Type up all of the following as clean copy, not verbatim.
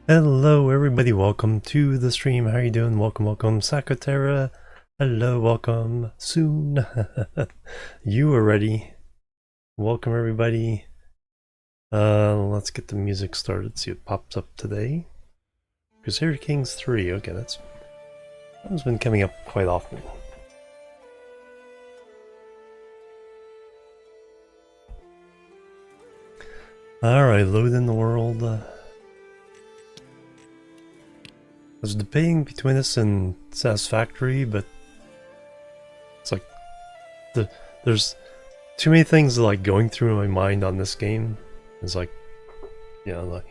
Hello everybody, welcome to the stream. How are you doing? Welcome, Sakatera. Hello, welcome. Soon. You are ready. Welcome everybody. Let's get the music started, see what pops up today. Crusader Kings 3, okay, that one's been coming up quite often. Alright, load in the world. I was debating between this and Satisfactory, but it's like there's too many things like going through my mind on this game. It's like, I'm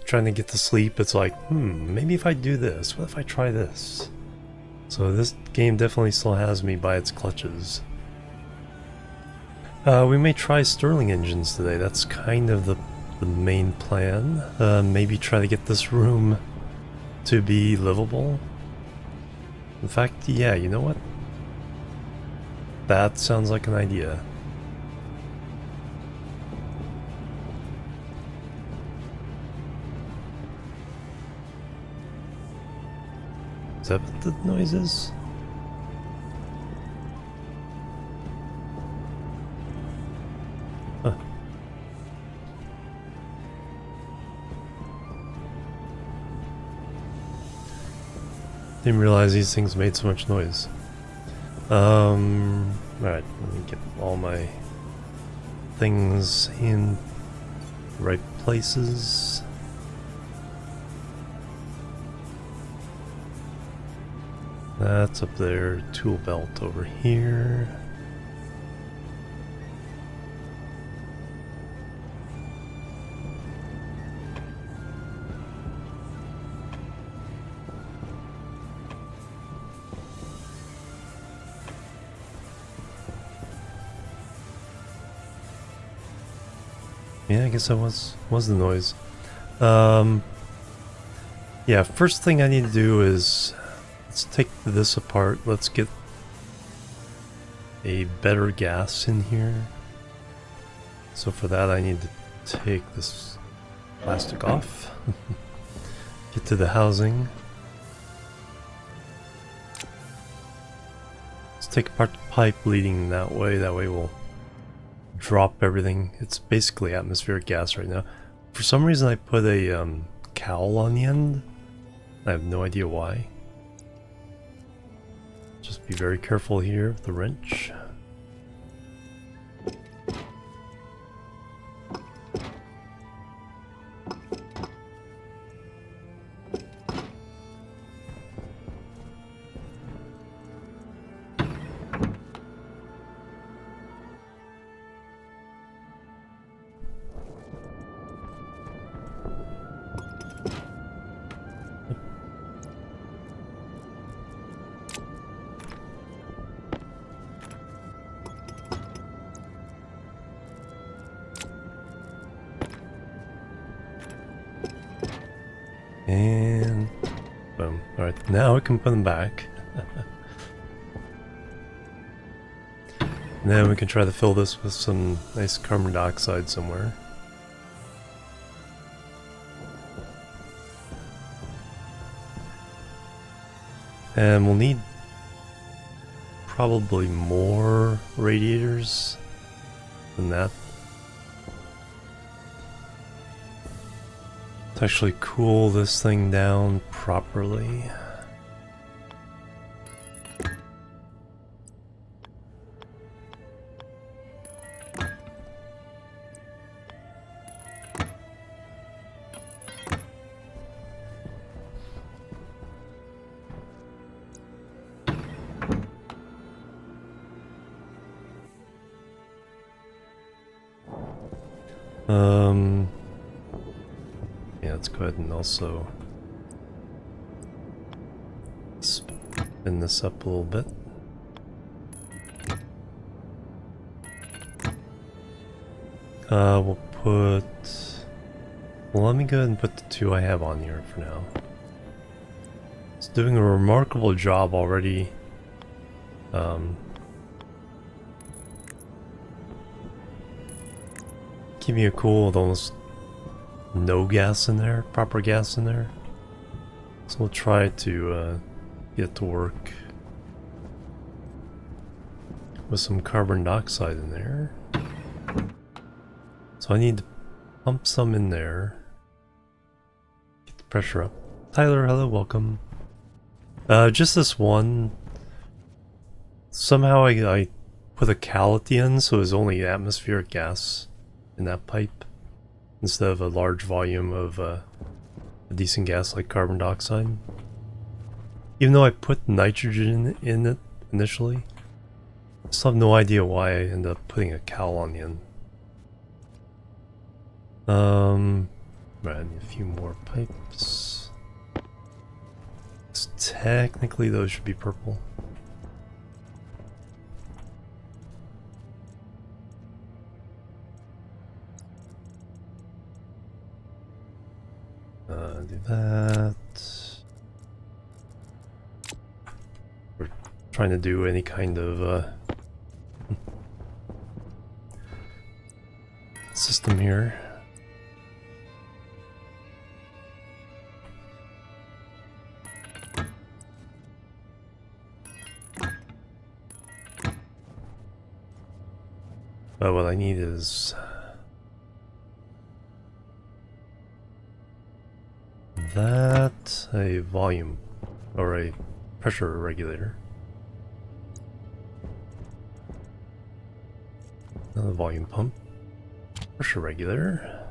trying to get to sleep. It's like, maybe if I do this, what if I try this? So this game definitely still has me by its clutches. We may try Stirling Engines today. That's kind of the main plan. Maybe try to get this room to be livable. In fact, yeah, you know what? That sounds like an idea. Is that what the noise is? Huh. Didn't realize these things made so much noise. Alright, let me get all my things in the right places. That's up there, tool belt over here. Yeah, I guess that was the noise. Yeah, first thing I need to do is let's take this apart. Let's get a better gas in here. So for that I need to take this plastic off. Get to the housing. Let's take apart the pipe leading that way. That way we'll drop everything. It's basically atmospheric gas right now. For some reason I put a cowl on the end. I have no idea why. Just be very careful here with the wrench. And boom. Alright, now we can put them back. Then we can try to fill this with some nice carbon dioxide somewhere. And we'll need probably more radiators than that. To actually cool this thing down properly. Yeah, let's go ahead and also spin this up a little bit. We'll put... Well, let me go ahead and put the two I have on here for now. It's doing a remarkable job already. Keeping it cool with almost no gas in there, proper gas in there. So we'll try to get to work with some carbon dioxide in there. So I need to pump some in there. Get the pressure up. Tyler, hello, welcome. Just this one. Somehow I put a cal at the end, so there's only atmospheric gas in that pipe instead of a large volume of a decent gas like carbon dioxide. Even though I put nitrogen in it initially, I still have no idea why I ended up putting a cal on the end. Right, I need a few more pipes. So technically those should be purple. Do that. We're trying to do any kind of system here. But what I need is that, a volume or a pressure regulator. Another volume pump. Pressure regulator.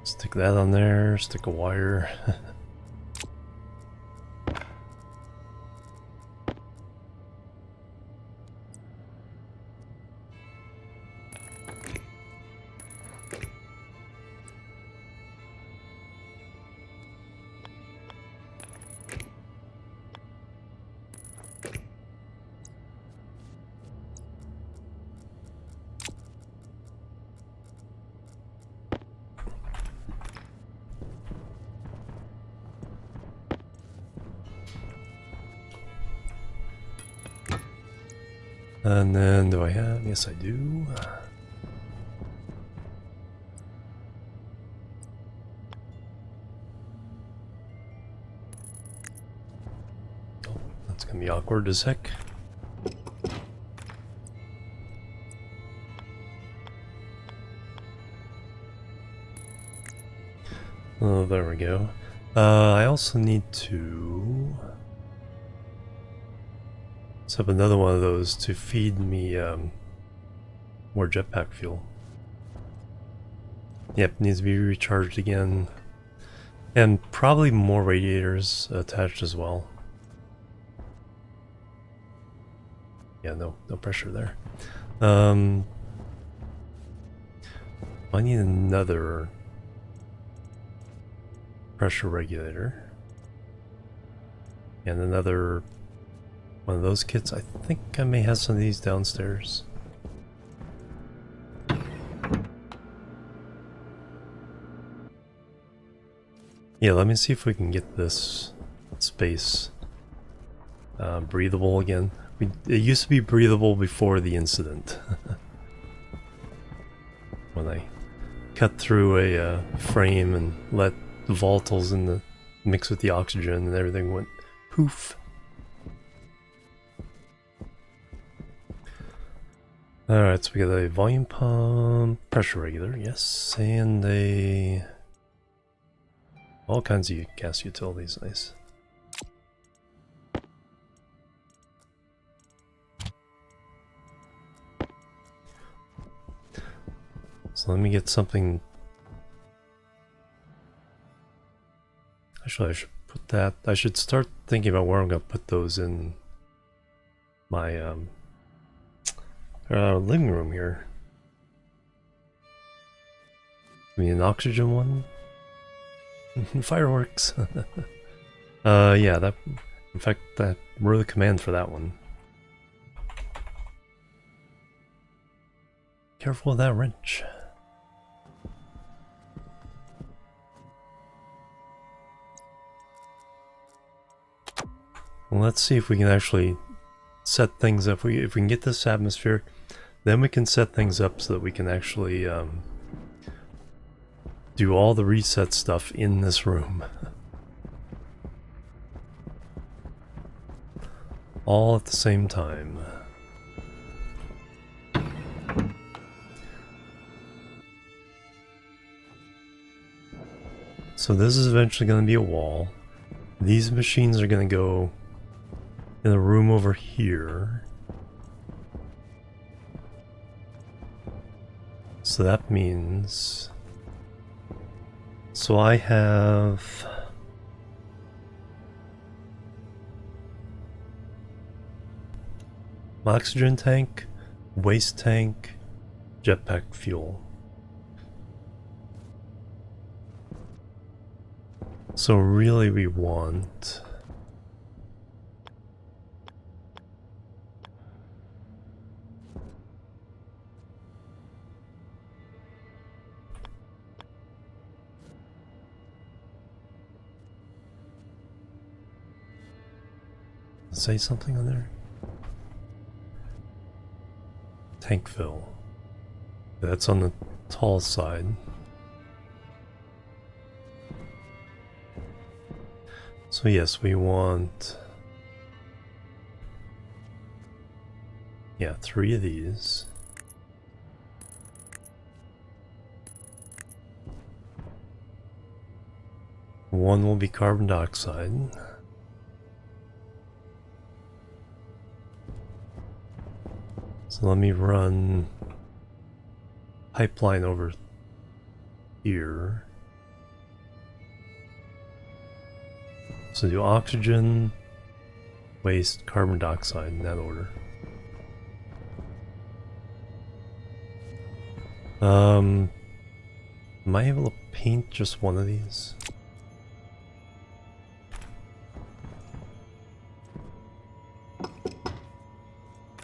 Stick that on there, stick a wire. And then do I have? Yes, I do. Oh, that's gonna be awkward as heck. Oh, there we go. I also need to set up another one of those to feed me more jetpack fuel. Yep, needs to be recharged again. And probably more radiators attached as well. Yeah, no pressure there. I need another pressure regulator. And another one of those kits. I think I may have some of these downstairs. Yeah, let me see if we can get this space breathable again. It used to be breathable before the incident. When I cut through a frame and let the volatiles in the mix with the oxygen and everything went poof. Alright, so we got a volume pump, pressure regulator, yes, and all kinds of gas utilities, nice. So let me get something. Actually, I should put that. I should start thinking about where I'm going to put those in my living room here. I mean, an oxygen one? Fireworks! Yeah, that. In fact, I wrote a command for that one. Careful with that wrench. Well, let's see if we can actually set things up. If we can get this atmosphere, then we can set things up so that we can actually do all the reset stuff in this room. All at the same time. So this is eventually going to be a wall. These machines are going to go in the room over here. So that means... So I have... oxygen tank, waste tank, jetpack fuel. So really we want... Say something on there? Tank fill. That's on the tall side. So yes, we want... yeah, 3 of these. One will be carbon dioxide. So let me run pipeline over here. So do oxygen, waste, carbon dioxide in that order. Am I able to paint just one of these?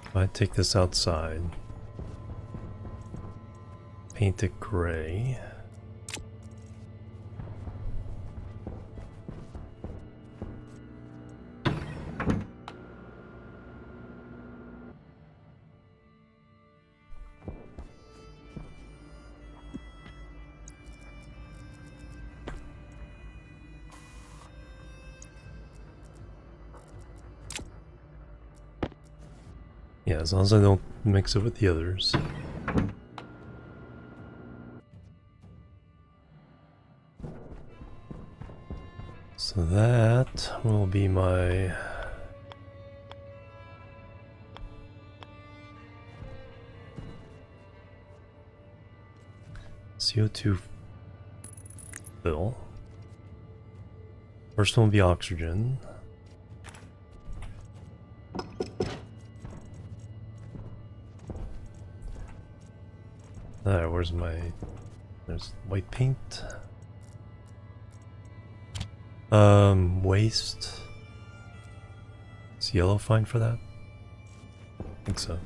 If I take this outside, paint it gray. Yeah, as long as I don't mix it with the others. So that will be my... CO2 fill. First one will be oxygen. Alright, where's my... there's white paint. Waste. Is yellow fine for that? I think so.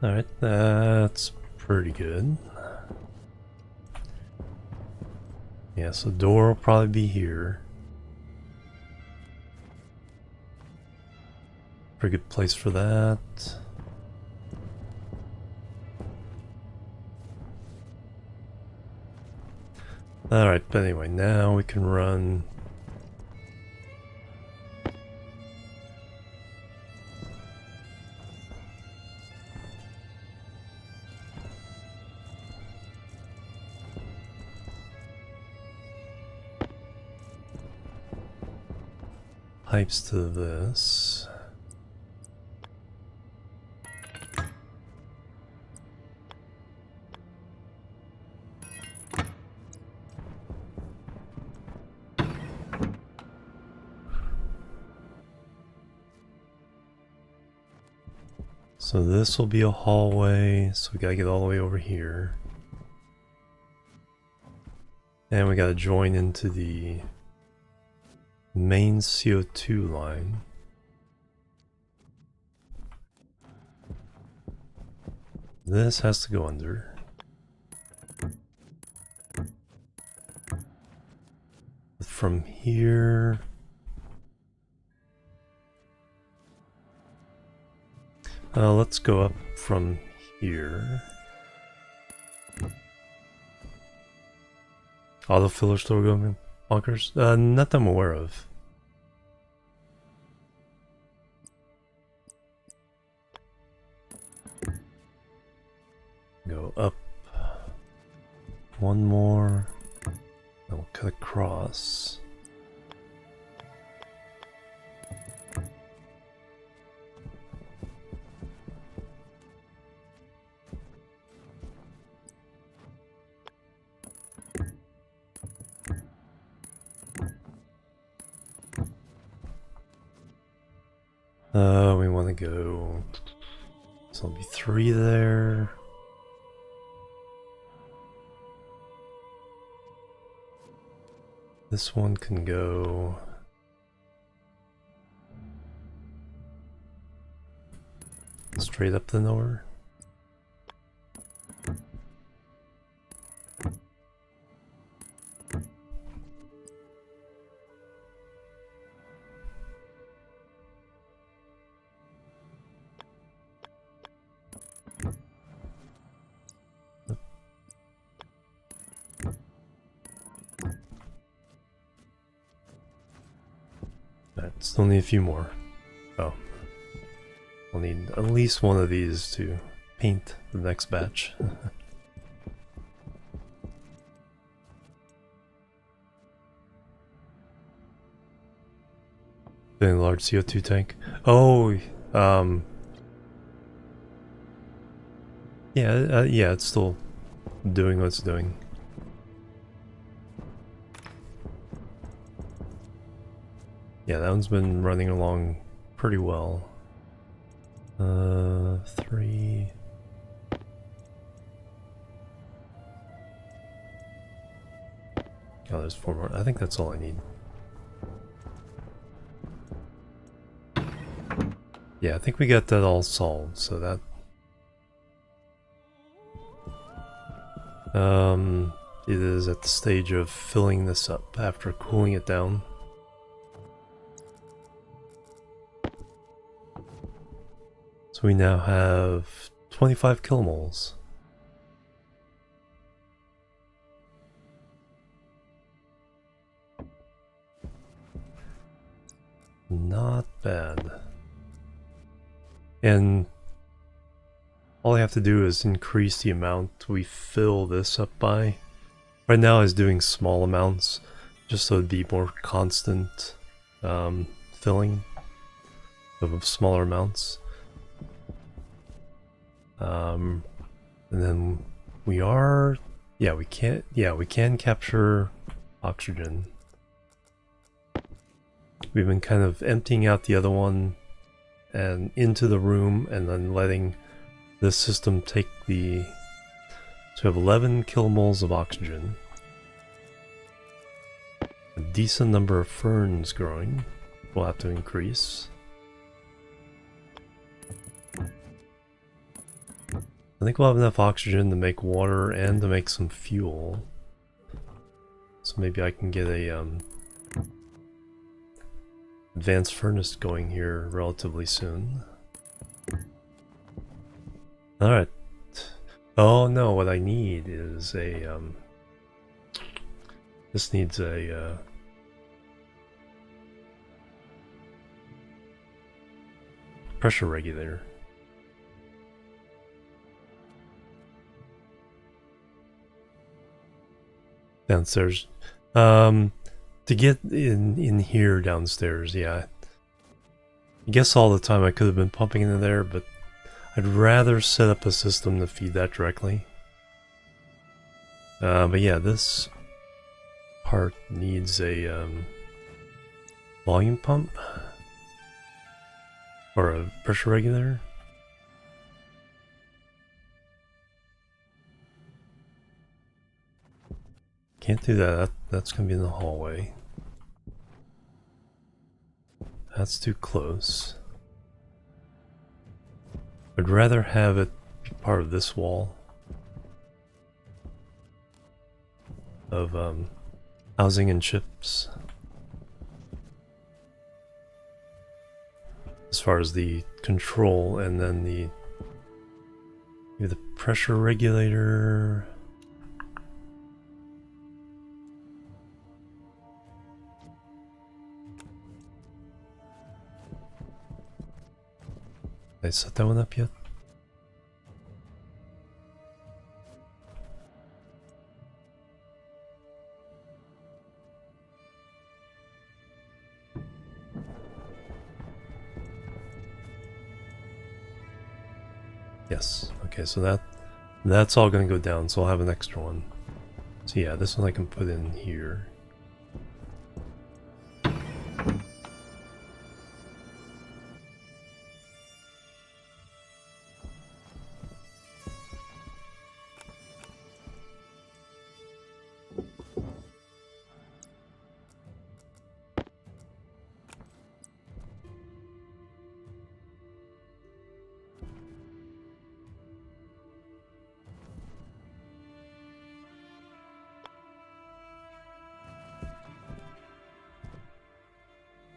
Alright, that's pretty good. Yeah, so door will probably be here. Pretty good place for that. Alright, but anyway, now we can run... pipes to this. So this will be a hallway, so we gotta get all the way over here. And we gotta join into the main CO2 line. This has to go under. From here... let's go up from here. Autofiller still going bonkers? Not that I'm aware of. Go up. One more. Then we'll cut across. We want to go, so there'll be 3 there. This one can go straight up the knower. Still need a few more. Oh. We'll need at least one of these to paint the next batch. Doing a large CO2 tank. Oh, yeah, it's still doing what it's doing. Yeah, that one's been running along pretty well. 3. Oh, there's 4 more. I think that's all I need. Yeah, I think we got that all solved, so that... it is at the stage of filling this up after cooling it down. So we now have 25 kilomoles. Not bad. And all I have to do is increase the amount we fill this up by. Right now I was doing small amounts, just so it'd be more constant filling of smaller amounts. And then we can capture oxygen. We've been kind of emptying out the other one and into the room, and then letting this system take the... So we have 11 kilomoles of oxygen. A decent number of ferns growing. We'll have to increase. I think we'll have enough oxygen to make water and to make some fuel. So maybe I can get a advanced furnace going here relatively soon. Alright. Oh no, what I need is a this needs a pressure regulator. Downstairs. To get in here downstairs, yeah. I guess all the time I could have been pumping into there, but I'd rather set up a system to feed that directly. But yeah, this part needs a volume pump or a pressure regulator. Can't do that. That's gonna be in the hallway. That's too close. I'd rather have it be part of this wall of housing and chips. As far as the control, and then the pressure regulator. Did I set that one up yet? Yes. Okay, so that's all gonna go down, so I'll have an extra one. So yeah, this one I can put in here.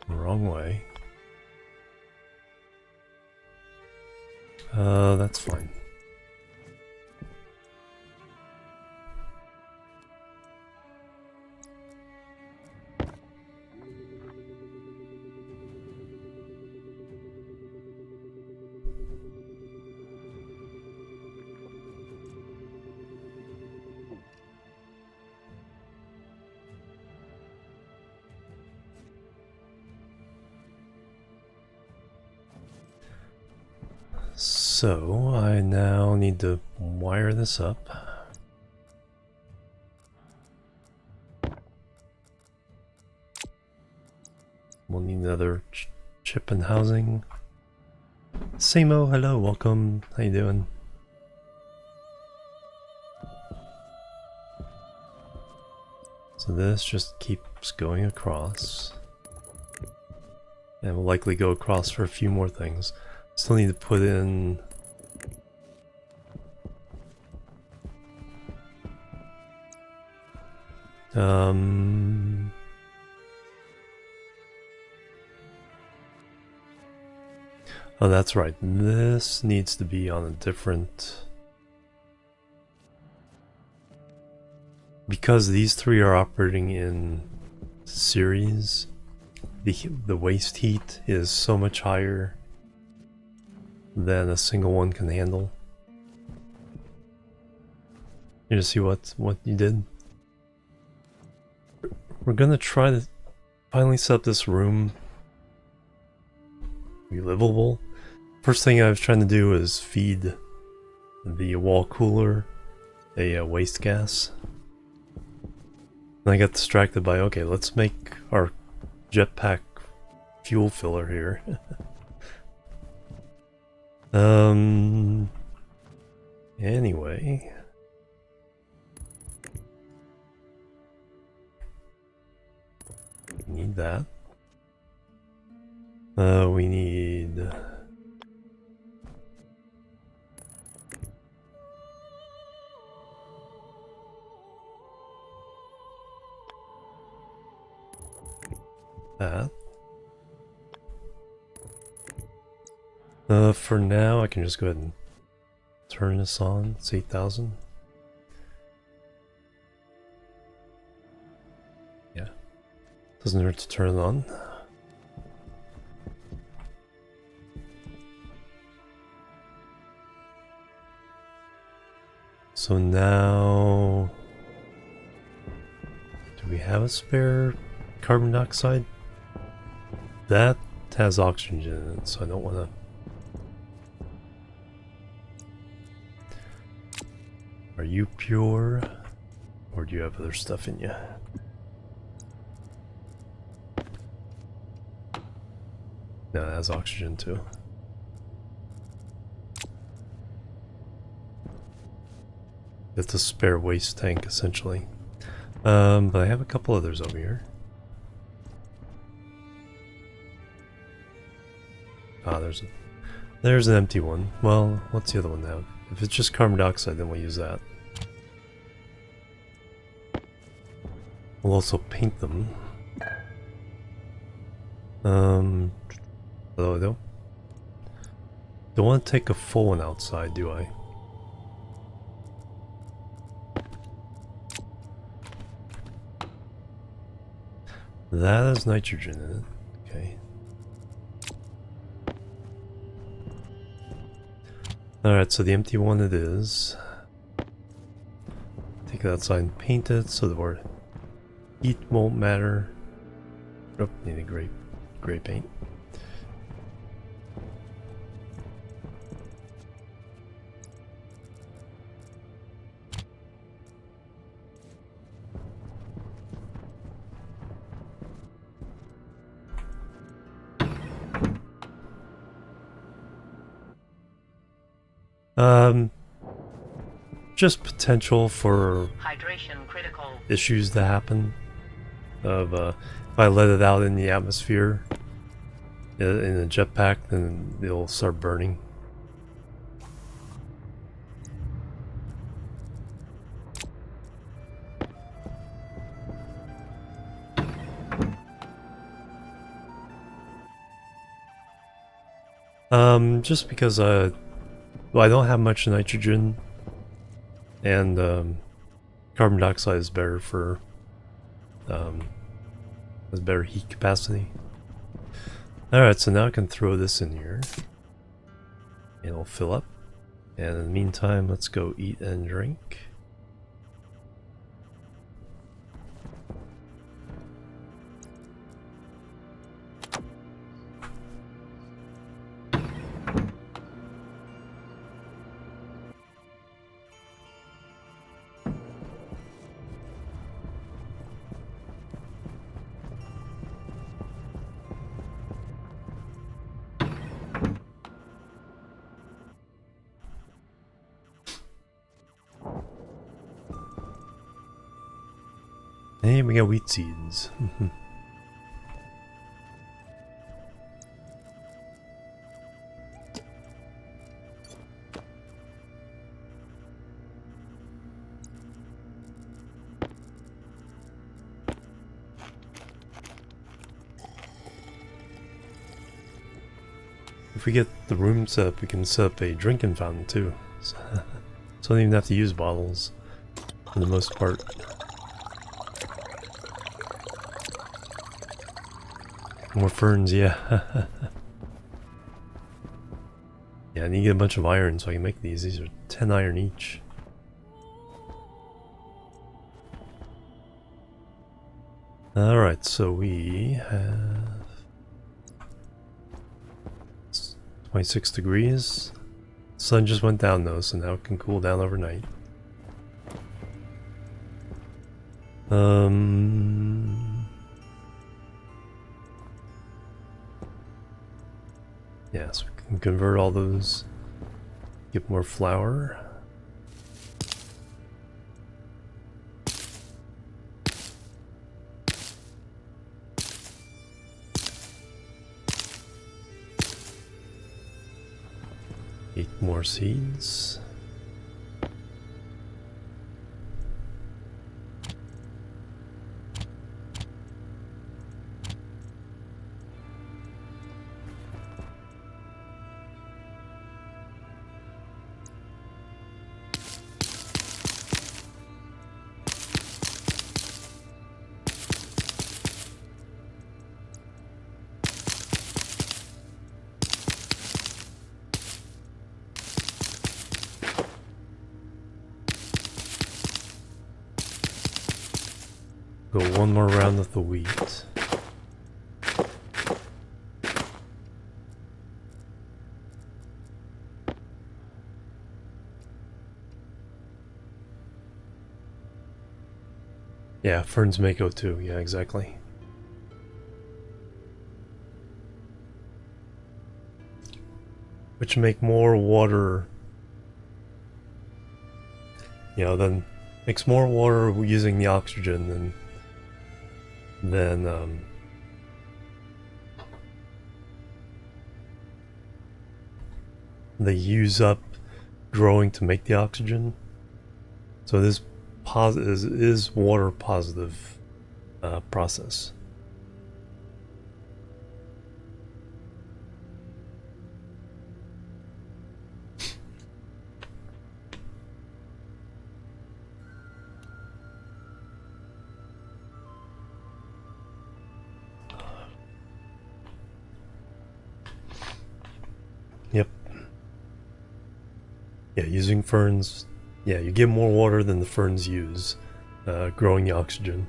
Wrong way. That's fine. So I now need to wire this up. We'll need another chip and housing. Samo, hello, welcome. How you doing? So this just keeps going across. And we'll likely go across for a few more things. Still need to put in oh, that's right. This needs to be on a different, because these three are operating in series. The waste heat is so much higher than a single one can handle. You just see what you did? We're gonna try to finally set up this room be livable. First thing I was trying to do is feed the wall cooler a waste gas. And I got distracted by, okay, let's make our jetpack fuel filler here. Anyway. We need that. We need... that. For now, I can just go ahead and turn this on. It's 8,000. Yeah. Doesn't hurt to turn it on. So now... do we have a spare carbon dioxide? That has oxygen in it, so I don't want to... Are you pure? Or do you have other stuff in you? No, it has oxygen too. It's a spare waste tank, essentially. But I have a couple others over here. Ah, there's an empty one. Well, what's the other one have? If it's just carbon dioxide, then we'll use that. We'll also paint them. Although I don't want to take a full one outside, do I? That has nitrogen in it. Okay. Alright, so the empty one it is. Take it outside and paint it so the word heat won't matter. Oh, need a gray paint. Just potential for hydration critical issues to happen. If I let it out in the atmosphere in a jetpack, then it'll start burning. Just because well, I don't have much nitrogen, and carbon dioxide is better for has better heat capacity. Alright, so now I can throw this in here. And it'll fill up. And in the meantime, let's go eat and drink. Hey, we got wheat seeds. If we get the room set up, we can set up a drinking fountain too. So I don't even have to use bottles for the most part. More ferns, yeah. Yeah, I need to get a bunch of iron so I can make these. These are 10 iron each. Alright, so we have 26 degrees. Sun just went down though, so now it can cool down overnight. Yeah, so we can convert all those, get more flour. Eat more seeds. Go one more round of the wheat. Yeah, ferns make O2, yeah, exactly. Which make more water, you know, than Makes more water using the oxygen than they use up growing to make the oxygen. So this is water positive process. Yep. Yeah, using ferns. Yeah, you get more water than the ferns use, growing the oxygen.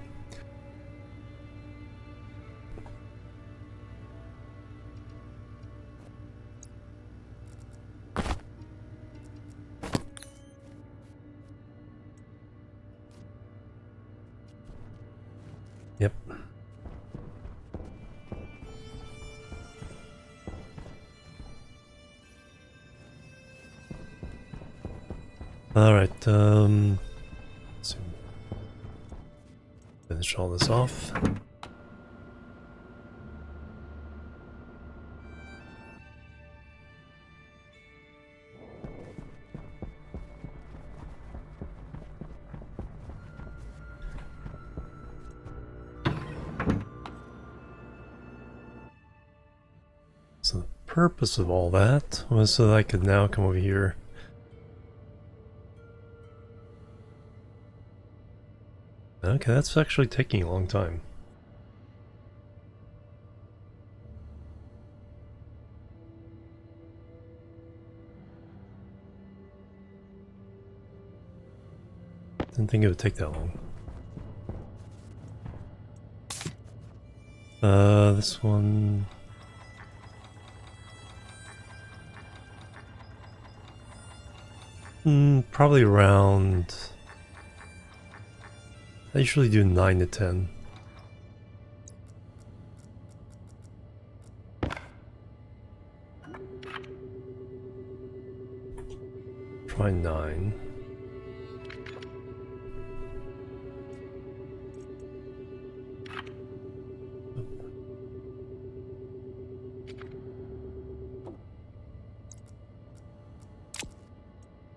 Yep. Alright, let's see. Finish all this off. So the purpose of all that was so that I could now come over here. Okay, that's actually taking a long time. Didn't think it would take that long. This one... probably around... I usually do 9 to 10. Try 9.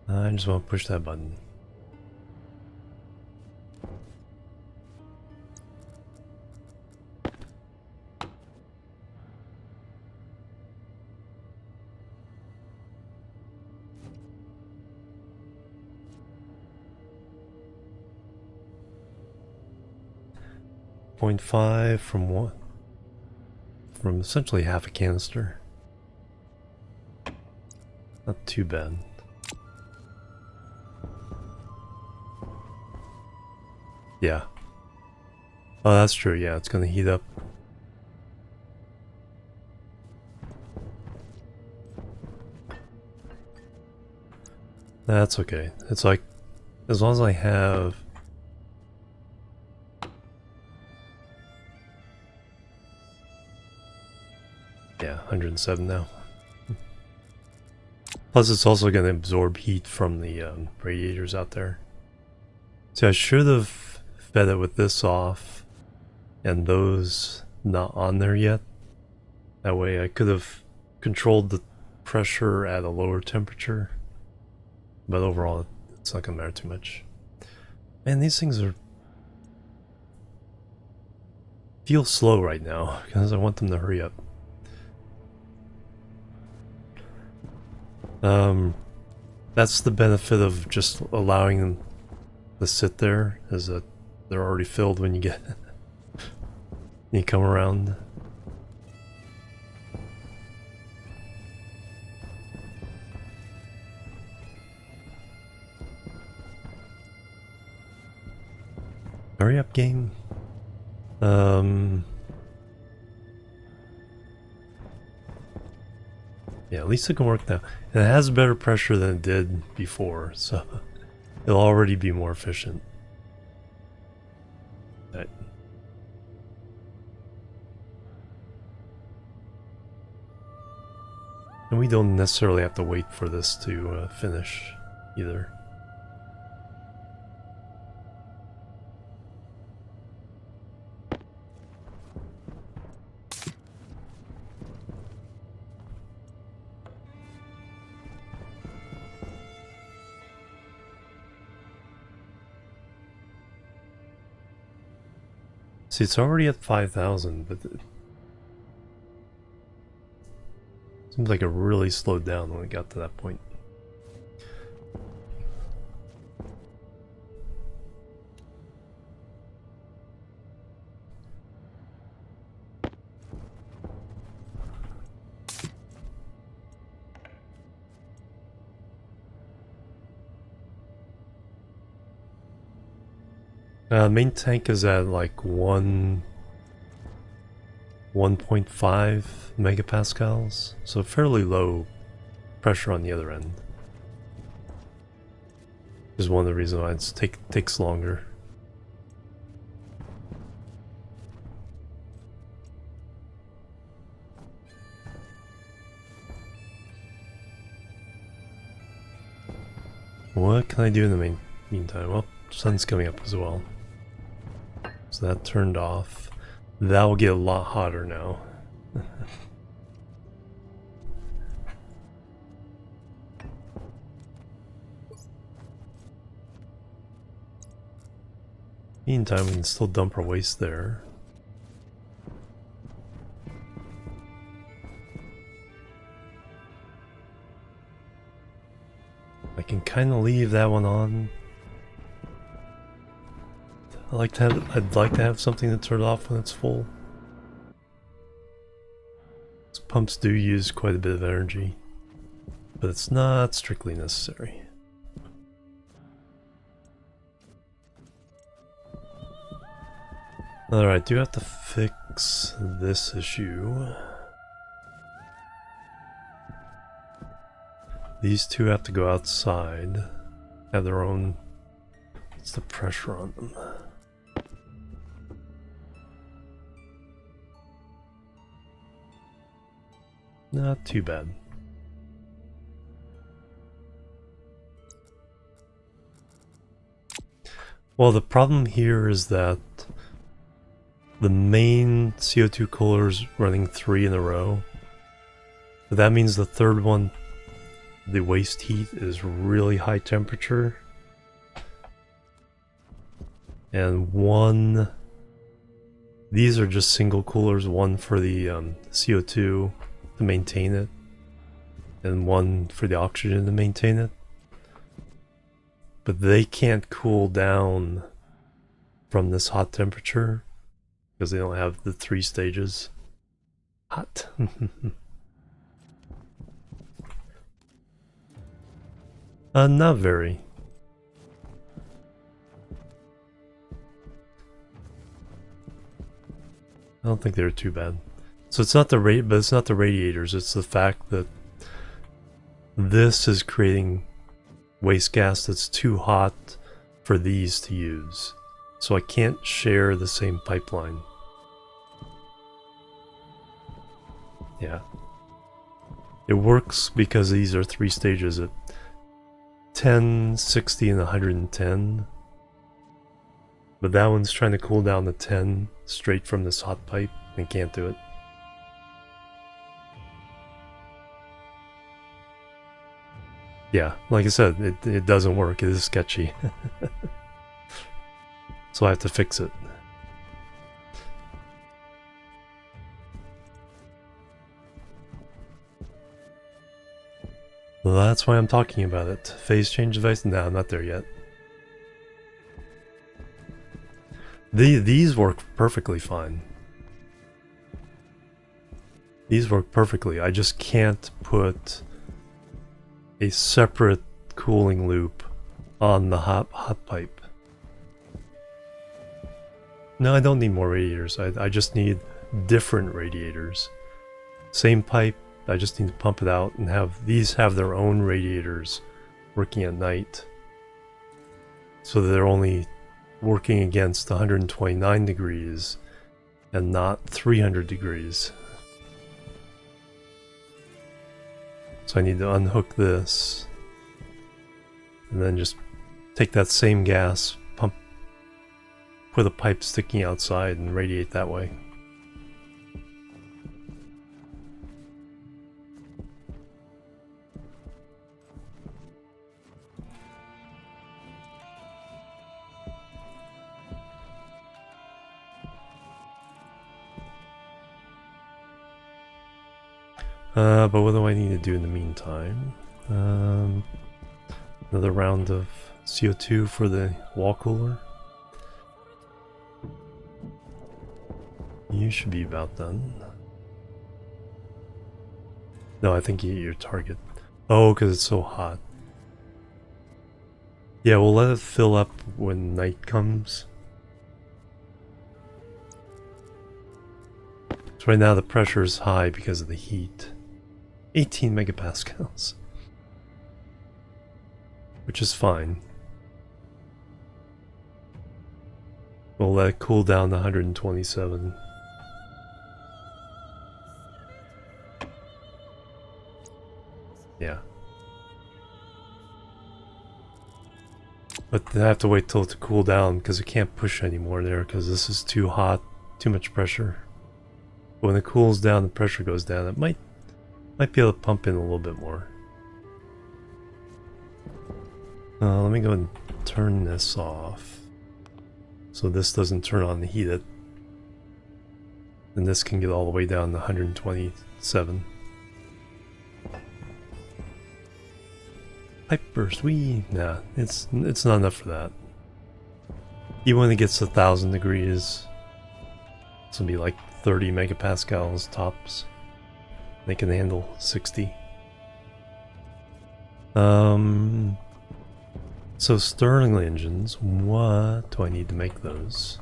I just want to push that button. .5 from what? From essentially half a canister. Not too bad. Yeah. Oh, that's true. Yeah, it's gonna heat up. That's okay. It's like, as long as I have... Yeah, 107 now. Plus it's also going to absorb heat from the radiators out there. See, I should have fed it with this off and those not on there yet. That way I could have controlled the pressure at a lower temperature. But overall, it's not going to matter too much. Man, these things feel slow right now because I want them to hurry up. That's the benefit of just allowing them to sit there, is that they're already filled when you get you come around. Hurry up, game. Yeah, at least it can work now. And it has better pressure than it did before, so it'll already be more efficient. Right. And we don't necessarily have to wait for this to finish either. See, it's already at 5,000, but it seems like it really slowed down when it got to that point. Main tank is at like 1.5 megapascals, so fairly low pressure on the other end. Is one of the reasons why it takes longer. What can I do in the meantime? Well, sun's coming up as well. So that turned off. That will get a lot hotter now. Meantime, we can still dump our waste there. I can kind of leave that one on. I'd like to have something to turn off when it's full. These pumps do use quite a bit of energy, but it's not strictly necessary. Alright, do have to fix this issue. These two have to go outside, have their own... What's the pressure on them? Not too bad. Well, the problem here is that the main CO2 cooler is running 3 in a row. But that means the third one, the waste heat, is really high temperature. And these are just single coolers, one for the CO2 to maintain it, and one for the oxygen to maintain it. But they can't cool down from this hot temperature because they don't have the 3 stages. Hot. Not very. I don't think they're too bad. So it's not the but it's not the radiators, it's the fact that this is creating waste gas that's too hot for these to use. So I can't share the same pipeline. Yeah. It works because these are 3 stages at 10, 60, and 110. But that one's trying to cool down to 10 straight from this hot pipe and can't do it. Yeah, like I said, it doesn't work. It is sketchy. So I have to fix it. Well, that's why I'm talking about it. Phase change device? No, I'm not there yet. These work perfectly fine. These work perfectly. I just can't put a separate cooling loop on the hot pipe. No, I don't need more radiators. I just need different radiators. Same pipe, I just need to pump it out and have these have their own radiators working at night. So they're only working against 129 degrees and not 300 degrees. So I need to unhook this and then just take that same gas, put a pipe sticking outside and radiate that way. But what do I need to do in the meantime? Another round of CO2 for the wall cooler. You should be about done. No, I think you hit your target. Oh, because it's so hot. Yeah, we'll let it fill up when night comes. So right now the pressure is high because of the heat. 18 megapascals. Which is fine. We'll let it cool down to 127. Yeah. But I have to wait till it to cool down because it can't push anymore there because this is too hot, too much pressure. But when it cools down, the pressure goes down. It might be able to pump in a little bit more. Let me go and turn this off. So this doesn't turn on the heat. And this can get all the way down to 127. Pipe burst, nah, it's not enough for that. Even when it gets to 1,000 degrees, it's gonna be like 30 megapascals tops. They can handle 60. So Stirling Engines, what do I need to make those?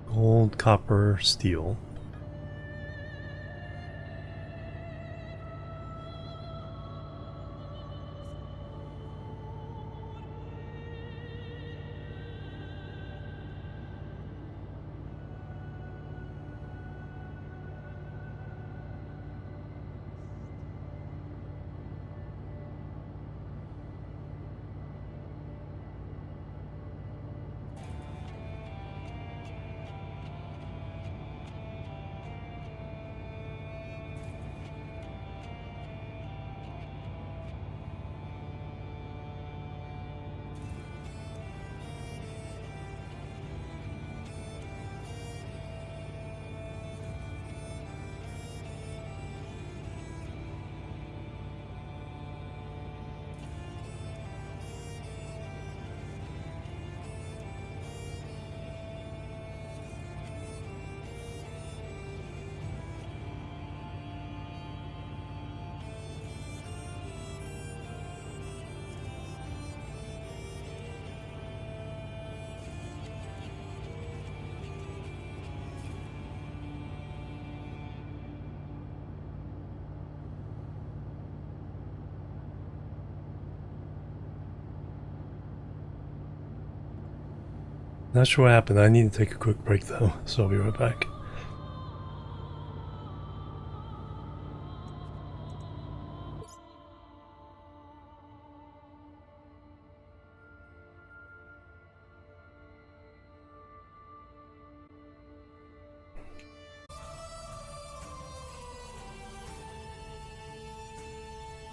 Gold, copper, steel. Not sure what happened. I need to take a quick break though, so I'll be right back.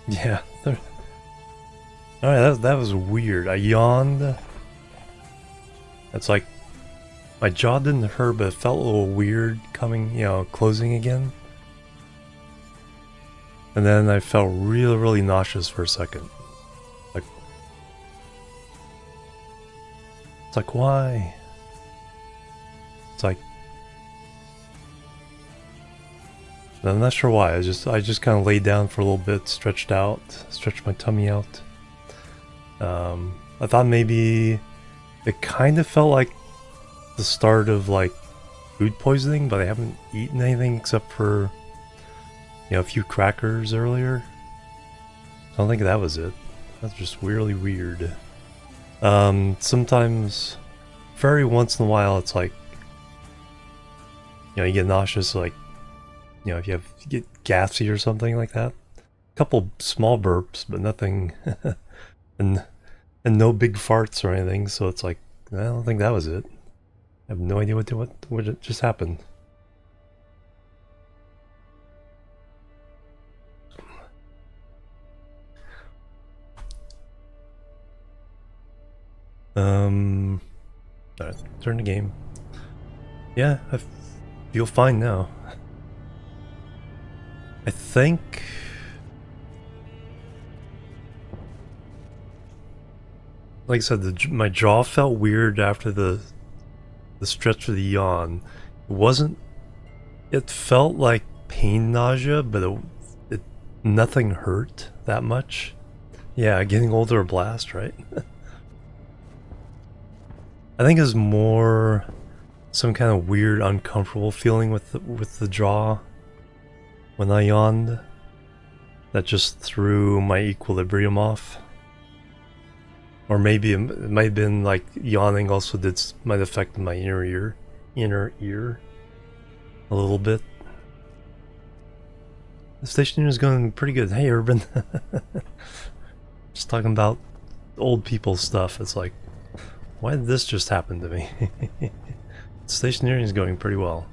Yeah. Alright, that was weird. I yawned. It's like my jaw didn't hurt, but it felt a little weird coming, closing again. And then I felt really, really nauseous for a second. It's like, why? It's like, I'm not sure why. I just kind of laid down for a little bit, stretched my tummy out. I thought maybe it kind of felt like the start of like food poisoning, but I haven't eaten anything except for a few crackers earlier. I don't think that was it. That's just weirdly weird. Sometimes, very once in a while, it's like you get nauseous, like if you get gassy or something like that. A couple small burps, but nothing, and no big farts or anything. So it's like I don't think that was it. I have no idea what just happened. Alright, turn the game. Yeah, I feel fine now. I think... Like I said, my jaw felt weird after the stretch of the yawn. It wasn't... It felt like pain nausea, but nothing hurt that much. Yeah, getting older a blast, right? I think it's more some kind of weird, uncomfortable feeling with the jaw when I yawned that just threw my equilibrium off. Or maybe it might have been like yawning also might affect my inner ear a little bit. The Stationeers is going pretty good. Hey, Urban. Just talking about old people stuff. It's like, why did this just happen to me? Stationeering is going pretty well.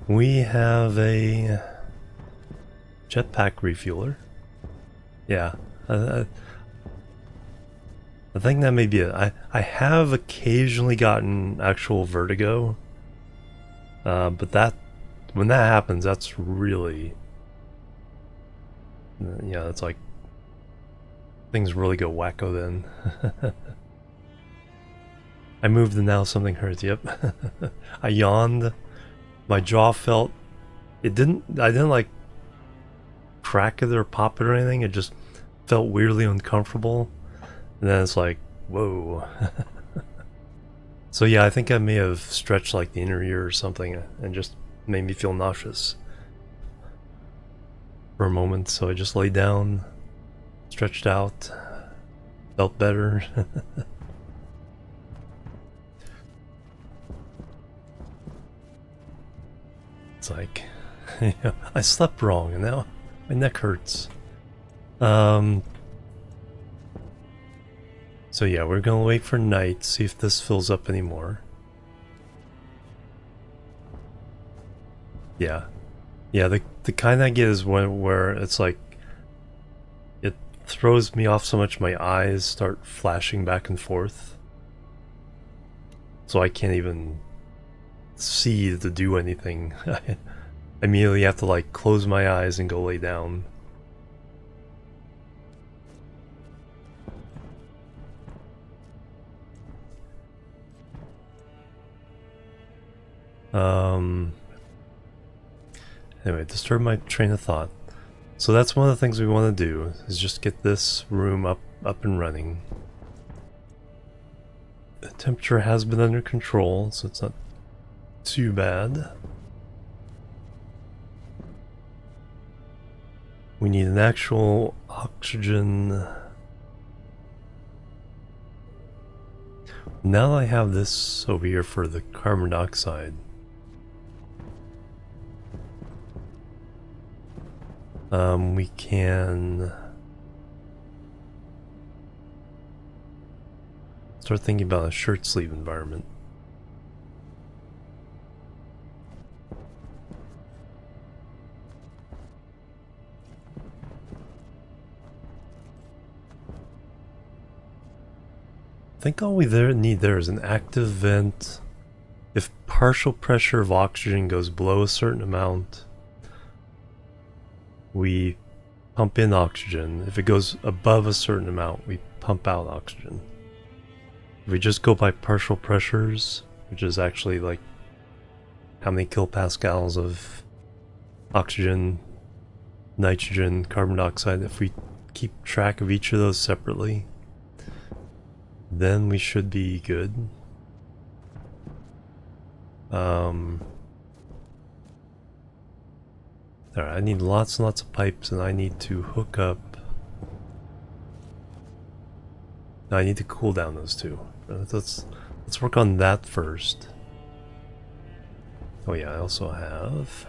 We have a jetpack refueler. Yeah, I think that may be it. I have occasionally gotten actual vertigo, but when that happens, that's really, yeah, it's like things really go wacko then. I moved and now something hurts. Yep. I yawned. My jaw felt. I didn't like crack it or pop it or anything. It just felt weirdly uncomfortable. And then it's like, whoa. So yeah, I think I may have stretched like the inner ear or something and just made me feel nauseous for a moment. So I just laid down, stretched out, felt better. It's like, yeah, I slept wrong and now my neck hurts. So yeah, we're gonna wait for night, see if this fills up anymore. Yeah. Yeah, the kind I get is where it's like, it throws me off so much my eyes start flashing back and forth. So I can't even see to do anything. I immediately have to like close my eyes and go lay down. Anyway, disturb my train of thought. So that's one of the things we want to do, is just get this room up and running. The temperature has been under control, so it's not too bad. We need an actual oxygen. Now that I have this over here for the carbon dioxide, we can start thinking about a shirt sleeve environment. I think all we need there is an active vent. If partial pressure of oxygen goes below a certain amount, we pump in oxygen. If it goes above a certain amount, we pump out oxygen. If we just go by partial pressures, which is actually like how many kilopascals of oxygen, nitrogen, carbon dioxide, if we keep track of each of those separately, then we should be good. Alright, I need lots and lots of pipes, and I need to hook up. No, I need to cool down those two. Let's work on that first. Oh yeah, I also have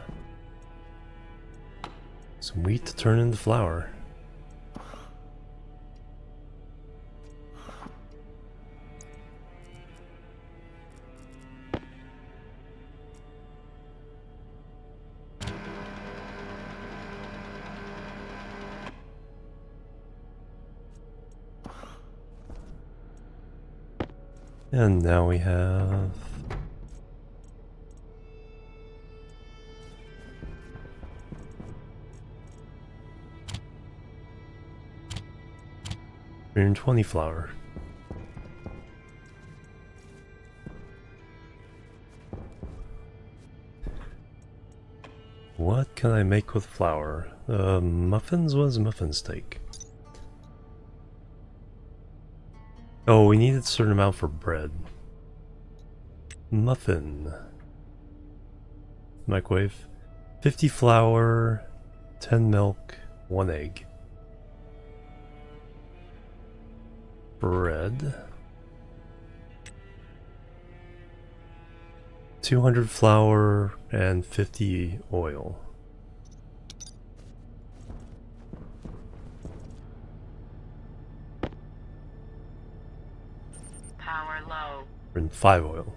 some wheat to turn into flour. And now we have... $320 flour. What can I make with flour? Muffins? What is muffin steak? Oh, we needed a certain amount for bread. Muffin. Microwave. 50 flour, 10 milk, 1 egg. Bread. 200 flour and 50 oil. Power low. And 5 oil.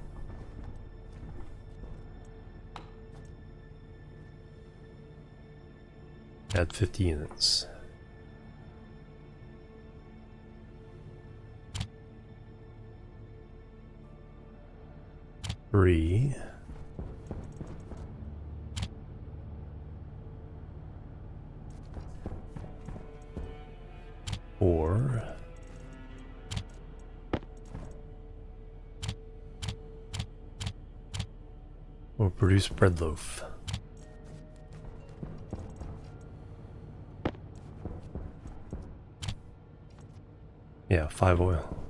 Add 50 units. Three. Four. Or produce bread loaf. Yeah, 5 oil.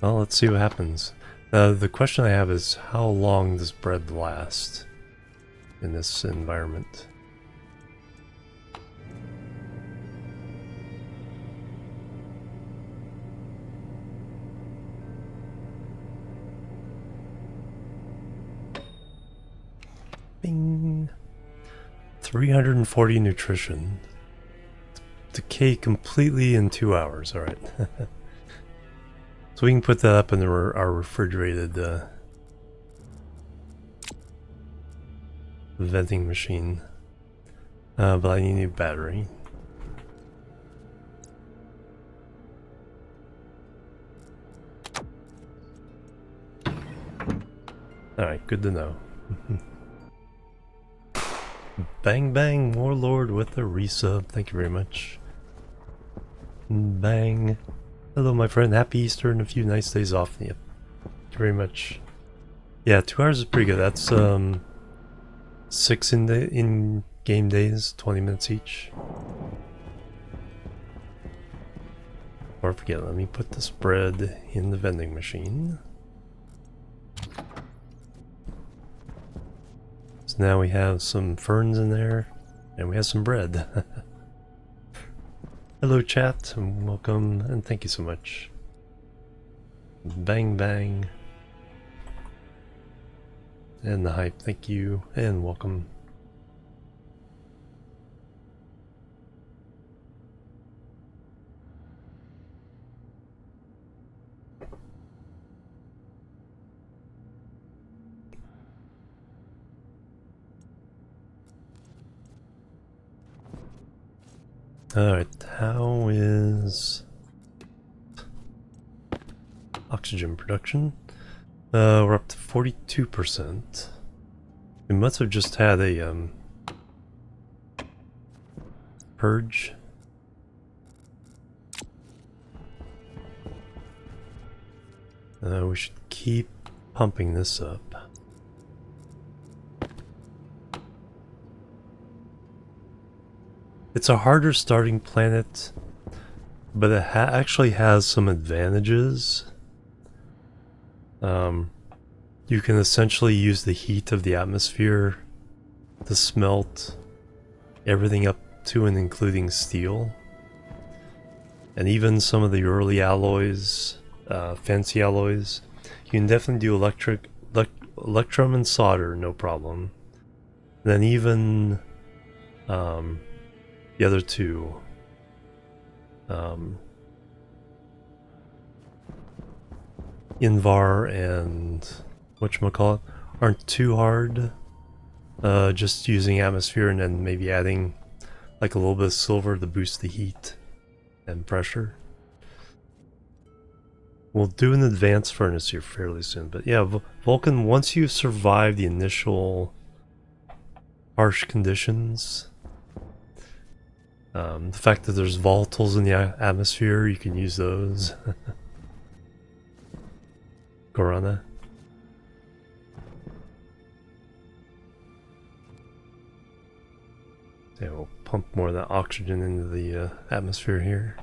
Well, let's see what happens. The question I have is, how long does bread last in this environment? Bing! 340 nutrition. Decay completely in 2 hours, alright. So we can put that up in our refrigerated vending machine. But I need a new battery. Alright, good to know. Bang bang, Warlord with a resub. Thank you very much. Bang. Hello my friend, happy Easter and a few nice days off. Yep. Thank you very much. Yeah, 2 hours is pretty good. That's 6 in game days, 20 minutes each. Or forget, let me put this bread in the vending machine. So now we have some ferns in there, and we have some bread. Hello chat, and welcome, and thank you so much. Bang bang. And the hype, thank you, and welcome. Alright, how is oxygen production? We're up to 42%. We must have just had a purge. We should keep pumping this up. It's a harder starting planet, but it actually has some advantages. You can essentially use the heat of the atmosphere to smelt everything up to and including steel. And even some of the early alloys, fancy alloys, you can definitely do electrum and solder, no problem. And then even the other two, Invar and whatchamacallit, aren't too hard. Just using atmosphere and then maybe adding like a little bit of silver to boost the heat and pressure. We'll do an advanced furnace here fairly soon. But yeah, Vulcan, once you survive the initial harsh conditions, the fact that there's volatiles in the atmosphere, you can use those. Corona. Yeah, we'll pump more of that oxygen into the atmosphere here.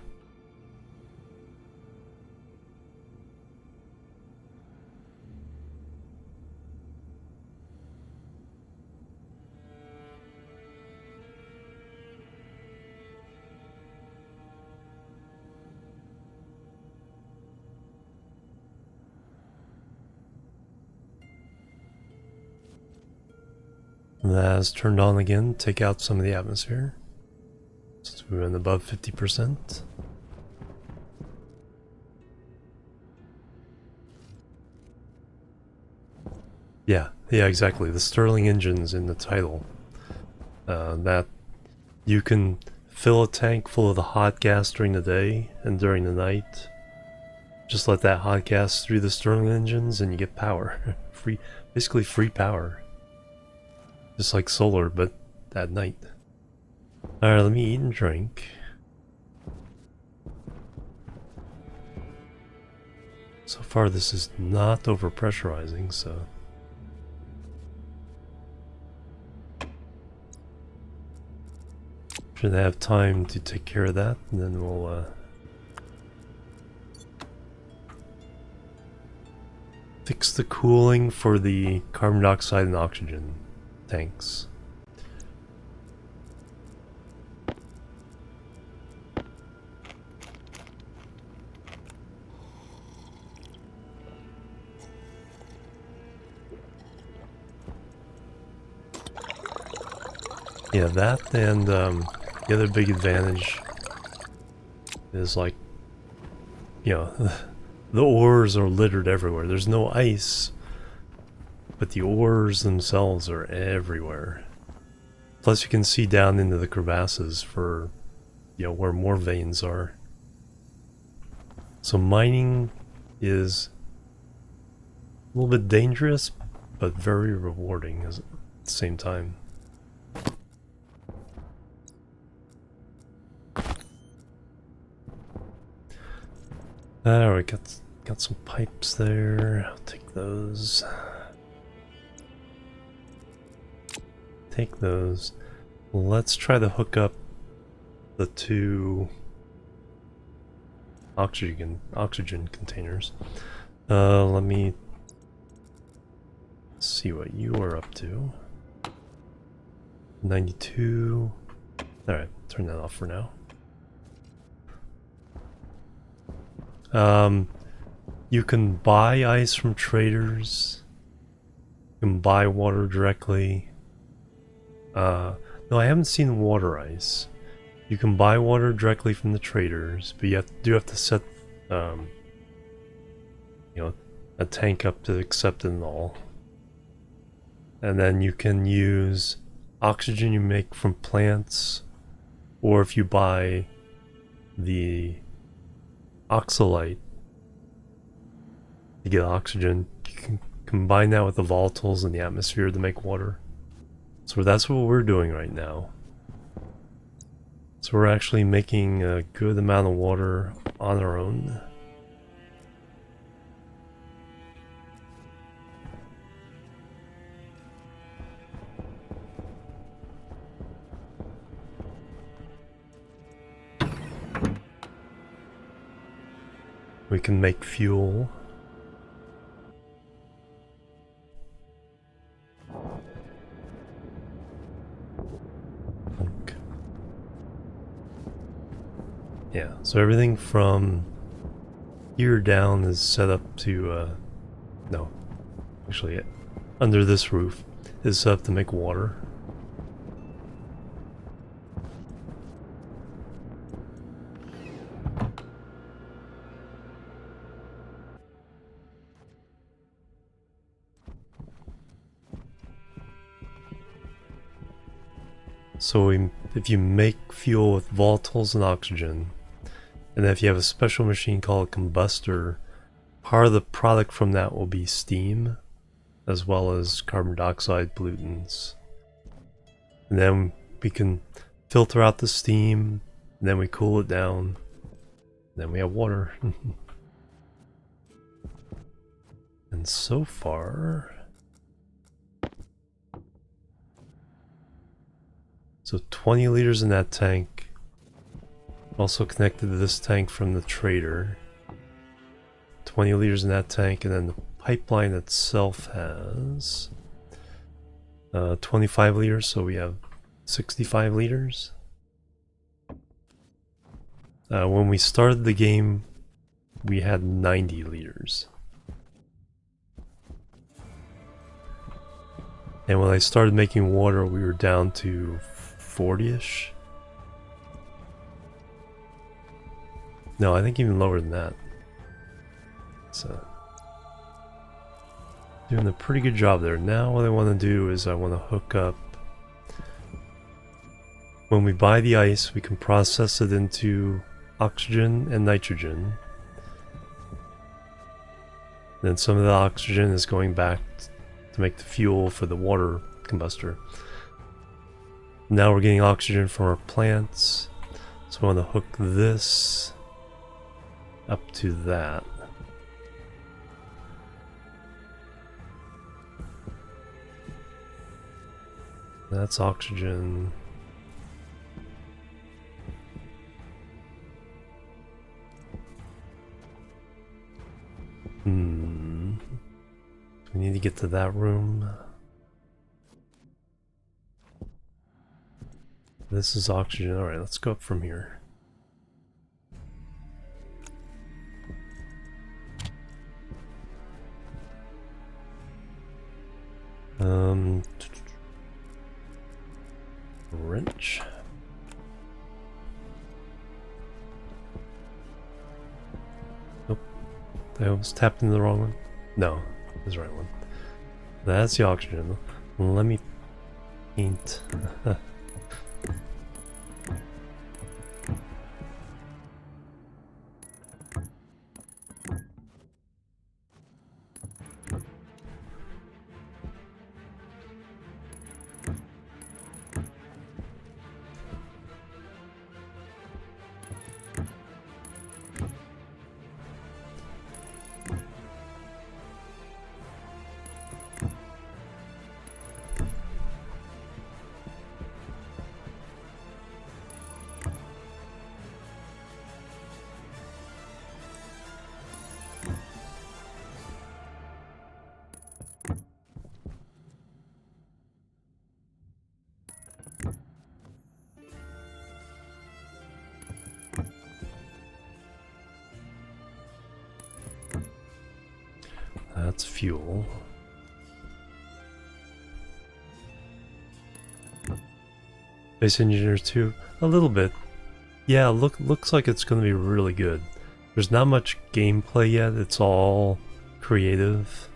That is turned on again, take out some of the atmosphere. Since we went above 50%. Yeah, exactly. The Stirling Engines in the title. That you can fill a tank full of the hot gas during the day and during the night. Just let that hot gas through the Stirling Engines and you get power. Basically free power. Just like solar, but at night. Alright, let me eat and drink. So far this is not overpressurizing, so... should have time to take care of that, and then we'll fix the cooling for the carbon dioxide and oxygen tanks. Yeah, that and the other big advantage is, like, you know, the ores are littered everywhere. There's no ice, but the ores themselves are everywhere. Plus you can see down into the crevasses for, you know, where more veins are. So mining is a little bit dangerous, but very rewarding at the same time. Alright, got some pipes there. I'll take those. Take those. Let's try to hook up the two oxygen containers. Let me see what you are up to. 92. Alright, turn that off for now. You can buy ice from traders. You can buy water directly. No, I haven't seen water ice. You can buy water directly from the traders, but you do have to set, you know, a tank up to accept it and all. And then you can use oxygen you make from plants, or if you buy the oxalite to get oxygen, you can combine that with the volatiles in the atmosphere to make water. So that's what we're doing right now. So we're actually making a good amount of water on our own. We can make fuel. Okay. Yeah, so everything from here down is set up to, no, actually under this roof is set up to make water. So if you make fuel with volatiles and oxygen, and then if you have a special machine called a combustor part of the product from that will be steam, as well as carbon dioxide pollutants. And then we can filter out the steam, and then we cool it down, and then we have water. And so far... So 20 liters in that tank. Also connected to this tank from the trader. 20 liters in that tank, and then the pipeline itself has 25 liters, so we have 65 liters. When we started the game, we had 90 liters. And when I started making water, we were down to 40-ish. No, I think even lower than that. So, doing a pretty good job there. Now what I want to do is I want to hook up... When we buy the ice, we can process it into oxygen and nitrogen. Then some of the oxygen is going back to make the fuel for the water combustor. Now we're getting oxygen from our plants, so I want to hook this up to that. That's oxygen. We need to get to that room. This is oxygen. Alright, let's go up from here. Wrench. Nope. I almost tapped into the wrong one. No, that's the right one. That's the oxygen. Let me paint. That's fuel. Stationeers too, a little bit. Yeah, looks like it's going to be really good. There's not much gameplay yet. It's all creative.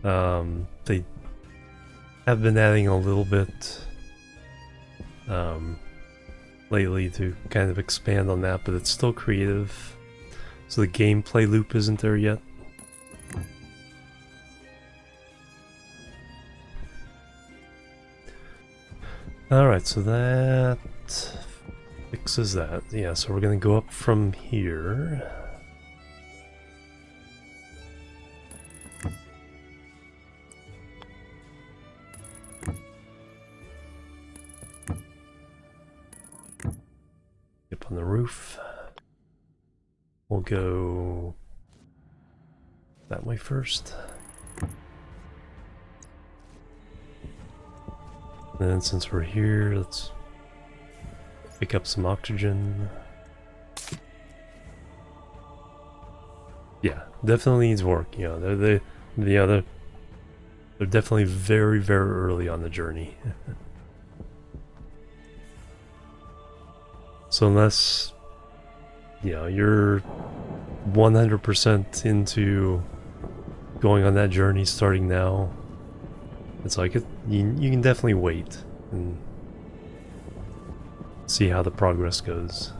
They have been adding a little bit lately to kind of expand on that, but it's still creative. So the gameplay loop isn't there yet. Alright, so that fixes that. Yeah, so we're gonna go up from here. Up on the roof. We'll go that way first. And then since we're here, let's pick up some oxygen. Yeah, definitely needs work. You know, they're definitely very, very early on the journey. So unless, you know, you're 100% into going on that journey starting now, it's like you can definitely wait and see how the progress goes.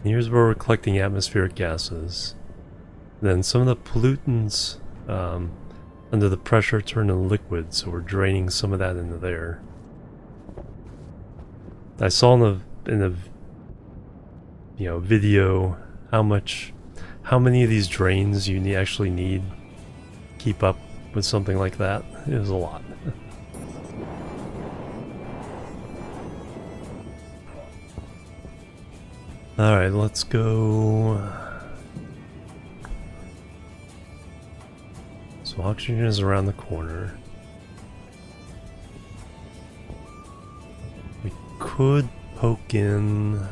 Here's where we're collecting atmospheric gases. Then some of the pollutants under the pressure turn into liquid, so we're draining some of that into there. I saw in the video how many of these drains you actually need to keep up with something like that. It was a lot. Alright, let's go. So oxygen is around the corner. We could poke in. Do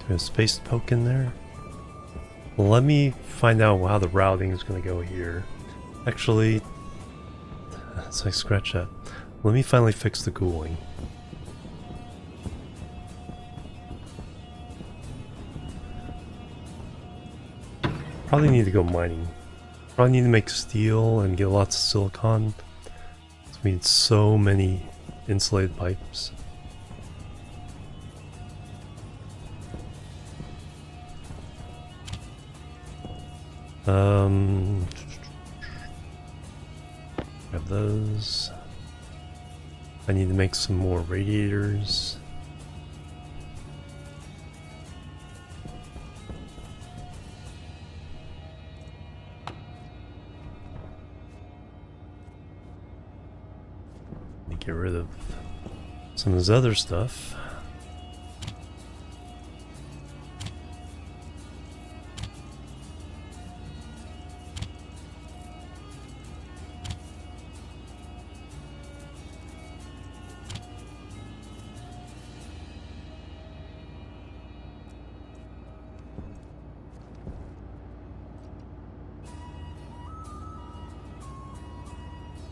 we have space to poke in there? Well, let me find out how the routing is going to go here. Actually, so I scratch that. Let me finally fix the cooling. Probably need to go mining. Probably need to make steel and get lots of silicon. So we need so many insulated pipes. Grab those. I need to make some more radiators. Get rid of some of this other stuff.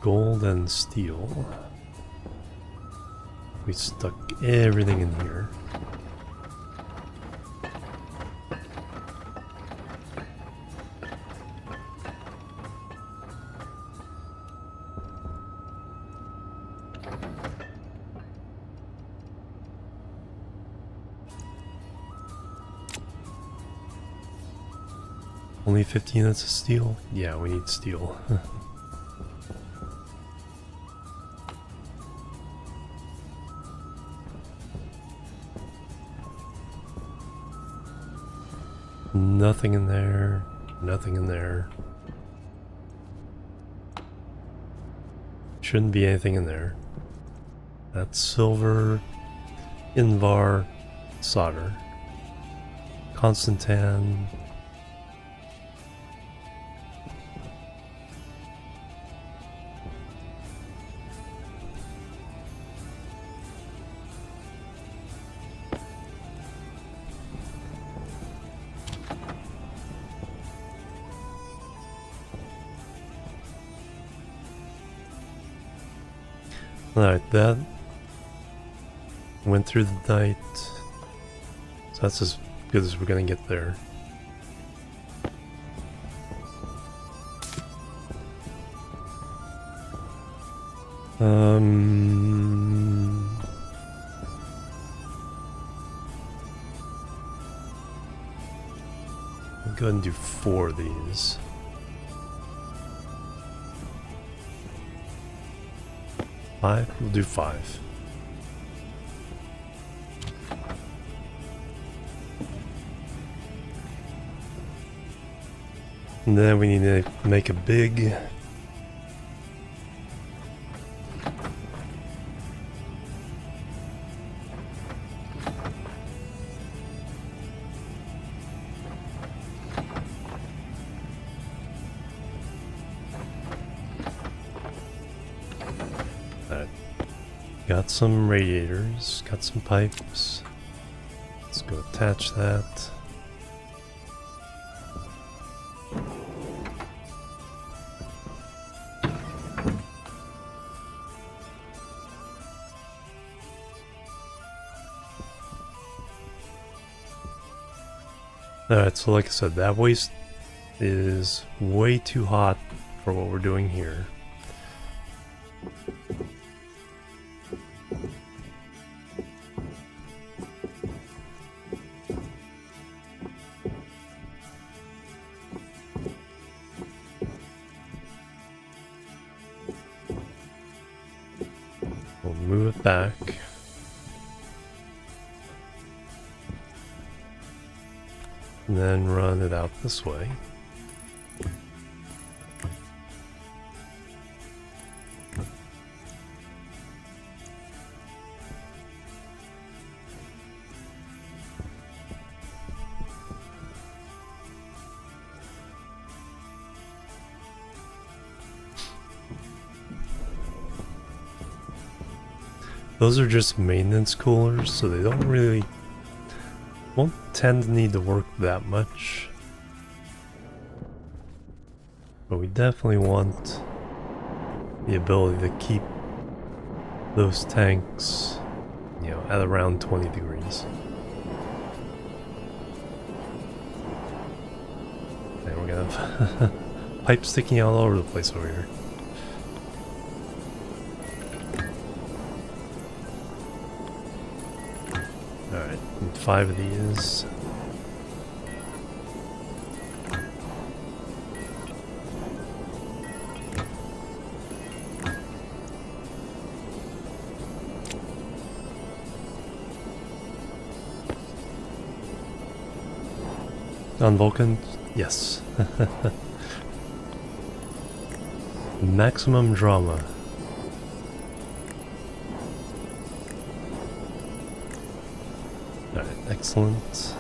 Gold and steel. We stuck everything in here. Only 15 units of steel? Yeah, we need steel. Nothing in there, nothing in there. Shouldn't be anything in there. That's silver, Invar, solder, Constantan. Alright, that went through the night, so that's as good as we're gonna get there. I'll go ahead and do 4 of these. We'll do 5. And then we need to make a big got some radiators, got some pipes. Let's go attach that. Alright, so like I said, that waste is way too hot for what we're doing here. move it back. And then run it out this way. Those are just maintenance coolers, so they don't really won't tend to need to work that much. But we definitely want the ability to keep those tanks, you know, at around 20 degrees. And we're gonna have pipes sticking out all over the place over here. Alright, 5 of these. On Vulcan? Yes. Maximum drama. Alright, excellent.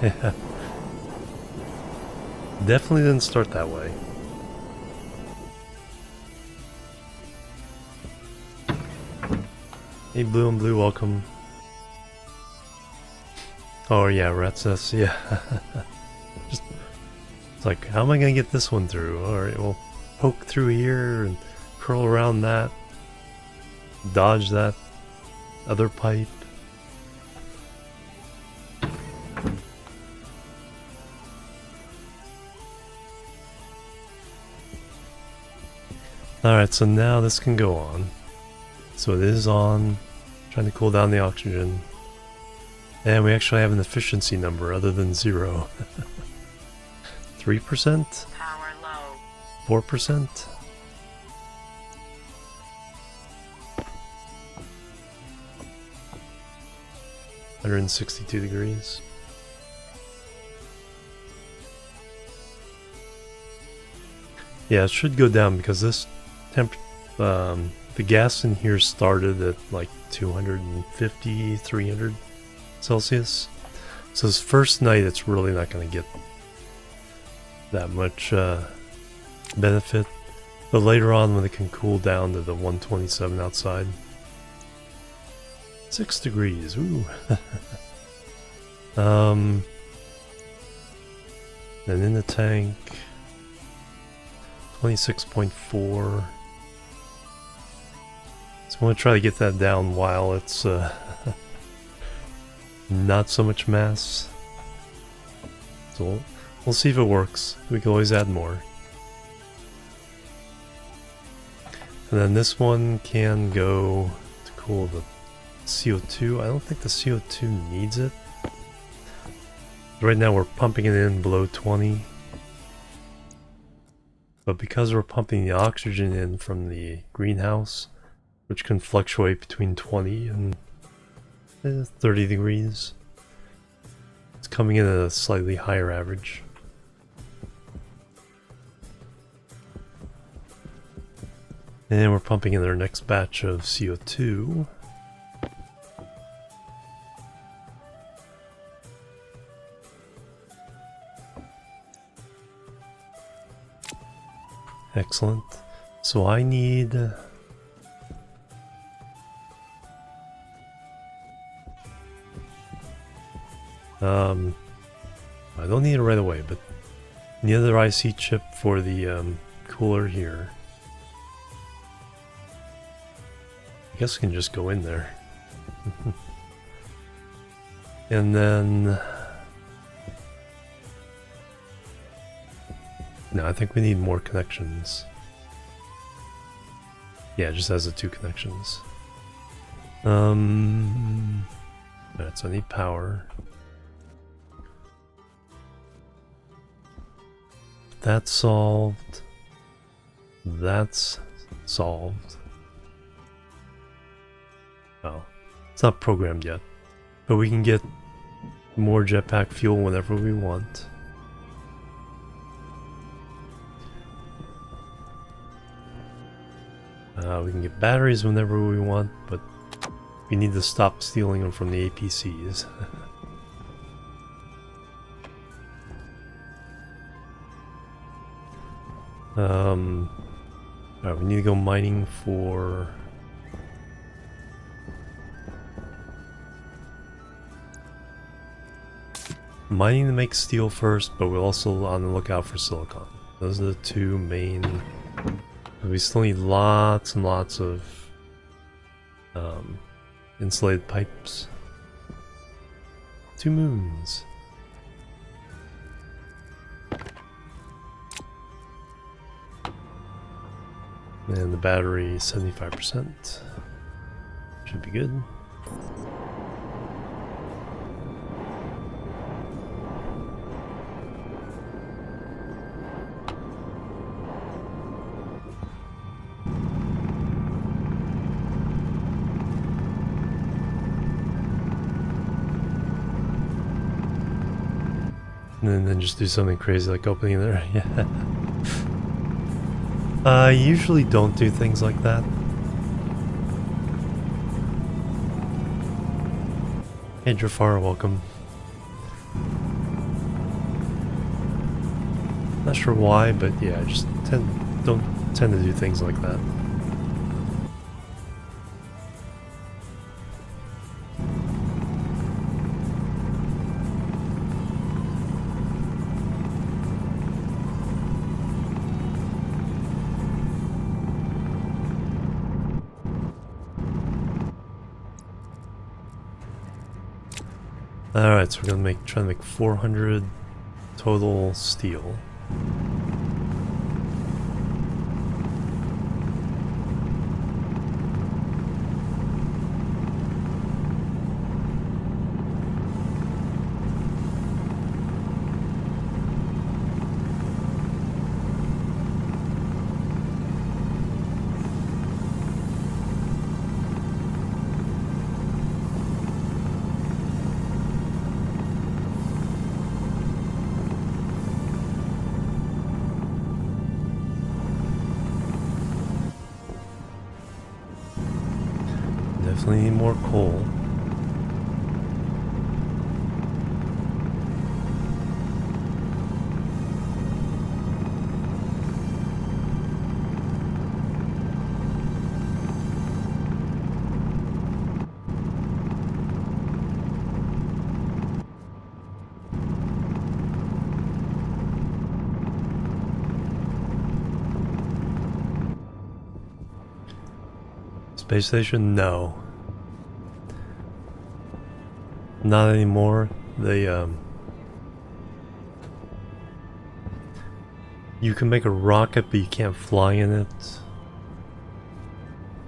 Yeah. Definitely didn't start that way. Hey, Blue and Blue, welcome. Oh yeah, Ratsus, yeah. Just, it's like, how am I gonna get this one through? Alright, we'll poke through here and curl around that. Dodge that other pipe. Alright, so now this can go on. So it is on, trying to cool down the oxygen. And we actually have an efficiency number other than 0. 3%? Power low. 4%? (162 degrees). Yeah, it should go down because this the gas in here started at like 250, 300 Celsius. So this first night it's really not going to get that much benefit. But later on when it can cool down to the 127 outside. 6 degrees, ooh. And in the tank, 26.4. So I'm going to try to get that down while it's not so much mass. So we'll see if it works. We can always add more. And then this one can go to cool the CO2. I don't think the CO2 needs it. Right now we're pumping it in below 20. But because we're pumping the oxygen in from the greenhouse, which can fluctuate between 20 and 30 degrees, it's coming in at a slightly higher average. And then we're pumping in our next batch of CO2. Excellent. So I need... I don't need it right away, but the other IC chip for the cooler here. I guess it can just go in there. And then... No, I think we need more connections. Yeah, it just has the 2 connections. Alright, so I need power. That's solved. That's solved. Oh, it's not programmed yet, but we can get more jetpack fuel whenever we want. We can get batteries whenever we want, but we need to stop stealing them from the APCs. Alright, we need to go mining for... Mining to make steel first, but we're also on the lookout for silicon. Those are the two main... We still need lots and lots of insulated pipes. 2 moons. And the battery 75%. Should be good. And then just do something crazy like opening there. Yeah. I usually don't do things like that. Hey Jafar, welcome. Not sure why, but yeah, I just don't tend to do things like that. Alright, so we're gonna try to make 400 total steel. Definitely need more coal. Space station? No. Not anymore. They, you can make a rocket, but you can't fly in it.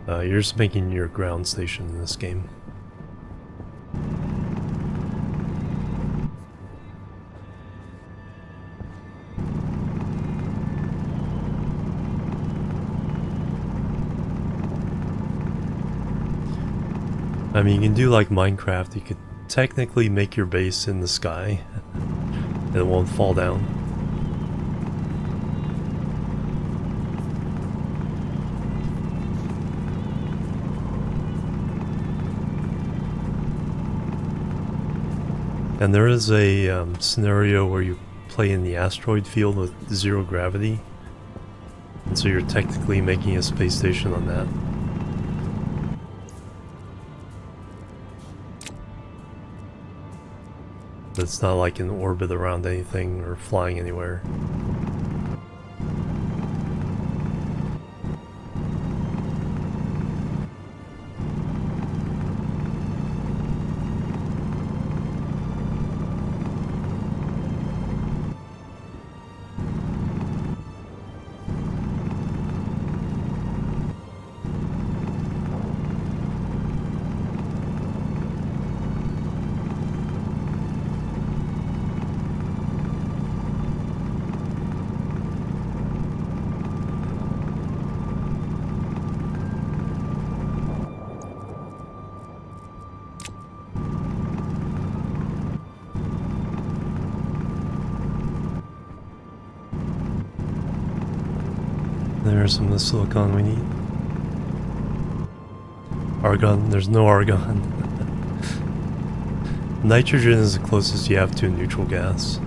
You're just making your ground station in this game. I mean, you can do like Minecraft. You could technically make your base in the sky and it won't fall down. And there is a scenario where you play in the asteroid field with 0 gravity, and so you're technically making a space station on that. But it's not like in orbit around anything or flying anywhere. There's some of the silicon we need. Argon, there's no argon. Nitrogen is the closest you have to a neutral gas.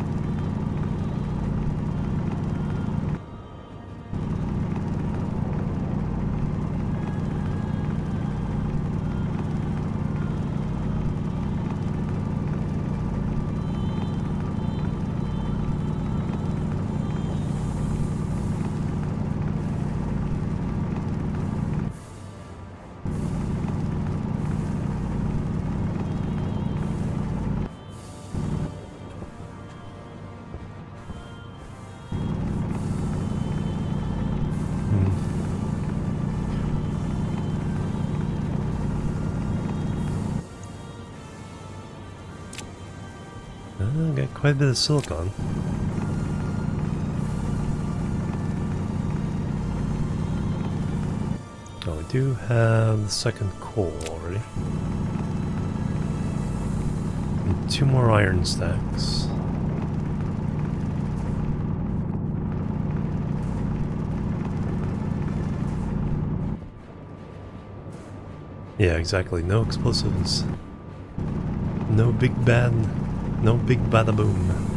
Got quite a bit of silicon. Oh, we do have the second coal already. And 2 more iron stacks. Yeah, exactly. No explosives. No big bad. No big bada boom.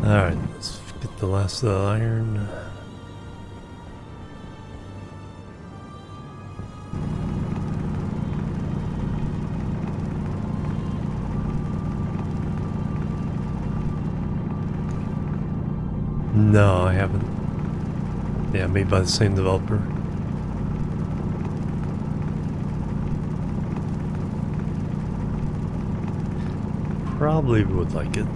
Alright, let's get the last of the iron. No, I haven't. Yeah, made by the same developer. Probably would like it.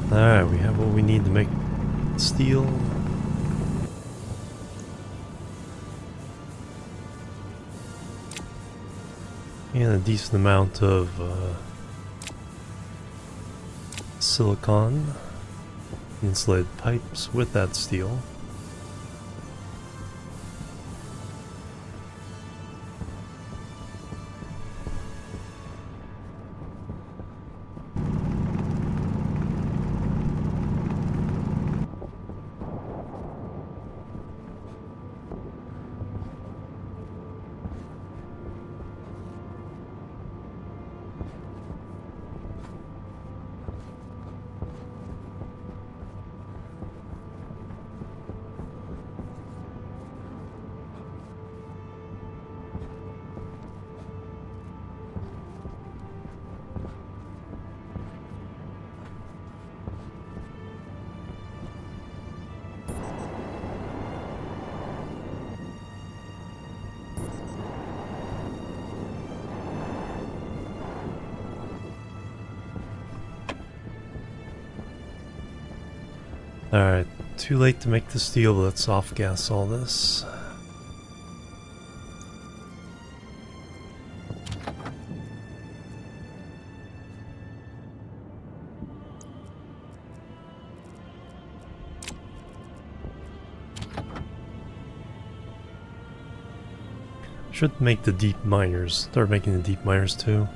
Alright, we have what we need to make steel. And a decent amount of silicon, insulated pipes with that steel. Alright, too late to make the steel, let's off gas all this. Should make the deep miners, start making the deep miners too.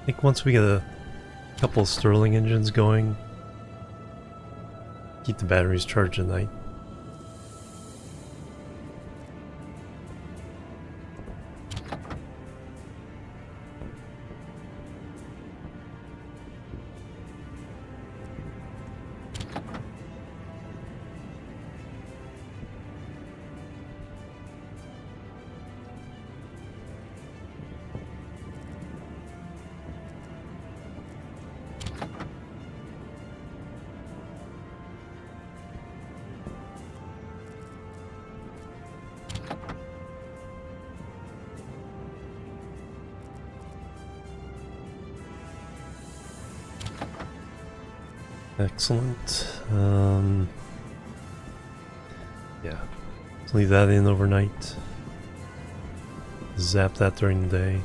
I think once we get a couple of Stirling engines going, keep the batteries charged at night. Excellent. Yeah, let's leave that in overnight. Zap that during the day.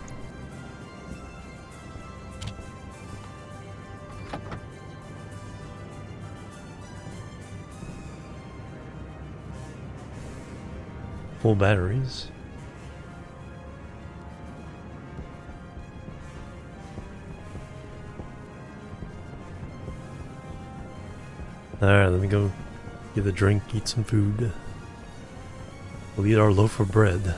Full batteries. Alright, let me go get a drink, eat some food. We'll eat our loaf of bread.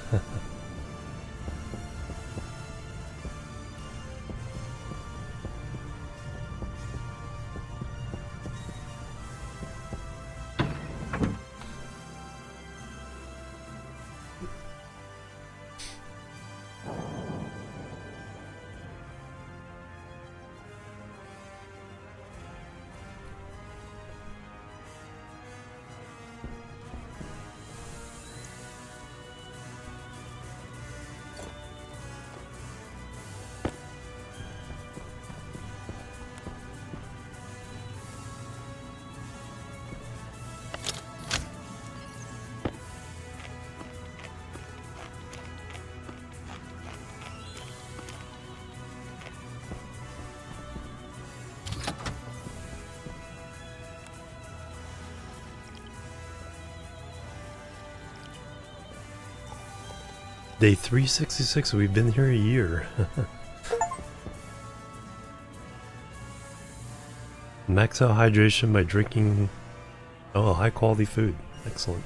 Day 366, we've been here a year. Max out hydration by drinking high quality food. Excellent.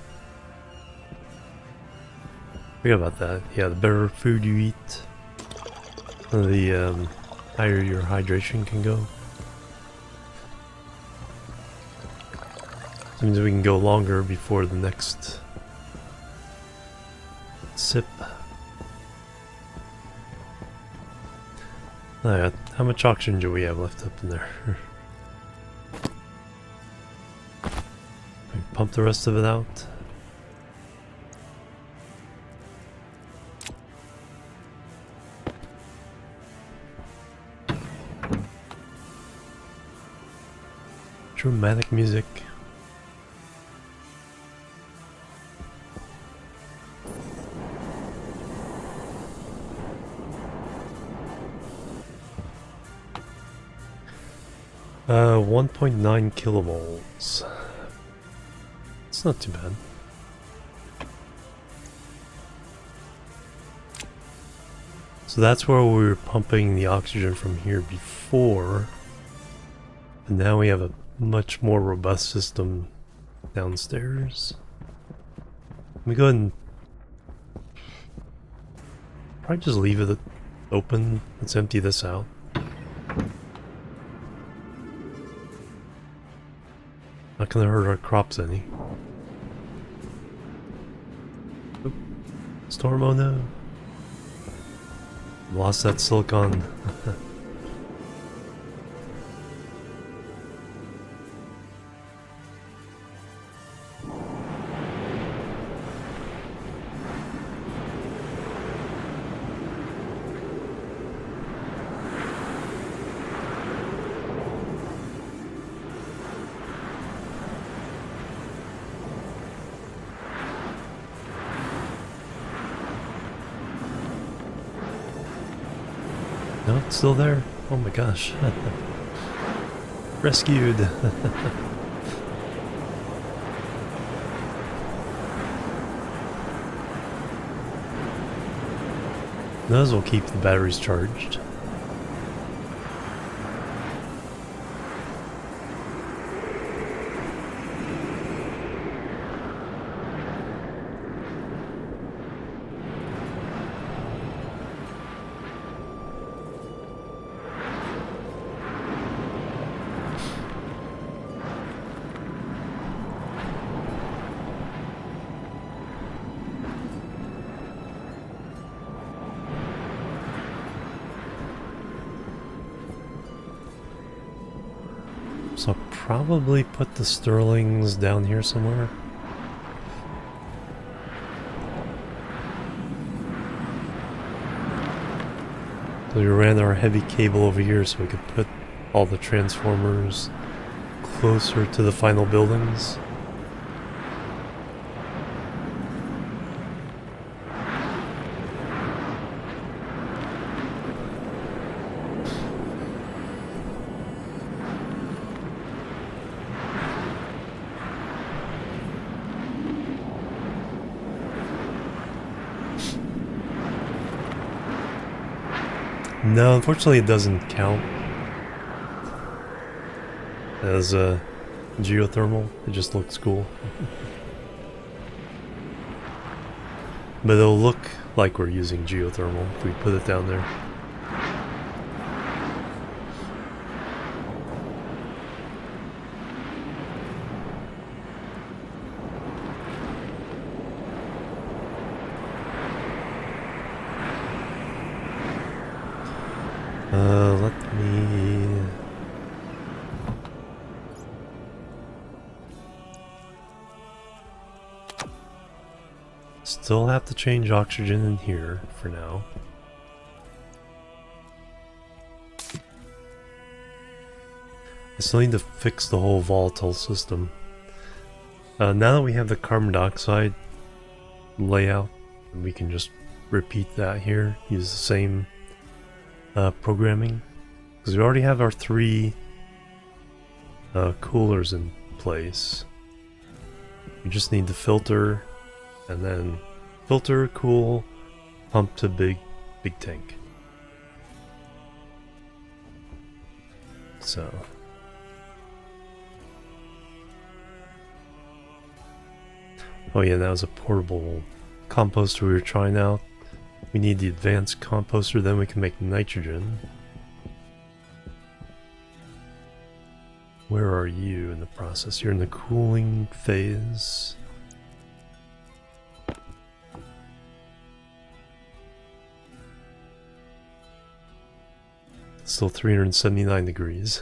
Forget about that. Yeah, the better food you eat, the higher your hydration can go. That means we can go longer before the next sip. Alright, how much oxygen do we have left up in there? Pump the rest of it out. Dramatic music. Uh, 1.9 kilovolts. It's not too bad. So that's where we were pumping the oxygen from here before. And now we have a much more robust system downstairs. Let me go ahead and probably just leave it open. Let's empty this out. Not gonna hurt our crops any. Oop. Storm, oh no. Lost that silicon. No, it's still there. Oh my gosh. Rescued. Those will keep the batteries charged. So I'll probably put the Stirlings down here somewhere. So we ran our heavy cable over here so we could put all the transformers closer to the final buildings. No, unfortunately it doesn't count as geothermal. It just looks cool. But it'll look like we're using geothermal if we put it down there. Let me... Still have to change oxygen in here for now. I still need to fix the whole volatile system. Now that we have the carbon dioxide layout, we can just repeat that here, use the same programming, because we already have our 3 coolers in place. We just need the filter, and then filter, cool, pump to big tank. So oh yeah, that was a portable composter we were trying out. We need the advanced composter, then we can make nitrogen. Where are you in the process? You're in the cooling phase. Still 379 degrees.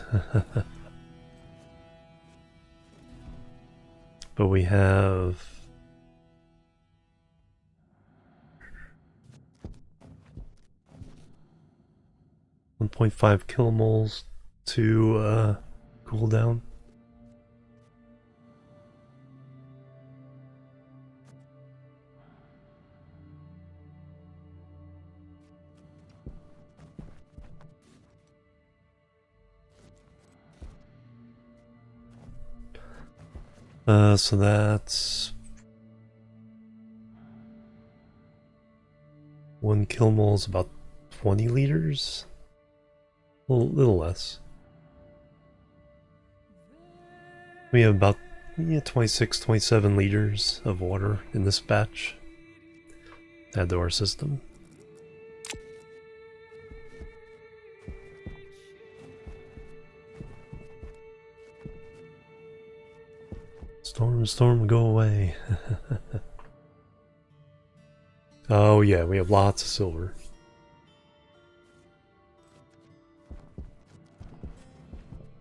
But we have... .5 kilomoles to cool down. So that's 1 kilomole is about 20 liters. A little less. We have about 26, 27 liters of water in this batch. Add to our system. Storm, go away. Oh yeah, we have lots of silver.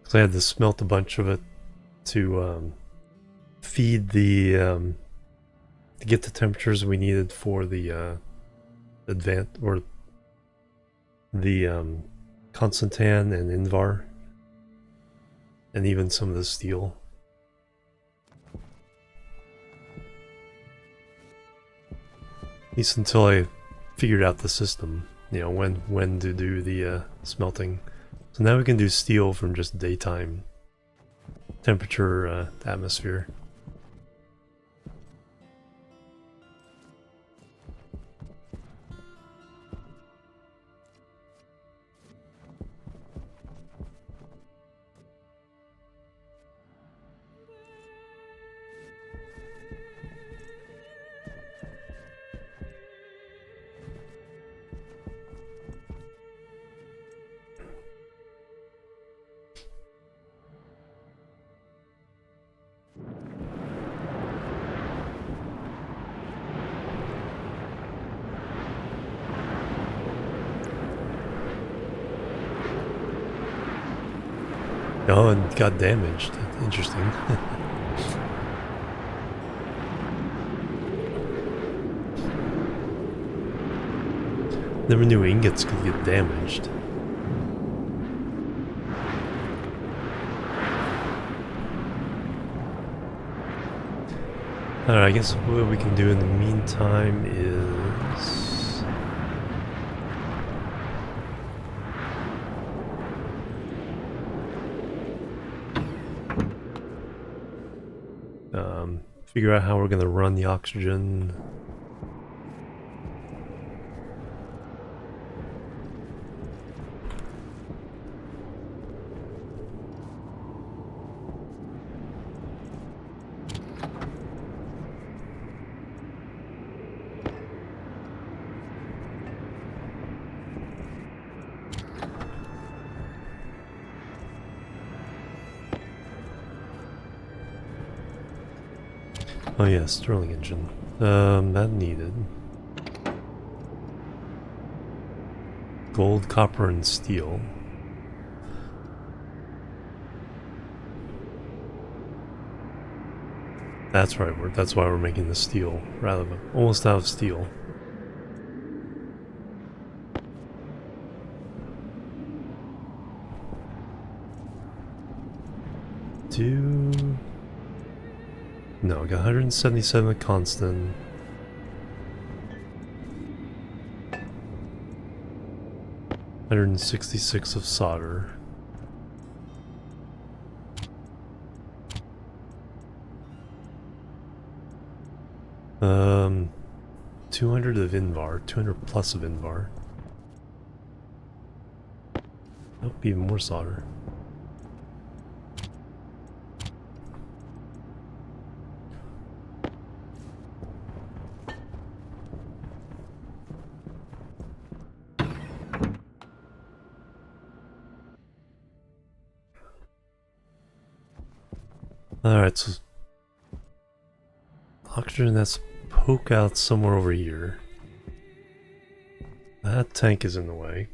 So I had to smelt a bunch of it to feed the to get the temperatures we needed for the Constantan and Invar, and even some of the steel. At least until I figured out the system, you know, when to do the smelting. So now we can do steel from just daytime temperature atmosphere. Oh, and got damaged. Interesting. Never knew ingots could get damaged. Alright, I guess what we can do in the meantime is... figure out how we're going to run the oxygen. Oh yeah, Stirling Engine. That needed. Gold, copper, and steel. That's right, that's why we're making the steel, rather than almost out of steel. No, I got 177 constant. $166 of solder. Um, 200 of Invar, 200 plus of Invar. Oh, even more solder. Alright, so oxygen that's poke out somewhere over here. That tank is in the way.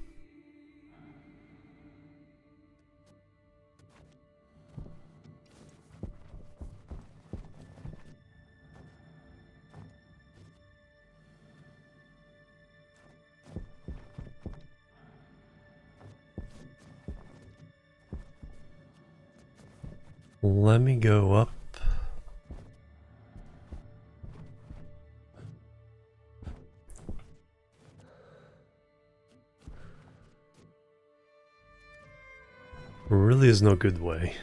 Let me go up. Really is no good way.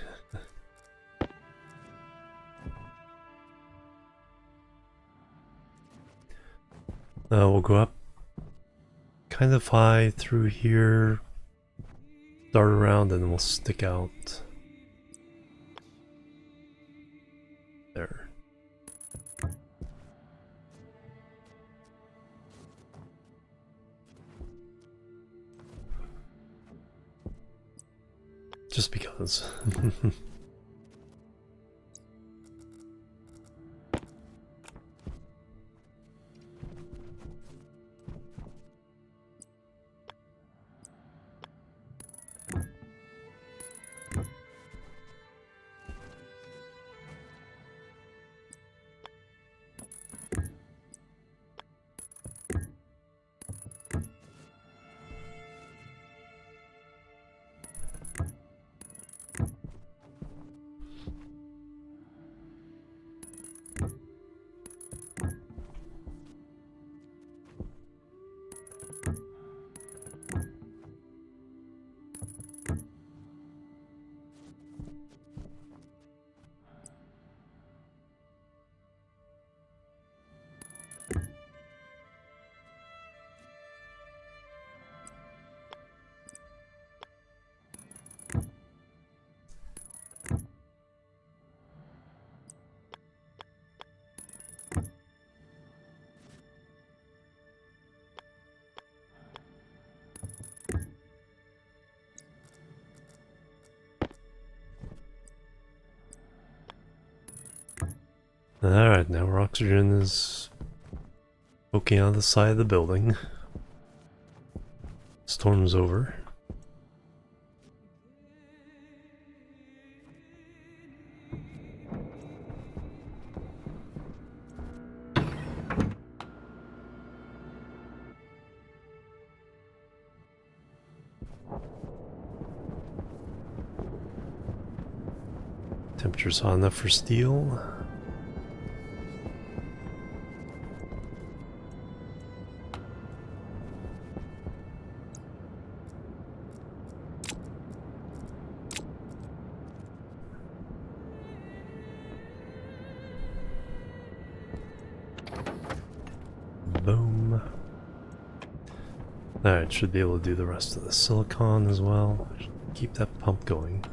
We'll go up kind of high through here, dart around, and then we'll stick out. There. Just because. Alright, now our oxygen is poking out the side of the building. Storm's over. Temperature's hot enough for steel. Boom. Alright, should be able to do the rest of the silicon as well. Keep that pump going.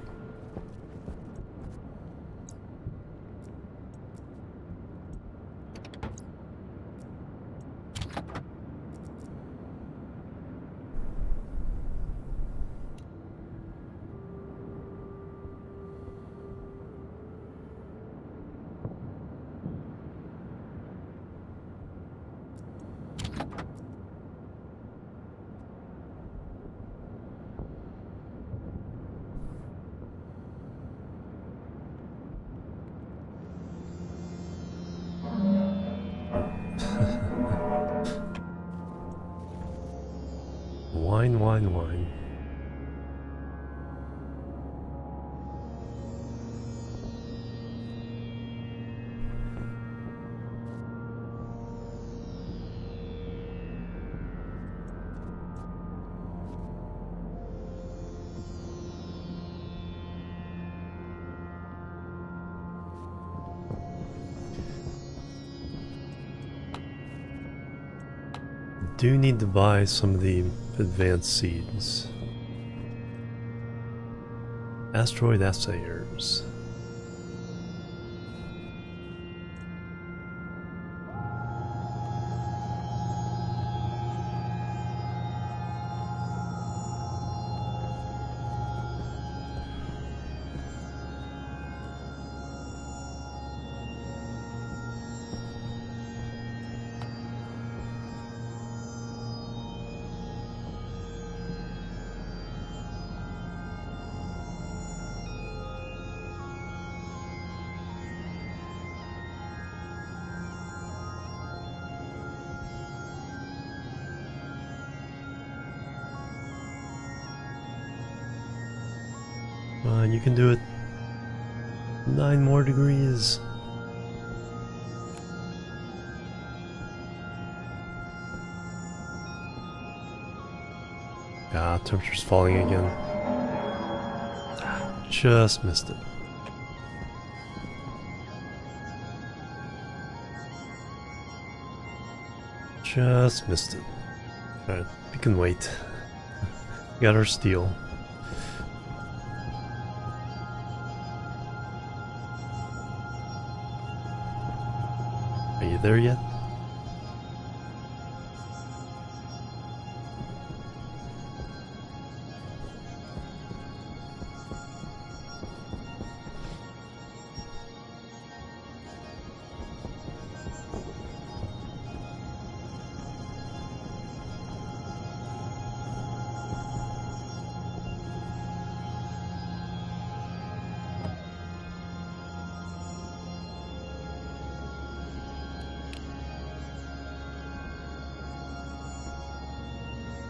Wine, wine, wine. Do need to buy some of the advanced seeds. Asteroid assayers. You can do it 9 more degrees. Ah, temperature's falling again. Just missed it. Just missed it. Alright, we can wait. We got our steel. Are you there yet?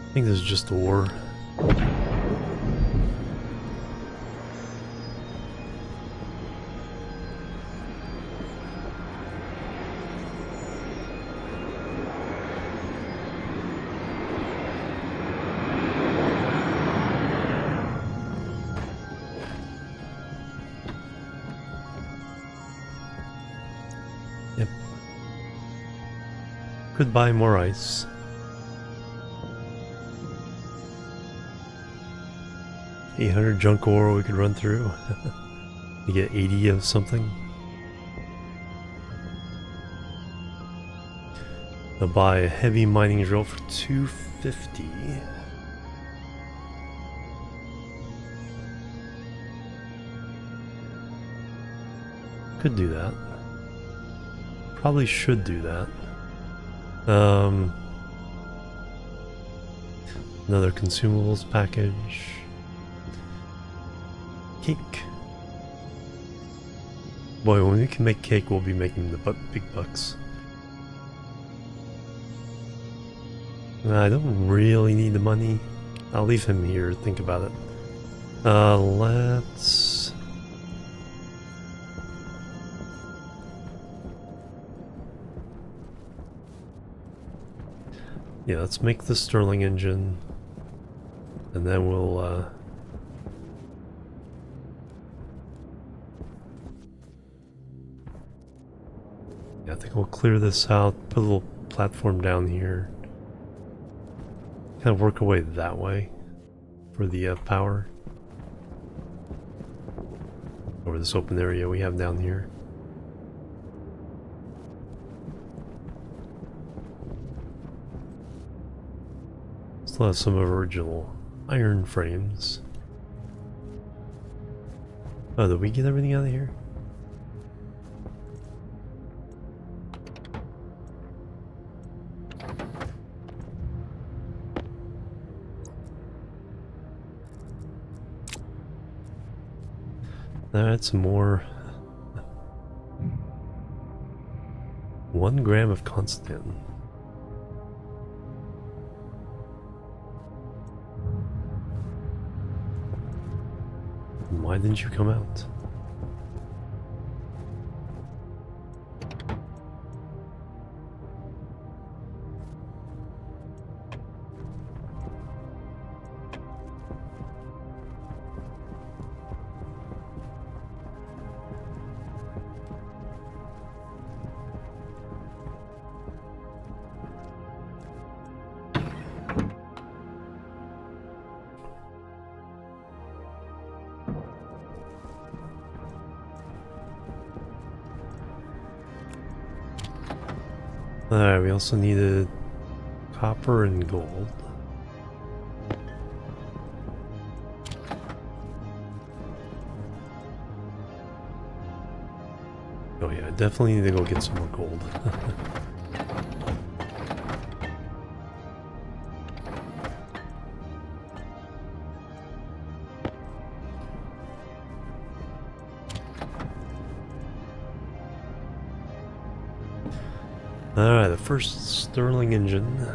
I think this is just ore. Yep. Could buy more ice. $800 junk ore we could run through. You get 80 of something. I'll buy a heavy mining drill for $250. Could do that. probably should do that. Another consumables package. Cake. Boy, when we can make cake, we'll be making the big bucks. I don't really need the money. I'll leave him here, think about it. Let's... Yeah, let's make the Stirling engine. And then we'll, yeah, I think we'll clear this out, put a little platform down here. Kind of work away that way for the power. Over this open area we have down here. Still have some original iron frames. Oh, did we get everything out of here? That's more. 1 gram of constant. Why didn't you come out? Alright, we also needed copper and gold. Oh yeah, I definitely need to go get some more gold. Alright, the first Stirling engine.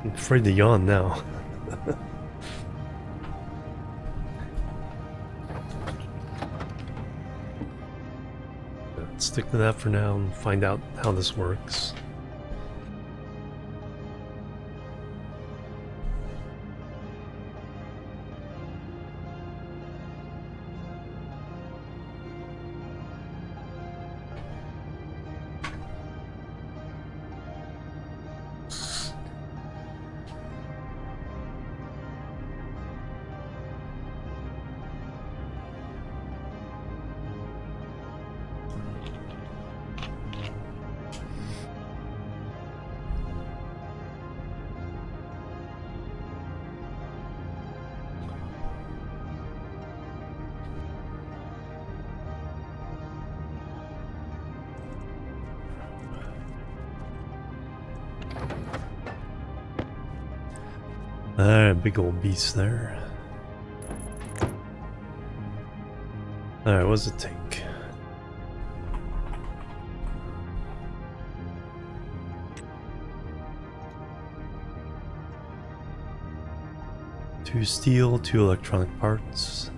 I'm afraid to yawn now. Let's stick to that for now and find out how this works. Alright, big old beast there. Alright, what does it take? Two steel, 2 electronic parts.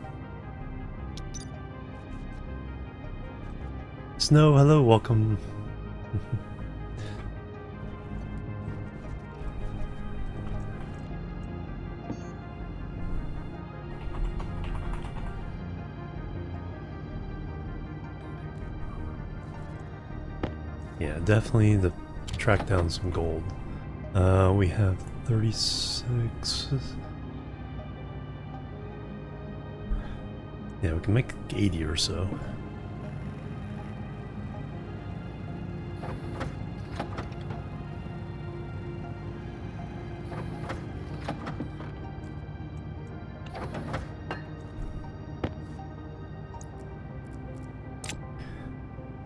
Snow, hello, welcome. Yeah, definitely the track down some gold. We have 36. Yeah, we can make 80 or so.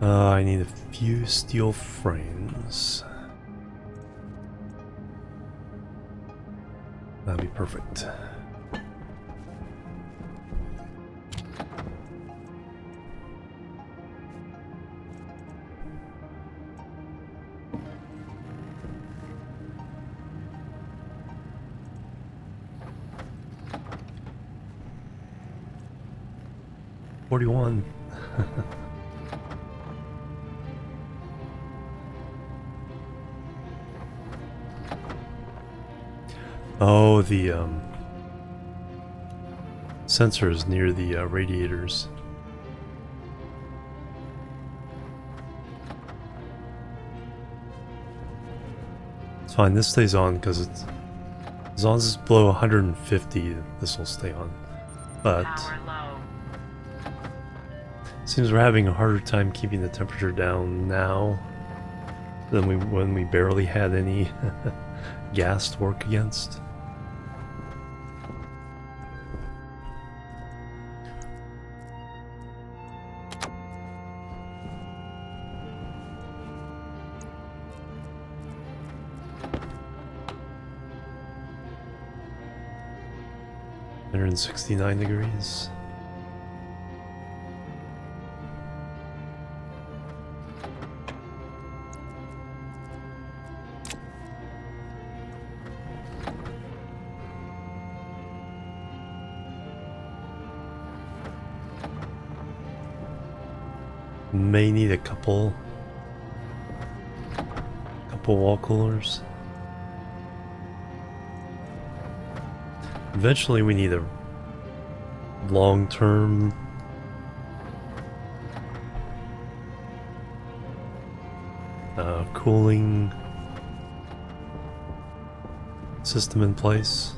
I need a few steel frames. That'd be perfect. $41. Oh, the sensors near the radiators. It's fine, this stays on because it's, as long as it's below 150, this will stay on. But seems we're having a harder time keeping the temperature down now than when we barely had any gas to work against. $169 degrees. May need a couple wall coolers. Eventually we need a long-term cooling system in place.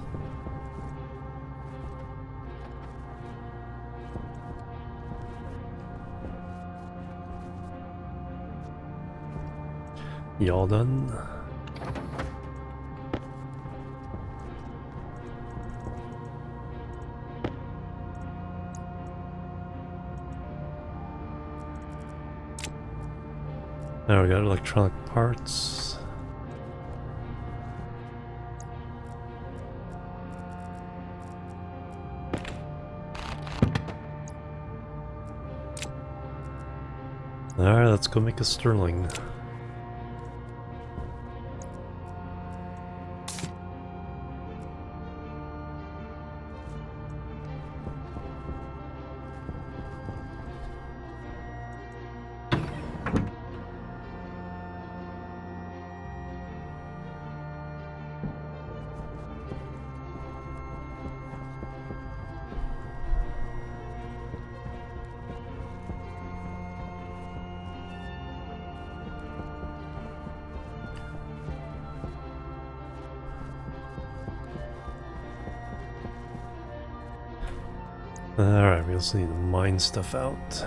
Y'all done? Now we got electronic parts. Alright, let's go make a Stirling. Alright, we also need to mine stuff out.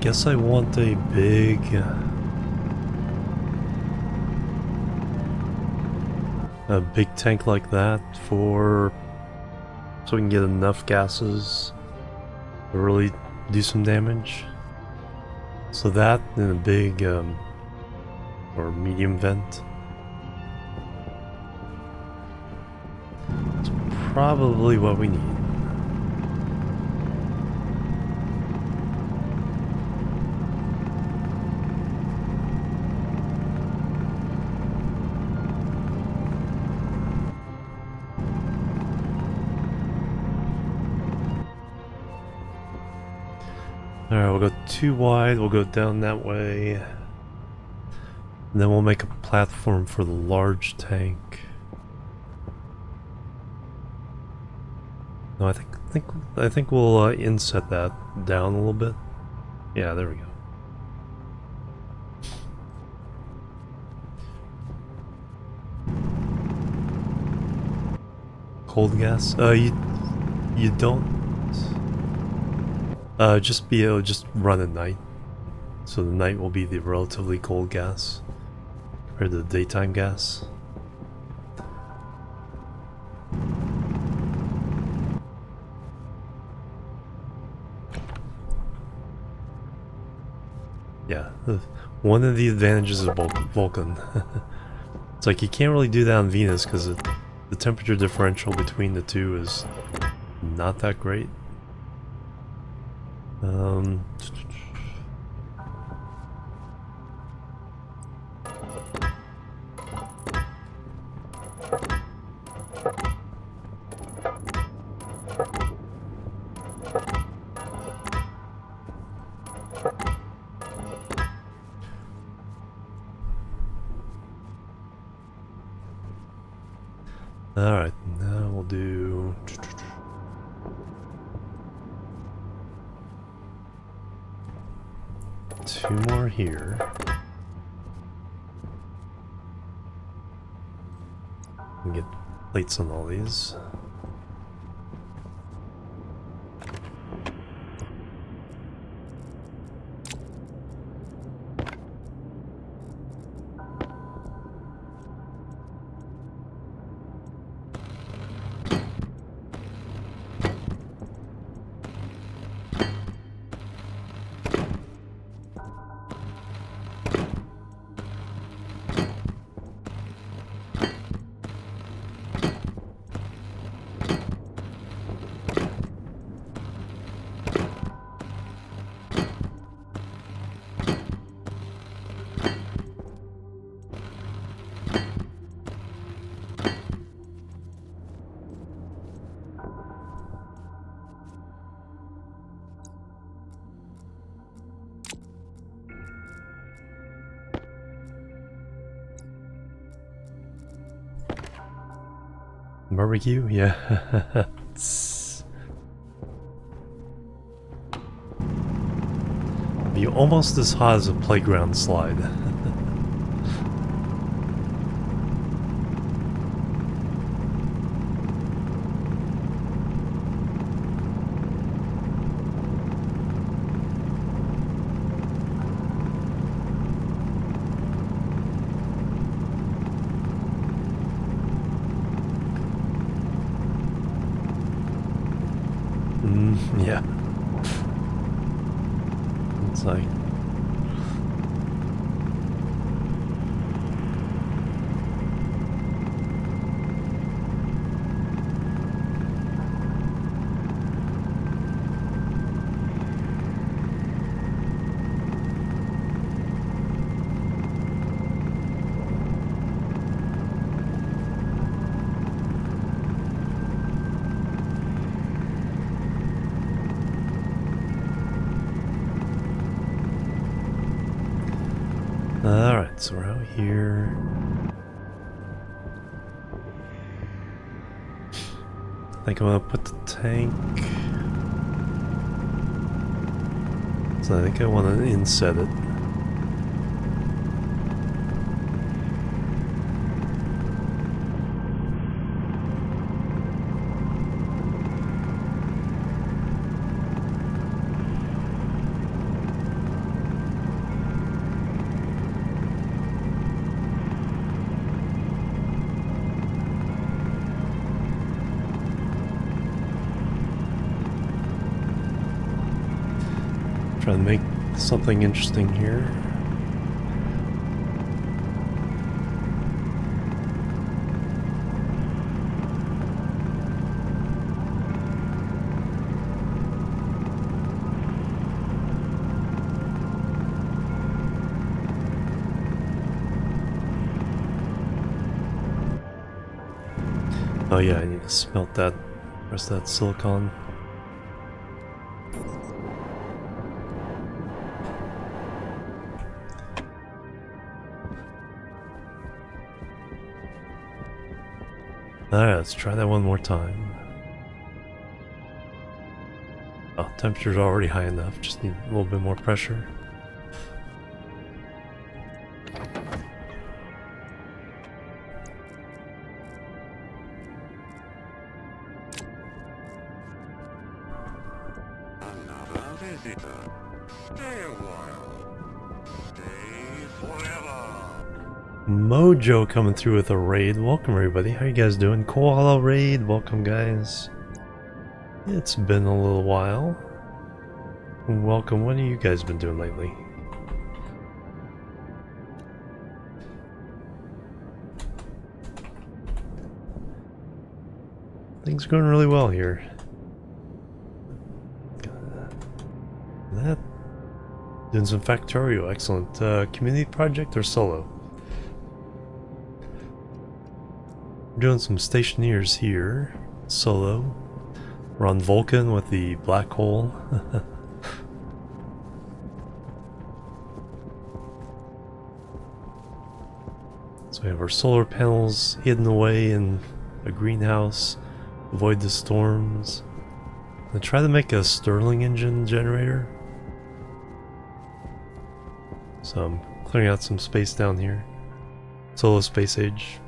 Guess I want a big tank like that so we can get enough gases to really do some damage. So that and a big or medium vent. It's probably what we need. Alright, we'll go too wide, we'll go down that way. And then we'll make a platform for the large tank. No, I think we'll inset that down a little bit. Yeah, there we go. Cold gas? You don't. Just run at night. So the night will be the relatively cold gas compared to the daytime gas. Yeah, one of the advantages of Vulcan. It's like you can't really do that on Venus because the temperature differential between the two is not that great. Alright, now we'll do... two more here. And get plates on all these. Barbecue? Yeah. Be almost as hot as a playground slide. Yeah. It's like... Alright, so we're out here. I think I'm gonna put the tank. So I think I want to inset it. Trying to make something interesting here. Oh yeah, I need to smelt that. Where's that silicon? Alright, let's try that one more time. Oh, temperature's already high enough, just need a little bit more pressure. Another visitor. Stay a while. Stay forever. Mojo coming through with a raid. Welcome everybody. How you guys doing? Koala raid. Welcome guys. It's been a little while. Welcome. What have you guys been doing lately? Things are going really well here. That doing some Factorio. Excellent. Community project or solo? We're doing some Stationeers here. Solo. We're on Vulcan with the black hole. So we have our solar panels hidden away in a greenhouse. Avoid the storms. I try to make a Stirling engine generator. So I'm clearing out some space down here. Solo space age.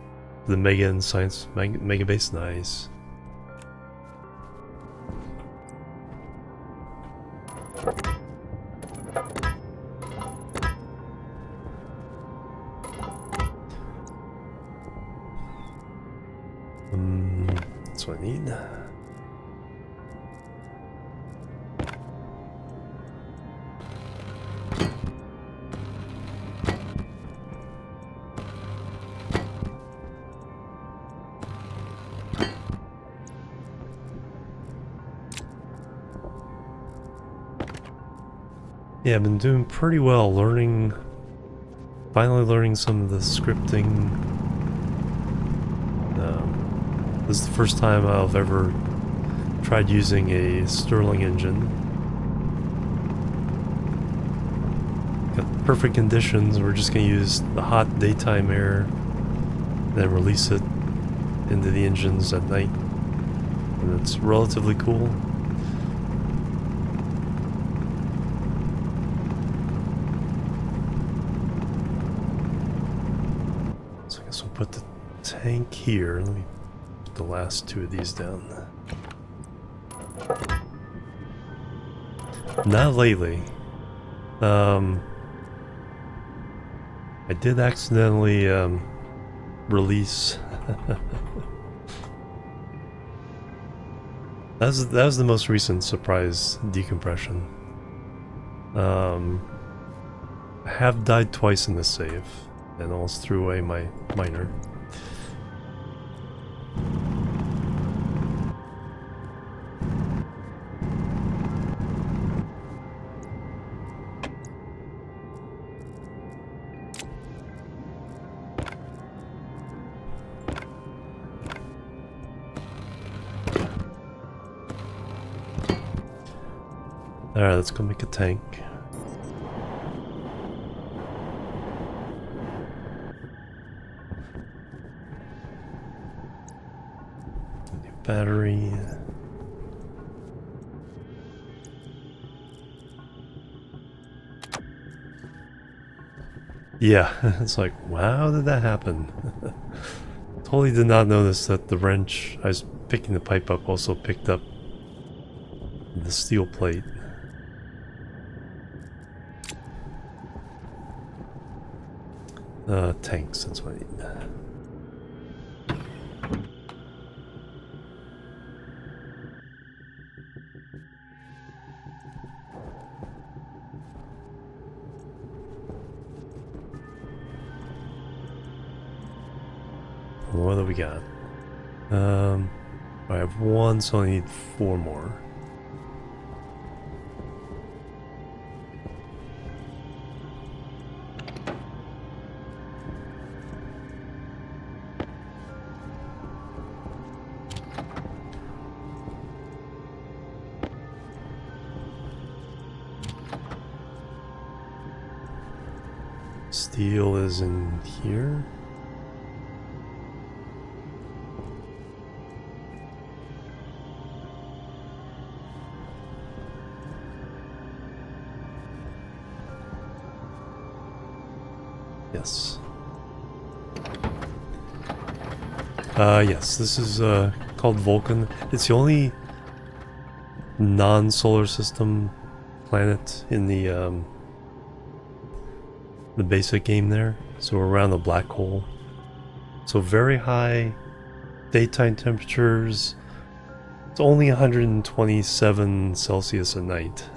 The mega and science mega base, nice. That's what I need. Yeah, I've been doing pretty well finally learning some of the scripting. This is the first time I've ever tried using a Stirling engine. Got perfect conditions, we're just going to use the hot daytime air, then release it into the engines at night. And it's relatively cool. So I guess we'll put the tank here. Let me put the last two of these down. Not lately. I did accidentally release. That was the most recent surprise decompression. I have died twice in this save, and almost threw away my miner. Alright, let's go make a tank. New battery. Yeah, it's like, wow, how did that happen? Totally did not notice that the wrench I was picking the pipe up also picked up the steel plate. Tanks, that's what I need. What do we got? I have one, so I need 4 more. steel is in here. Yes. Yes, this is called Vulcan. It's the only non-solar system planet in the basic game there. So we're around the black hole. So very high daytime temperatures. It's only 127 Celsius at night.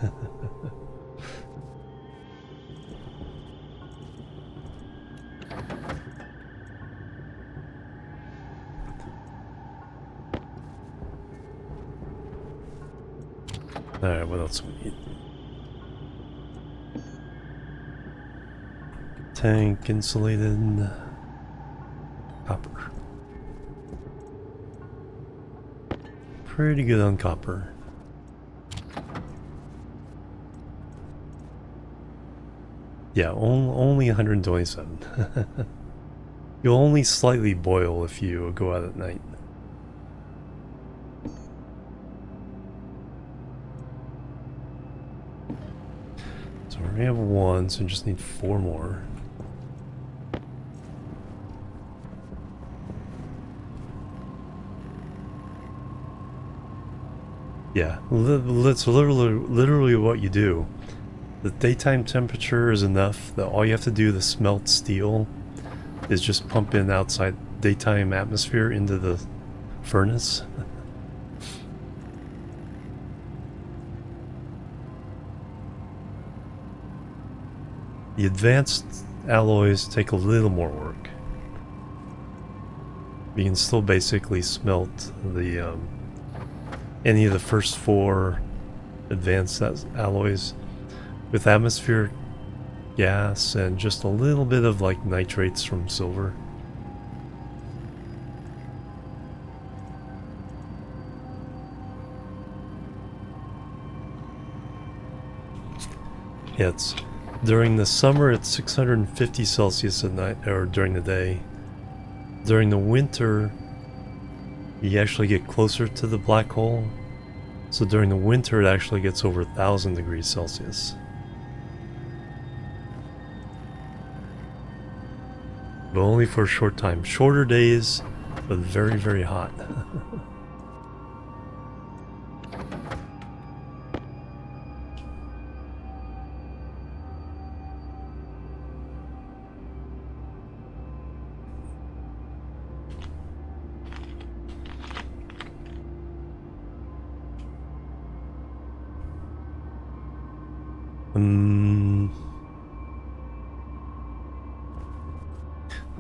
Alright, what else do we need? Tank, insulated, copper. Pretty good on copper. Yeah, only 127. You'll only slightly boil if you go out at night. So we already have one, so we just need 4 more. Yeah, that's literally what you do. The daytime temperature is enough that all you have to do to smelt steel is just pump in outside daytime atmosphere into the furnace. The advanced alloys take a little more work. You can still basically smelt the any of the first 4 advanced alloys with atmospheric gas and just a little bit of like nitrates from silver. Yeah, it's during the summer it's 650 Celsius at night, or during the day. During the winter you actually get closer to the black hole, so during the winter it actually gets over 1,000 degrees Celsius. But only for a short time. Shorter days, but very, very hot.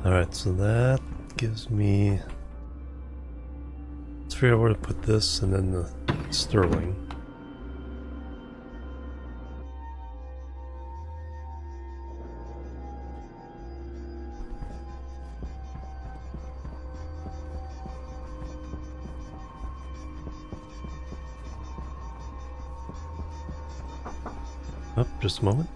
Alright, so that gives me... Let's figure out where to put this and then the Stirling. Oh, just a moment.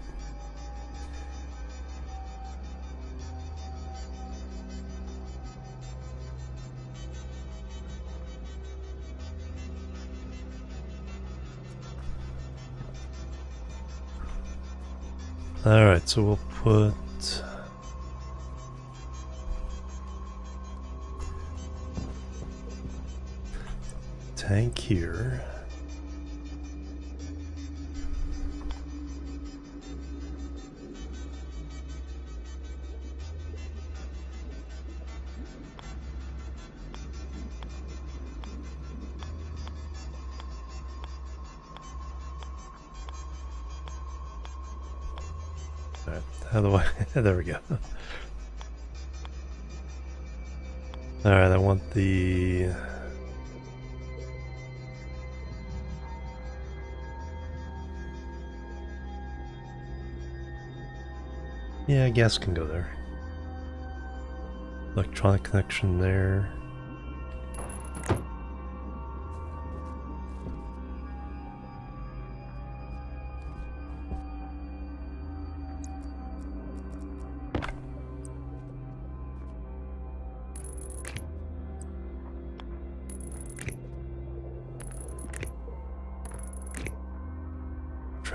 Alright, so we'll put... tank here. Alright, how do I... there we go. Alright, I want the... yeah, gas can go there. Electronic connection there.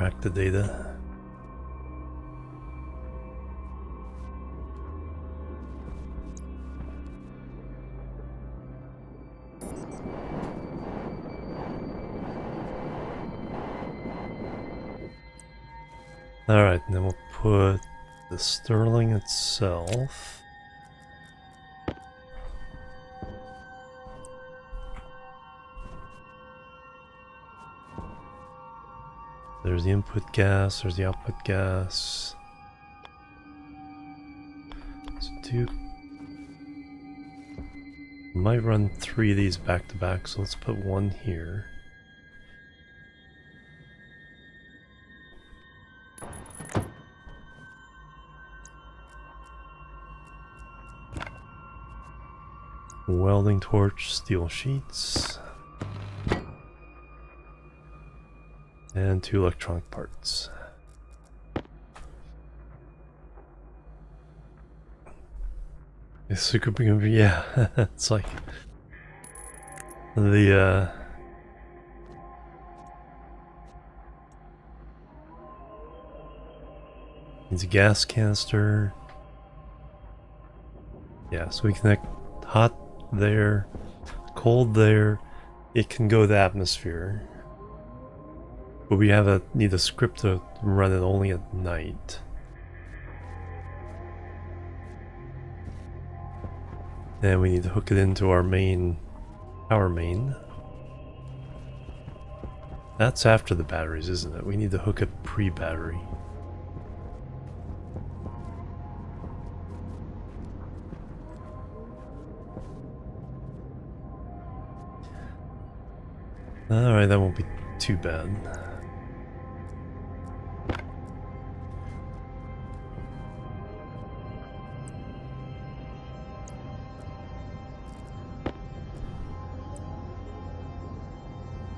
extract the data. Alright, and then we'll put the Stirling itself. There's the input gas, there's the output gas. Let's do... Might run 3 of these back to back, so let's put 1 here. Welding torch, steel sheets, and 2 electronic parts. This could be, yeah, it's like the needs a gas canister. Yeah, so we connect hot there, cold there. It can go to atmosphere, but we need a script to run it only at night. Then we need to hook it into our main power main. That's after the batteries, isn't it? We need to hook it pre-battery. Alright, that won't be too bad.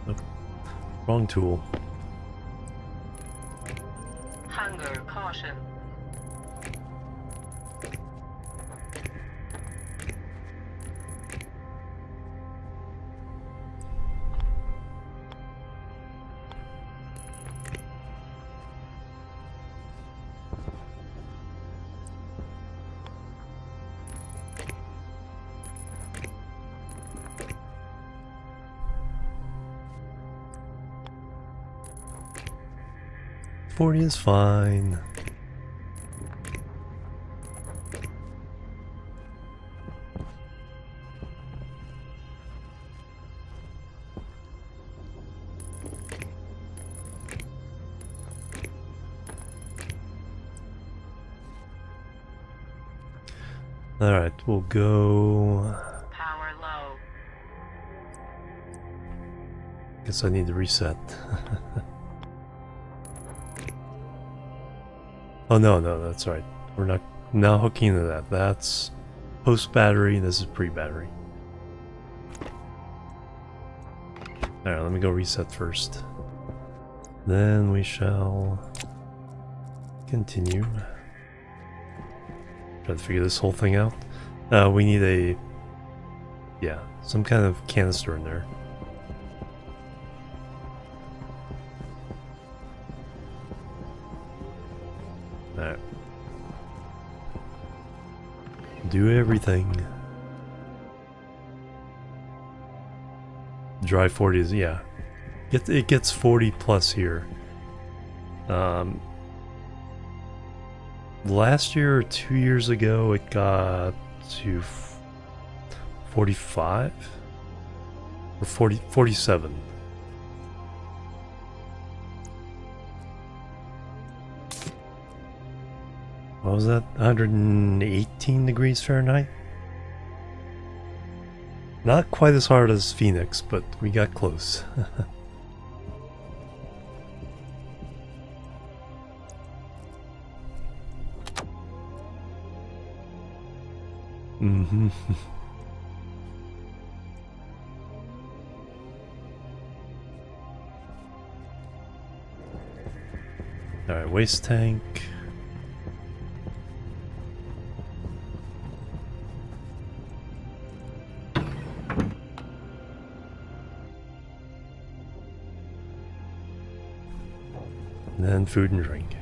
Oh, wrong tool. Hunger caution. .40 is fine. Alright, we'll go... Power low. Guess I need to reset. Oh no, that's right. We're not now hooking into that. That's post-battery, this is pre-battery. Alright, let me go reset first. Then we shall continue. Try to figure this whole thing out. We need some kind of canister in there. Alright. Do everything. Dry 40 is, yeah. It gets 40 plus here. Last year or 2 years ago, it got to 45? Or 47. What was that? 118 degrees Fahrenheit? Not quite as hard as Phoenix, but we got close. Mm-hmm. Alright, waste tank. And then food and drink.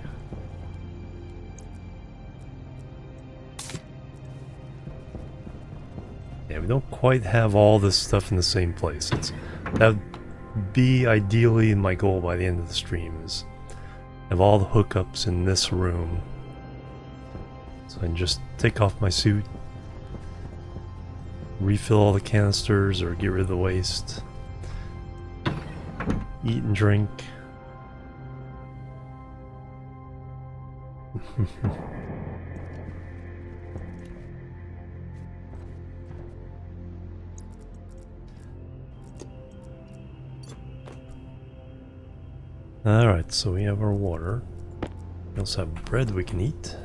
Yeah, we don't quite have all this stuff in the same place. That would be ideally my goal by the end of the stream, is have all the hookups in this room. So I can just take off my suit, refill all the canisters or get rid of the waste, eat and drink. Alright, so we have our water. We also have bread we can eat.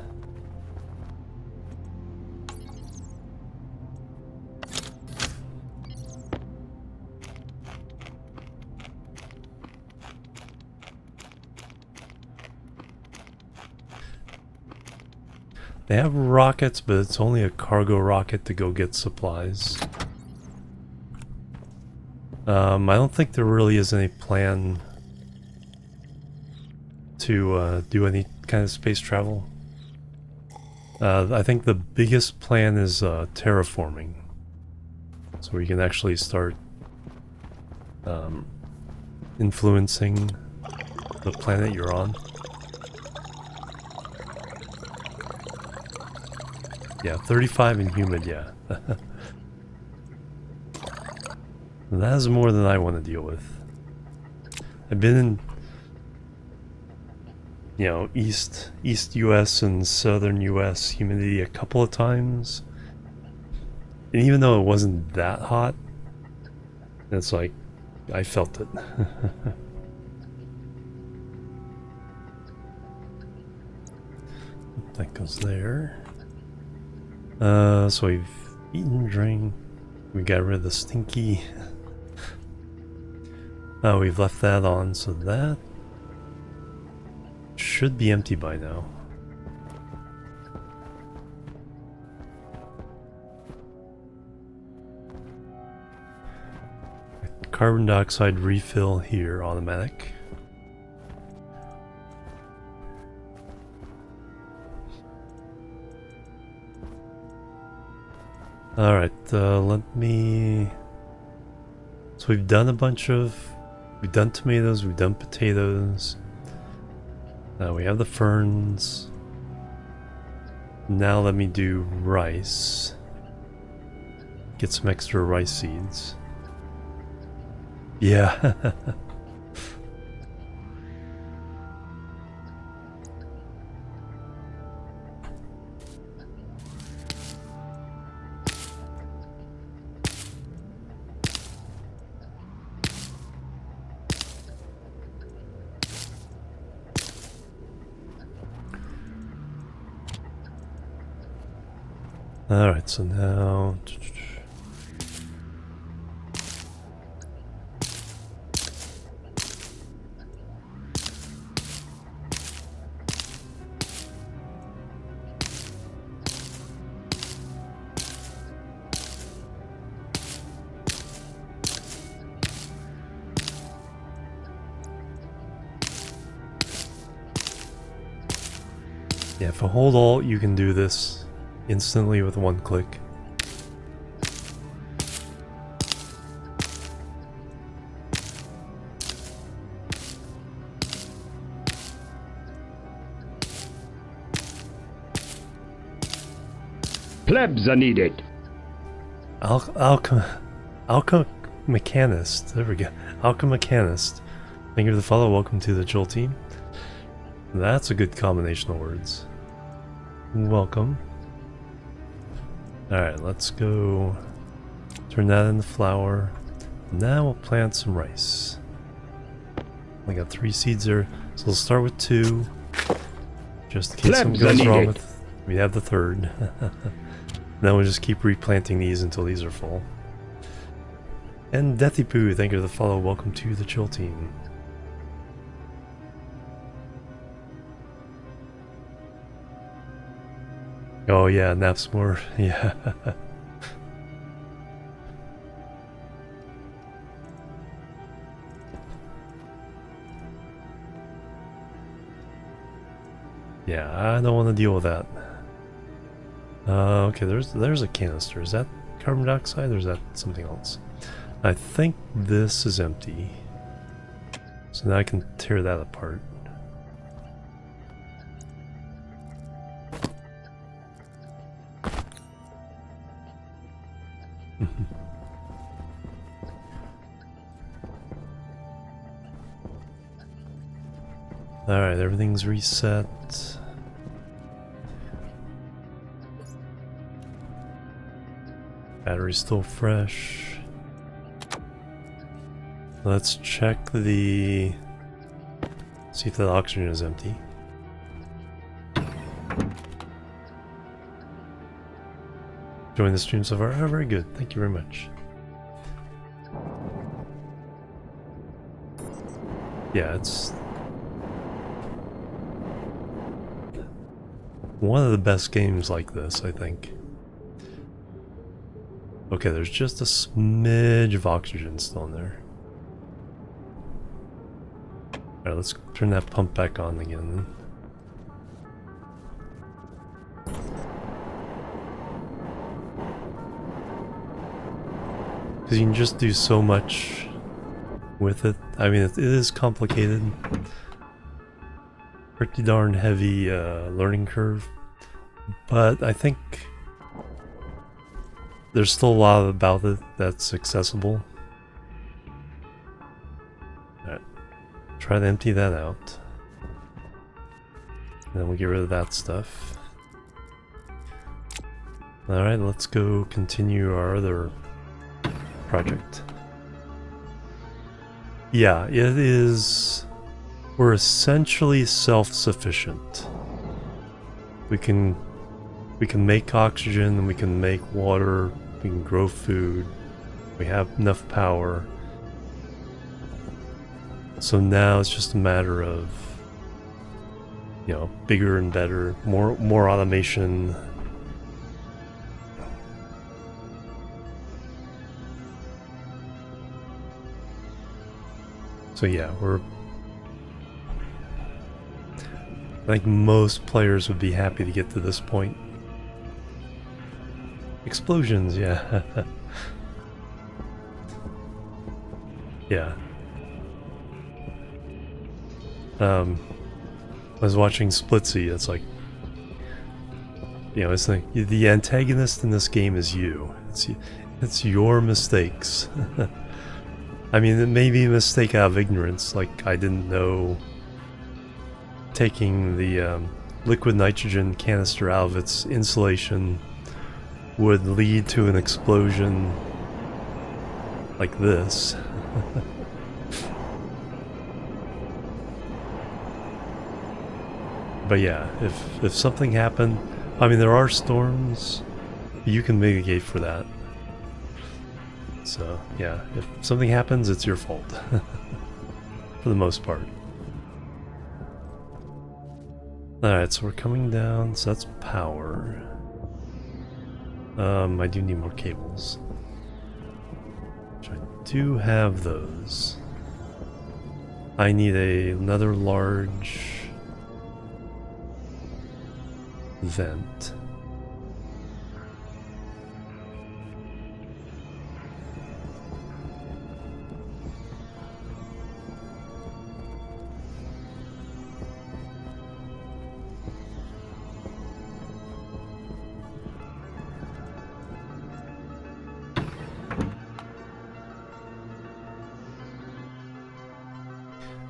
They have rockets, but it's only a cargo rocket to go get supplies. I don't think there really is any plan to do any kind of space travel. I think the biggest plan is terraforming. So we can actually start influencing the planet you're on. Yeah, 35 and humid, yeah. That is more than I want to deal with. I've been in, you know, East US and Southern US humidity a couple of times. And even though it wasn't that hot, it's like, I felt it. That goes there. So we've eaten, drank, we got rid of the stinky. We've left that on, so that should be empty by now. Carbon dioxide refill here, automatic. Alright, let me... So we've done a bunch of... We've done tomatoes, we've done potatoes. We have the ferns. Now let me do rice. Get some extra rice seeds. Yeah. Alright, so now... Yeah, if I hold Alt, you can do this instantly with one click. Plebs are needed. Mechanist. There we go. Mechanist. Thank you for the follow. Welcome to the Joel team. That's a good combination of words. Welcome. Alright, let's go turn that into flour. Now we'll plant some rice. We got 3 seeds there, so we'll start with 2. Just in case something goes wrong with... We have the 3rd. Then we'll just keep replanting these until these are full. And Deathy Poo, thank you for the follow. Welcome to the Chill team. Oh yeah, naps more. Yeah. Yeah, I don't want to deal with that. Okay, there's a canister. Is that carbon dioxide or is that something else? I think this is empty. So now I can tear that apart. Alright, everything's reset. Battery's still fresh. Let's check the... see if the oxygen is empty. Enjoying the stream so far? Oh, very good. Thank you very much. Yeah, it's one of the best games like this, I think. Okay, there's just a smidge of oxygen still in there. Alright, let's turn that pump back on again then. Because you can just do so much with it. I mean, it is complicated. Pretty darn heavy learning curve. But I think there's still a lot about it that's accessible. Alright. Try to empty that out. And then we'll get rid of that stuff. Alright, let's go continue our other project. Yeah, it is... we're essentially self-sufficient. We can make oxygen, and we can make water, we can grow food, we have enough power. So now it's just a matter of, you know, bigger and better, more automation. So yeah, I think most players would be happy to get to this point. Explosions, yeah. Yeah. I was watching Splitsy, it's like, you know, it's like, the antagonist in this game is you. It's your mistakes. I mean, it may be a mistake out of ignorance, like I didn't know taking the liquid nitrogen canister out of its insulation would lead to an explosion like this. But yeah, if something happened, I mean, there are storms, you can mitigate for that. So yeah, if something happens, it's your fault. For the most part. Alright, so we're coming down, so that's power. I do need more cables. Which I do have those. I need another large vent.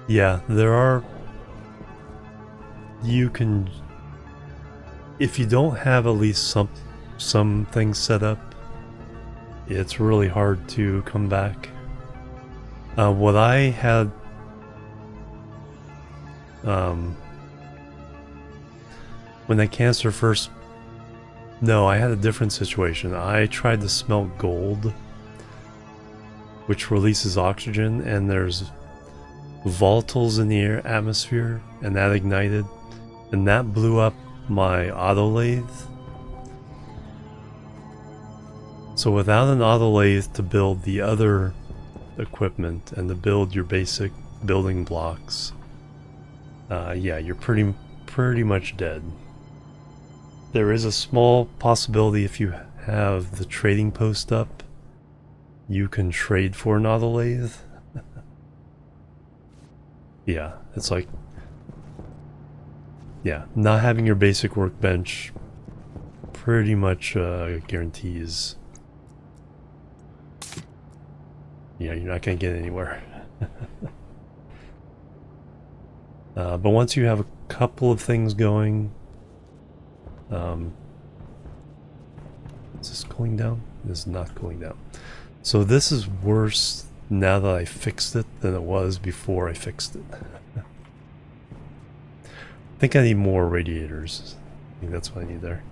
Yeah, there are... you can... if you don't have at least some things set up, it's really hard to come back. What I had... when that canister first... no, I had a different situation. I tried to smelt gold, which releases oxygen, and there's volatiles in the atmosphere, and that ignited, and that blew up my auto lathe. So without an auto lathe to build the other equipment and to build your basic building blocks, yeah, you're pretty pretty much dead. There is a small possibility if you have the trading post up, you can trade for an auto lathe. Yeah, it's like, yeah, not having your basic workbench pretty much guarantees, yeah, you're not going to get anywhere. But once you have a couple of things going, is this going down? It is not going down. So this is worse now that I fixed it than it was before I fixed it. I think I need more radiators. I think that's what I need there.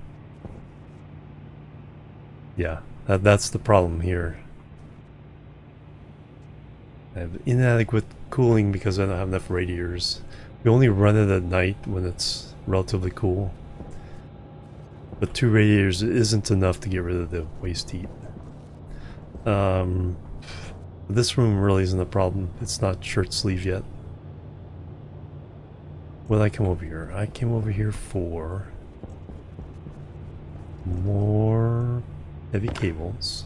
Yeah, that's the problem here. I have inadequate cooling because I don't have enough radiators. We only run it at night when it's relatively cool. But 2 radiators isn't enough to get rid of the waste heat. This room really isn't a problem. It's not shirt sleeve yet. When I come over here, I came over here for more heavy cables.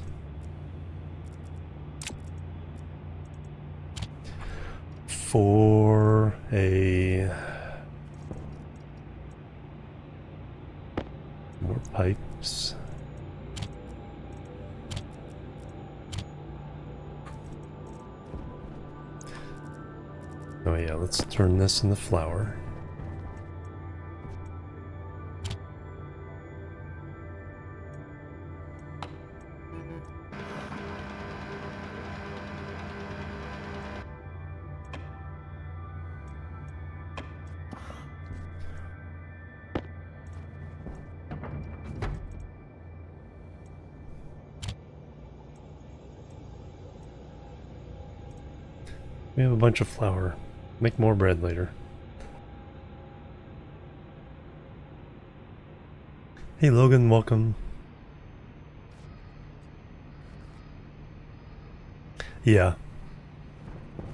For a more pipes. Oh yeah, let's turn this into flour. We have a bunch of flour. Make more bread later. Hey Logan, welcome. Yeah.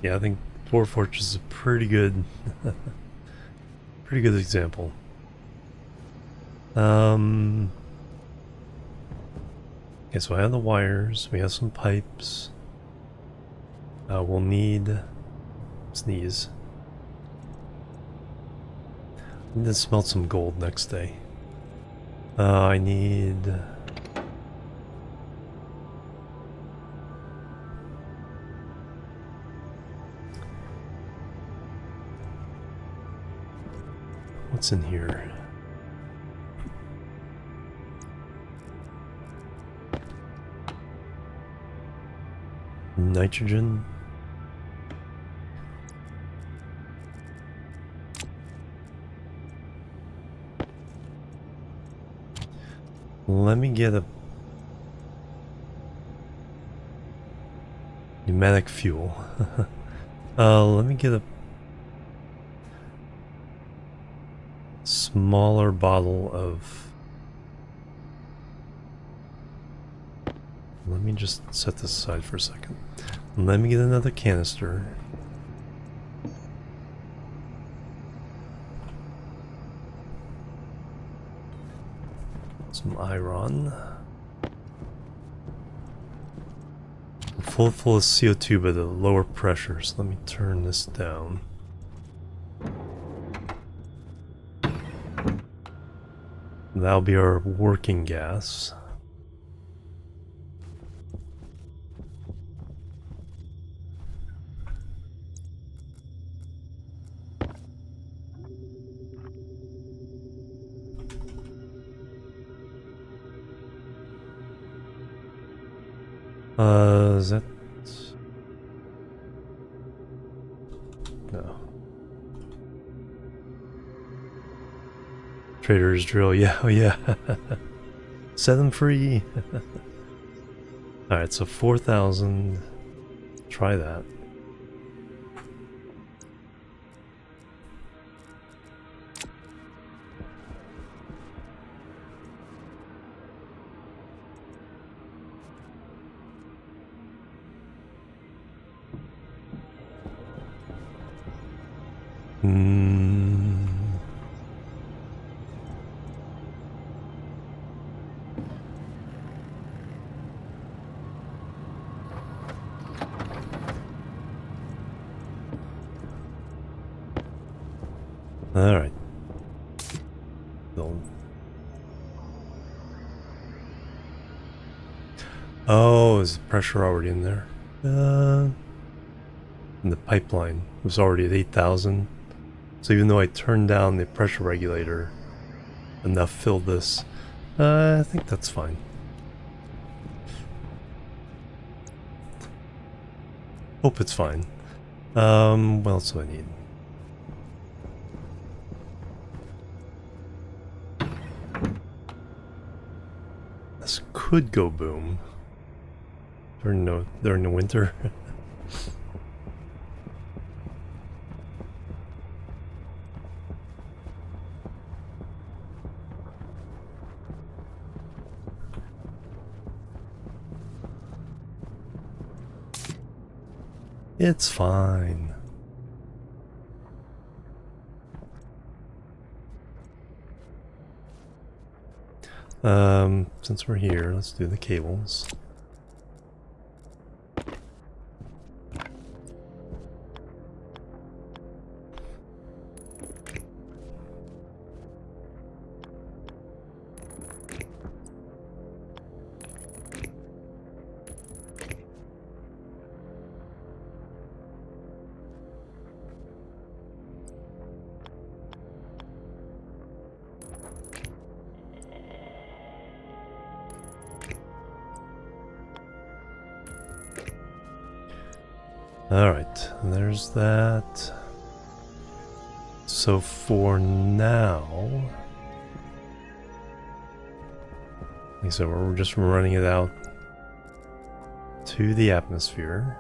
Yeah, I think Dwarf Fortress is a pretty good example. Okay, so I have the wires, we have some pipes. We'll need sneeze. I need to smelt some gold next day. I need what's in here? Nitrogen. Let me get a pneumatic fuel. Let me get a smaller bottle of. Let me just set this aside for a second. Let me get another canister. Some iron. Full of CO2 but at a lower pressure, so let me turn this down. That'll be our working gas. Is that... No. Trader's drill, yeah, oh yeah. Set them free. Alright, so 4,000. Try that. Alright. Oh, is the pressure already in there? And the pipeline was already at 8,000. So even though I turned down the pressure regulator, enough filled this. I think that's fine. Hope it's fine. What else do I need? This could go boom during the winter. It's fine. Since we're here, let's do the cables. Alright, there's that. So for now, like I said, we're just running it out to the atmosphere.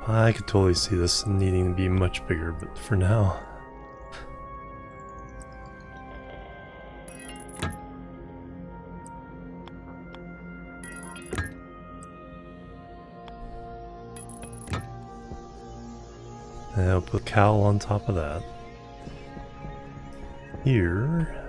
I could totally see this needing to be much bigger, but for now. And I'll put a cowl on top of that. Here.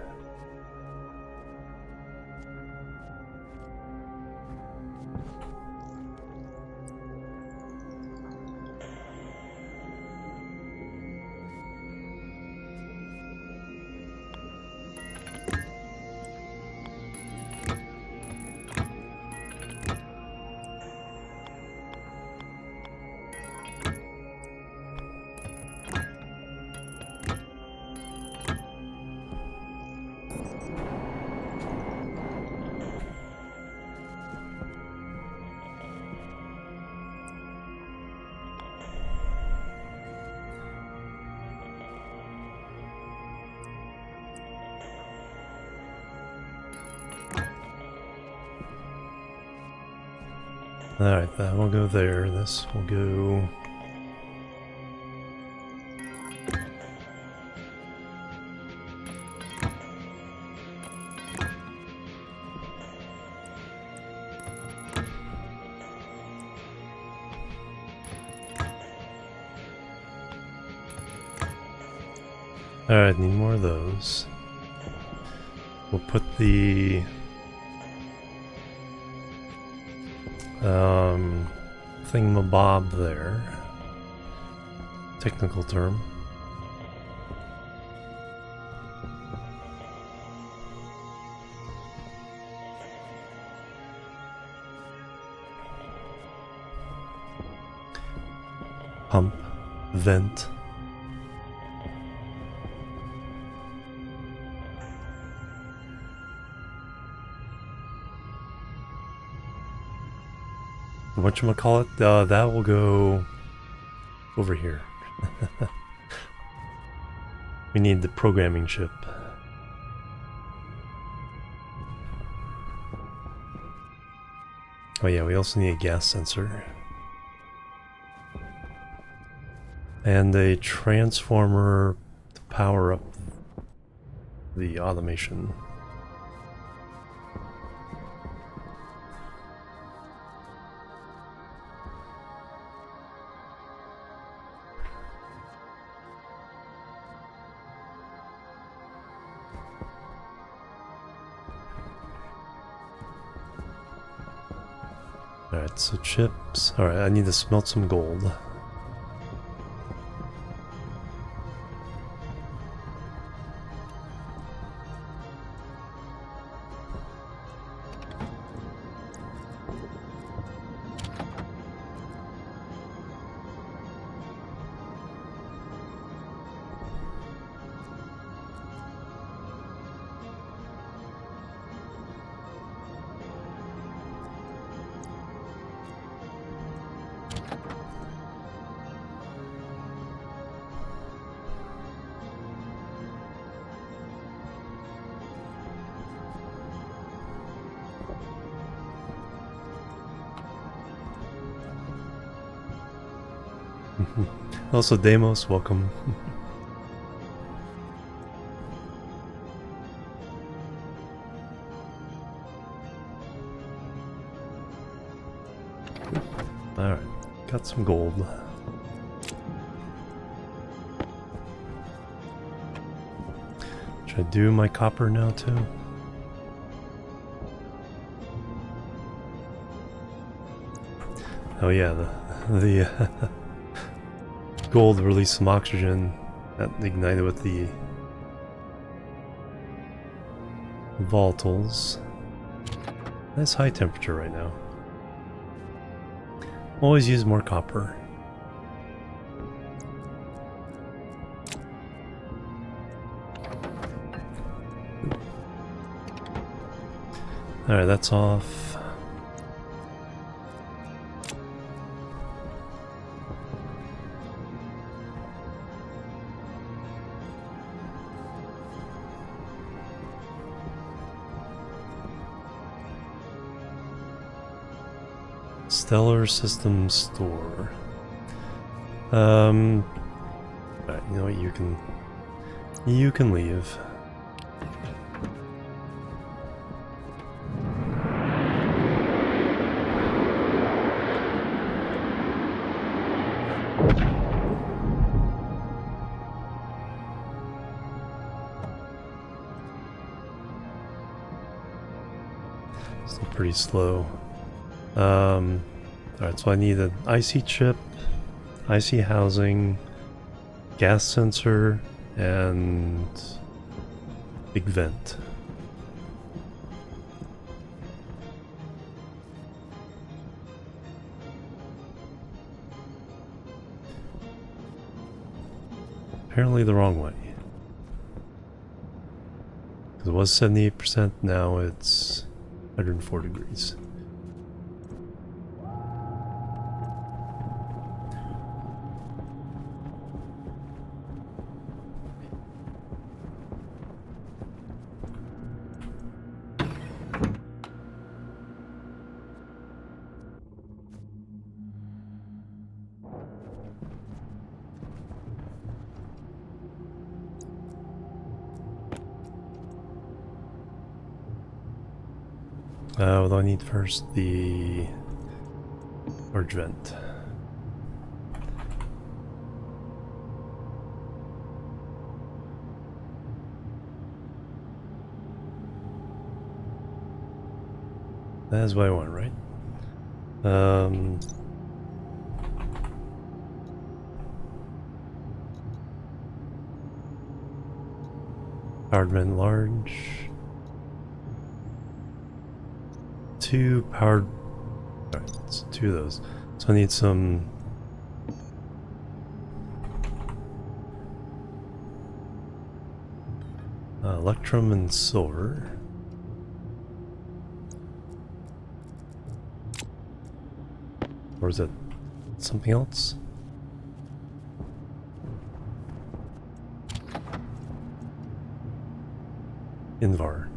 Alright, that will go there. This will go... Alright, need more of those. We'll put the... thingamabob there. Technical term. Pump, vent. Whatchamacallit, that will go over here. We need the programming chip. Oh yeah, we also need a gas sensor. And a transformer to power up the automation. Alright, so chips. Alright, I need to smelt some gold. Also, Deimos, welcome. Alright, got some gold. Should I do my copper now too? Oh yeah, the gold released some oxygen that ignited with the volatiles. That's high temperature right now. Always use more copper. Alright, that's off. Stellar System Store. Alright, you know what, you can leave. Still pretty slow. Alright, so I need an IC chip, IC housing, gas sensor, and big vent. Apparently the wrong way. Because it was 78%, now it's 104 degrees. What do I need first? The storage vent. That's what I want, right? Powered vent large. 2 powered. Alright, so 2 of those. So I need some. Electrum and silver. Or is that something else? Invar.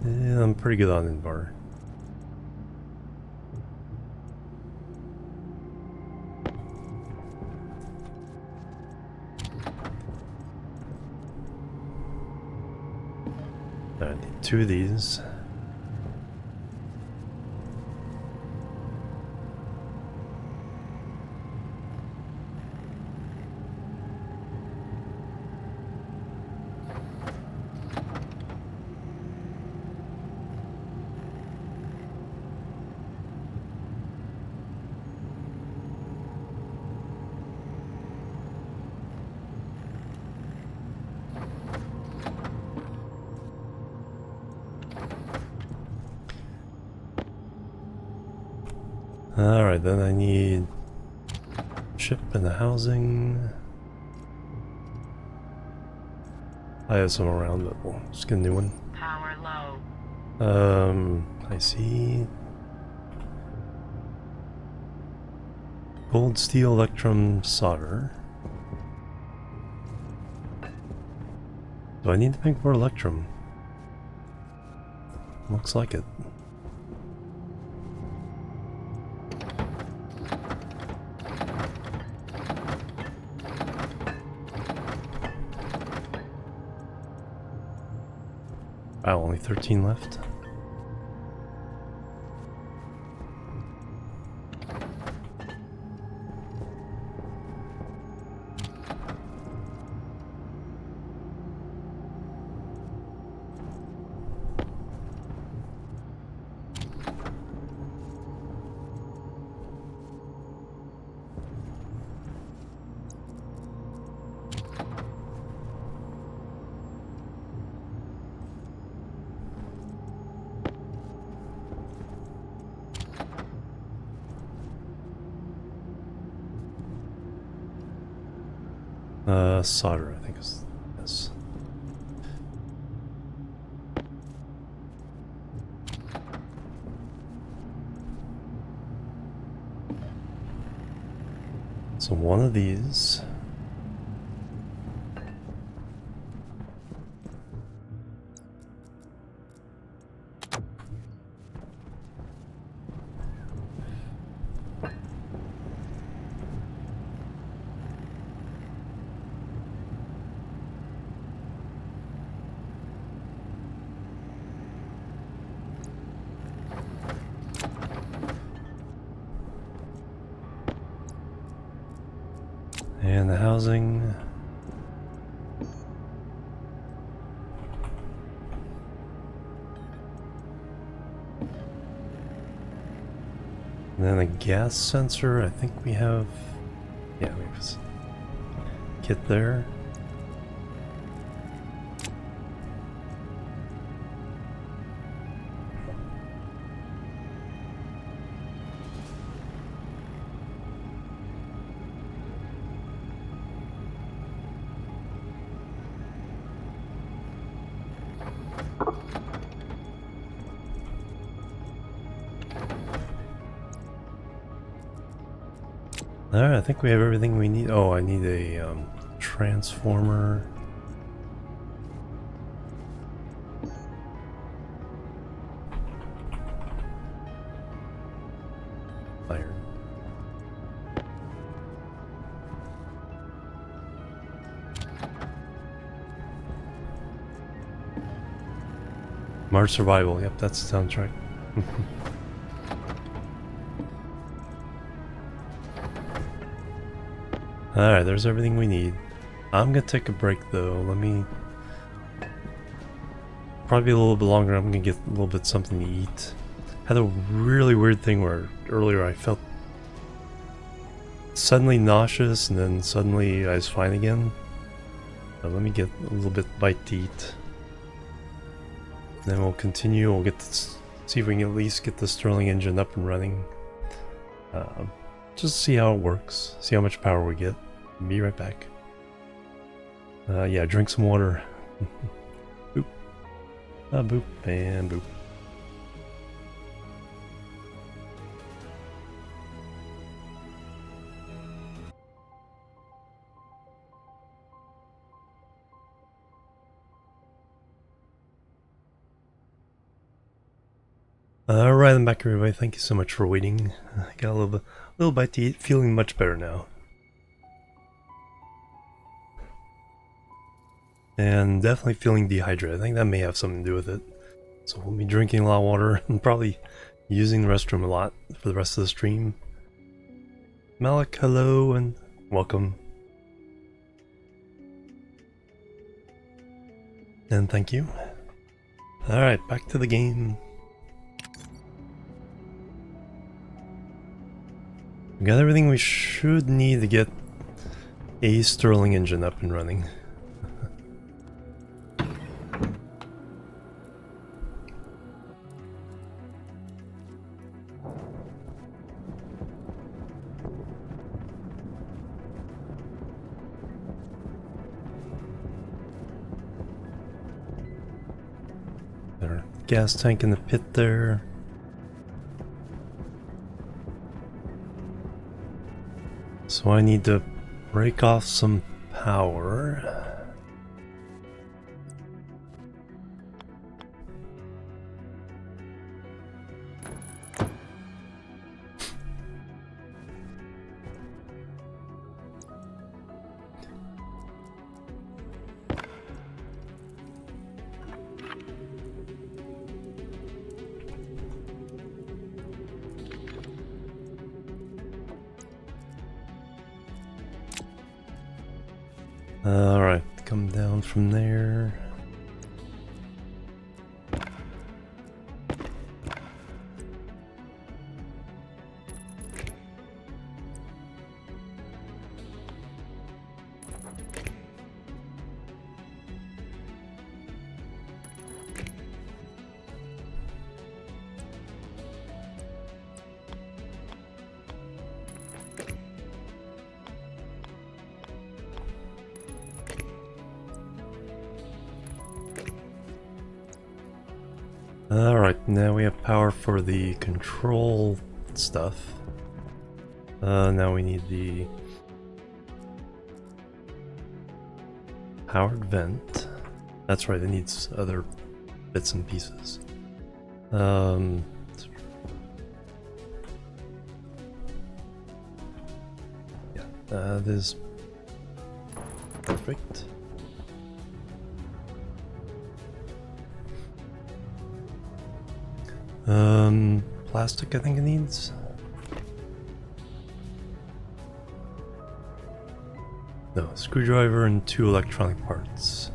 Yeah, I'm pretty good on Invar. I need 2 of these. Alright, then I need ship and the housing. I have some around, but we'll just get a new one. Power low. I see. Gold, steel, electrum, solder. Do I need to make more electrum? Looks like it. Wow, only 13 left. Solder, I think is, yes. So one of these. And the housing. And then a gas sensor, I think we have, yeah, we have a kit there. Alright, I think we have everything we need. Oh, I need a transformer. Iron. Mars Survival, yep, that's the soundtrack. Alright, there's everything we need. I'm gonna take a break though. Let me... Probably a little bit longer. I'm gonna get a little bit something to eat. Had a really weird thing where earlier I felt suddenly nauseous and then suddenly I was fine again. But let me get a little bit bite to eat. Then we'll continue. We'll get to see if we can at least get the Stirling engine up and running. Just see how it works. See how much power we get. Be right back. Yeah, drink some water. Boop. Boop and boop. Alright, I'm back everybody. Thank you so much for waiting. I got a little bite to eat, feeling much better now. And definitely feeling dehydrated. I think that may have something to do with it. So we'll be drinking a lot of water and probably using the restroom a lot for the rest of the stream. Malik, hello and welcome. And thank you. Alright, back to the game. We got everything we should need to get a Stirling engine up and running. There, gas tank in the pit there. So I need to break off some power. Alright, come down from there. Alright, now we have power for the control stuff. Now we need the powered vent. That's right, it needs other bits and pieces. Yeah, that is perfect. Plastic I think it needs. No, screwdriver and 2 electronic parts.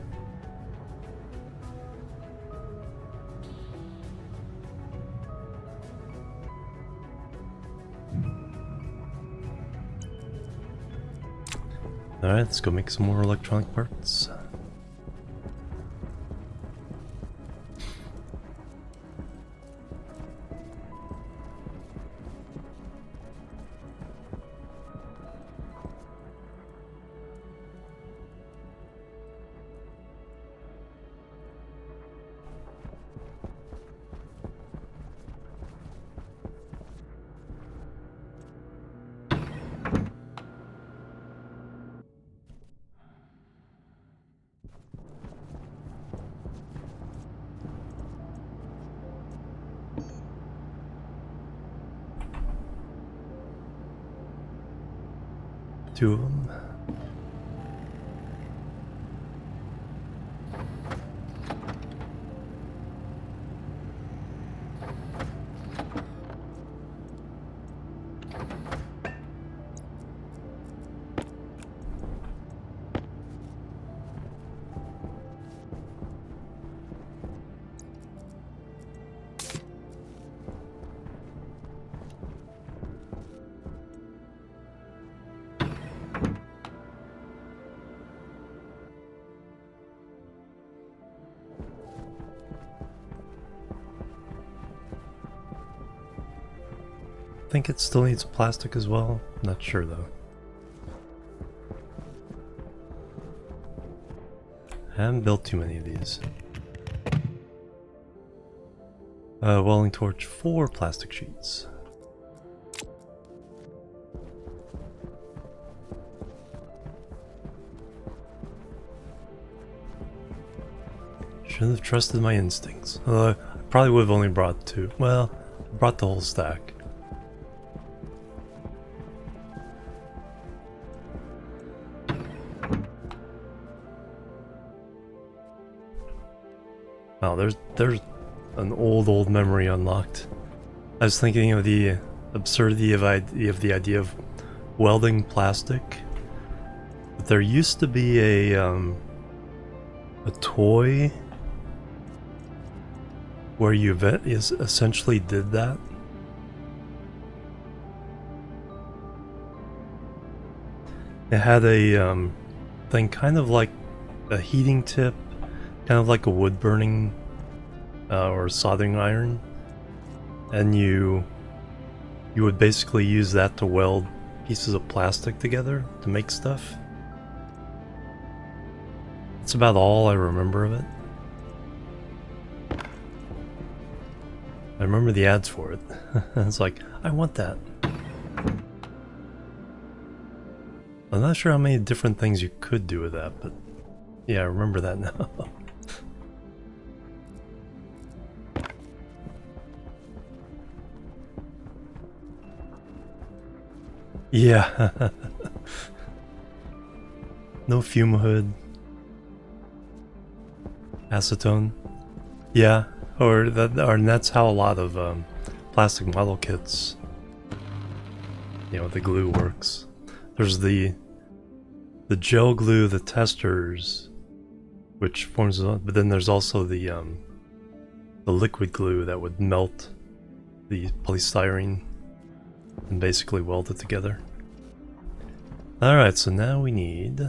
Alright, let's go make some more electronic parts. Two of them. I think it still needs plastic as well. Not sure though. I haven't built too many of these. Welding torch 4 plastic sheets. Should have trusted my instincts. Although I probably would have only brought 2. Well, I brought the whole stack. Wow, there's an old memory unlocked. I was thinking of the absurdity of the idea of welding plastic. But there used to be a toy where you essentially did that. It had a thing kind of like a heating tip, kind of like a wood burning or soldering iron, and you would basically use that to weld pieces of plastic together to make stuff. That's about all I remember of it. I remember the ads for it. It's like, I want that. I'm not sure how many different things you could do with that, but yeah, I remember that now. Yeah. No fume hood. Acetone. Yeah, or that's how a lot of plastic model kits, you know, the glue works. There's the gel glue, the testers, which forms, but then there's also the liquid glue that would melt the polystyrene and basically weld it together. Alright, so now we need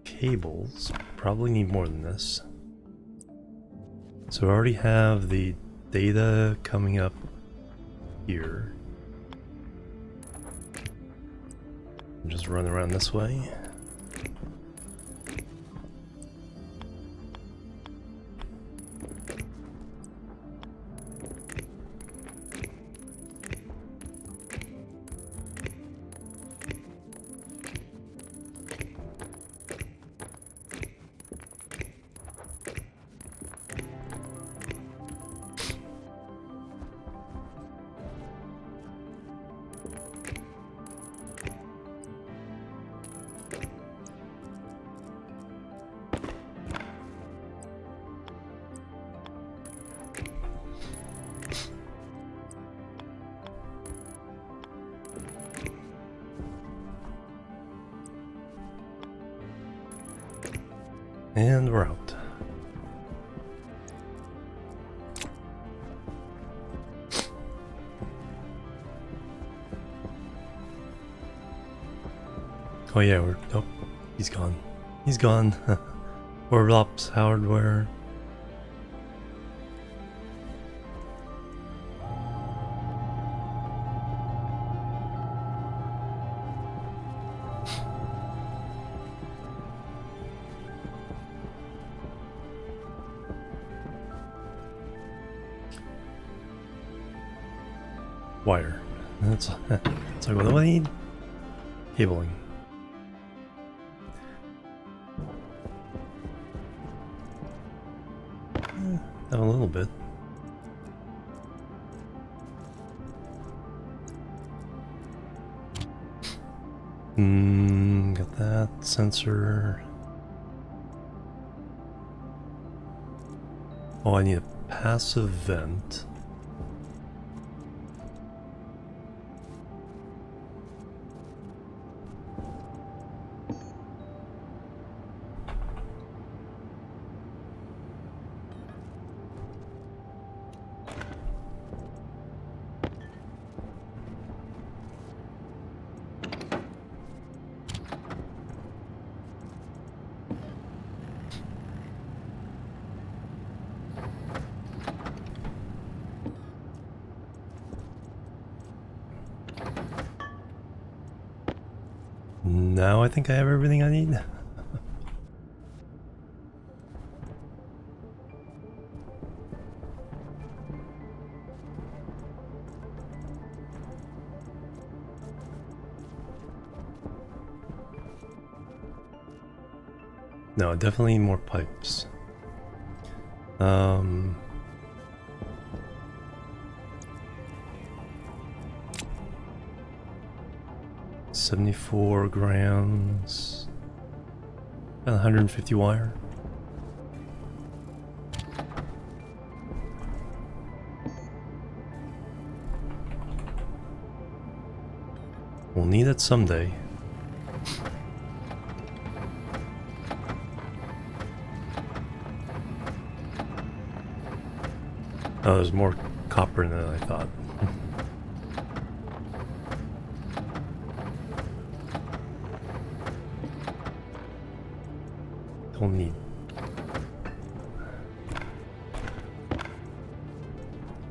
cables. Probably need more than this. So I already have the data coming up here. Just run around this way. And we're out. Oh yeah, we're... oh, he's gone. He's gone. Orblops hardware. Wire. That's like, what do I need? Cabling. Have a little bit. Got that sensor. Oh, I need a passive vent. Now I think I have everything I need. No, definitely need more pipes. 74 grams. 150 wire. We'll need it someday. Oh, there's more copper than I thought.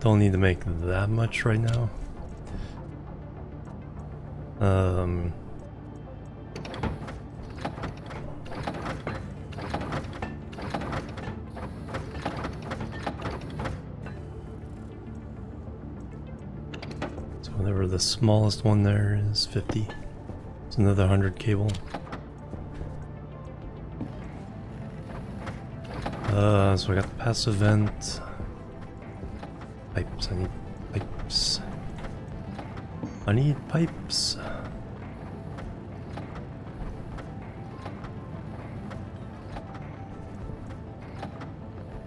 Don't need to make that much right now. Whatever the smallest one there is, 50. It's another 100 cable. So I got the passive vent. Pipes, I need pipes. I need pipes.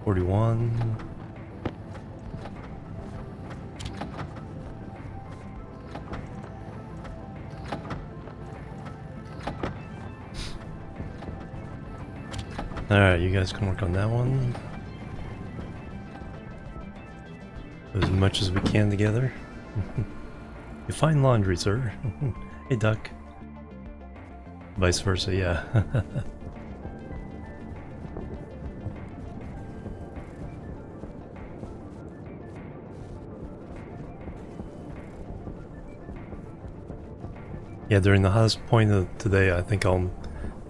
$41. Alright, you guys can work on that one. As much as we can together. You find laundry, sir. Hey, duck. Vice versa, yeah. Yeah, during the hottest point of today, I think I'll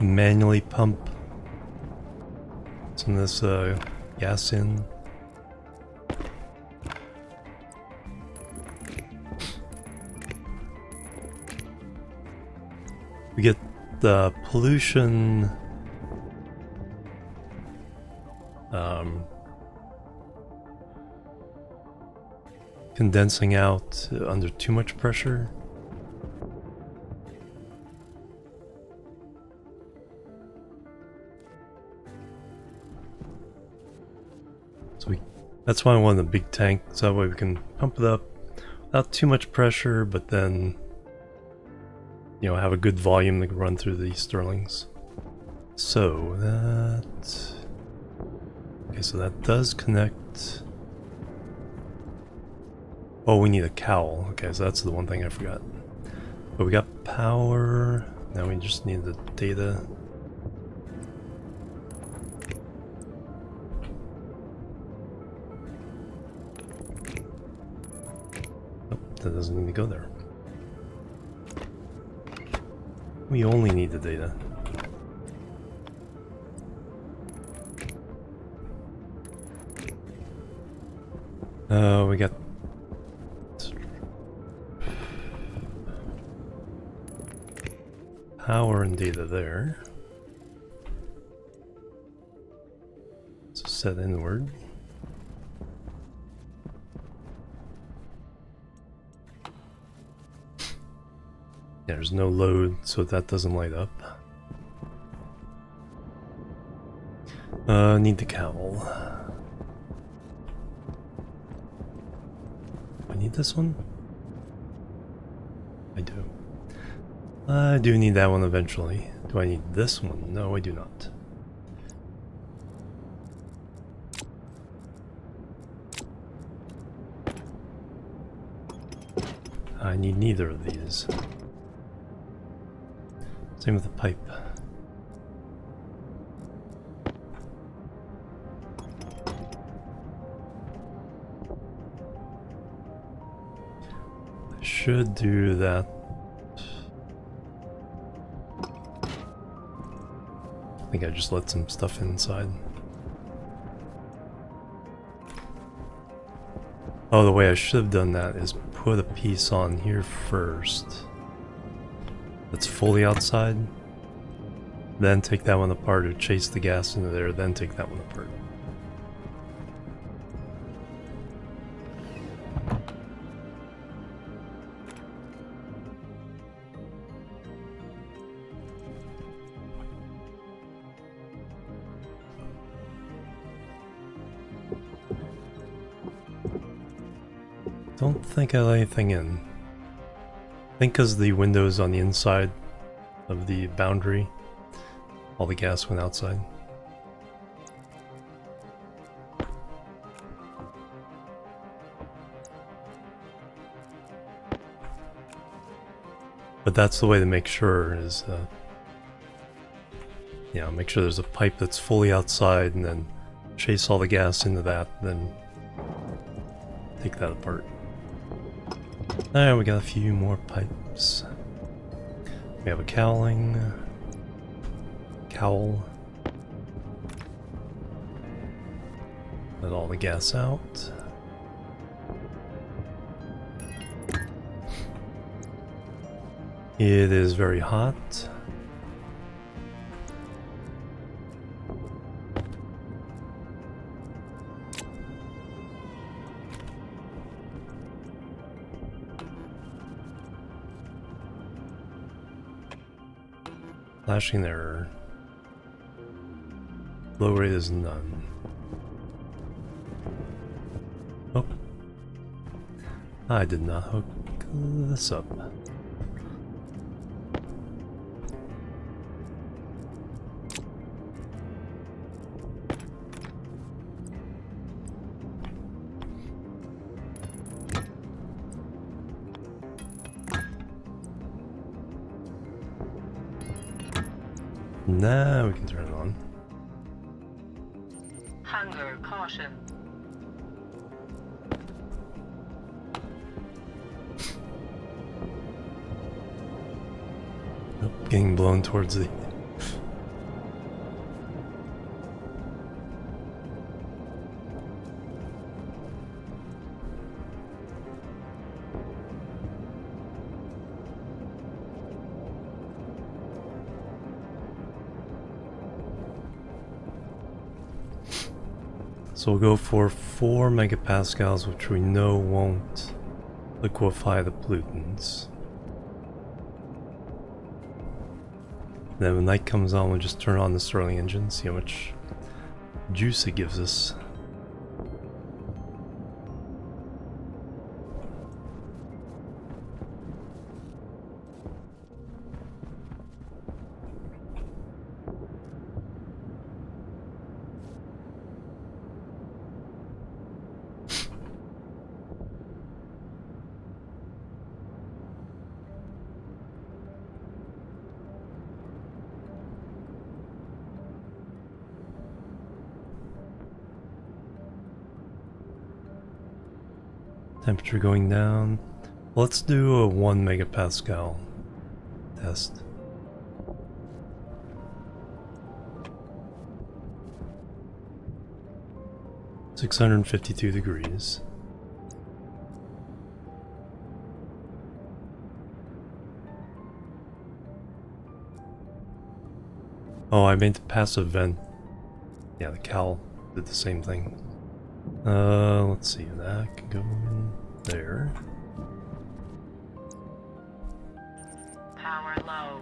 manually pump some of this gas in. We get the pollution condensing out under too much pressure. So that's why I want a big tank, so that way we can pump it up without too much pressure, but then, you know, have a good volume to run through these Stirlings. So that... Okay, so that does connect... Oh, we need a cowl. Okay, so that's the one thing I forgot. But we got power. Now we just need the data. Oh, that doesn't need to go there. We only need the data. We got power and data there. So set inward. Yeah, there's no load, so that doesn't light up. Need the cowl. I need this one? I do. I do need that one eventually. Do I need this one? No, I do not. I need neither of these. Same with the pipe. I should do that. I think I just let some stuff inside. Oh, the way I should have done that is put a piece on here first. That's fully outside. Then take that one apart to chase the gas into there, then take that one apart. Don't think I let anything in. I think because the windows on the inside of the boundary, all the gas went outside. But that's the way to make sure is, you know, make sure there's a pipe that's fully outside and then chase all the gas into that, then take that apart. Alright, we got a few more pipes. We have a cowling. Cowl. all the gas out. It is very hot. Flashing error. Flow rate is none. Oh. I did not hook this up. Now we can turn it on. Hunger caution. Nope, getting blown towards the... So we'll go for 4 megapascals, which we know won't liquefy the pollutants. Then when night comes on, we'll just turn on the Stirling Engines, see how much juice it gives us. Temperature going down. Let's do a 1 megapascal test. $652. Oh, I made the passive vent. Yeah, the cowl did the same thing. Let's see, that can go in there. Power low.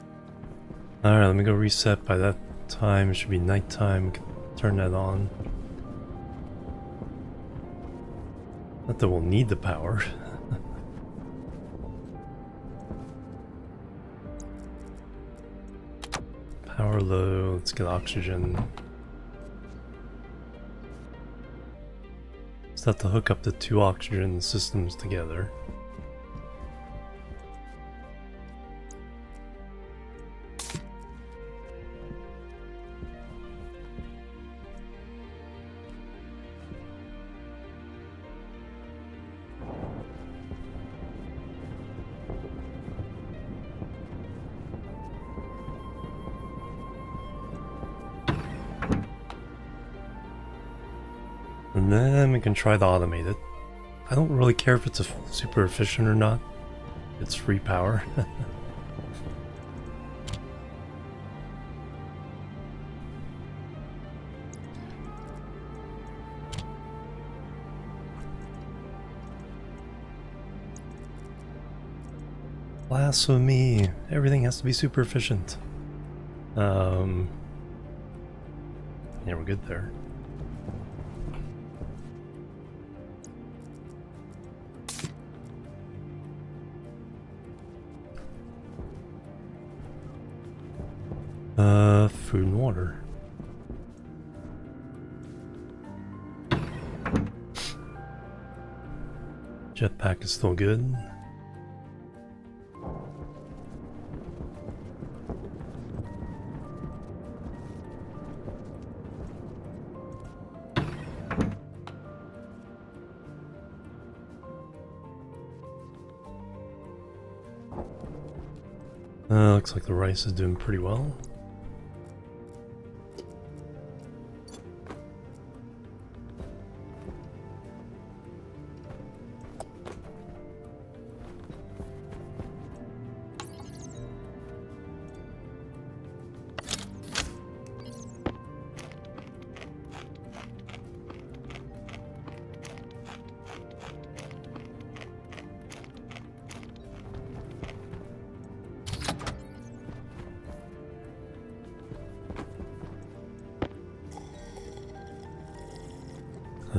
Alright, let me go reset. By that time, it should be nighttime. We can turn that on. Not that we'll need the power. Power low, let's get oxygen. Just have to hook up the 2 oxygen systems together. And then we can try to automate it. I don't really care if it's super efficient or not. It's free power. Blasphemy! Everything has to be super efficient. Yeah, we're good there. Food and water. Jetpack is still good. Looks like the rice is doing pretty well.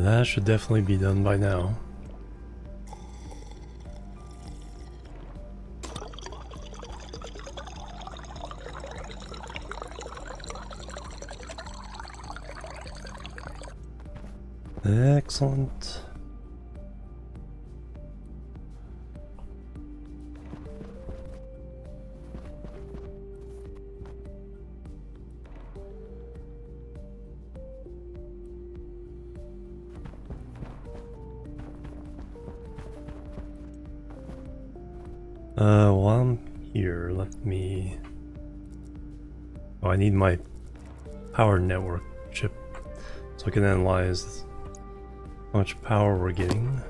That should definitely be done by now. Excellent. While I'm here, let me... Oh, I need my power network chip so I can analyze how much power we're getting.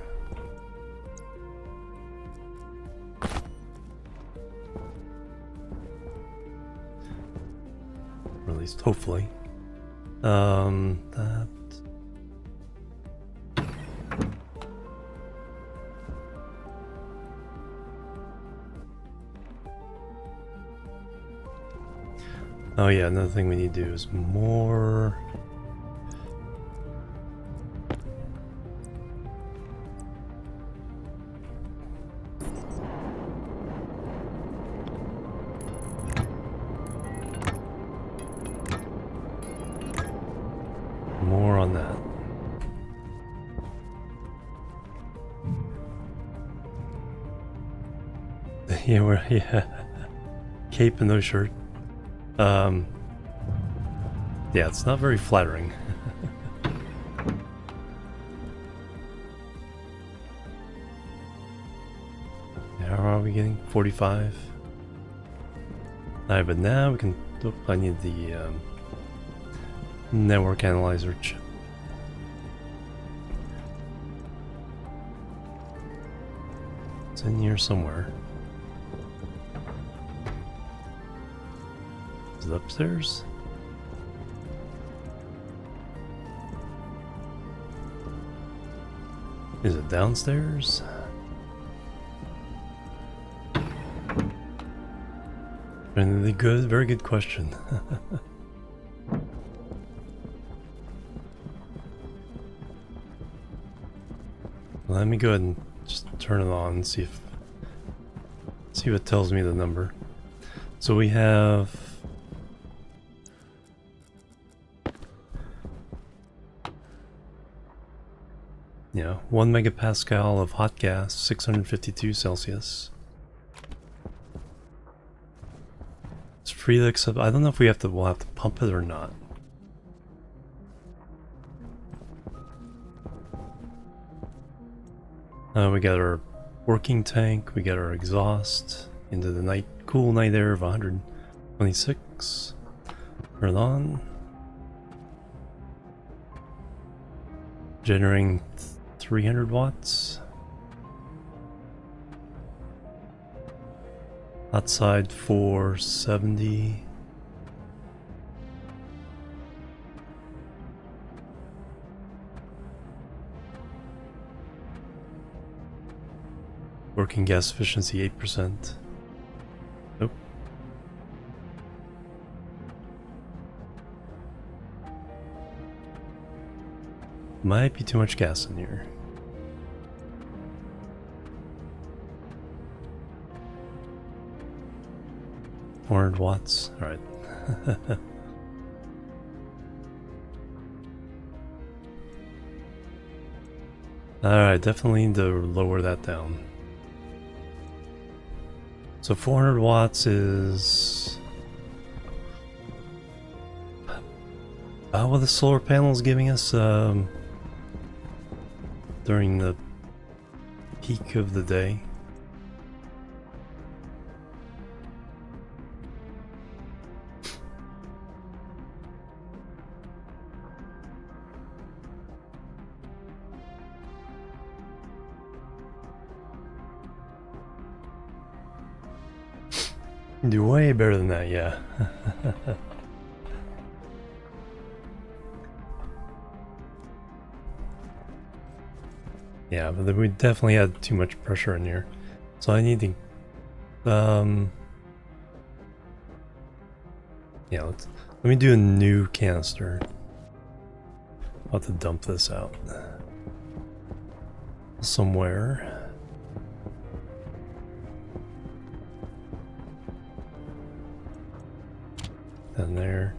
Or at least, hopefully. That... Oh yeah, another thing we need to do is more... More on that. Yeah, we're... yeah. Cape and no shirt. Yeah, it's not very flattering. How are we getting? 45? Alright, but now we can... Oh, I need the network analyzer chip. It's in here somewhere. Is it upstairs? Is it downstairs? And good, very good question. Let me go ahead and just turn it on and see what it tells me the number. So we have... Yeah, 1 megapascal of hot gas, 652 Celsius. It's free to accept. I don't know if we'll have to pump it or not. We got our working tank, we got our exhaust into the cool night air of 126. Turn it on. Generating 300 watts. Outside 470. Working gas efficiency 8%. Nope. Might be too much gas in here. $400 Alright. Alright, definitely need to lower that down. So 400 watts is... what the solar panel is giving us during the peak of the day. Do way better than that, yeah. Yeah, but we definitely had too much pressure in here. So I need to... yeah, let me do a new canister. I'll have to dump this out somewhere. Then there.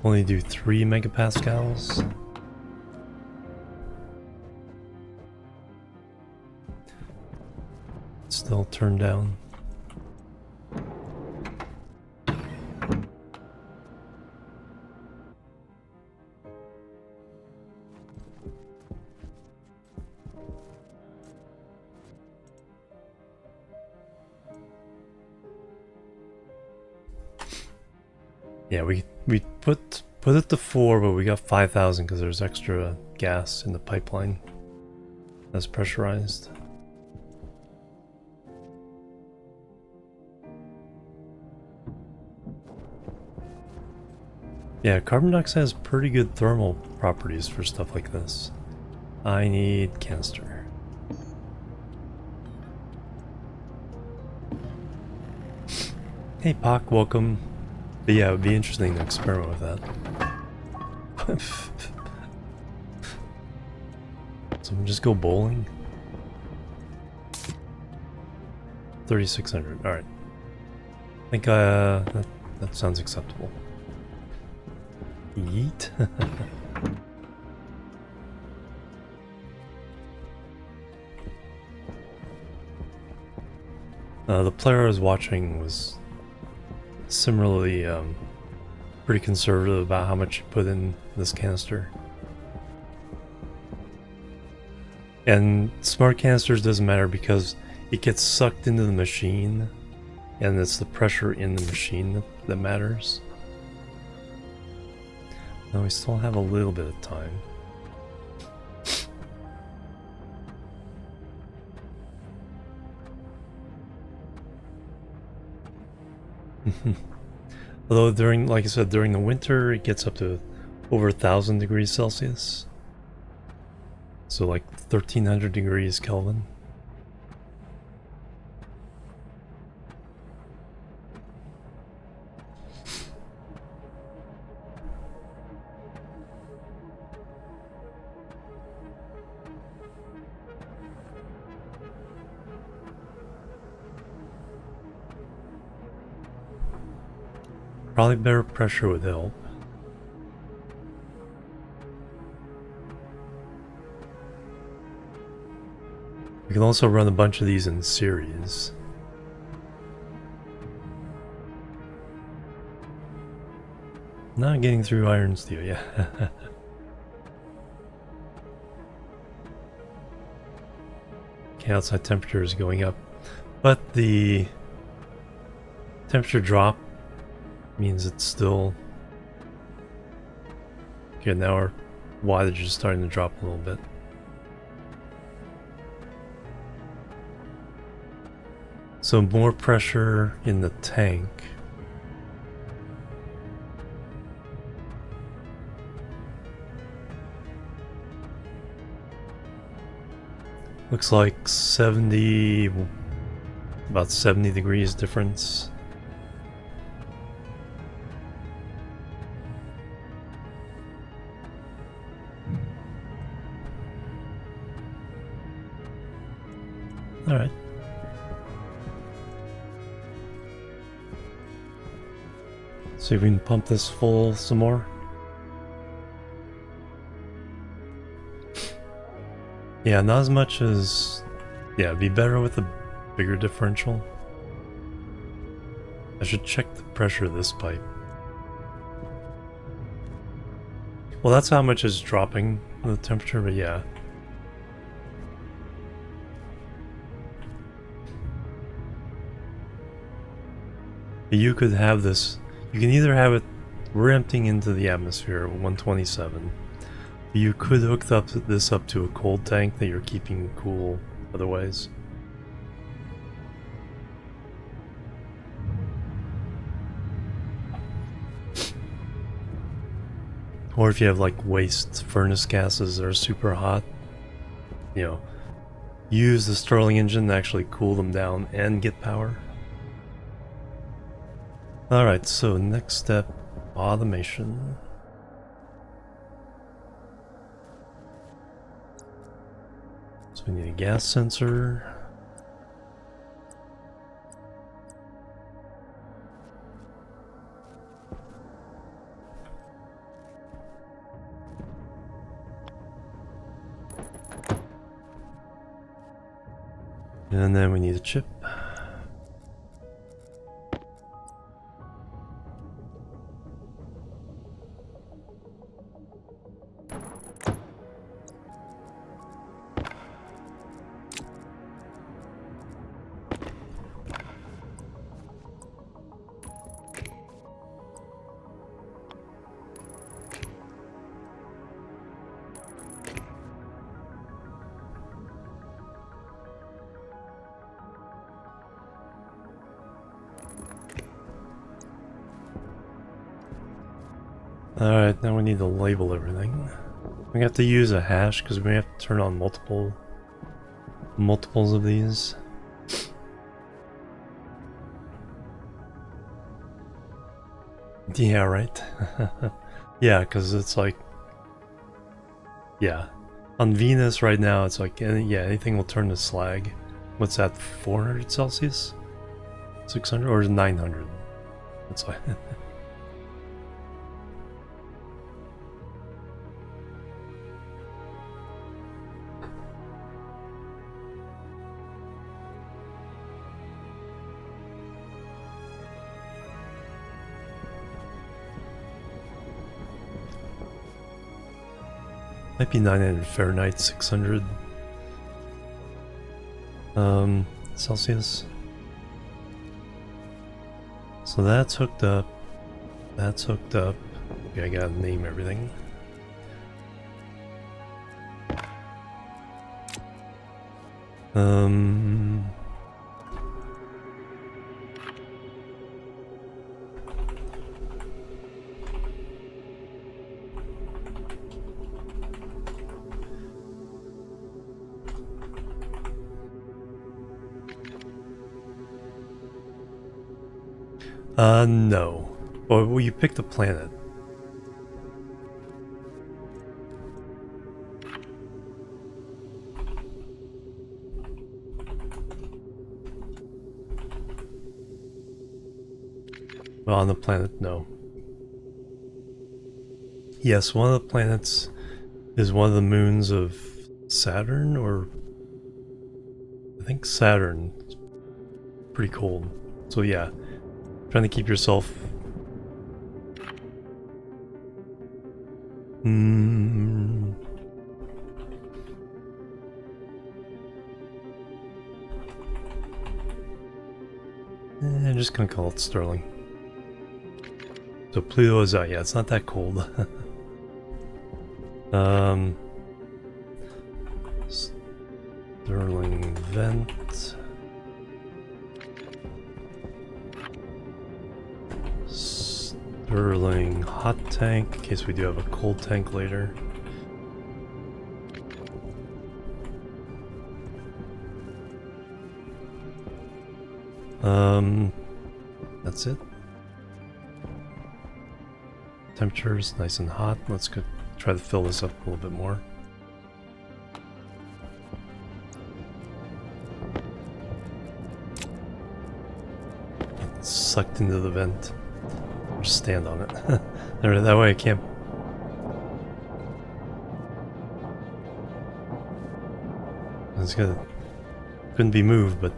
Only do 3 megapascals. Still turned down. Yeah, we put it to 4, but we got 5,000 because there's extra gas in the pipeline that's pressurized. Yeah, carbon dioxide has pretty good thermal properties for stuff like this. I need canister. Hey Pac, welcome. But yeah, it would be interesting to experiment with that. So we just go bowling. 3,600. All right. I think that sounds acceptable. Yeet. The player I was watching was similarly pretty conservative about how much you put in this canister. And smart canisters doesn't matter because it gets sucked into the machine, and it's the pressure in the machine that matters. Now we still have a little bit of time. Although during, like I said, during the winter it gets up to over 1,000 degrees Celsius. So like 1,300 degrees Kelvin. Probably better pressure would help. We can also run a bunch of these in series. Not getting through iron steel, yeah. Okay, outside temperature is going up, but the temperature drop means it's still... Okay, now our wattage is starting to drop a little bit. So more pressure in the tank. Looks like 70, about 70 degrees difference. All right. See if we can pump this full some more. Yeah, not as much as... Yeah, it'd be better with a bigger differential. I should check the pressure of this pipe. Well, that's how much is dropping the temperature, but yeah. You could have this... You can either have it... We're emptying into the atmosphere at 127. You could hook this up to a cold tank that you're keeping cool otherwise. Or if you have like waste furnace gases that are super hot, you know, use the Stirling engine to actually cool them down and get power. Alright, so next step, automation. So we need a gas sensor. And then we need a chip. Alright, now we need to label everything. We have to use a hash because we have to turn on multiples of these. Yeah, right. Yeah, because it's like, yeah, on Venus right now it's like, yeah, anything will turn to slag. What's that, 400 Celsius? 600 or 900? That's why. Might be 900 Fahrenheit, 600 Celsius. So that's hooked up. That's hooked up. Okay, I gotta name everything. No. Well, you picked a planet. Well, on the planet, no. Yes, one of the planets is one of the moons of Saturn, or I think Saturn. It's pretty cold. So yeah, trying to keep yourself I'm just gonna call it Stirling. So Pluto is out. Yeah, it's not that cold. Stirling vent. Stirling hot tank, in case we do have a cold tank later. That's it. Temperature's nice and hot. Let's go try to fill this up a little bit more. It's sucked into the vent. Just stand on it. That way I can't. It's gonna. Couldn't be moved, but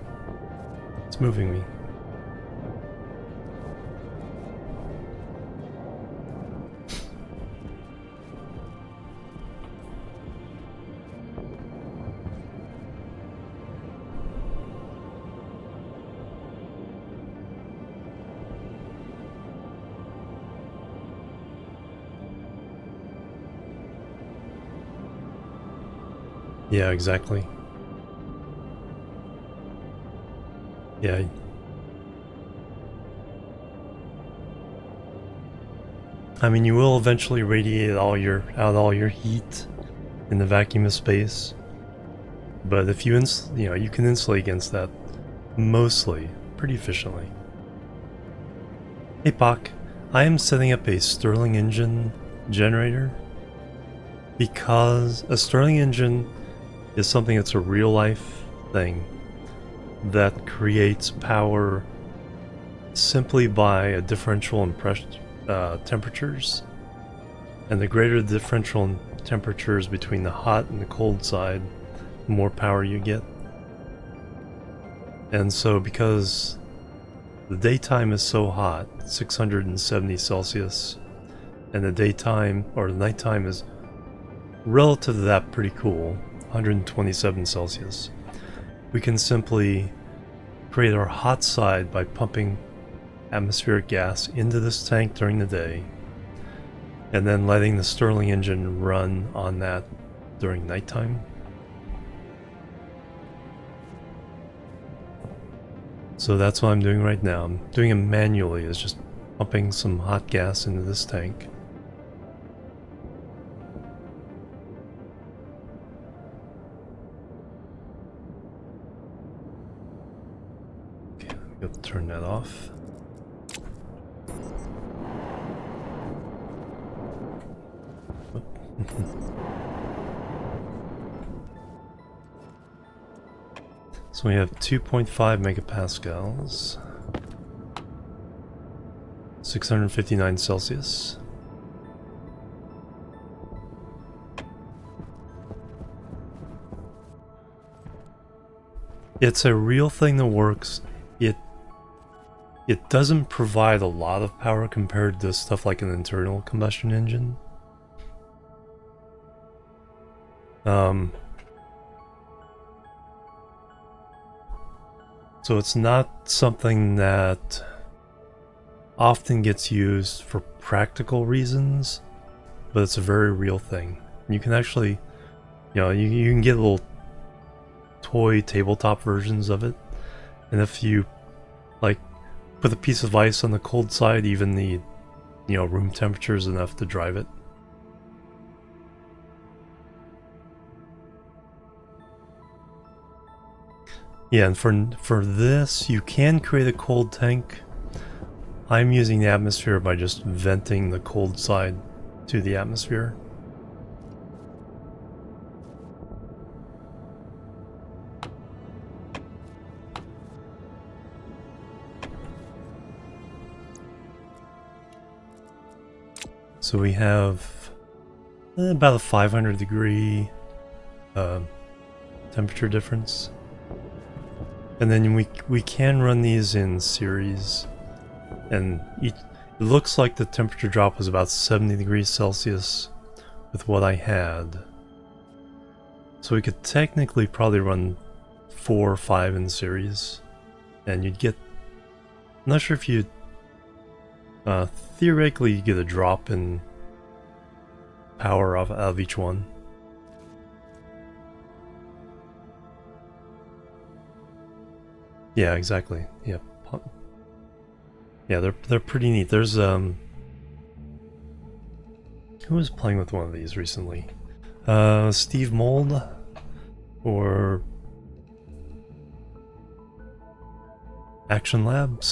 it's moving me. Yeah, exactly. Yeah. I mean, you will eventually radiate out all your heat in the vacuum of space, But if you you can insulate against that mostly pretty efficiently. Hey Pak, I am setting up a Stirling engine generator because a Stirling engine is something that's a real life thing that creates power simply by a differential in temperatures. And the greater the differential in temperatures between the hot and the cold side, the more power you get. And so because the daytime is so hot, 670 Celsius, and the daytime or the nighttime is relative to that pretty cool, 127 Celsius, we can simply create our hot side by pumping atmospheric gas into this tank during the day, and then letting the Stirling engine run on that during nighttime. So that's what I'm doing right now. I'm doing it manually, is just pumping some hot gas into this tank. Okay, I'm going to turn that off. So we have 2.5 megapascals, 659 Celsius. It's a real thing that works. It doesn't provide a lot of power compared to stuff like an internal combustion engine. So it's not something that often gets used for practical reasons, but it's a very real thing. You can actually, you can get little toy tabletop versions of it, and if you like put a piece of ice on the cold side, even the room temperature is enough to drive it. Yeah, and for this, you can create a cold tank. I'm using the atmosphere by just venting the cold side to the atmosphere. So we have about a 500 degree temperature difference. And then we can run these in series, and it looks like the temperature drop was about 70 degrees Celsius with what I had. So we could technically probably run 4 or 5 in series, and you'd get, I'm not sure if you'd, theoretically you get a drop in power out of each one. Yeah, exactly. Yeah, yeah, they're pretty neat. There's who was playing with one of these recently? Steve Mold or Action Lab?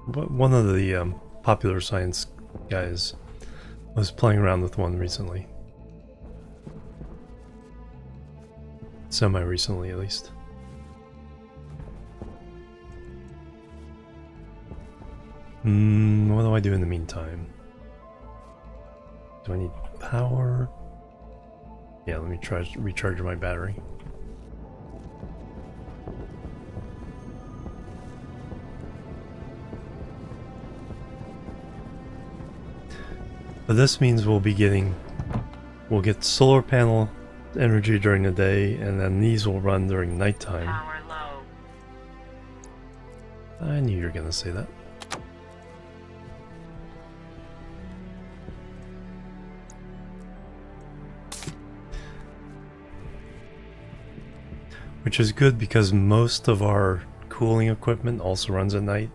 One of the popular science guys was playing around with one recently. Semi-recently, at least. What do I do in the meantime? Do I need power? Yeah, let me try to recharge my battery. But this means we'll get solar panel energy during the day, and then these will run during nighttime. Power low. I knew you were gonna say that. Which is good because most of our cooling equipment also runs at night.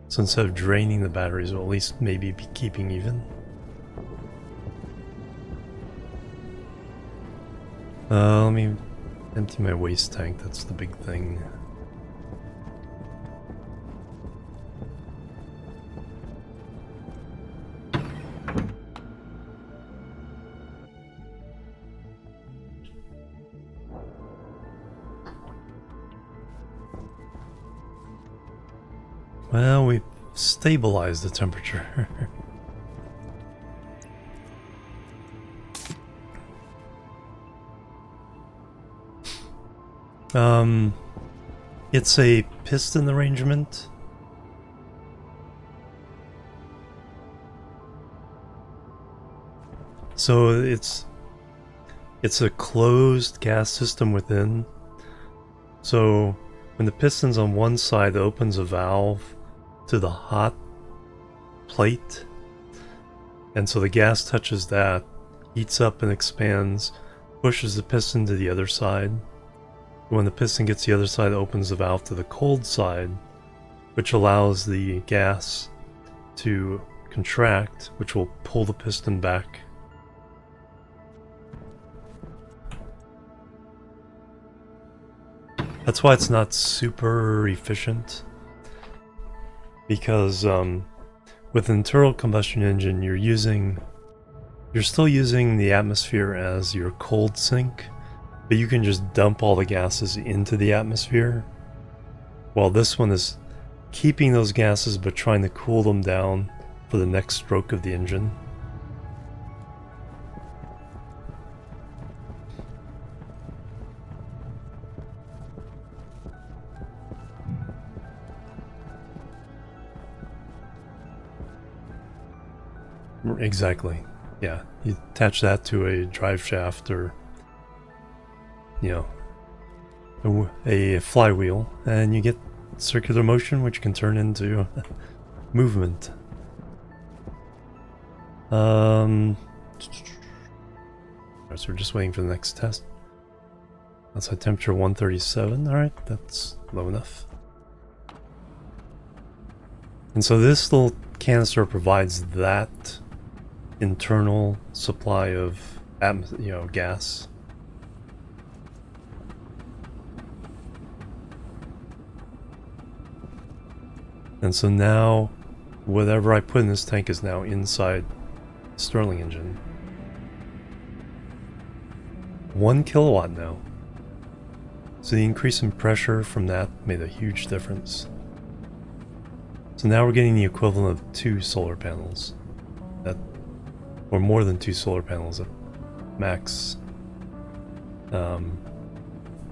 So instead of draining the batteries, we'll at least maybe be keeping even. Let me Empty my waste tank, that's the big thing. Well, we've stabilized the temperature. It's a piston arrangement. So it's a closed gas system within. So when the piston's on one side, it opens a valve to the hot plate, and so the gas touches that, heats up and expands, pushes the piston to the other side. When the piston gets to the other side, it opens the valve to the cold side, which allows the gas to contract, which will pull the piston back. That's why it's not super efficient, because with an internal combustion engine, you're still using the atmosphere as your cold sink, but you can just dump all the gases into the atmosphere, while this one is keeping those gases but trying to cool them down for the next stroke of the engine. Exactly. Yeah, you attach that to a drive shaft or, you know, a flywheel, and you get circular motion, which can turn into movement. So we're just waiting for the next test. Outside temperature 137. Alright, that's low enough. And so this little canister provides that internal supply of gas. And so now whatever I put in this tank is now inside the Stirling engine. 1 kilowatt now. So the increase in pressure from that made a huge difference. So now we're getting the equivalent of 2 solar panels. Or more than 2 solar panels at max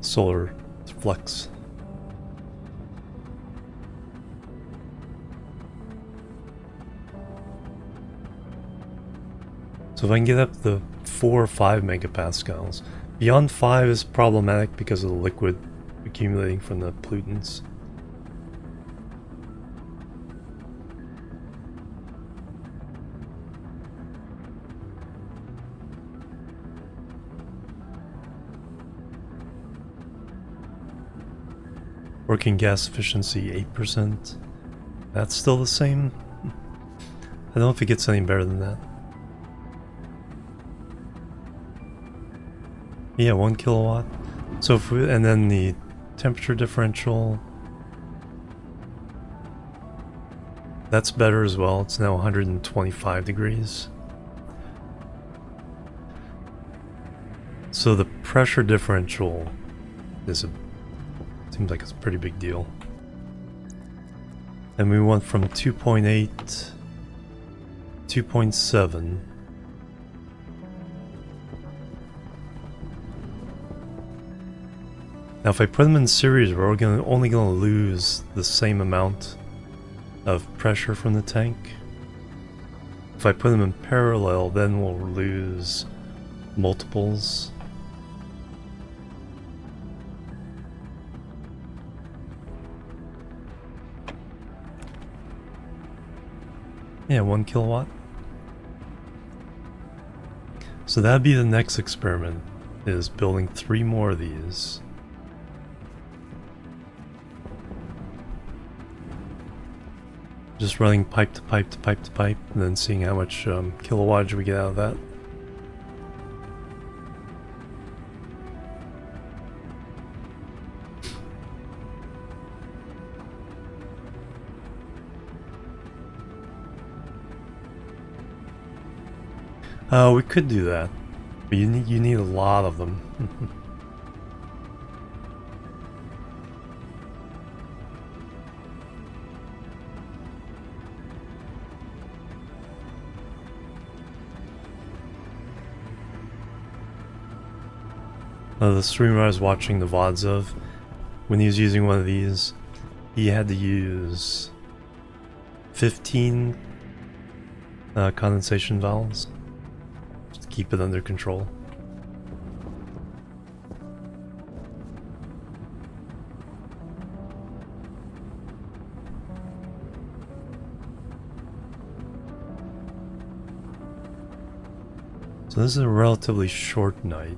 solar flux. So if I can get up to 4 or 5 megapascals, beyond 5 is problematic because of the liquid accumulating from the pollutants. Working gas efficiency 8%. That's still the same. I don't know if it gets any better than that. Yeah, 1 kilowatt. So if we, and then the temperature differential, that's better as well. It's now 125 degrees. So the pressure differential is seems like it's a pretty big deal. And we went from 2.8, 2.7. Now if I put them in series, we're only going to lose the same amount of pressure from the tank. If I put them in parallel, then we'll lose multiples. Yeah, 1 kilowatt. So that'd be the next experiment, is building 3 more of these. Just running pipe to pipe to pipe to pipe, and then seeing how much kilowattage we get out of that. We could do that, but you need a lot of them. The streamer I was watching the VODs of, when he was using one of these, he had to use 15 condensation valves to keep it under control. So this is a relatively short night.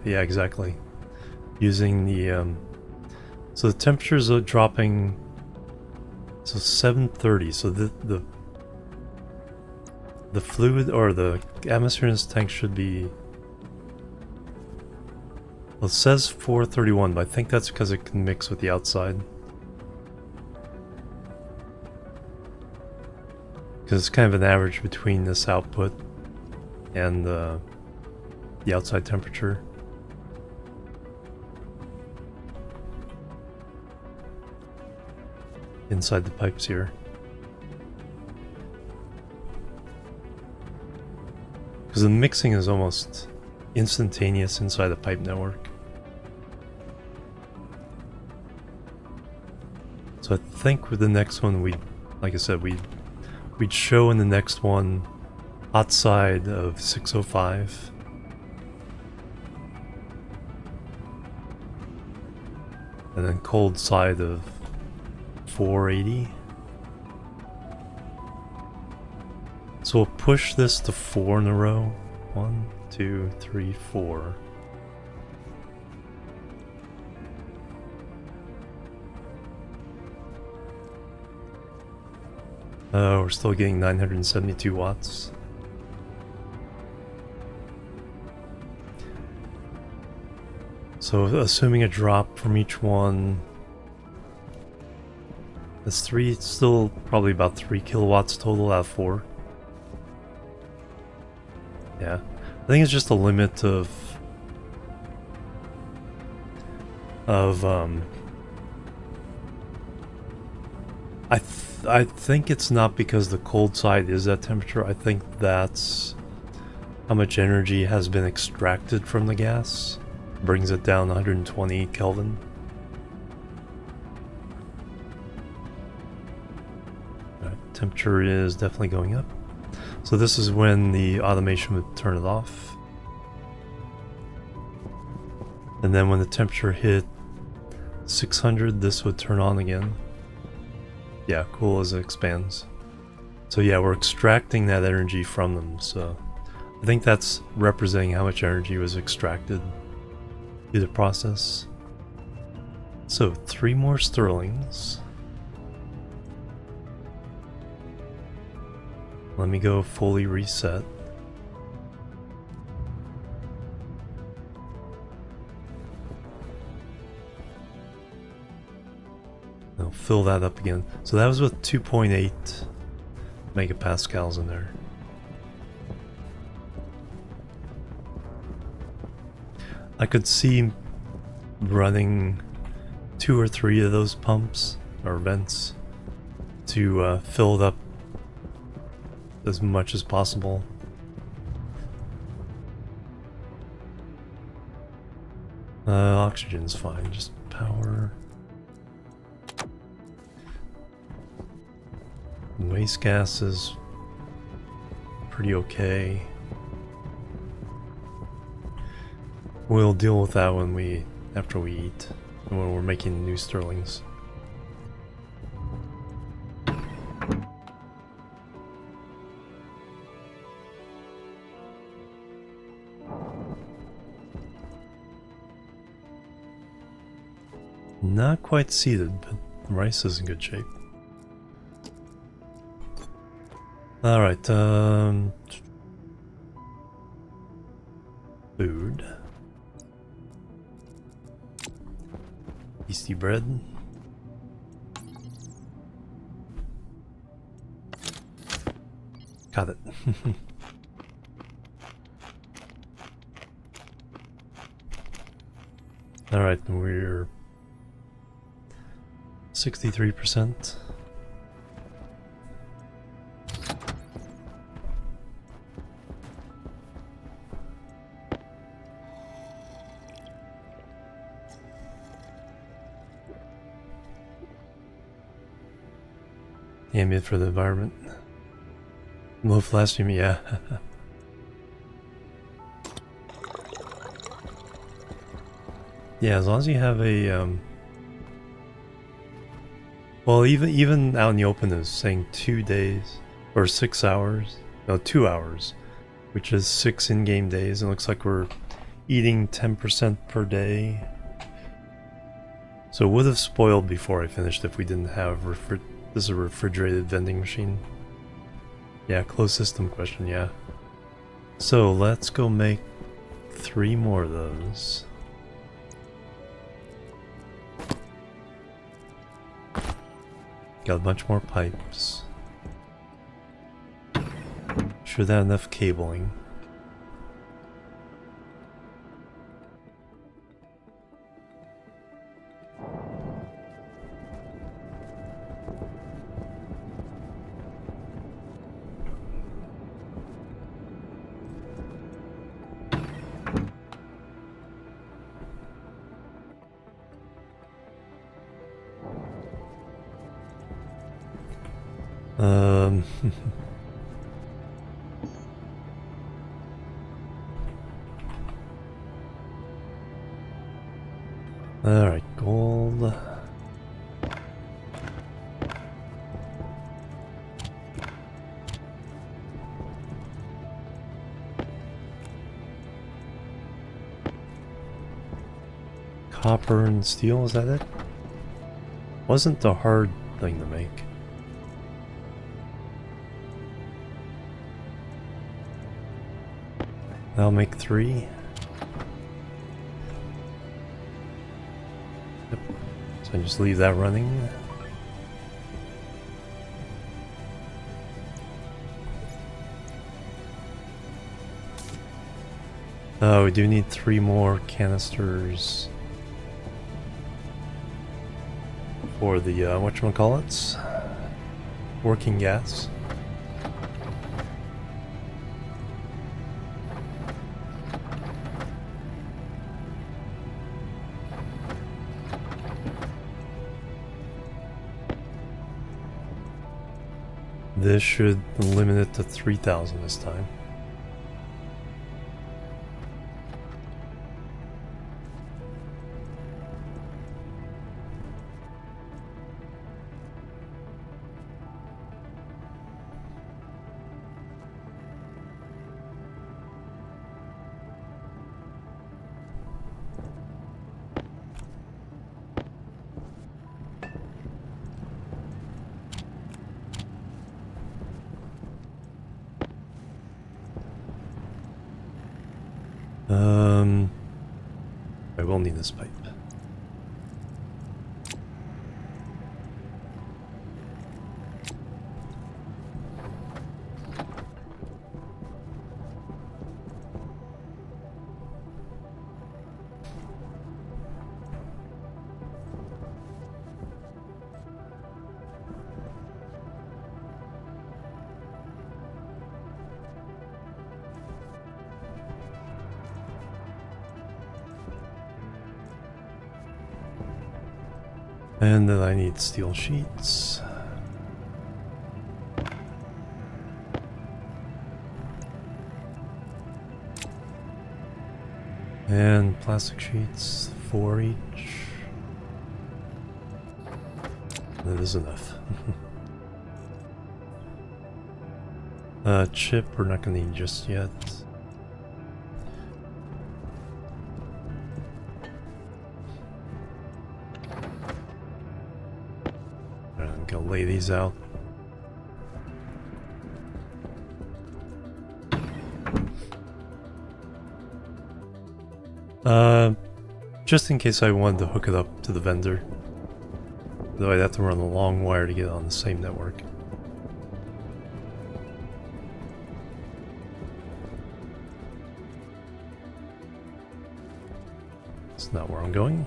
Yeah, exactly. Using the, so the temperatures are dropping, so 730, so the fluid, or the atmosphere in this tank should be, well, it says 431, but I think that's because it can mix with the outside. Because it's kind of an average between this output and the outside temperature. Inside the pipes here. Because the mixing is almost instantaneous inside the pipe network. So I think with the next one, like I said, we'd show in the next one hot side of 605. And then cold side of 480. So we'll push this to 4 in a row. 1, 2, 3, 4. We're still getting 972 watts. So assuming a drop from each one, that's 3, it's still probably about 3 kilowatts total out of 4. Yeah, I think it's just a limit of I think it's not because the cold side is that temperature. I think that's how much energy has been extracted from the gas. Brings it down 120 Kelvin. Temperature is definitely going up. So this is when the automation would turn it off. And then when the temperature hit 600, this would turn on again. Yeah, cool as it expands. So yeah, we're extracting that energy from them. So I think that's representing how much energy was extracted through the process. So 3 more Stirlings. Let me go fully reset. I'll fill that up again. So that was with 2.8 megapascals in there. I could see running 2 or 3 of those pumps or vents to fill it up as much as possible. Oxygen's fine, just power. Waste gas is pretty okay. We'll deal with that when after we eat, and when we're making new Stirlings. Not quite seeded, but the rice is in good shape. Alright, food. Yeasty bread. Got it. Alright, we're 63%. Ambient for the environment. Low flash, yeah. Yeah, as long as you have a well, even out in the open is saying 2 days or 6 hours. No, 2 hours, which is 6 in-game days. It looks like we're eating 10% per day. So it would have spoiled before I finished if we didn't have this is a refrigerated vending machine. Yeah, closed system question, yeah. So let's go make 3 more of those. Got a bunch more pipes. Should have enough cabling. Alright, gold. Copper and steel, is that it? Wasn't the hard thing to make. I'll make 3. Yep. So I just leave that running. Oh, we do need 3 more canisters for the whatchamacallits? Working gas. This should limit it to 3,000 this time. I will need this pipe. And then I need steel sheets. And plastic sheets, 4 each. That is enough. Chip we're not gonna need just yet. I'm gonna lay these out. Just in case I wanted to hook it up to the vendor. Though I'd have to run a long wire to get it on the same network. It's not where I'm going.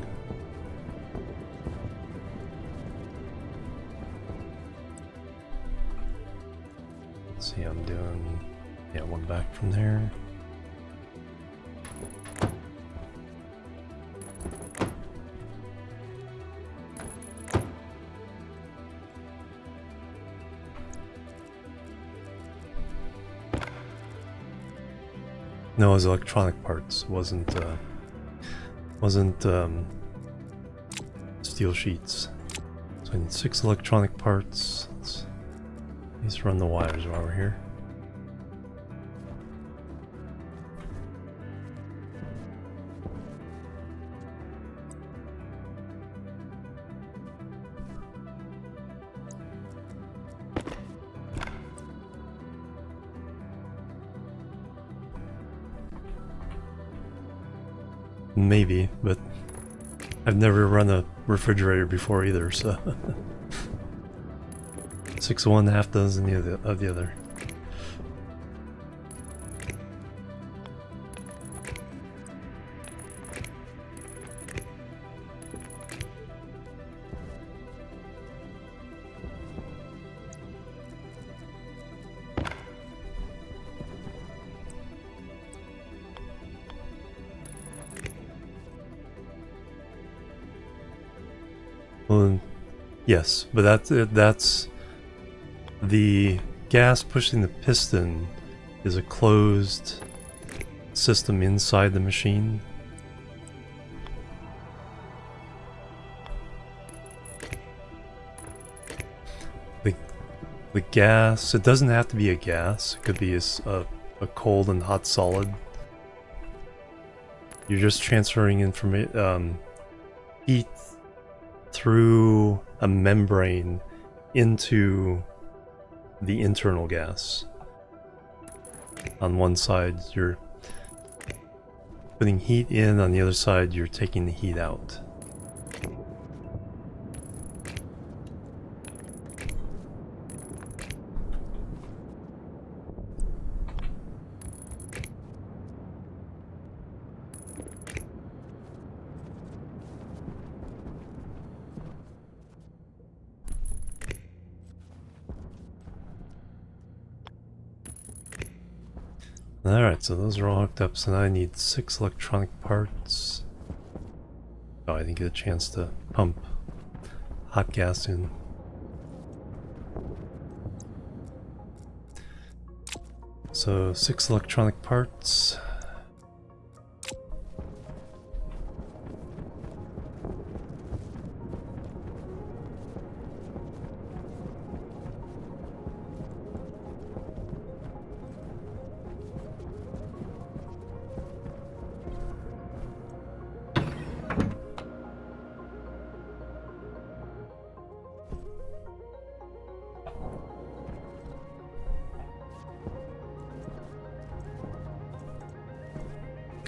Let's see, I'm doing, yeah, one back from there. No, it was electronic parts. It wasn't steel sheets. So I need 6 electronic parts. Let's run the wires while we're here. Maybe, but I've never run a refrigerator before either, so 6 of one, half dozen of the other. Well, yes, but that's the gas pushing the piston is a closed system inside the machine. The gas, it doesn't have to be a gas, it could be a cold and hot solid. You're just transferring heat through a membrane into the internal gas. On one side you're putting heat in, on the other side you're taking the heat out. Alright, so those are all hooked up, so now I need 6 electronic parts. Oh, I didn't get a chance to pump hot gas in. So 6 electronic parts.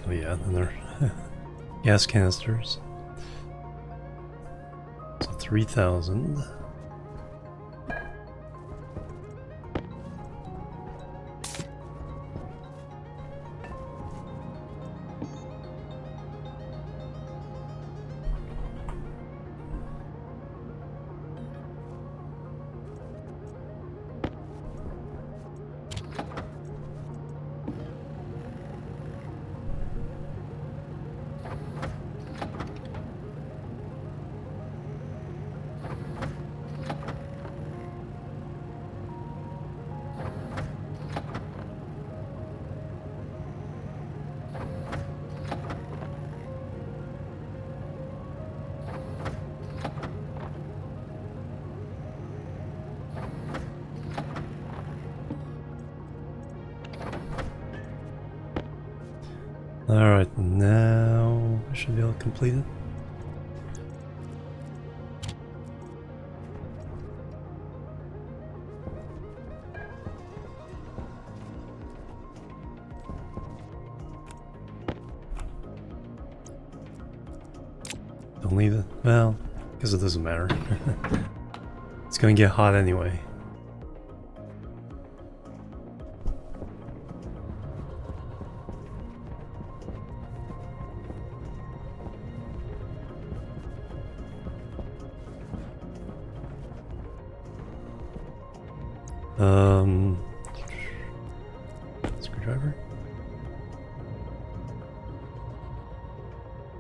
Oh yeah, then they're gas canisters. So 3,000. Alright, now I should be able to complete it. Don't leave it. Well, because it doesn't matter. It's gonna get hot anyway. Screwdriver?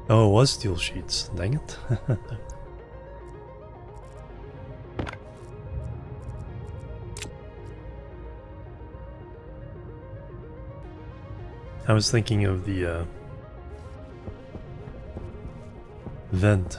Oh, it was steel sheets. Dang it. I was thinking of the vent.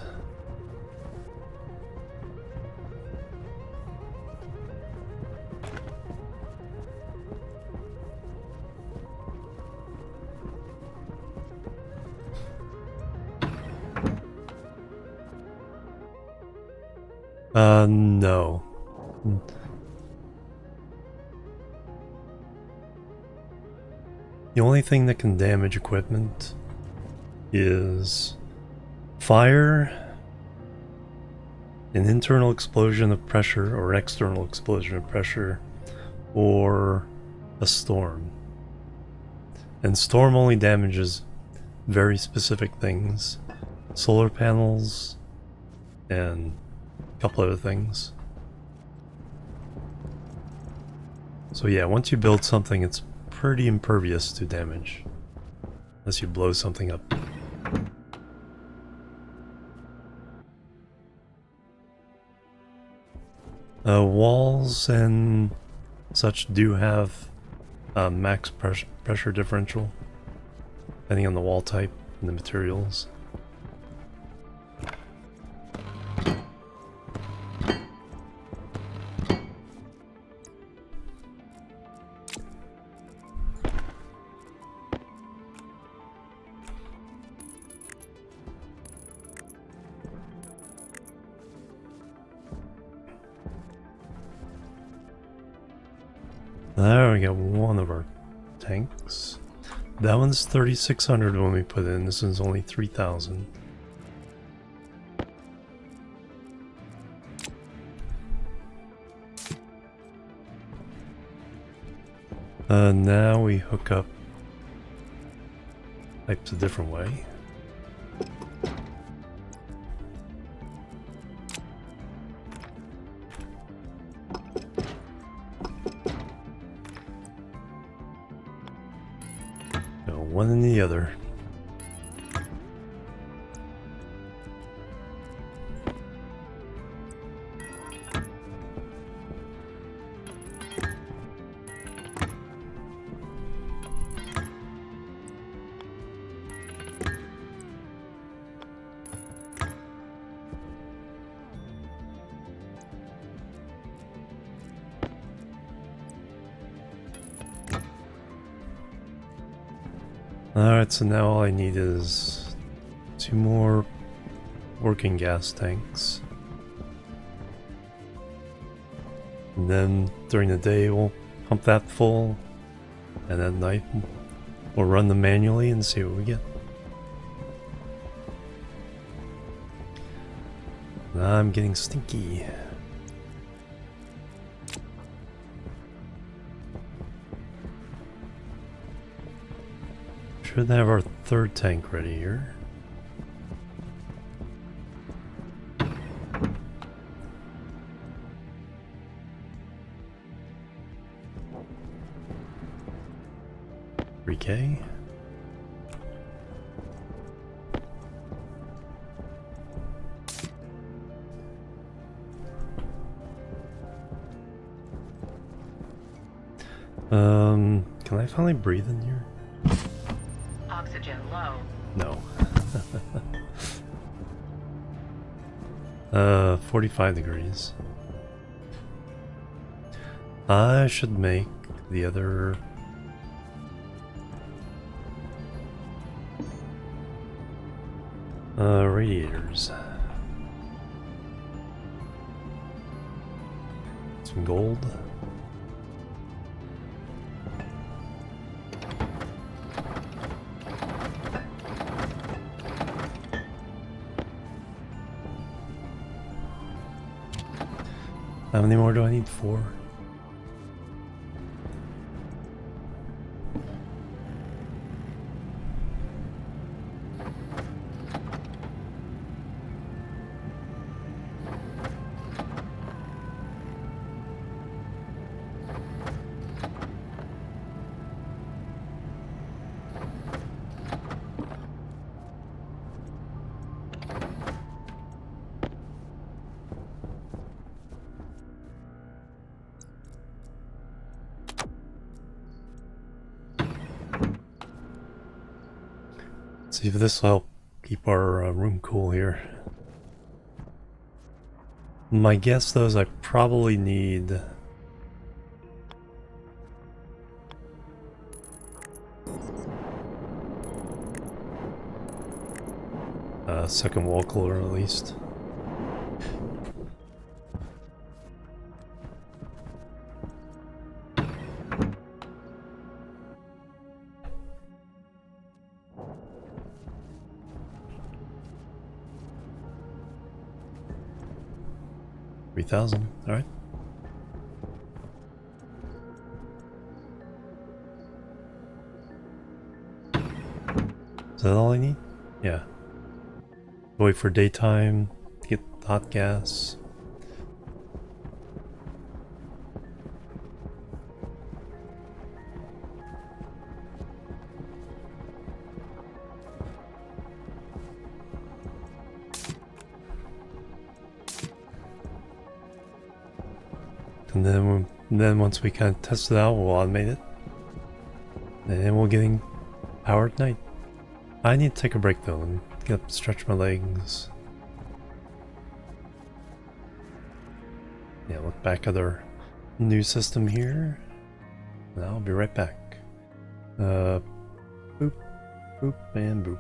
No. The only thing that can damage equipment is fire, an internal explosion of pressure or external explosion of pressure, or a storm. And storm only damages very specific things. Solar panels and a couple other things. So yeah, once you build something, it's pretty impervious to damage. Unless you blow something up. Walls and such do have max pressure differential, depending on the wall type and the materials. There we got one of our tanks. That one's 3,600 when we put in. This one's only 3,000. Now we hook up pipes a different way. One and the other. Alright, so now all I need is 2 more working gas tanks. And then during the day we'll pump that full, and at night we'll run them manually and see what we get. I'm getting stinky. Should have our 3rd tank ready here. $3K. Can I finally breathe in here? Oxygen low. No. 45 degrees. I should make the other radiators. Some gold. How many more do I need? 4? See if this will help keep our room cool here. My guess though is I probably need a second wall cooler at least. $3,000, alright. Is that all I need? Yeah. Wait for daytime, get hot gas. And then once we kind of test it out, we'll automate it. And then we'll get power at night. I need to take a break though and get up, stretch my legs. Yeah, look back at our new system here. And I'll be right back. Boop, boop, and boop.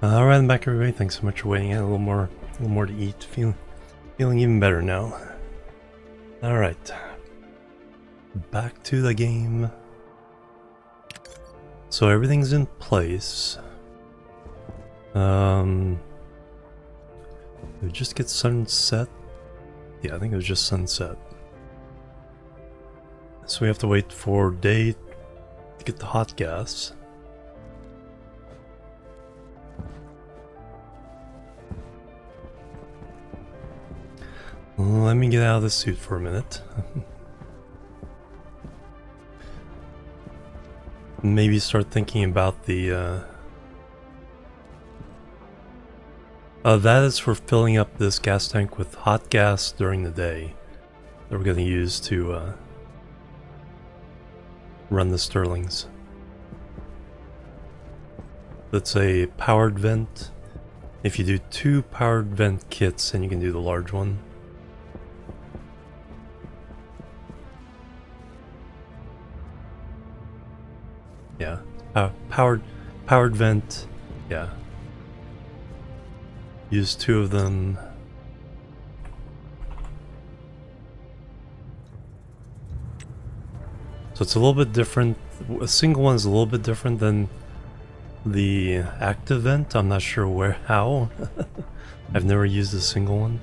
Alright, I'm back everybody. Thanks so much for waiting. A little more to eat. Feeling even better now. Alright. Back to the game. So everything's in place. Did we just get sunset? Yeah, I think it was just sunset. So we have to wait for day to get the hot gas. Let me get out of the suit for a minute. Maybe start thinking about the that is for filling up this gas tank with hot gas during the day that we're going to use to run the Stirlings. That's a powered vent. If you do 2 powered vent kits, then you can do the large one. Yeah, powered vent, yeah. Use 2 of them. So it's a little bit different. A single one is a little bit different than the active vent. I'm not sure how. I've never used a single one.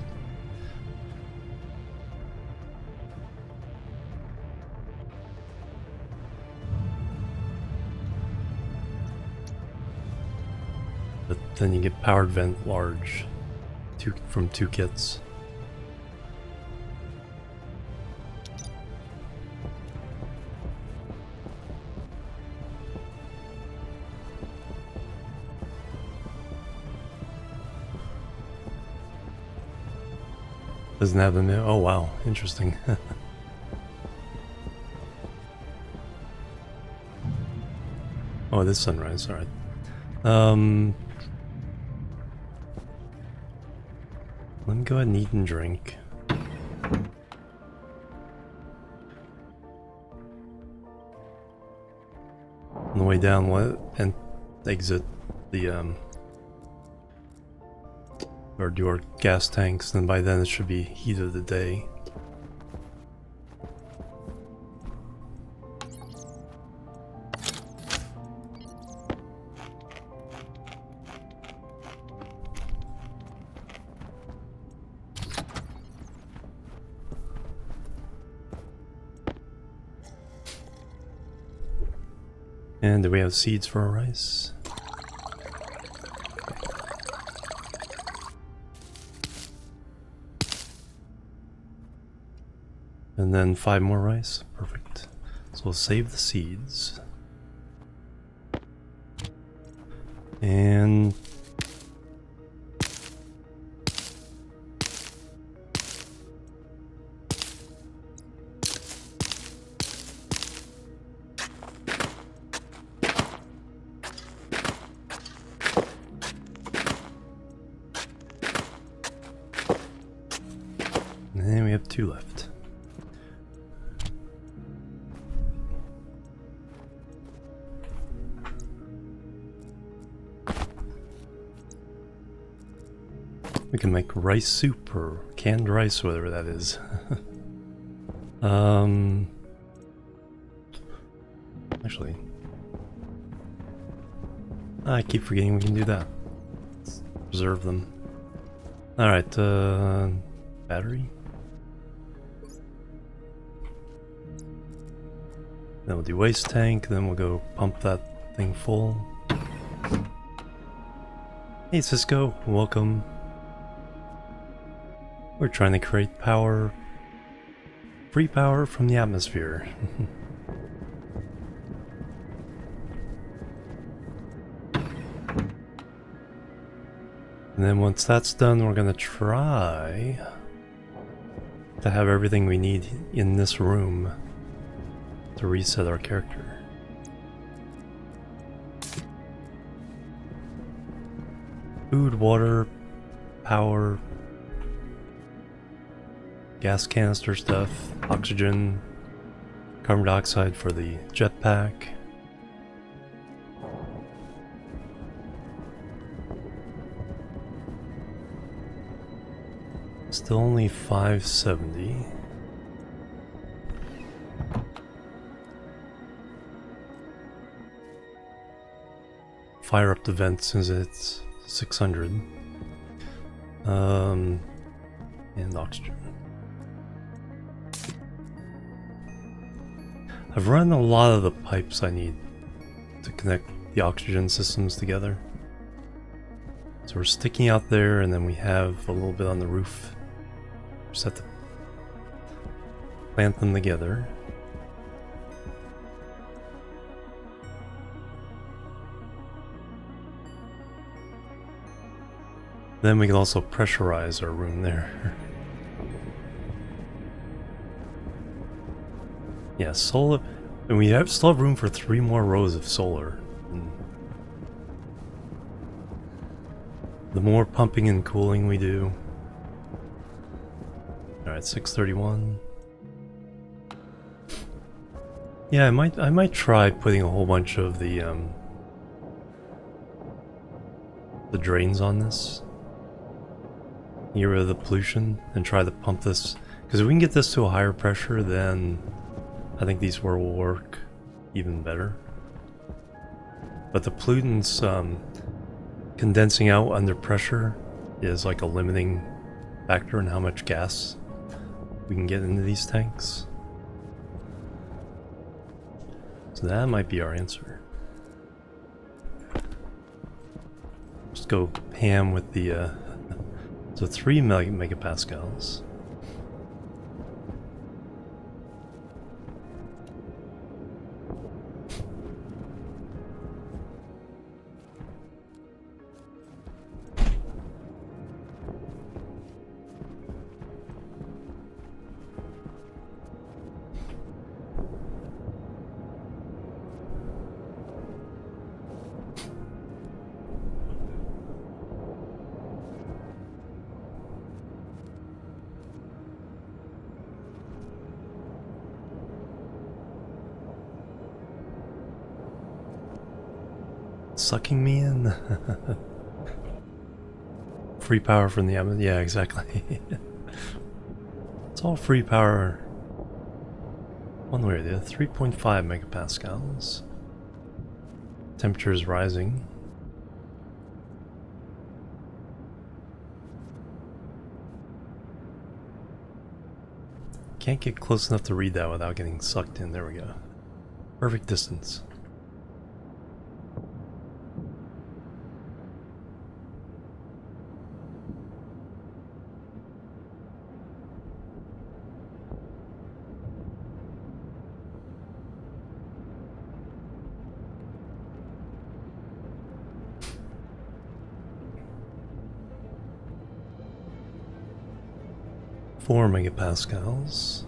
But then you get powered vent large from 2 kits. Doesn't have the new. Oh wow, interesting. Oh, it is sunrise. All right. Let me go ahead and eat and drink. On the way down, and exit the or do our gas tanks, and by then it should be heat of the day. And do we have seeds for our rice? And then 5 more rice. Perfect. So we'll save the seeds. And then we have 2 left. We can make rice soup or canned rice, whatever that is. Actually, I keep forgetting we can do that. Let's preserve them. Alright, battery. Then we'll do waste tank, then we'll go pump that thing full. Hey Cisco, welcome. We're trying to create power, free power from the atmosphere. And then once that's done, we're gonna try to have everything we need in this room to reset our character. Food, water, power, gas canister stuff, oxygen, carbon dioxide for the jetpack. Still only 570. Fire up the vent since it's 600. And oxygen. I've run a lot of the pipes I need to connect the oxygen systems together. So we're sticking out there, and then we have a little bit on the roof. Just have to plant them together. Then we can also pressurize our room there. Yeah, solar, and we still have room for 3 more rows of solar. And the more pumping and cooling we do. Alright, 631. Yeah, I might try putting a whole bunch of the drains on this. Get rid of the pollution and try to pump this, because if we can get this to a higher pressure, then I think these will work even better. But the pollutants condensing out under pressure is like a limiting factor in how much gas we can get into these tanks. So that might be our answer. Just go ham with the so 3 megapascals. Sucking me in. free power from the atmosphere. Yeah, exactly. It's all free power. One way or the other. 3.5 megapascals. Temperature is rising. Can't get close enough to read that without getting sucked in. There we go. Perfect distance. Four megapascals.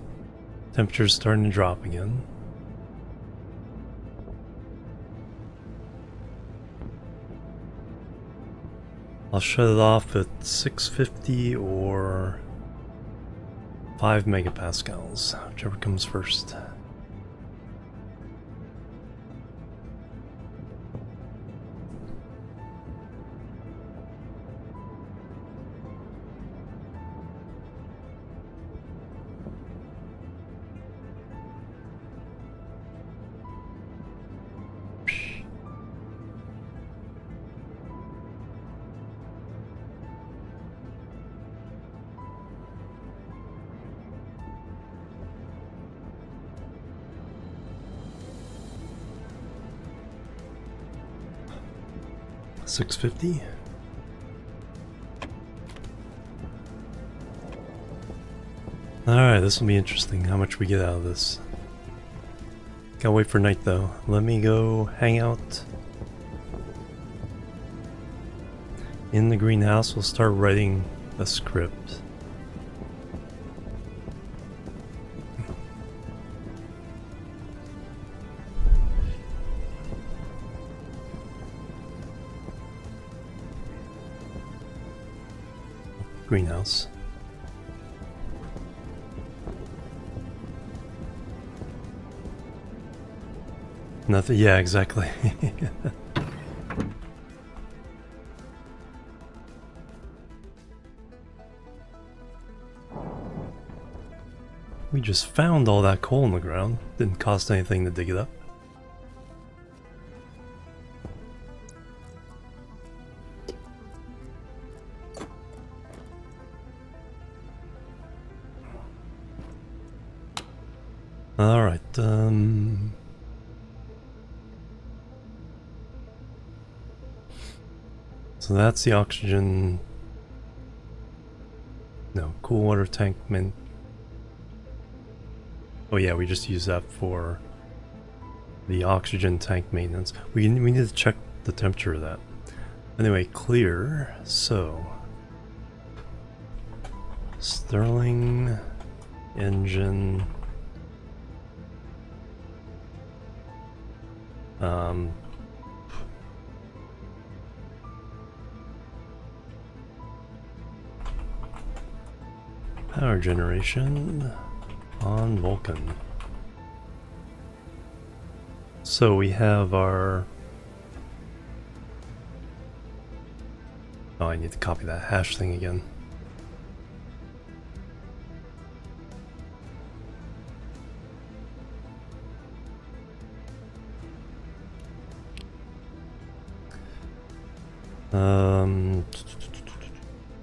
Temperature's starting to drop again. I'll shut it off at 650 or 5 megapascals, whichever comes first. $650. Alright, this will be interesting, how much we get out of this. Gotta wait for night though. Let me go hang out in the greenhouse. We'll start writing a script. Greenhouse. Nothing. Yeah, exactly. We just found all that coal in the ground. Didn't cost anything to dig it up. Alright, so that's the oxygen... No, cool water tank mint. Oh yeah, we just use that for the oxygen tank maintenance. We need to check the temperature of that. Anyway, clear, so... Stirling engine... Power generation on Vulcan. So we have our... Oh, I need to copy that hash thing again.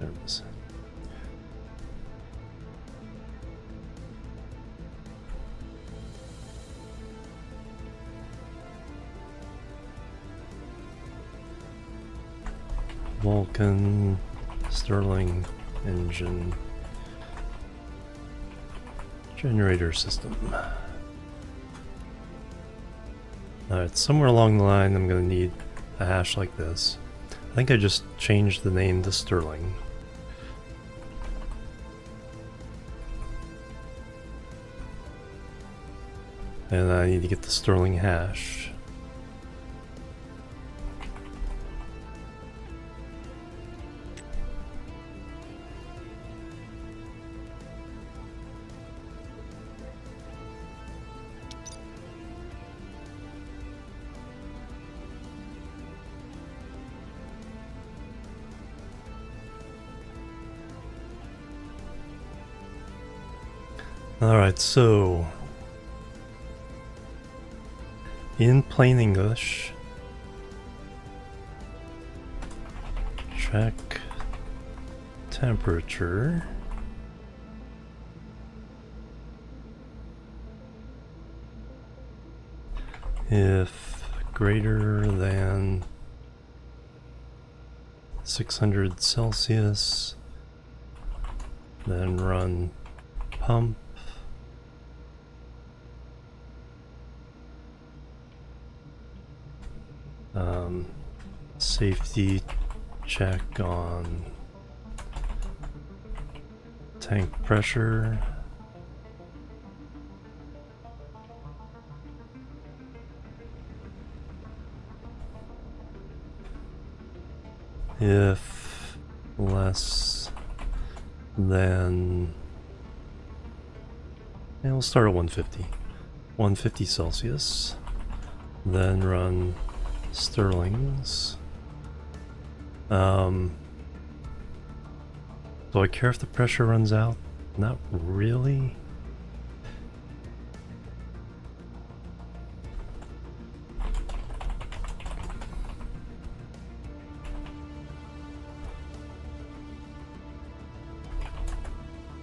There it is. Vulcan, Stirling engine, generator system. Alright, somewhere along the line I'm going to need a hash like this. I think I just changed the name to Stirling. And I need to get the Stirling hash. Alright, so in plain English, check temperature. If greater than 600 Celsius, then run pump. Safety check on tank pressure. If less than, and we'll start at 150 Celsius, then run Stirlings. Do I care if the pressure runs out? Not really.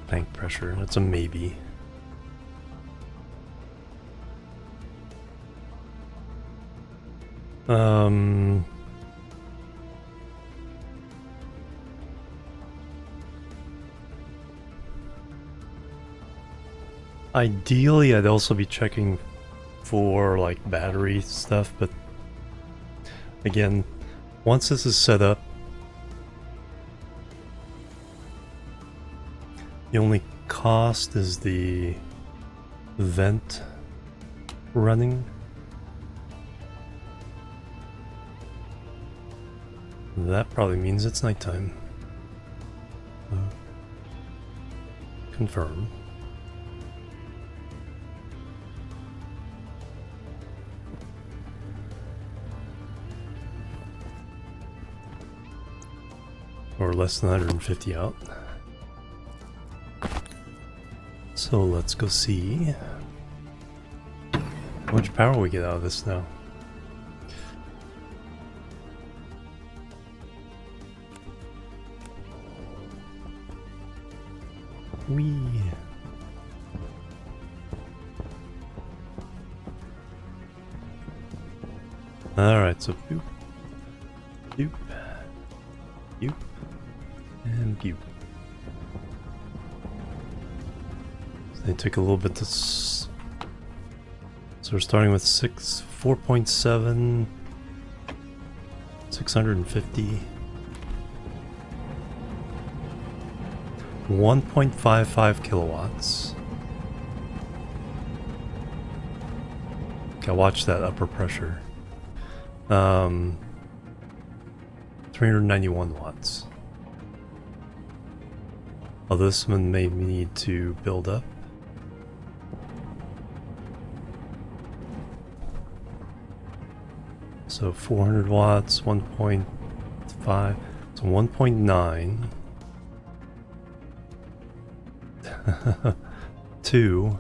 Tank pressure, that's a maybe. Ideally, I'd also be checking for like battery stuff, but again, once this is set up, the only cost is the vent running. That probably means it's nighttime. Confirm. Or less than 150 out. So let's go see how much power we get out of this now. Whee! Alright, so boop, boop, boop, and boop. So they take a little bit to so we're starting with 4.7, 650. 1.55 kilowatts. Okay, watch that upper pressure. 391 watts. Oh, this one may need to build up. So 400 watts, 1.5, so 1.9. 2.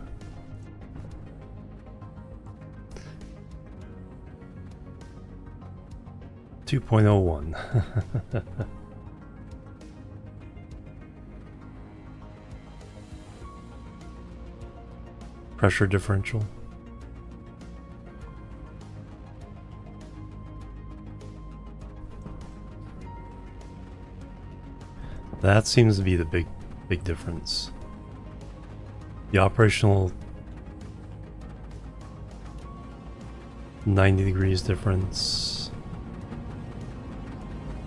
$2.01. Pressure differential. That seems to be the big difference. The operational 90 degrees difference,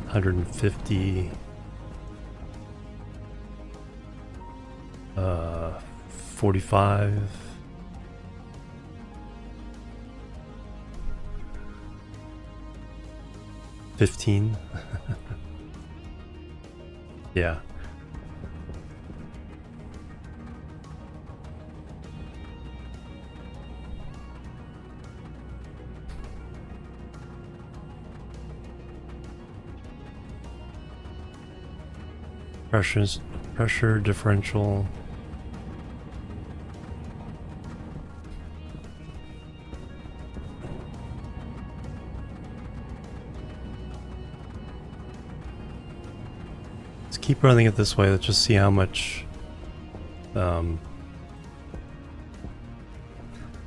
150, 45, 15. Yeah. Pressure differential. Let's keep running it this way. Let's just see how much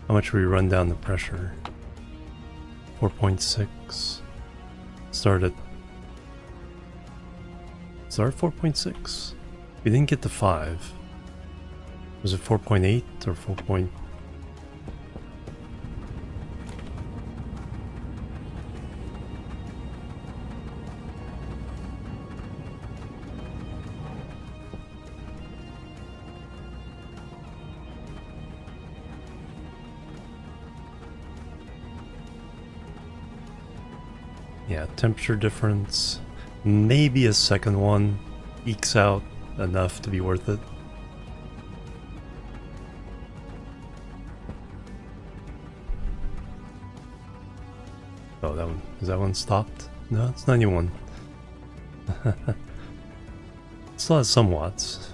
we run down the pressure. 4.6. Start at 4.6. We didn't get to 5. Was it 4.8 or 4. Yeah, temperature difference. Maybe a second one ekes out enough to be worth it. Oh, that one. Is that one stopped? No, it's 91. Still has some watts.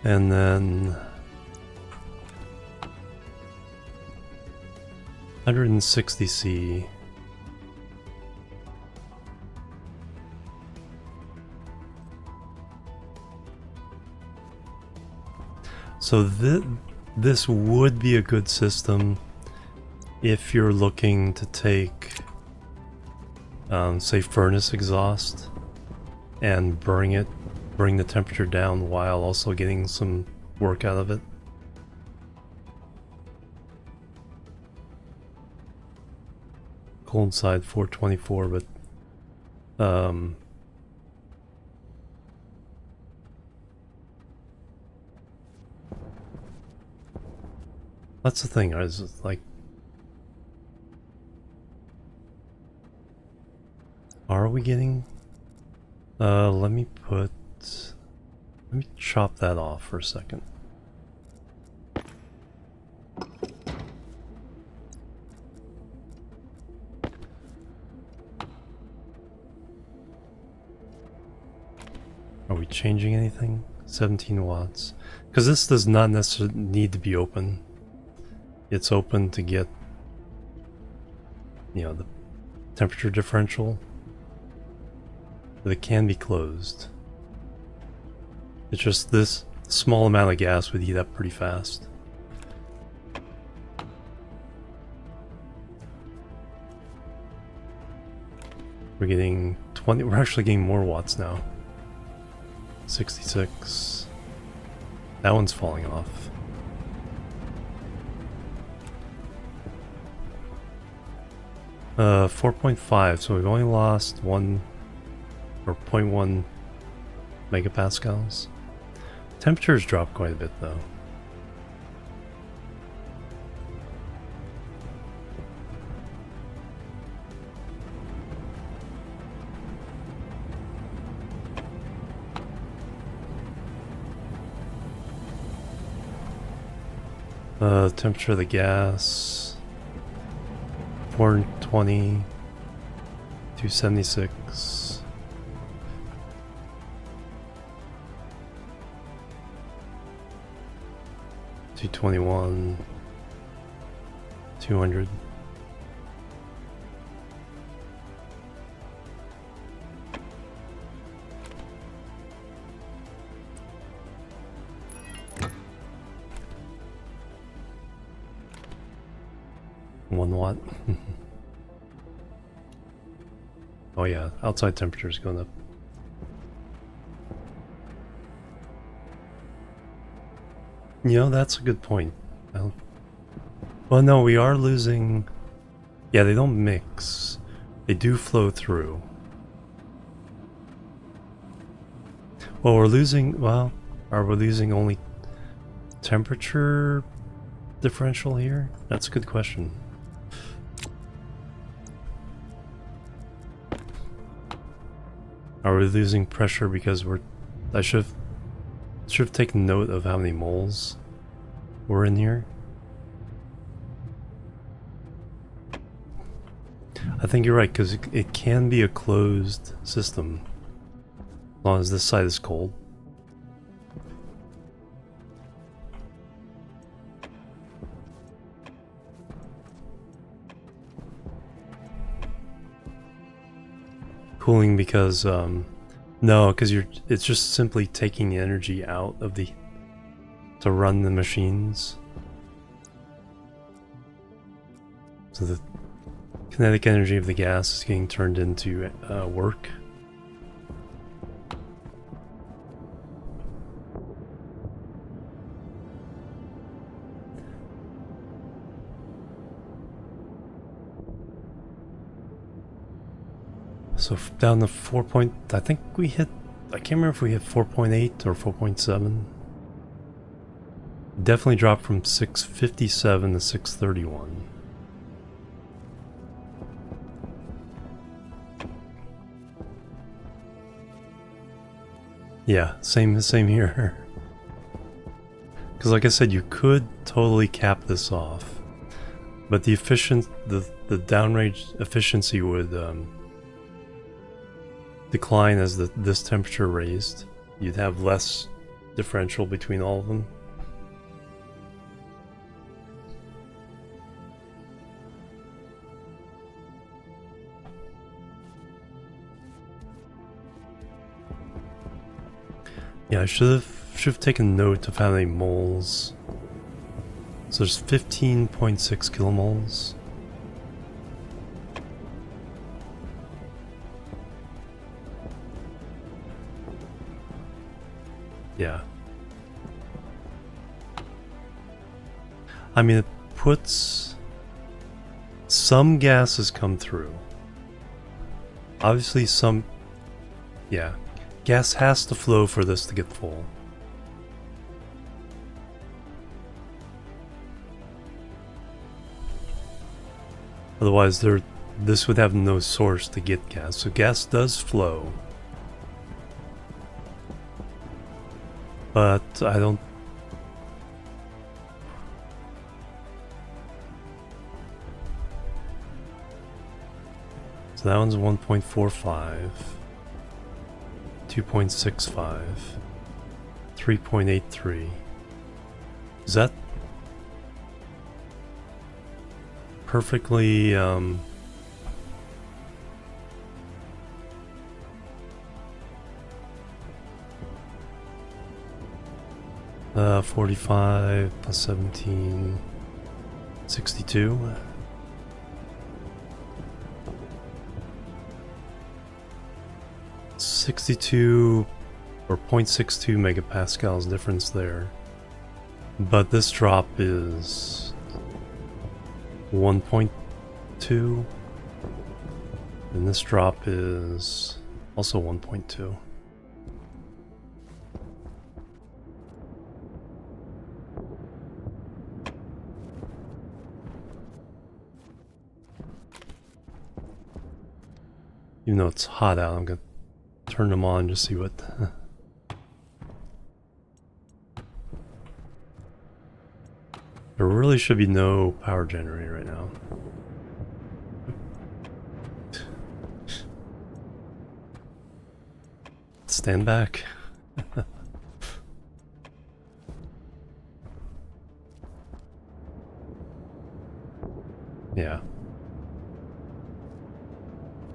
And then 160 C. So this would be a good system if you're looking to take, say, furnace exhaust and bring the temperature down while also getting some work out of it. Cold side 424, but that's the thing, is like, are we getting, let me chop that off for a second. Are we changing anything? 17 watts. Because this does not necessarily need to be open. It's open to get, you know, the temperature differential. But it can be closed. It's just this small amount of gas would heat up pretty fast. We're getting 20, we're actually getting more watts now. 66. That one's falling off. Uh, 4.5, so we've only lost 1 or 0.1 megapascals. Temperatures dropped quite a bit though. Temperature of the gas 420, 276. $221, 200. Watt. Oh yeah, outside temperature is going up. You know, that's a good point. Well, no, we are losing... Yeah, they don't mix. They do flow through. Well, we're losing... Well, are we losing only temperature differential here? That's a good question. Are we losing pressure because we're... I should have taken note of how many moles were in here. I think you're right, because it can be a closed system as long as this side is cold. cooling because no, because it's just simply taking the energy out of the to run the machines. So the kinetic energy of the gas is getting turned into work. So down to 4 point, I think we hit, I can't remember if we hit 4.8 or 4.7. Definitely dropped from 657 to 631. Yeah, same here. Because like I said, you could totally cap this off, but the downrange efficiency would decline as this temperature raised. You'd have less differential between all of them. Yeah, I should have taken note of how many moles. So there's 15.6 kilomoles. Yeah. I mean, it puts some gases come through. Obviously some, yeah. Gas has to flow for this to get full. Otherwise, this would have no source to get gas. So gas does flow. But I don't... So that one's 1.45. 2.65, 3.83. Is that perfectly 45 plus 17, 62. .62 or 0.62 megapascals difference there, but this drop is 1.2 and this drop is also 1.2. Even though it's hot out, I'm gonna turn them on to see what. There really should be no power generator right now. Stand back. Yeah.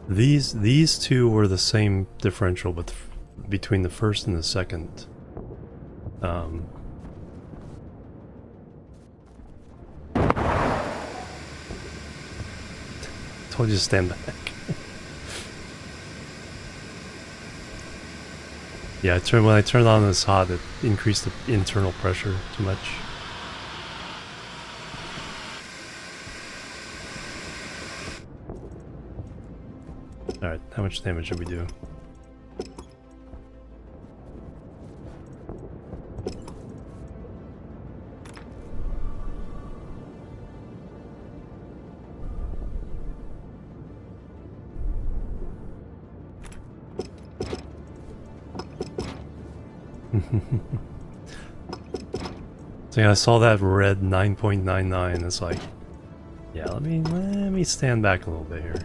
These two were the same differential, but between the first and the second. Told you to stand back. Yeah, when I turned on this hot, it increased the internal pressure too much. Alright, how much damage did we do? So yeah, I saw that red 9.99. It's like, yeah, let me stand back a little bit here.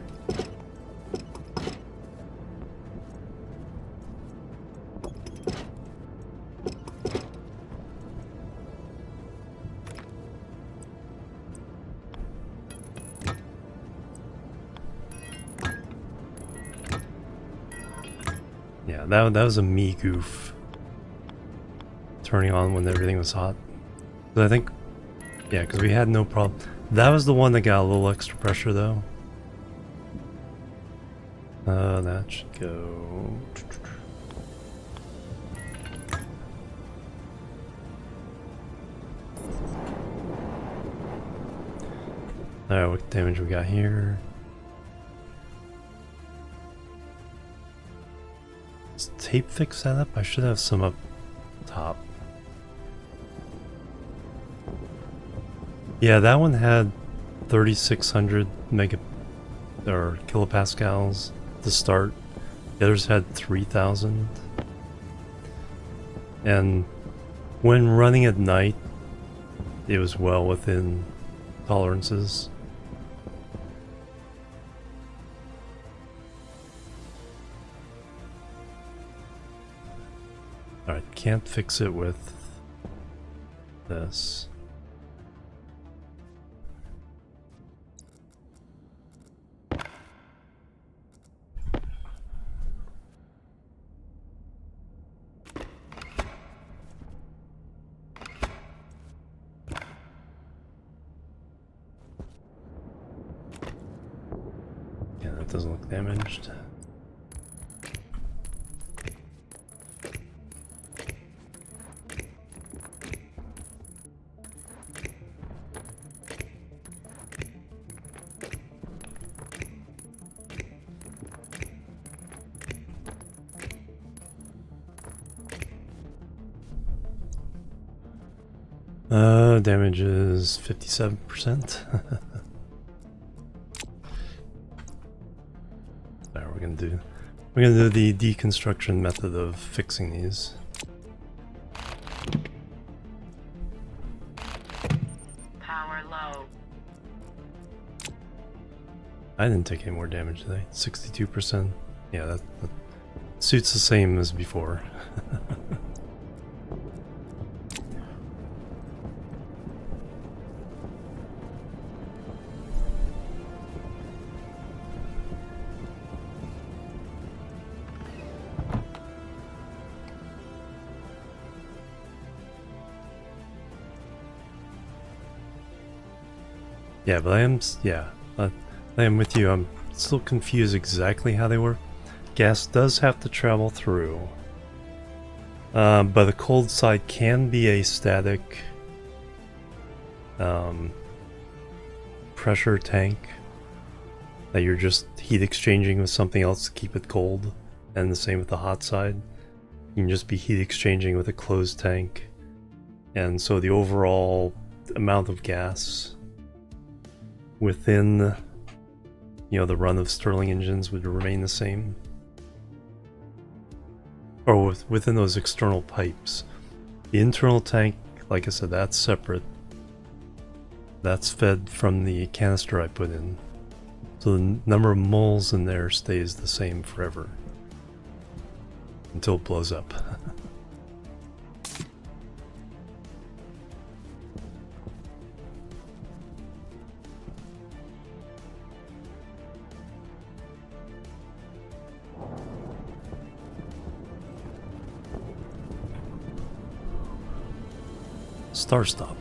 that was a me goof. Turning on when everything was hot. But I think, yeah, because we had no problem. That was the one that got a little extra pressure though. That should go. Alright, what damage we got here? Does tape fix that up? I should have some up top. Yeah, that one had 3,600 kilopascals to start. The others had 3,000. And when running at night, it was well within tolerances. Alright, can't fix it with this. Yeah, that doesn't look damaged. Damage is 57%. Alright, we're gonna do the deconstruction method of fixing these. Power low. I didn't take any more damage today. 62%. Yeah, that suits the same as before. Yeah, but I am with you. I'm still confused exactly how they work. Gas does have to travel through, but the cold side can be a static pressure tank that you're just heat exchanging with something else to keep it cold, and the same with the hot side. You can just be heat exchanging with a closed tank, and so the overall amount of gas within, the run of Stirling Engines would remain the same. Or within those external pipes. The internal tank, like I said, that's separate. That's fed from the canister I put in. So the number of moles in there stays the same forever. Until it blows up. Star Stop.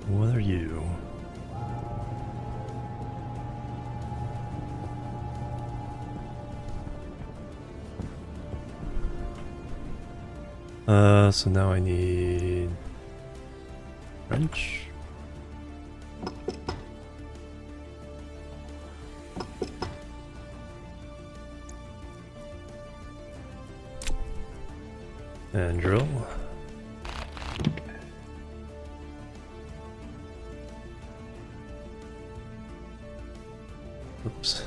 What are you? So now I need wrench. And drill. Oops.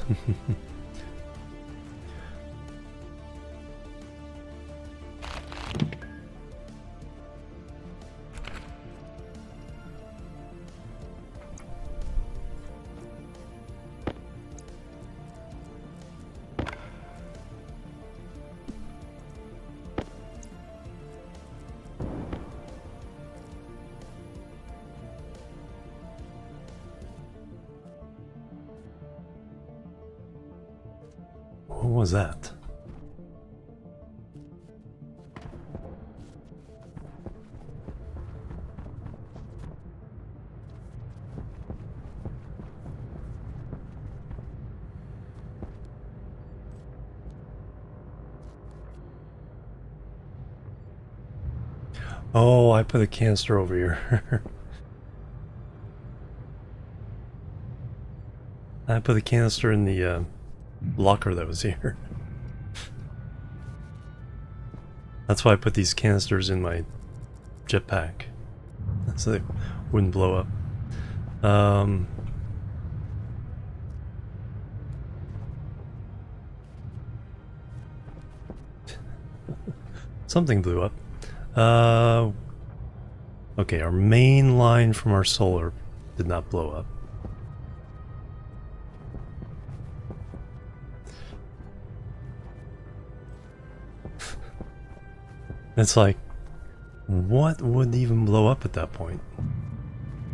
What was that? Oh, I put a canister over here. I put a canister in the locker that was here. That's why I put these canisters in my jetpack, so they wouldn't blow up. Something blew up. Okay, our main line from our solar did not blow up. It's like, what would even blow up at that point?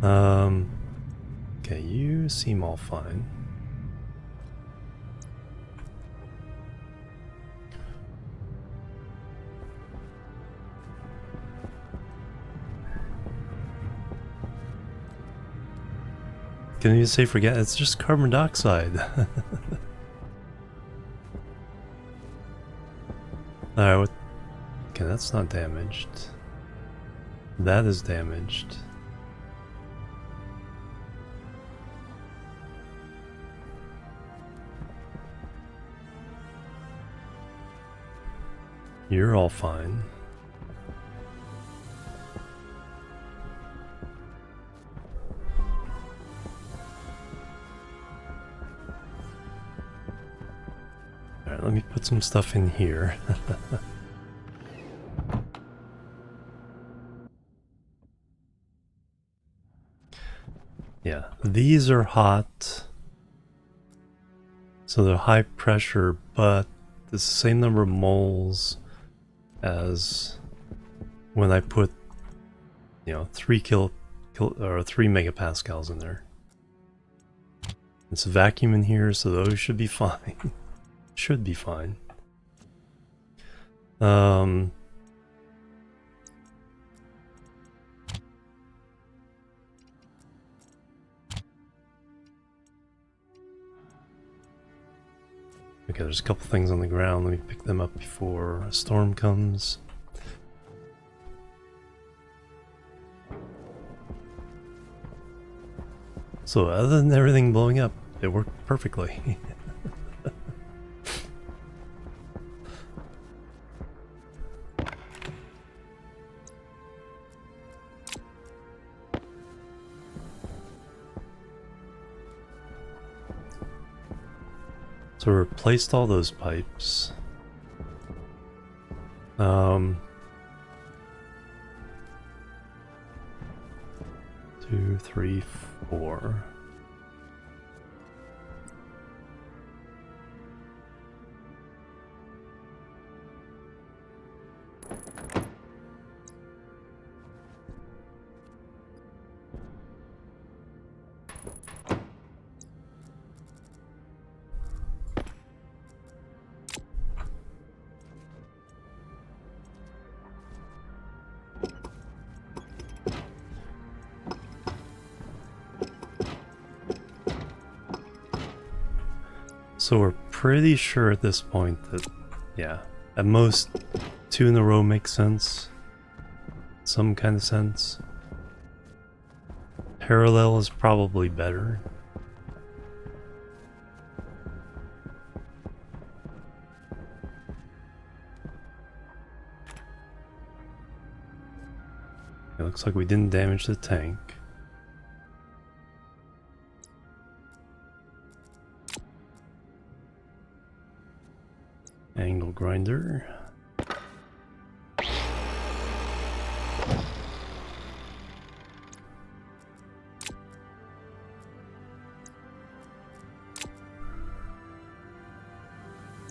Okay, you seem all fine. Can you say forget? It's just carbon dioxide. Alright, what? Okay, that's not damaged. That is damaged. You're all fine. Alright, let me put some stuff in here. Yeah, these are hot. So they're high pressure, but the same number of moles as when I put, 3 or 3 megapascals in there. It's a vacuum in here, so those should be fine. Should be fine. Okay, there's a couple things on the ground. Let me pick them up before a storm comes. So other than everything blowing up, it worked perfectly. So we replaced all those pipes. 2, 3, 4. So we're pretty sure at this point that, yeah, at most 2 in a row makes sense. Some kind of sense. Parallel is probably better. It looks like we didn't damage the tank. Angle grinder.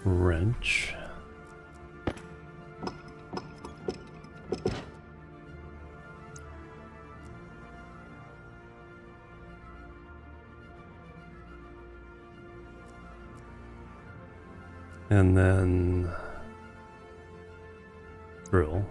Wrench. And then drill.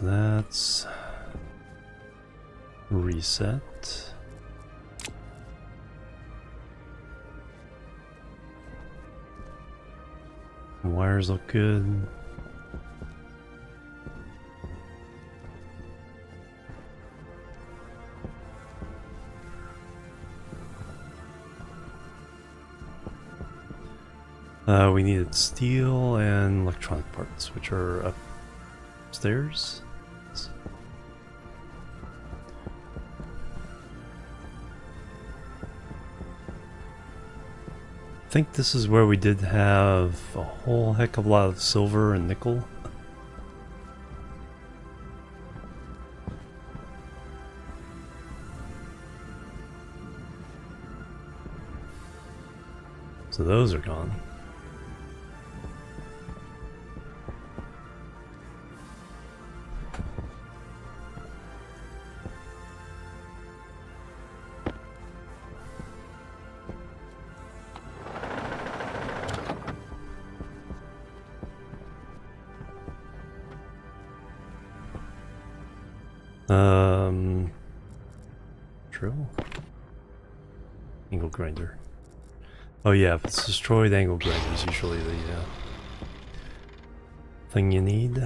So that's reset. Wires look good. We needed steel and electronic parts, which are upstairs. I think this is where we did have a whole heck of a lot of silver and nickel. So those are gone. Drill? Angle grinder. Oh yeah, if it's destroyed, angle grinder is usually the thing you need.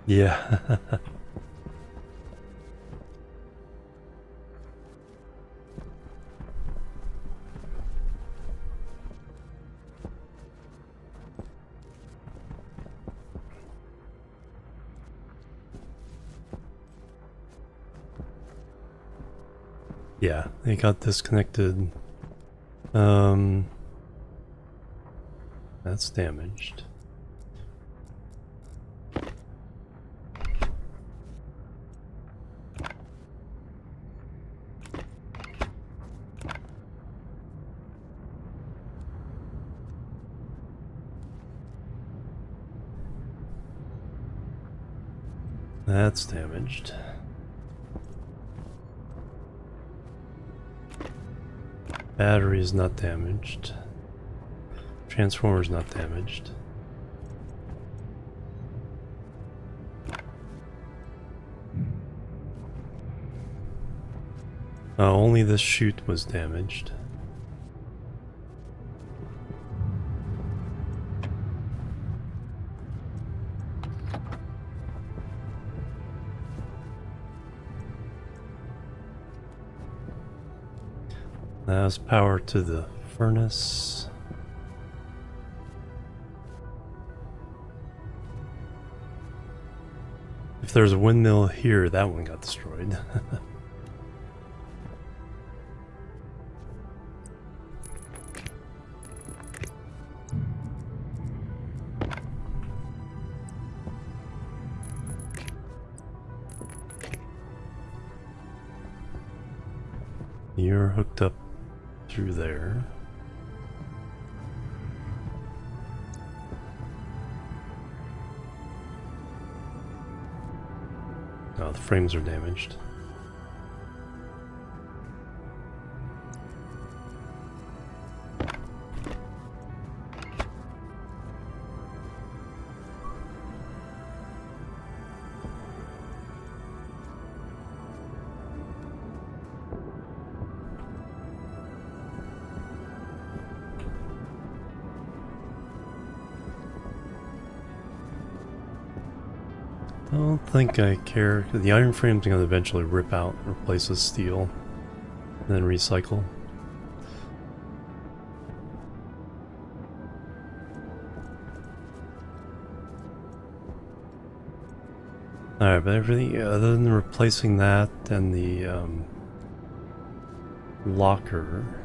Yeah. Yeah, they got disconnected. That's damaged. That's damaged. Battery is not damaged. Transformer is not damaged. Only this chute was damaged. That was power to the furnace. If there's a windmill here, that one got destroyed. You're hooked up through there. Oh, the frames are damaged. I don't think I care. The iron frame's going to eventually rip out and replace with steel, and then recycle. Alright, but everything other than replacing that and the locker.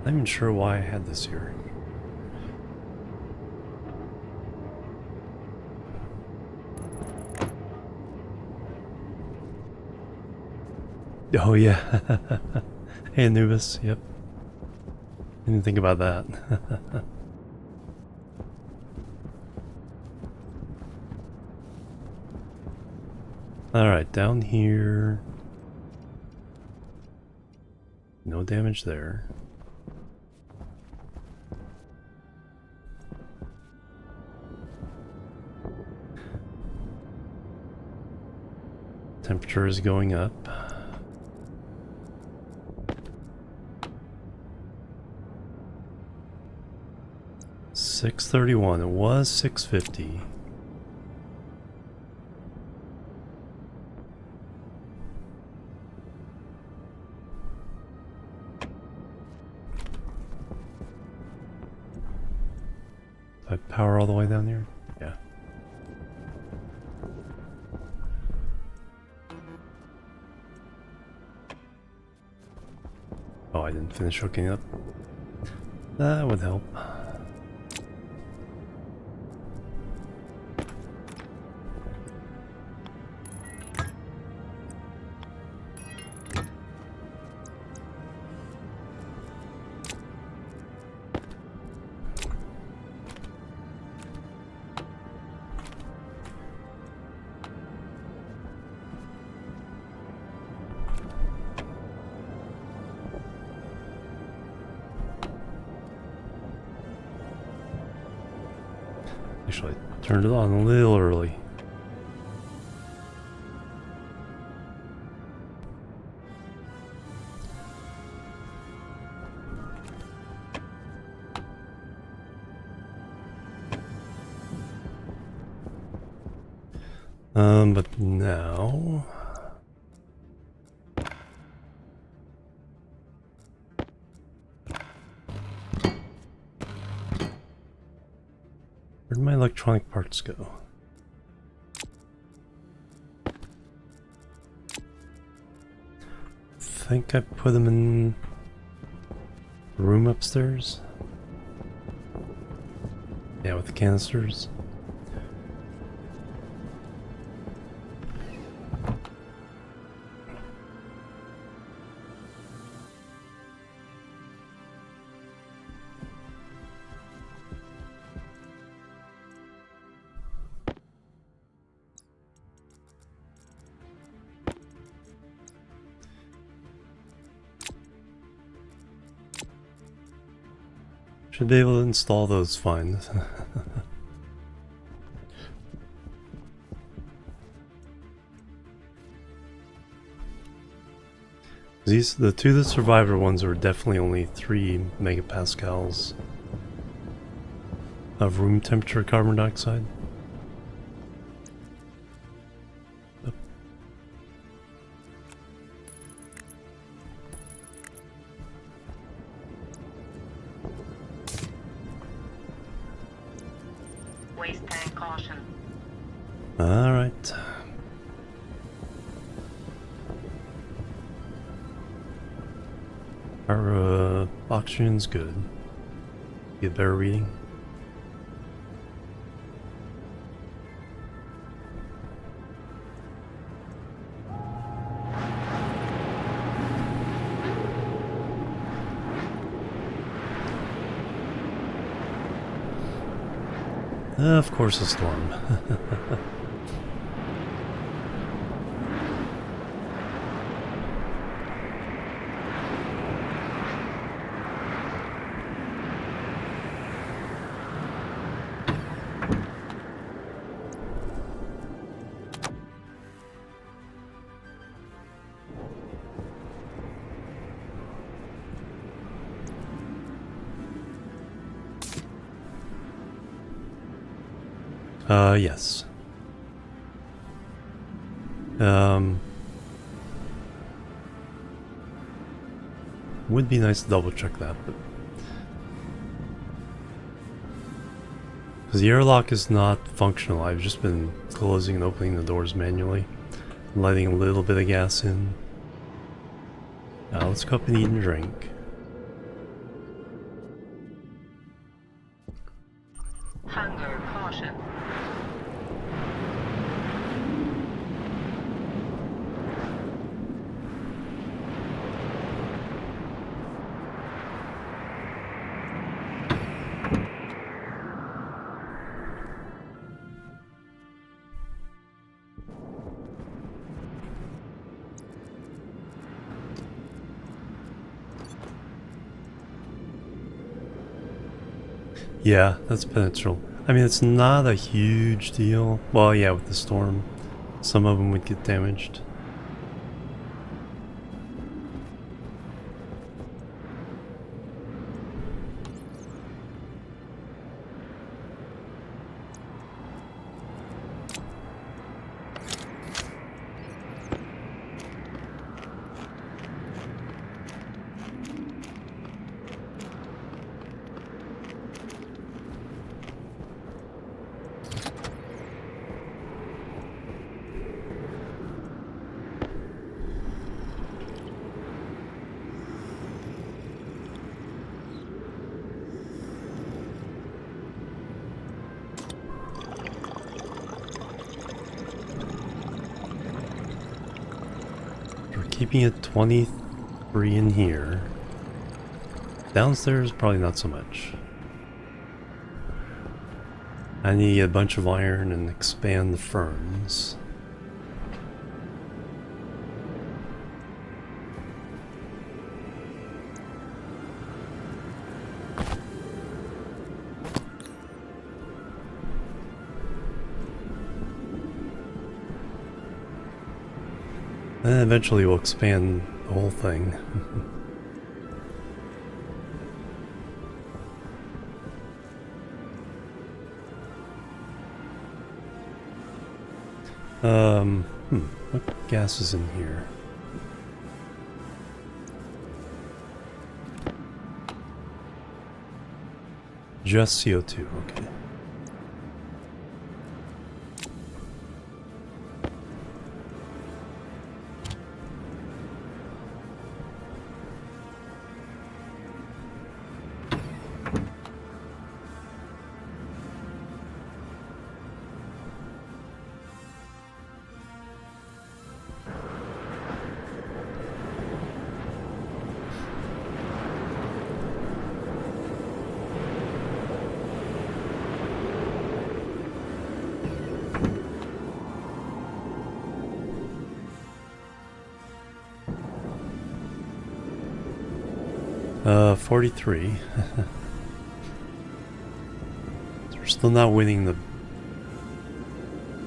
Not even sure why I had this here. Oh yeah. Hey Anubis, yep. Didn't think about that. Alright, down here. No damage there. Temperature is going up. $631. It was $650. Do I power all the way down here? Yeah. Oh, I didn't finish hooking up. That would help. Actually, I turned it on a little early. But now... Where'd my electronic parts go? I think I put them in the room upstairs. Yeah, with the canisters. Should be able to install those fine. The two that survivor ones are definitely only 3 megapascals of room temperature carbon dioxide. Waste tank caution. Alright. Our oxygen's good. Get a better reading. Of course, a storm. Yes. Would be nice to double check that, but because the airlock is not functional, I've just been closing and opening the doors manually, and letting a little bit of gas in. Now let's go up and eat and drink. caution. Yeah, that's potential. I mean, it's not a huge deal. Well, yeah, with the storm, some of them would get damaged. We're keeping it 23 in here. Downstairs, probably not so much. I need a bunch of iron and expand the ferns. And then eventually we'll expand the whole thing. What gas is in here? Just CO2, okay. Uh, 43. So we're still not winning the...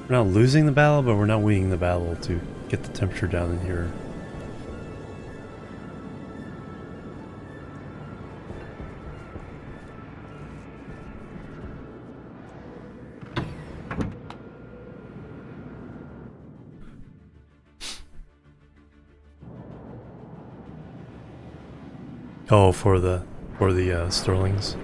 We're not losing the battle, but we're not winning the battle to get the temperature down in here. Oh, for the Stirlings.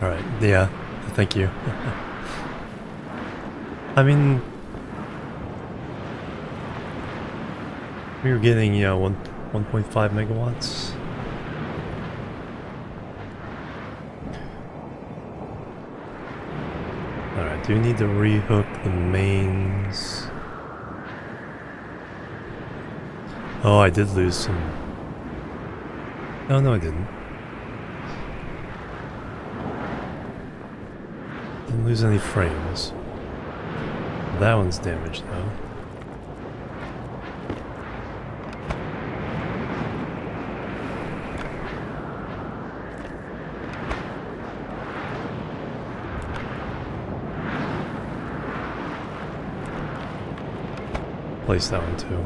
All right. Yeah. Thank you. I mean, we were getting, 1.5 megawatts. Alright, do you need to rehook the mains? Oh, I did lose some. No, I didn't. Didn't lose any frames. That one's damaged though. Place that one too.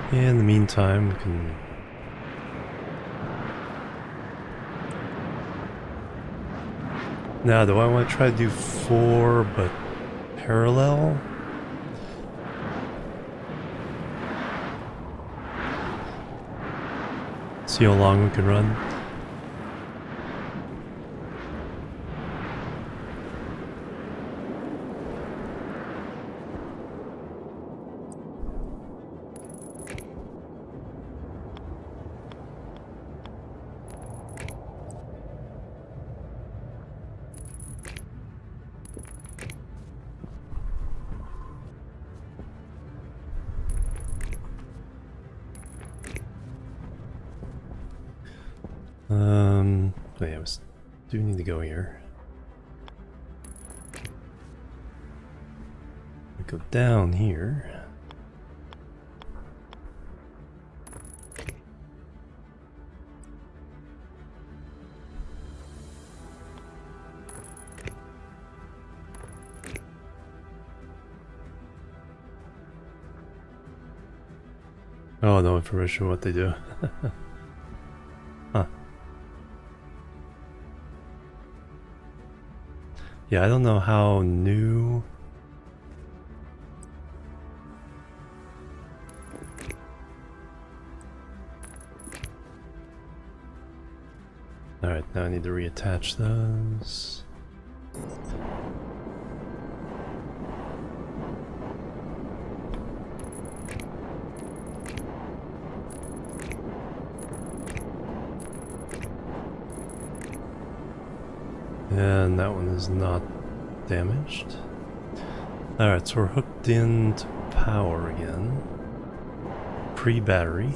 In the meantime, we can Now, do I want to try to do 4 but parallel? See how long we can run. Wait, I do need to go here. We go down here. Oh, no information on what they do. Huh. Yeah, I don't know how new... Alright, now I need to reattach those. And that one is not damaged. Alright, so we're hooked into power again. Pre-battery.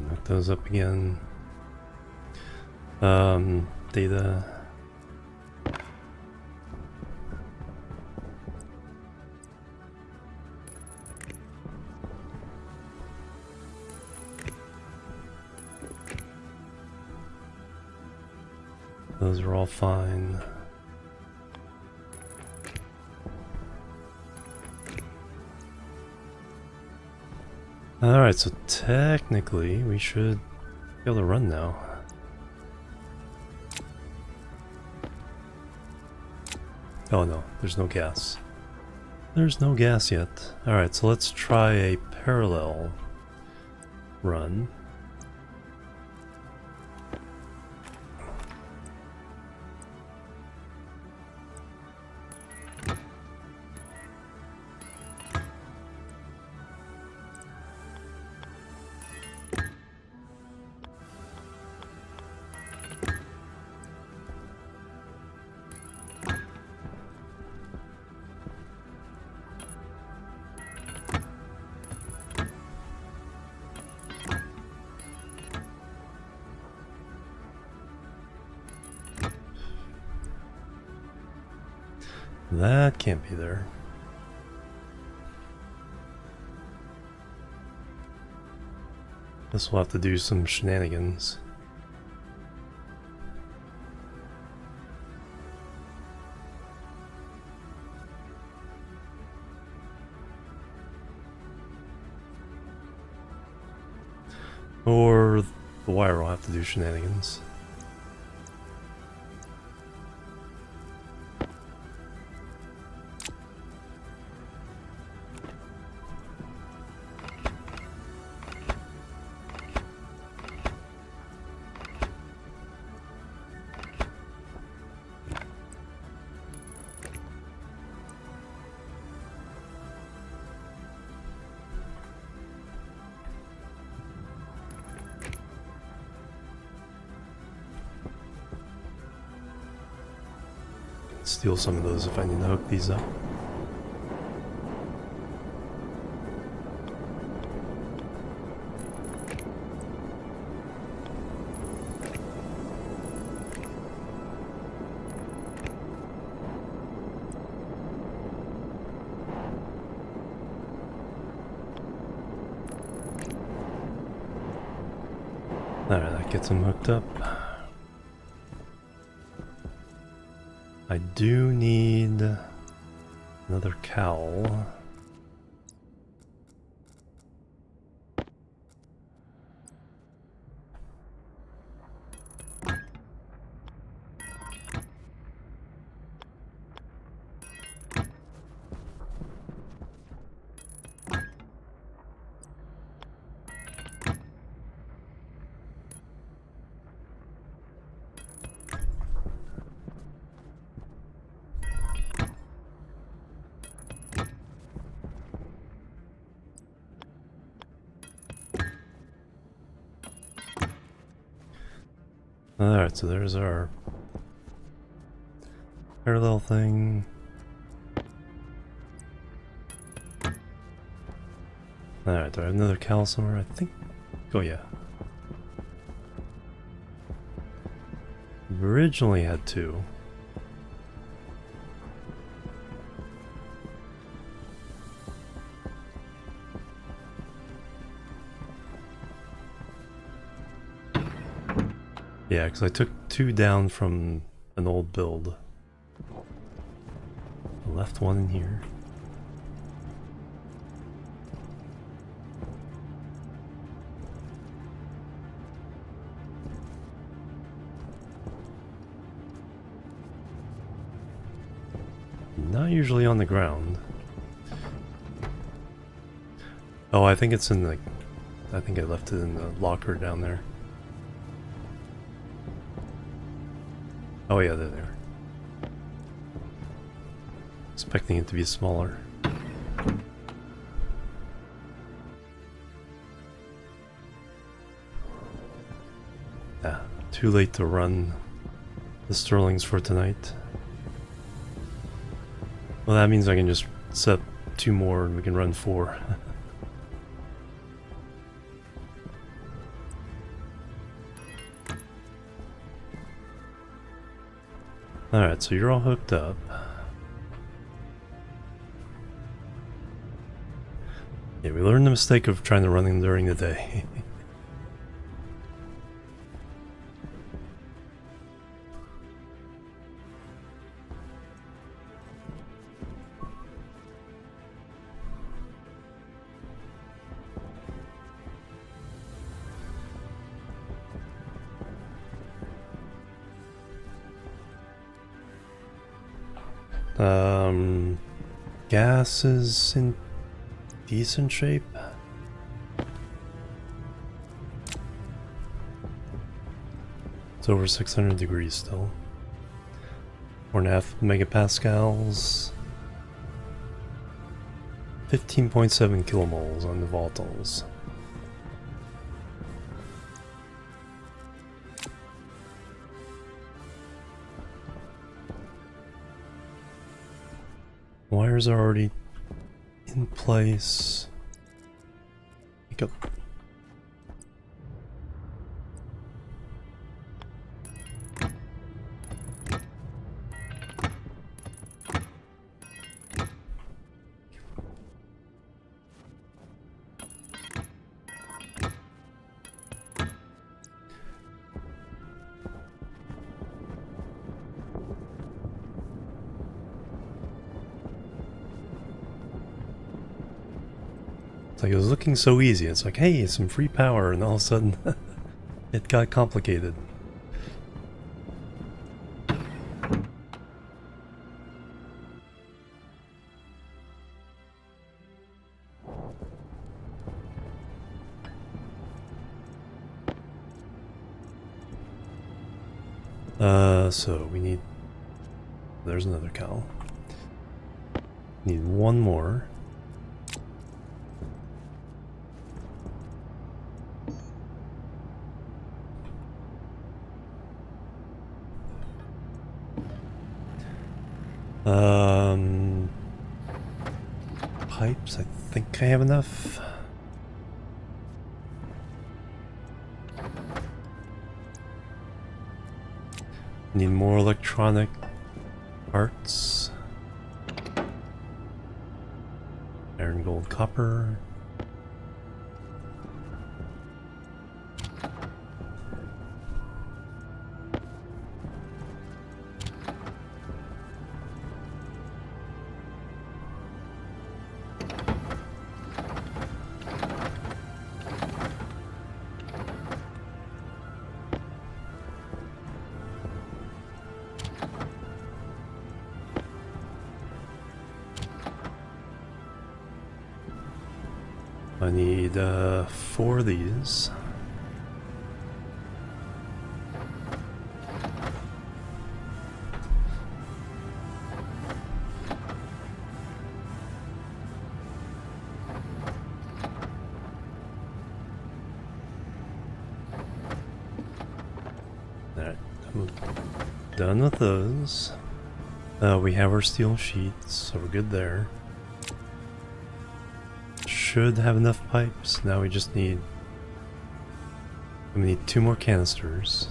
Hook those up again. Data. Those are all fine. Alright, so technically we should be able to run now. Oh no, there's no gas. There's no gas yet. Alright, so let's try a parallel run. That can't be there. Guess we'll have to do some shenanigans. Or the wire will have to do shenanigans. Steal some of those if I need to hook these up. Get them hooked up. I do need another cowl. Alright, so there's our parallel thing. Alright, do I have another cowl somewhere? I think. Oh, yeah. We originally had two. Yeah, because I took two down from an old build. I left one in here. Not usually on the ground. Oh, I think it's in the... I think I left it in the locker down there. Oh yeah, they're there. Expecting it to be smaller. Ah, too late to run the Stirlings for tonight. Well, that means I can just set up two more and we can run four. Alright, so you're all hooked up. Yeah, we learned the mistake of trying to run them during the day. Gas is in decent shape. It's over 600 degrees still. 4.5 megapascals. 15.7 kilomoles on the volatiles. Wires are already in place. Pick up. It's like it was looking so easy. It's like, hey, some free power, and all of a sudden it got complicated. So we need... There's another cow. Need one more. Pipes, I think I have enough. Need more electronic parts. Iron, gold, copper. I need 4 of these. Alright, I'm done with those. We have our steel sheets, so we're good there. Should have enough pipes. Now we just need... we need 2 more canisters.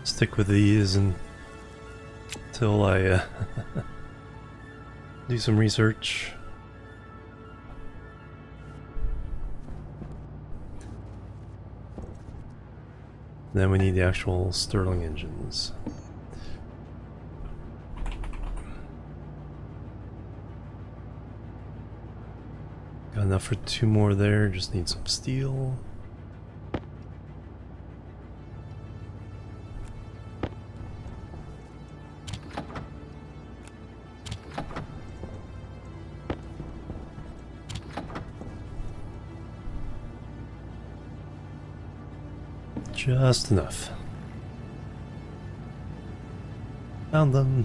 Stick with these until I do some research. Then we need the actual Stirling engines. Got enough for 2 more there, just need some steel. Just enough. Found them.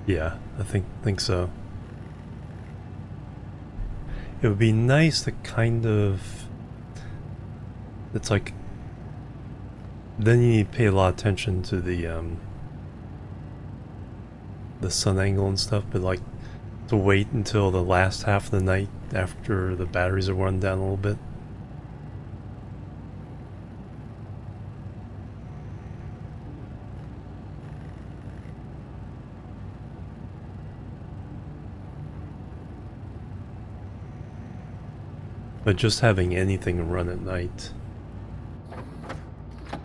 Yeah, I think so. It would be nice to kind of... it's like... then you need to pay a lot of attention to the sun angle and stuff, but like to wait until the last half of the night after the batteries are run down a little bit. But just having anything run at night.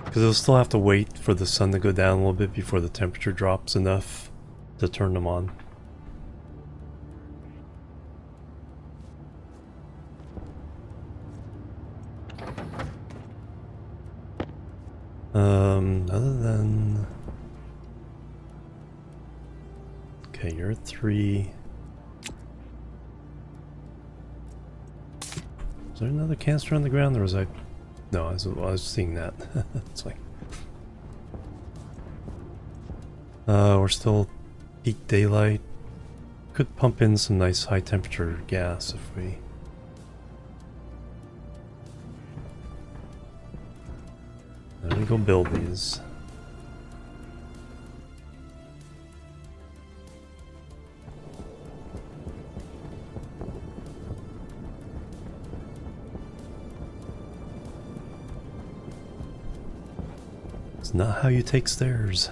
Because they'll still have to wait for the sun to go down a little bit before the temperature drops enough to turn them on. Other than... okay, you're at 3. Is there another canister on the ground, or was I... no, I was seeing that. It's like... we're still peak daylight. Could pump in some nice high temperature gas if we... let me go build these. It's not how you take stairs.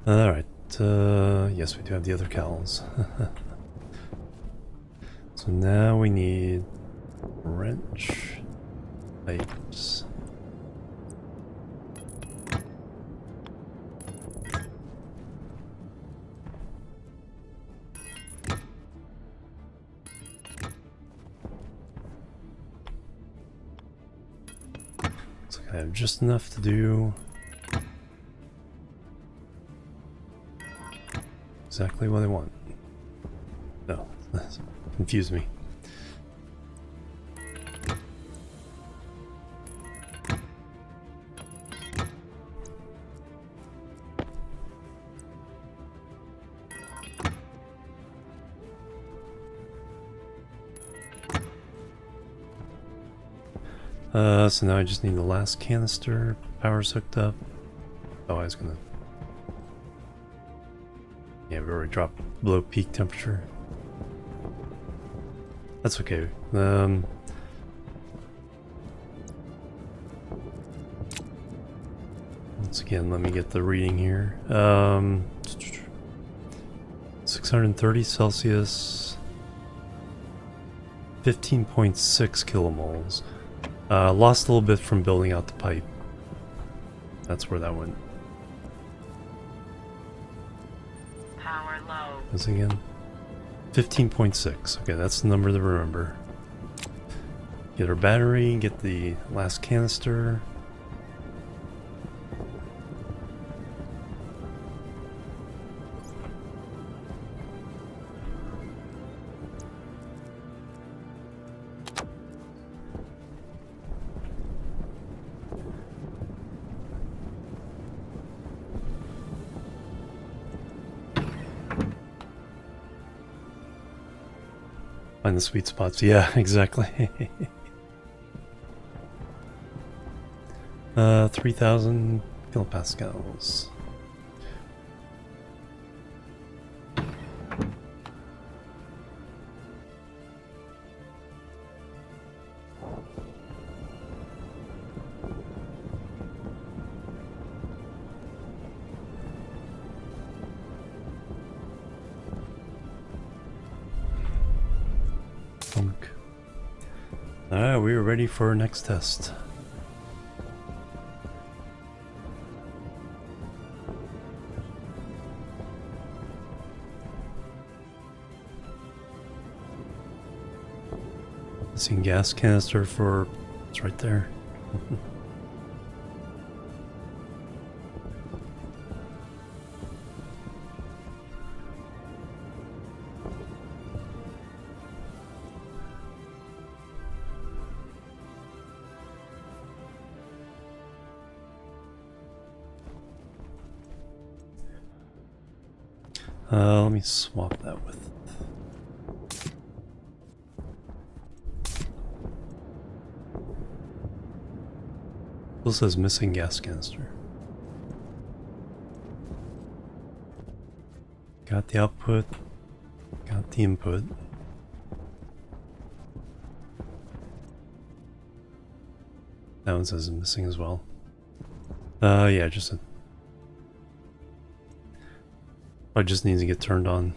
Alright, yes, we do have the other cows. So now we need wrench, pipes. I have just enough to do exactly what I want. No, that confused me. So now I just need the last canister. Power's hooked up. Oh, I was gonna... Yeah, we already dropped below peak temperature. That's okay. Once again, let me get the reading here. 630 Celsius, 15.6 kilomoles. Lost a little bit from building out the pipe. That's where that went. Power low. This again? 15.6. Okay, that's the number to remember. Get our battery, get the last canister. Find the sweet spots. Yeah, exactly. 3,000 kilopascals. Alright, we are ready for our next test. Missing gas canister for... it's right there. Let me swap that with... Still says missing gas canister. Got the output, got the input. That one says missing as well. Yeah, I just need to get turned on.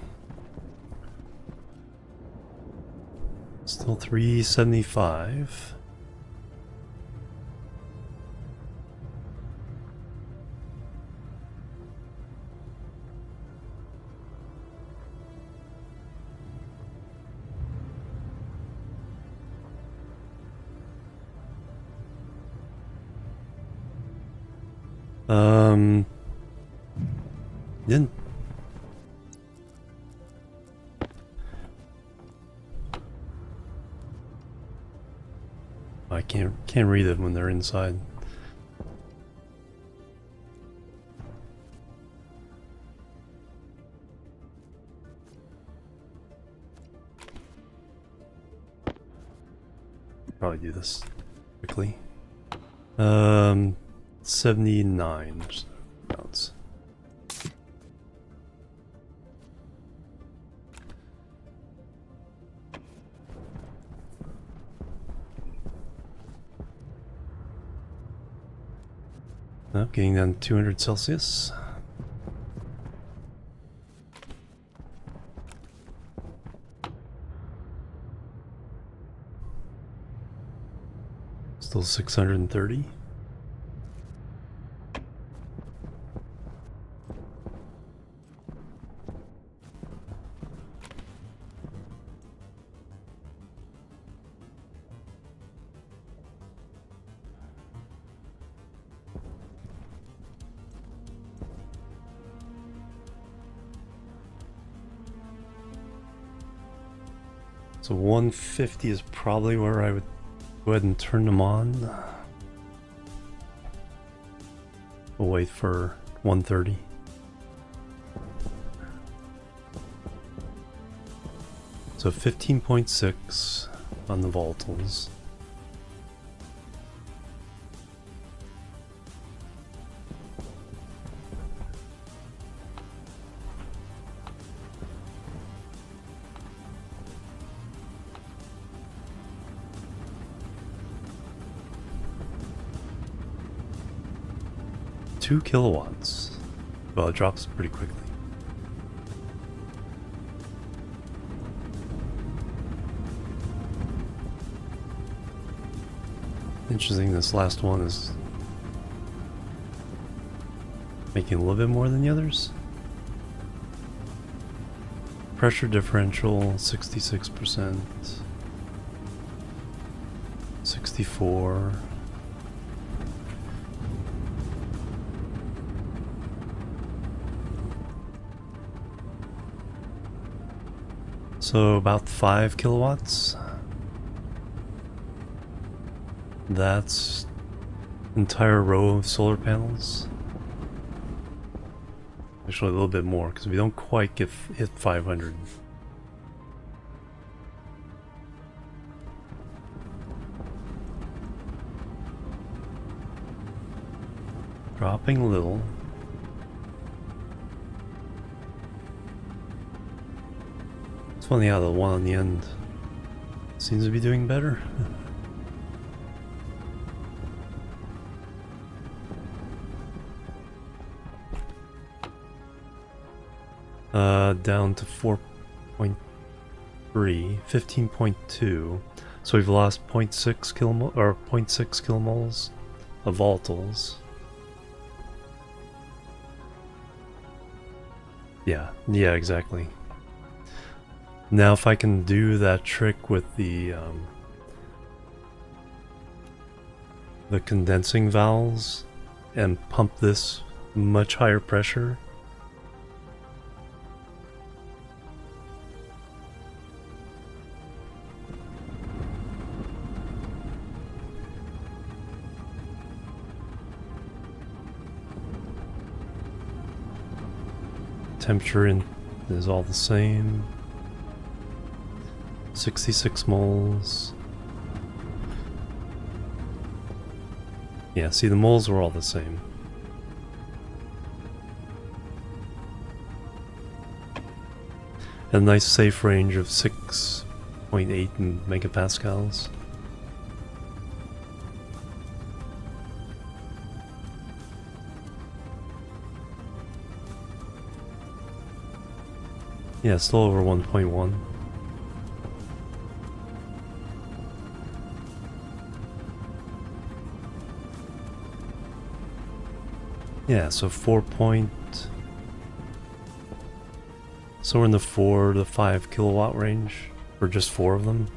Still 375. Didn't... I can't read it when they're inside. Probably do this quickly. 79 rounds. Getting down to 200 Celsius. Still 630. So 150 is probably where I would go ahead and turn them on. We'll wait for 130. So 15.6 on the volatiles. Two kilowatts. Well, it drops pretty quickly. Interesting, this last one is making a little bit more than the others. Pressure differential 66%, 64. So about 5 kilowatts. That's entire row of solar panels. Actually a little bit more because we don't quite hit 500. Dropping a little. It's funny how the one on the end seems to be doing better. Down to 4.3, 15.2. So we've lost 0.6 kilomole or 0.6 kilomoles of volatiles. Yeah, exactly. Now if I can do that trick with the condensing valves and pump this much higher pressure, temperature is all the same. 66 moles. Yeah, see, the moles were all the same. A nice safe range of 6.8 megapascals. Yeah, still over 1.1. Yeah, so so we're in the 4 to 5 kilowatt range for just 4 of them.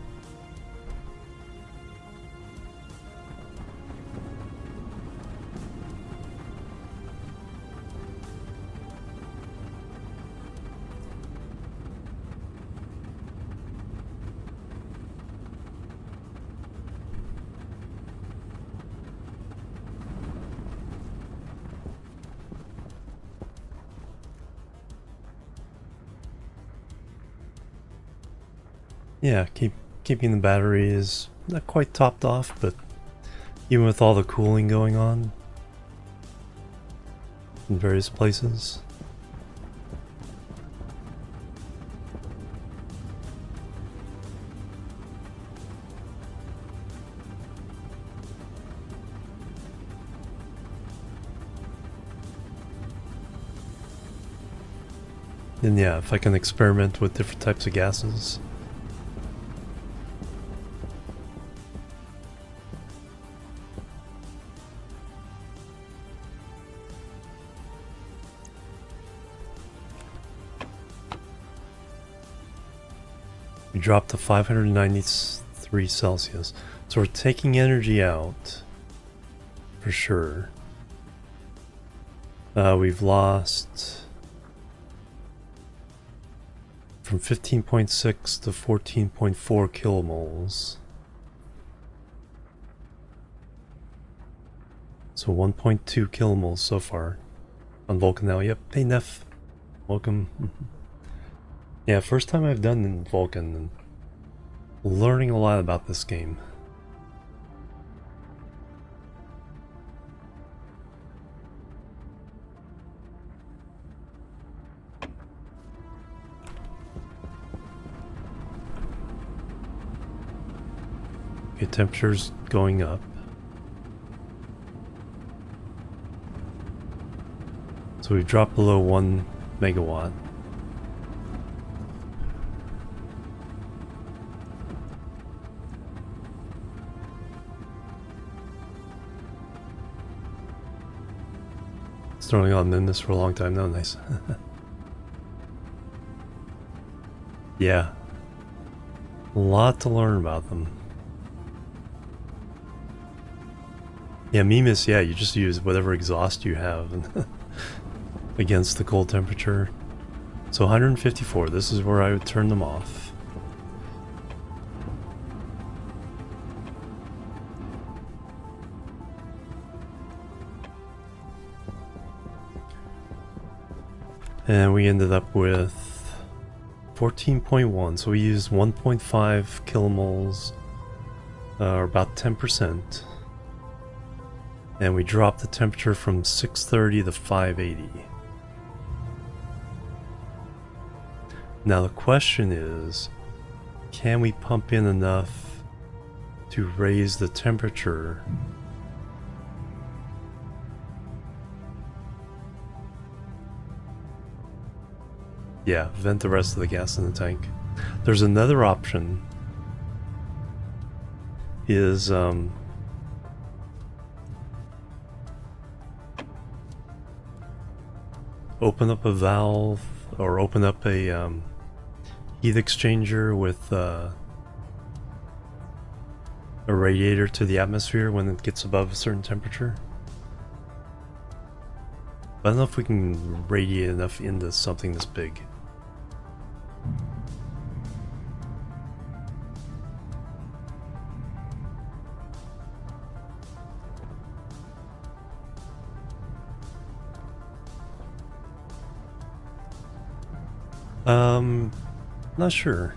Yeah, keeping the batteries not quite topped off, but even with all the cooling going on in various places. And yeah, if I can experiment with different types of gases. We dropped to 593 Celsius. So we're taking energy out for sure. We've lost from 15.6 to 14.4 kilomoles. So 1.2 kilomoles so far on Vulcan now. Yep, hey Neff, welcome. Yeah, first time I've done in Vulcan and learning a lot about this game. Okay, temperature's going up. So we dropped below 1 megawatt. Sterling on in this for a long time. No, nice. Yeah. A lot to learn about them. Yeah, Mimus, yeah, you just use whatever exhaust you have and against the cold temperature. So 154, this is where I would turn them off. And we ended up with 14.1, so we used 1.5 kilomoles, or about 10%. And we dropped the temperature from 630 to 580. Now the question is, can we pump in enough to raise the temperature yeah, vent the rest of the gas in the tank. There's another option is open up a valve or open up a heat exchanger with a radiator to the atmosphere when it gets above a certain temperature. I don't know if we can radiate enough into something this big. Not sure.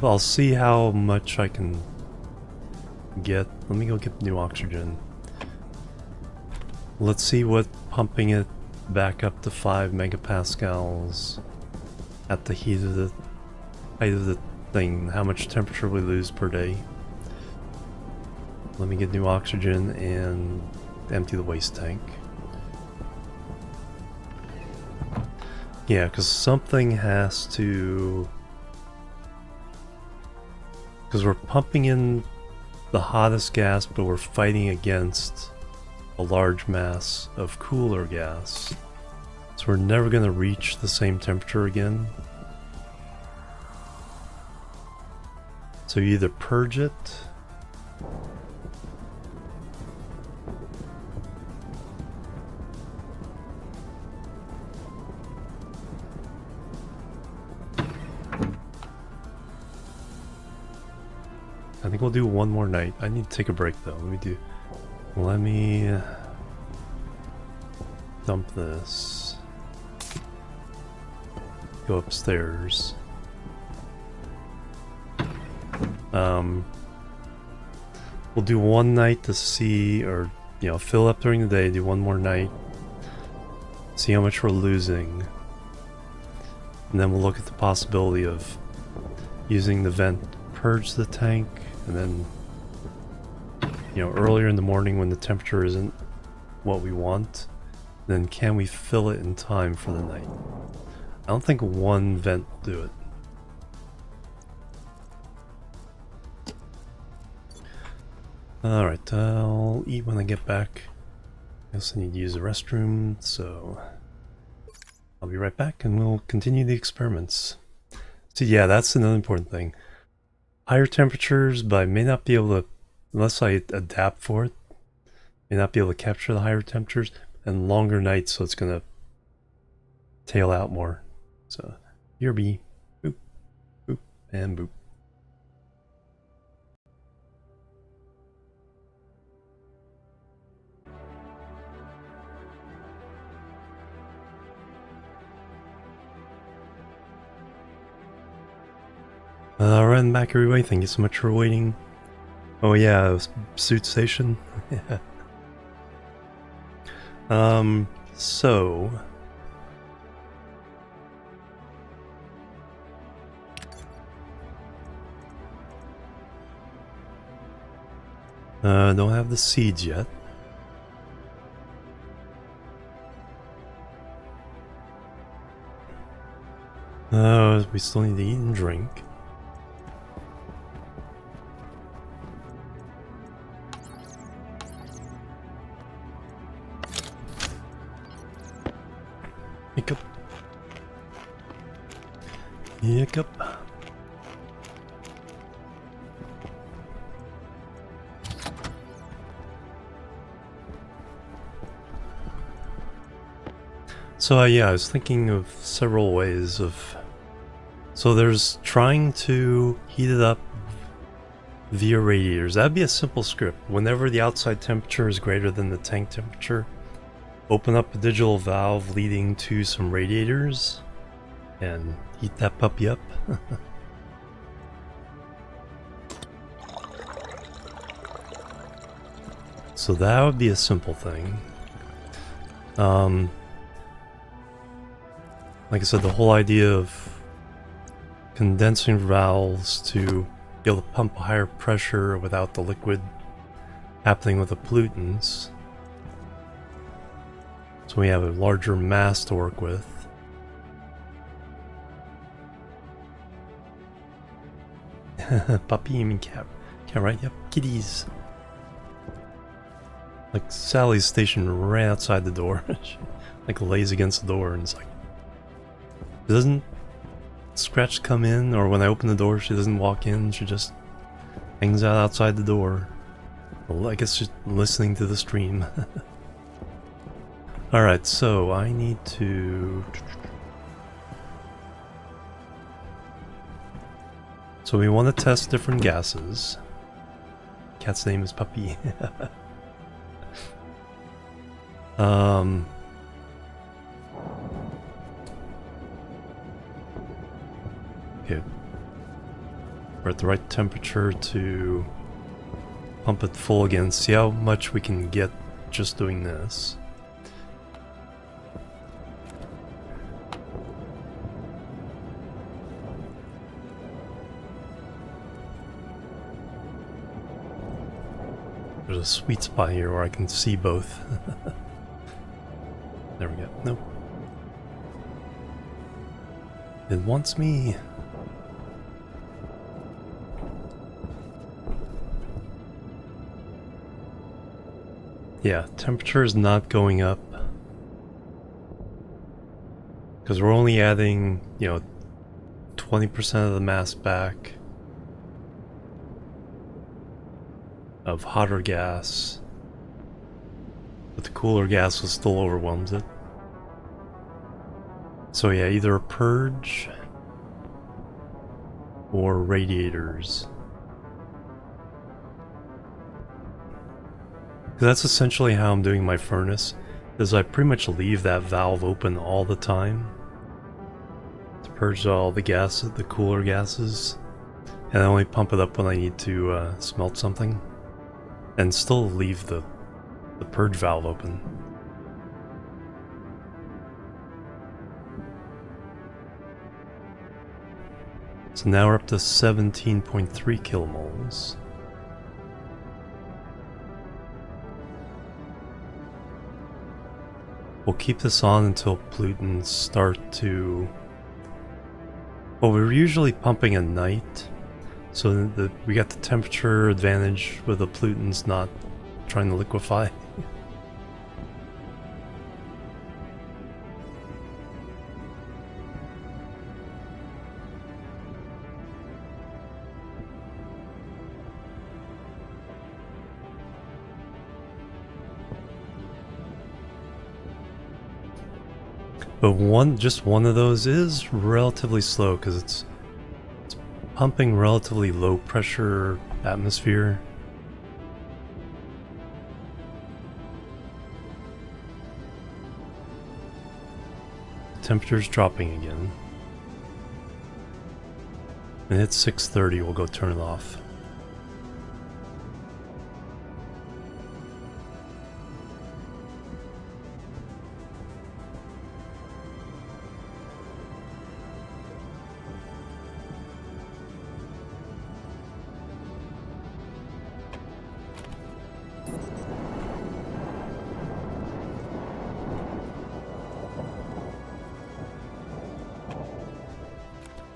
I'll see how much I can get. Let me go get new oxygen. Let's see what pumping it back up to 5 megapascals at the height of the thing, how much temperature we lose per day. Let me get new oxygen and empty the waste tank. Yeah, because something has to... Because we're pumping in the hottest gas, but we're fighting against a large mass of cooler gas. So we're never going to reach the same temperature again. So you either purge it, I think we'll do one more night. I need to take a break though. Let me dump this. Go upstairs. We'll do one night to see, or fill up during the day, do one more night, see how much we're losing, and then we'll look at the possibility of using the vent to purge the tank, and then earlier in the morning when the temperature isn't what we want, then can we fill it in time for the night? I don't think one vent will do it. Alright, I'll eat when I get back. I also need to use the restroom, so I'll be right back and we'll continue the experiments. So yeah, that's another important thing. higher temperatures, but I may not be able to, unless I adapt for it, may not be able to capture the higher temperatures, and longer nights, so it's gonna tail out more. So here be boop, boop, and boop. Alright, back everybody, thank you so much for waiting. Oh yeah, suit station. Yeah. So don't have the seeds yet. We still need to eat and drink. Hiccup. Hiccup. So yeah, I was thinking of several ways of... So there's trying to heat it up via radiators. That'd be a simple script. Whenever the outside temperature is greater than the tank temperature, open up a digital valve leading to some radiators and heat that puppy up. So that would be a simple thing. Like I said, the whole idea of condensing valves to be able to pump a higher pressure without the liquid happening with the pollutants. So we have a larger mass to work with. Puppy, you mean cat? Cat, right? Yep, kitties. Like Sally's stationed right outside the door. She like lays against the door and it's like, doesn't Scratch come in, or when I open the door she doesn't walk in, she just hangs out outside the door. Well, I guess she's listening to the stream. Alright, so I need to... So we want to test different gases. Cat's name is Puppy. Okay. We're at the right temperature to pump it full again. See how much we can get just doing this. There's a sweet spot here where I can see both. There we go. Nope. It wants me. Yeah, temperature is not going up. Because we're only adding, 20% of the mass back of hotter gas. But the cooler gas still overwhelms it. So yeah, either a purge or radiators. That's essentially how I'm doing my furnace, is I pretty much leave that valve open all the time to purge all the gas, the cooler gases, and I only pump it up when I need to smelt something, and still leave the purge valve open. So now we're up to 17.3 kilomoles. We'll keep this on until pollutants start to... Well, we're usually pumping at night, so we got the temperature advantage with the pollutants not trying to liquefy. But just one of those is relatively slow because it's pumping relatively low pressure atmosphere. Temperature's dropping again. And it's 6:30, we'll go turn it off.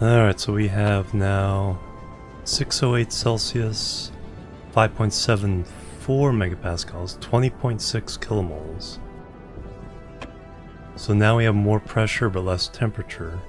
Alright, so we have now 608 Celsius, 5.74 megapascals, 20.6 kilomoles. So now we have more pressure but less temperature.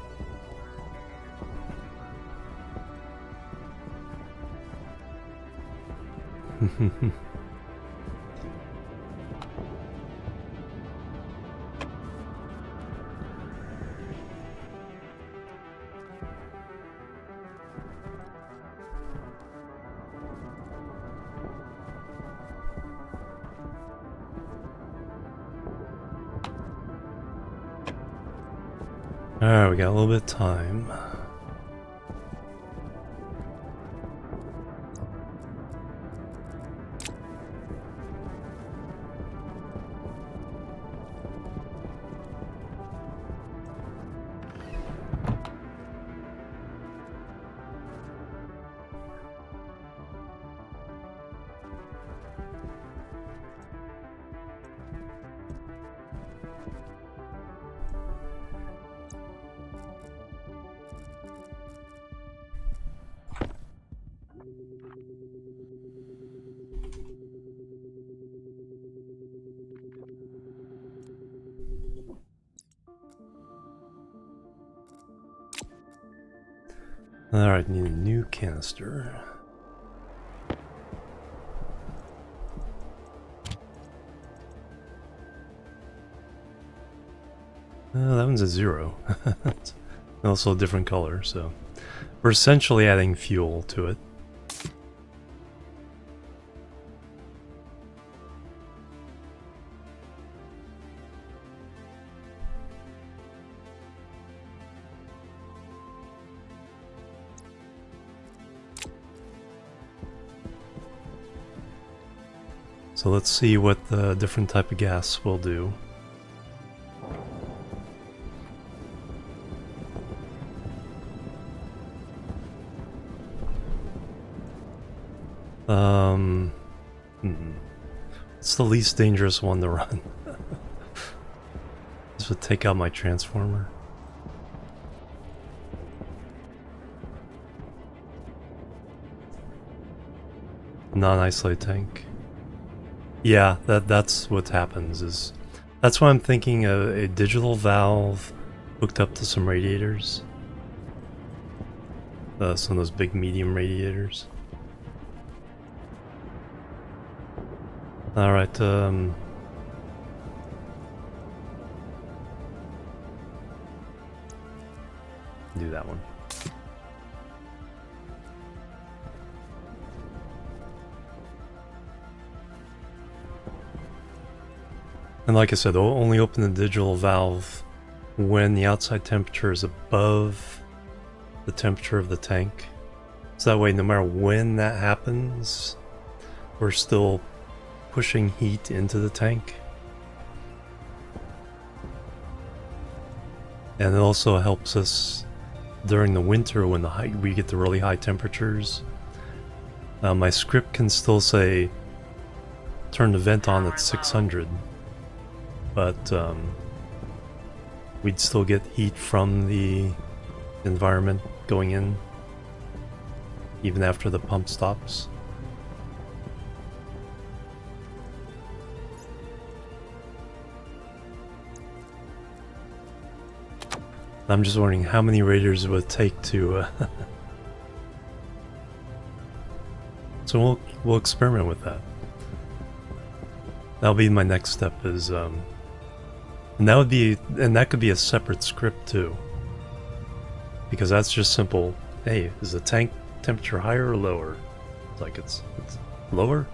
Alright, we got a little bit of time. Alright, need a new canister. That one's a 0. It's also a different color, so we're essentially adding fuel to it. So let's see what the different type of gas will do. It's the least dangerous one to run. This would take out my transformer. Non-isolate tank. Yeah, that's what happens. That's why I'm thinking a digital valve hooked up to some radiators. Some of those big medium radiators. Alright, do that one. And like I said, only open the digital valve when the outside temperature is above the temperature of the tank. So that way, no matter when that happens, we're still pushing heat into the tank. And it also helps us during the winter when we get the really high temperatures. My script can still say turn the vent on at 600, but we'd still get heat from the environment going in even after the pump stops. I'm just wondering how many radiators it would take to so we'll experiment with that. That'll be my next step, is And that could be a separate script too. Because that's just simple. Hey, is the tank temperature higher or lower? It's like it's lower.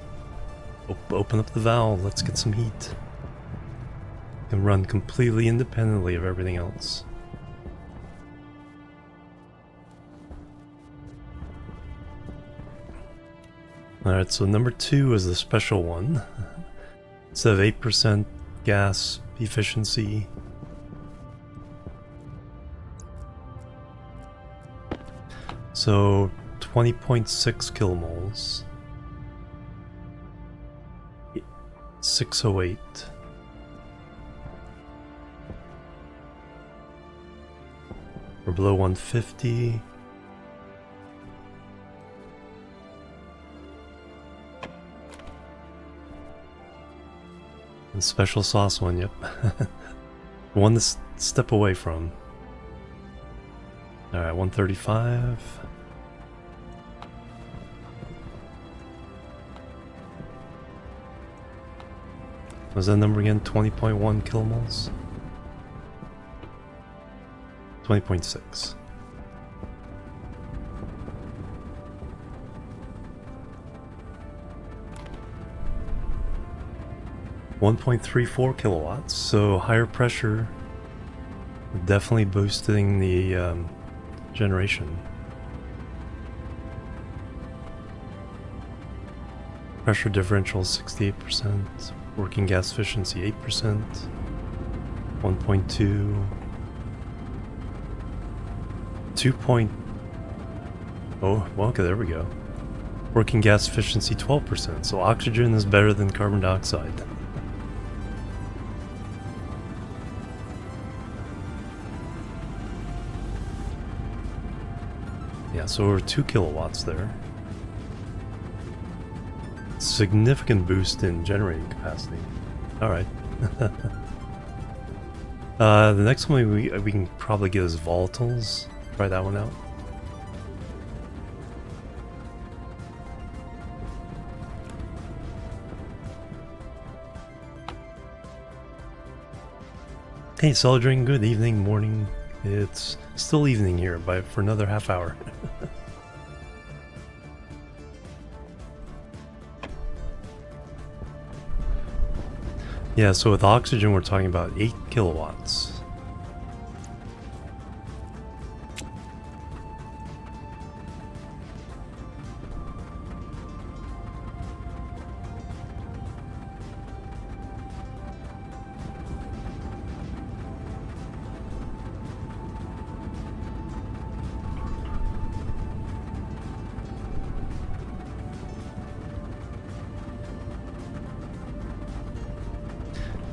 Open up the valve. Let's get some heat. Can run completely independently of everything else. Alright, so number 2 is the special one. Instead of 8% gas efficiency, so 20.6 kilomoles. 608. We're below 150. The special sauce one, yep. One to step away from. Alright, 135. What was that number again? 20.1 kilomoles? 20.6. .34 kilowatts, so higher pressure, definitely boosting the generation. Pressure differential 68%, working gas efficiency 8%, 1.2, 2. Oh, well, okay, there we go. Working gas efficiency 12%, so oxygen is better than carbon dioxide. Yeah, so over 2 kilowatts there. Significant boost in generating capacity. Alright. The next one we can probably get is volatiles. Try that one out. Hey Celdring, good evening, morning. It's still evening here for another half hour. Yeah, so with oxygen we're talking about 8 kilowatts.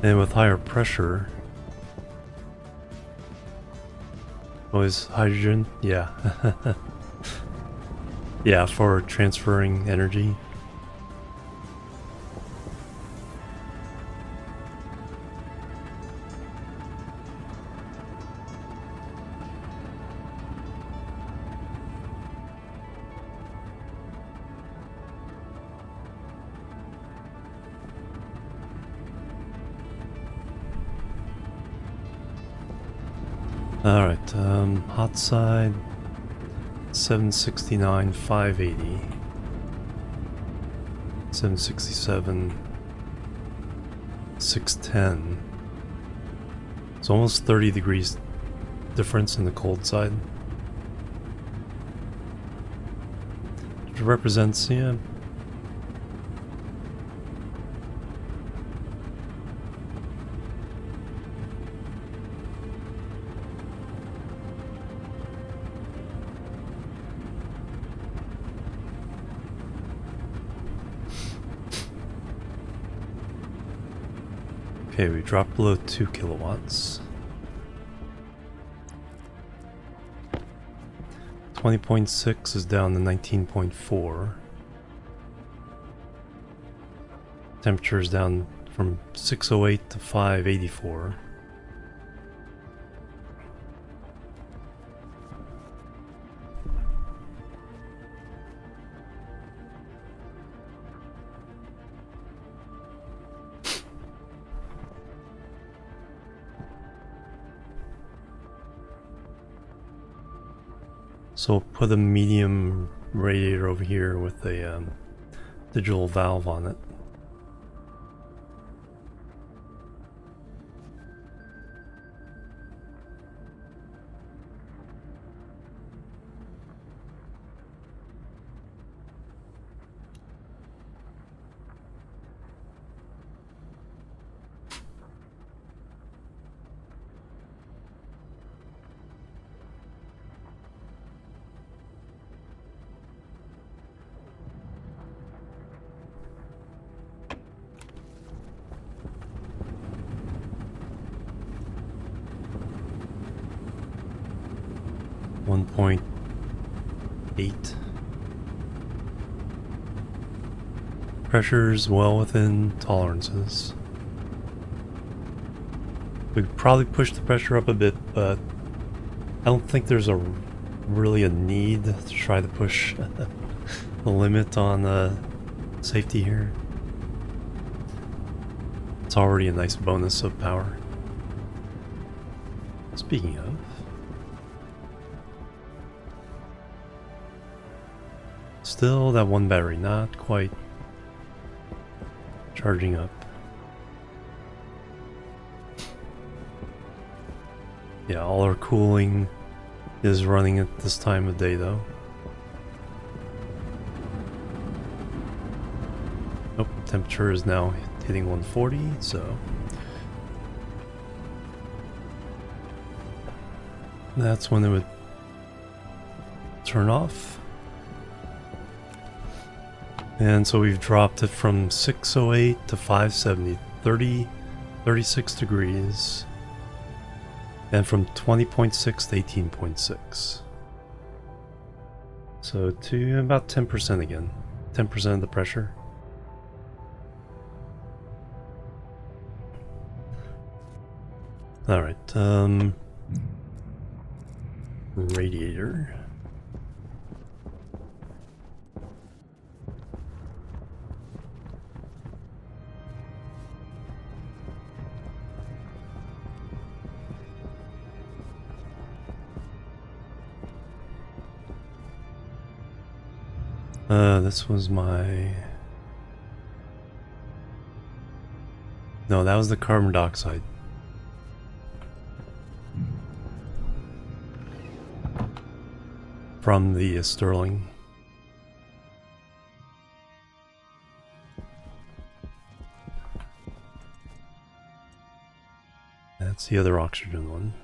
And with higher pressure, always hydrogen, yeah. Yeah, for transferring energy. Alright, hot side 769, 580, 767, 610. It's almost 30 degrees difference in the cold side. Which represents, yeah, okay, we dropped below 2 kilowatts. 20.6 is down to 19.4. Temperature is down from 608 to 584. So we'll put a medium radiator over here with a digital valve on it. .8. Pressure's well within tolerances. We could probably push the pressure up a bit, but I don't think there's really a need to try to push the limit on safety here. It's already a nice bonus of power. Speaking of, still that one battery not quite charging up. Yeah, all our cooling is running at this time of day though. Nope, temperature is now hitting 140, so that's when it would turn off. And so we've dropped it from 608 to 570, 36 degrees. And from 20.6 to 18.6. So to about 10% again. 10% of the pressure. Alright, radiator. This was my... No, that was the carbon dioxide. From the Stirling. That's the other oxygen one.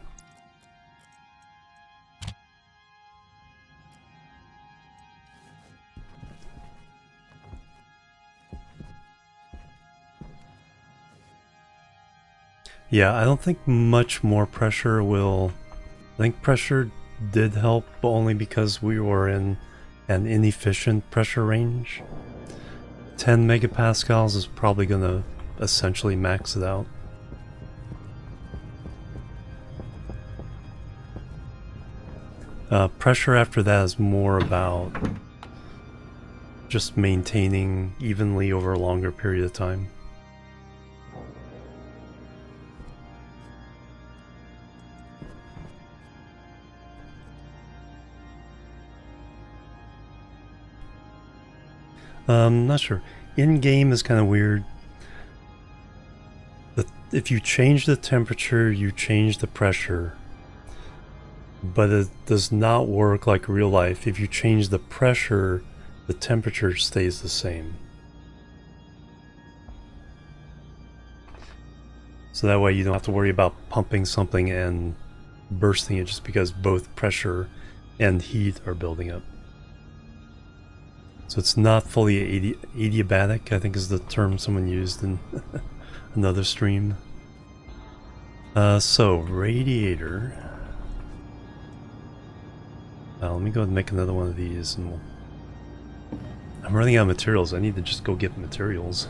Yeah, I don't think much more pressure will... I think pressure did help, but only because we were in an inefficient pressure range. 10 megapascals is probably going to essentially max it out. Pressure after that is more about just maintaining evenly over a longer period of time. Not sure. In-game is kind of weird. If you change the temperature, you change the pressure. But it does not work like real life. If you change the pressure, the temperature stays the same. So that way you don't have to worry about pumping something and bursting it just because both pressure and heat are building up. So it's not fully adiabatic, I think is the term someone used in another stream. So, radiator. Let me go ahead and make another one of these. And I'm running out of materials. I need to just go get materials.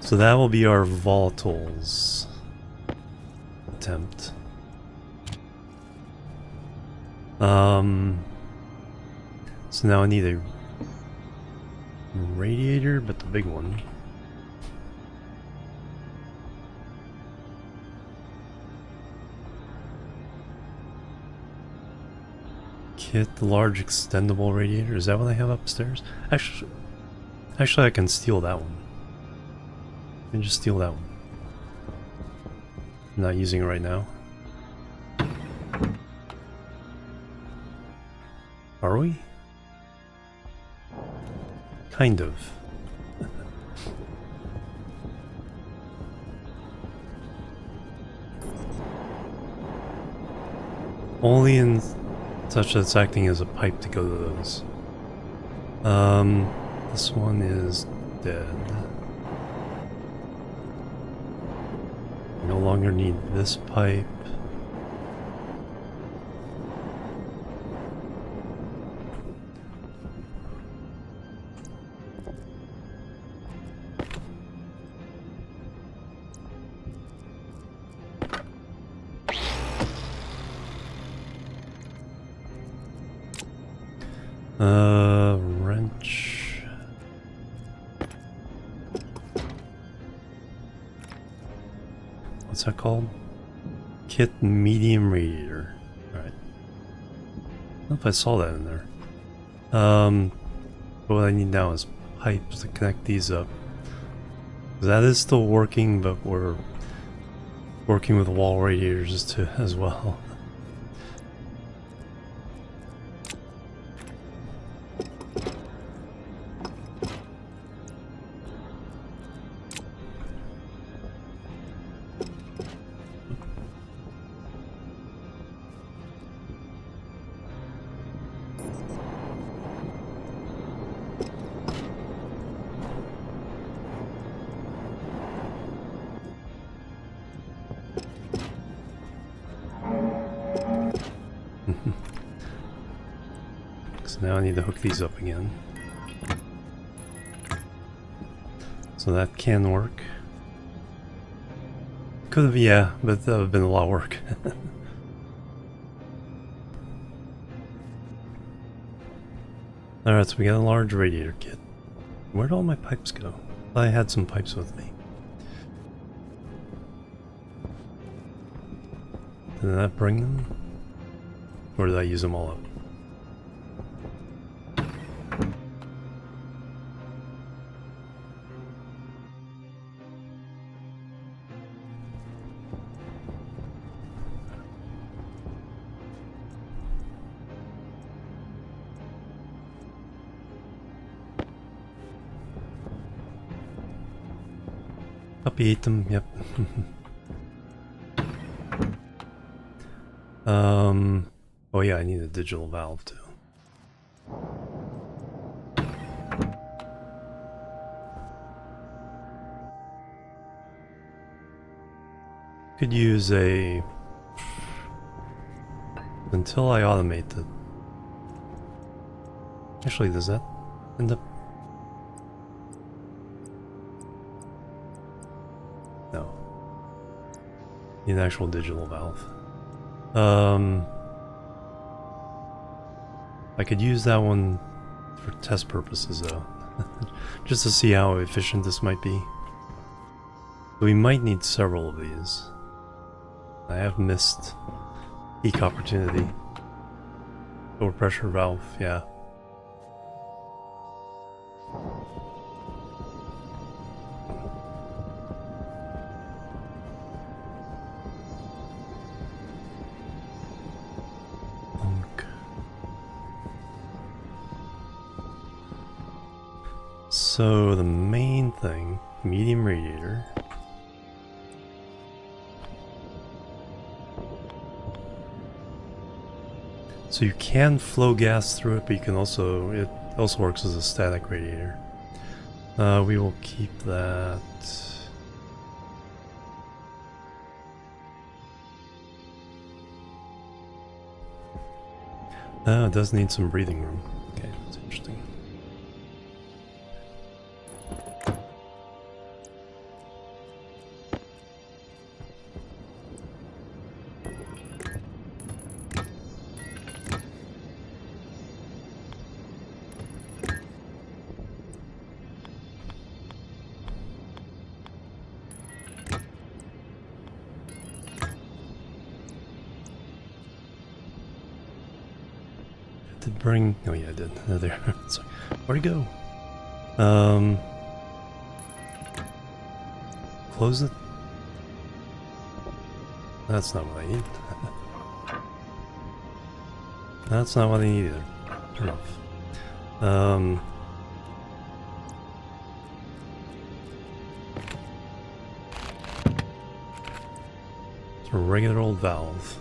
So that will be our volatiles attempt. So now I need a radiator, but the big one. Kit, the large extendable radiator. Is that what I have upstairs? Actually, I can steal that one. I can just steal that one. I'm not using it right now. Are we? Kind of. Only in such that it's acting as a pipe to go to those. This one is dead. No longer need this pipe. Wrench. What's that called? Kit medium radiator. Alright. I don't know if I saw that in there. What I need now is pipes to connect these up. That is still working, but we're working with wall radiators too as well. So now I need to hook these up again. So that can work. Could have, yeah, but that would have been a lot of work. Alright, so we got a large radiator kit. Where'd all my pipes go? I had some pipes with me. Did that bring them? Or did I use them all up? Puppy ate them, yep. Oh yeah, I need a digital valve too. Could use a... Until I automate the... Actually, does that end up... No. Need an actual digital valve. I could use that one for test purposes though. Just to see how efficient this might be. We might need several of these. I have missed peak opportunity. Overpressure valve, yeah. So the main thing, medium radiator. So you can flow gas through it, but you can also, it also works as a static radiator. We will keep that. Oh, it does need some breathing room. Okay, that's interesting. did bring... Oh yeah, I did. Oh, there. Sorry. Where'd it go? Close it? That's not what I need. That's not what I need either. Turn off. It's a regular old valve.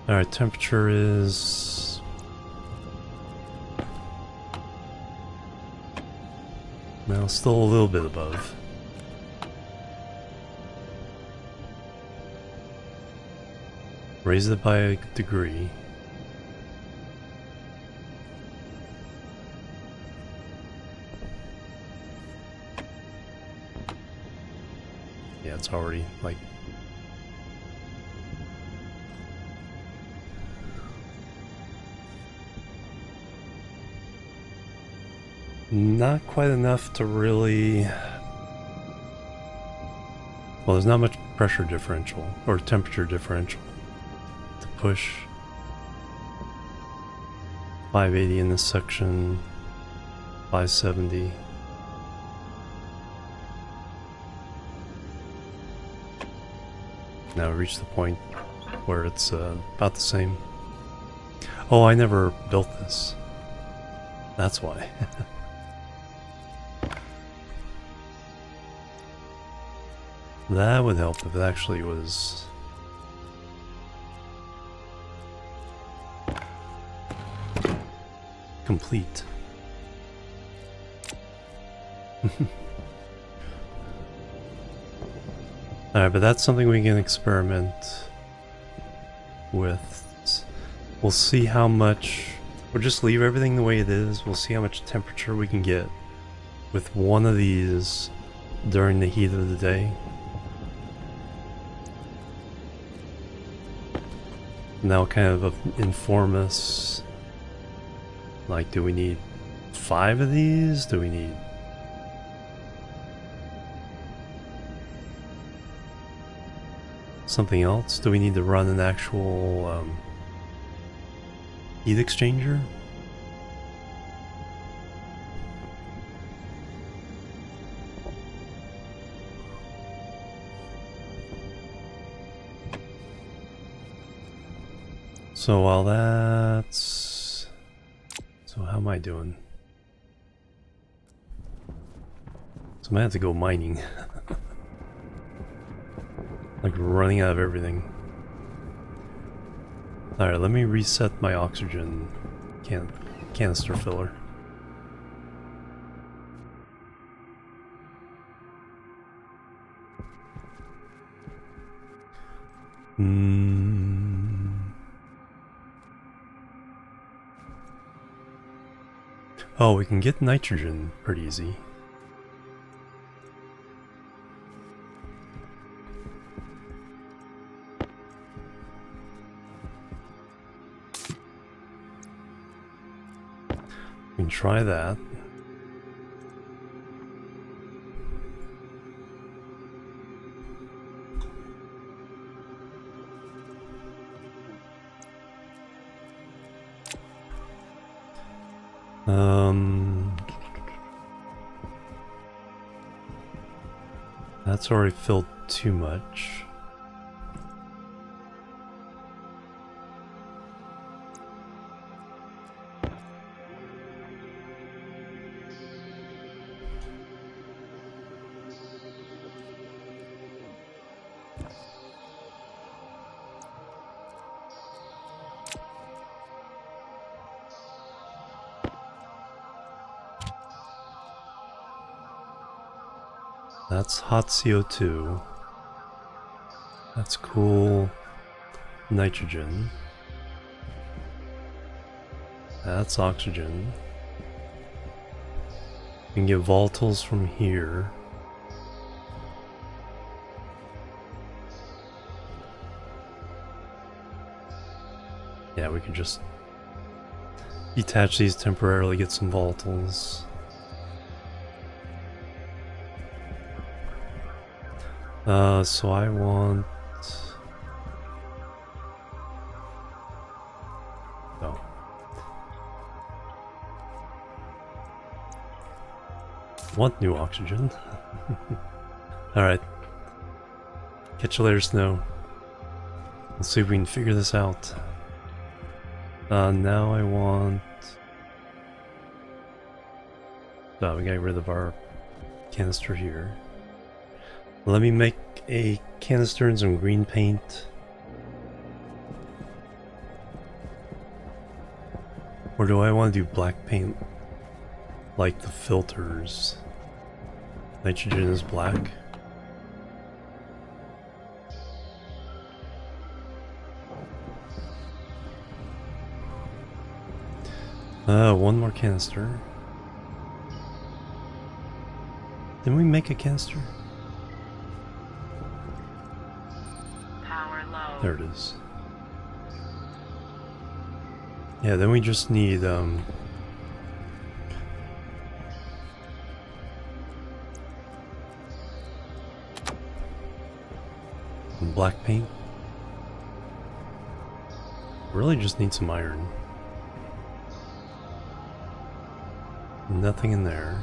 Alright, temperature is... Well, still a little bit above. Raise it by a degree. Yeah, it's already like... Not quite enough to really... Well, there's not much pressure differential, or temperature differential, to push. 580 in this section, 570. Now we reach the point where it's about the same. Oh, I never built this. That's why. That would help if it actually was... complete. Alright, but that's something we can experiment with. We'll see how much... We'll just leave everything the way it is. We'll see how much temperature we can get with one of these during the heat of the day. And that'll kind of inform us, like, do we need 5 of these? Do we need... something else? Do we need to run an actual heat exchanger? So while that's... So how am I doing? So I might have to go mining. Like running out of everything. Alright, let me reset my oxygen canister filler. Oh, we can get nitrogen pretty easy. We can try that. That's already filled too much. That's hot CO2. That's cool nitrogen. That's oxygen. We can get volatiles from here. Yeah, we could just detach these temporarily, get some volatiles. So I want... Oh. Want new oxygen. Alright. Catch you later, Snow. Let's see if we can figure this out. Now I want... Oh, we got rid of our canister here. Let me make a canister and some green paint. Or do I want to do black paint like the filters? Nitrogen is black. One more canister. Didn't we make a canister? Power low. There it is. Yeah, then we just need black paint. Really just need some iron. Nothing in there.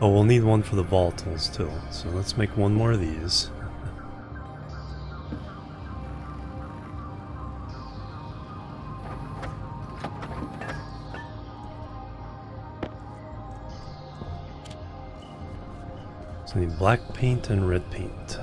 Oh, we'll need one for the volatiles too, so let's make one more of these. So I need black paint and red paint.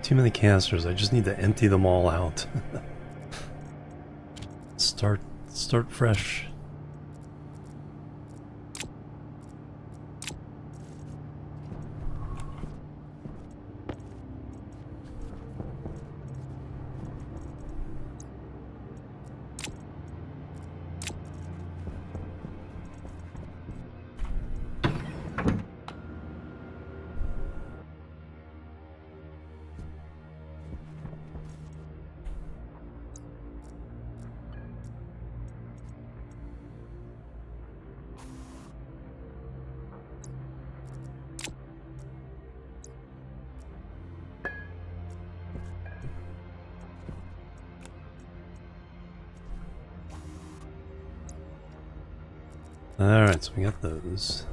Too many canisters, I just need to empty them all out. Start fresh. Alright, so we got those.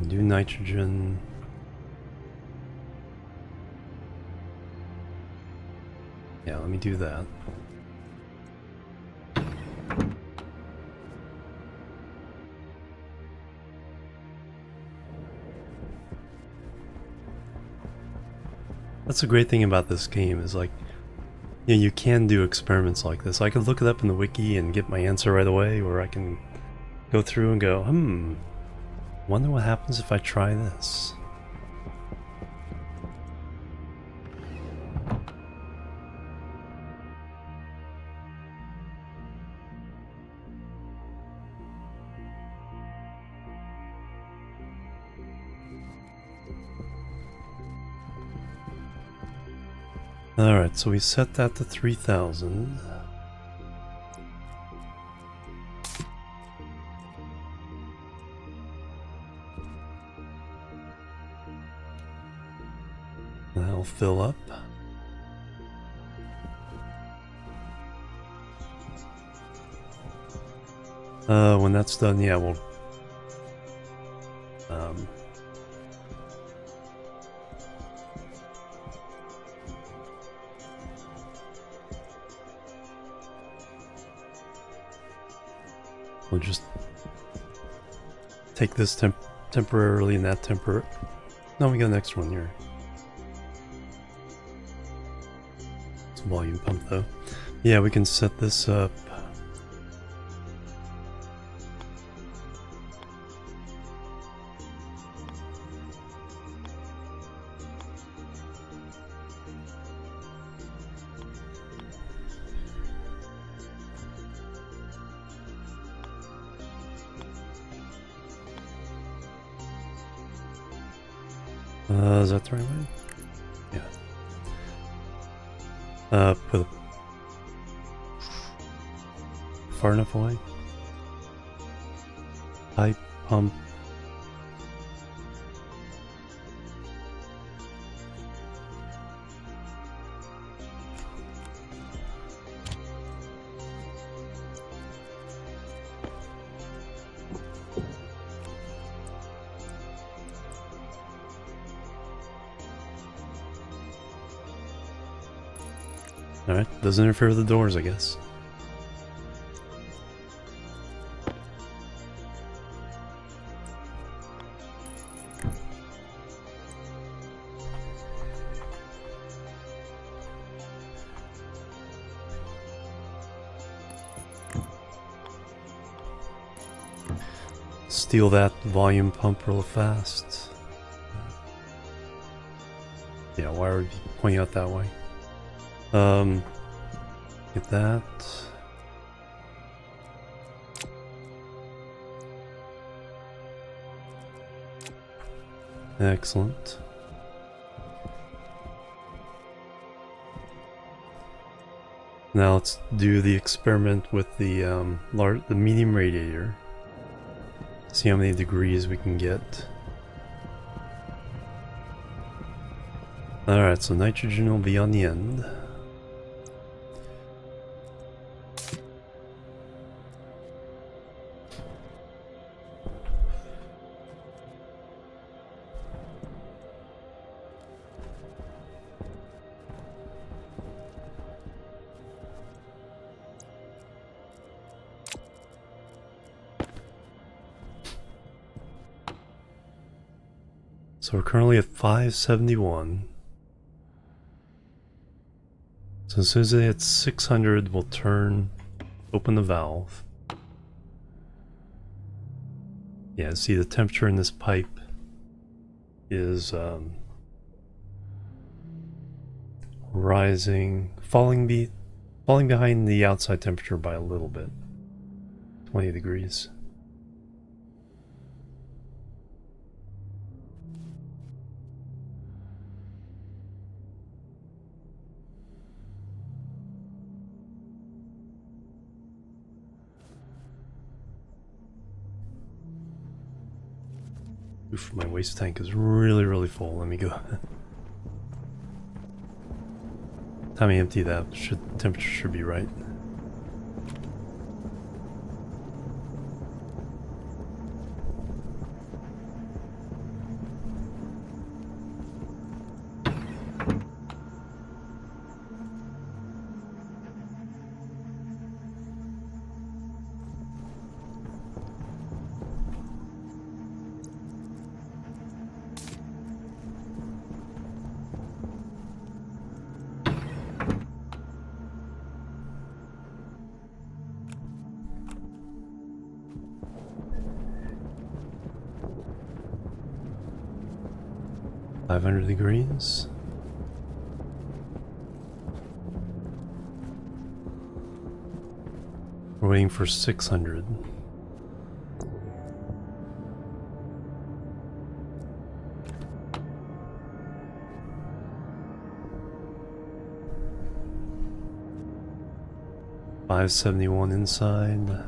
Do nitrogen. Yeah, let me do that. That's the great thing about this game is like, you know, you can do experiments like this. I could look it up in the wiki and get my answer right away, or I can go through and go, wonder what happens if I try this. Alright, so we set that to 3,000. That'll fill up. When that's done, yeah, we'll we'll just take this temporarily and that temporary. No, we got an extra one here. It's a volume pump though. Yeah, we can set this up. Is that the right way? Yeah. Put it far enough away. Pipe, pump. Alright, doesn't interfere with the doors, I guess. Steal that volume pump real fast. Yeah, why are we pointing out that way? Get that. Excellent. Now let's do the experiment with the medium radiator. See how many degrees we can get. Alright, so nitrogen will be on the end. So we're currently at 571. So as soon as it hits 600, we'll open the valve. Yeah, see the temperature in this pipe is rising, falling behind the outside temperature by a little bit, 20 degrees. Oof, my waste tank is really full. Let me go. Time I empty that, temperature should be right. $500. We're waiting for 600. 571 inside.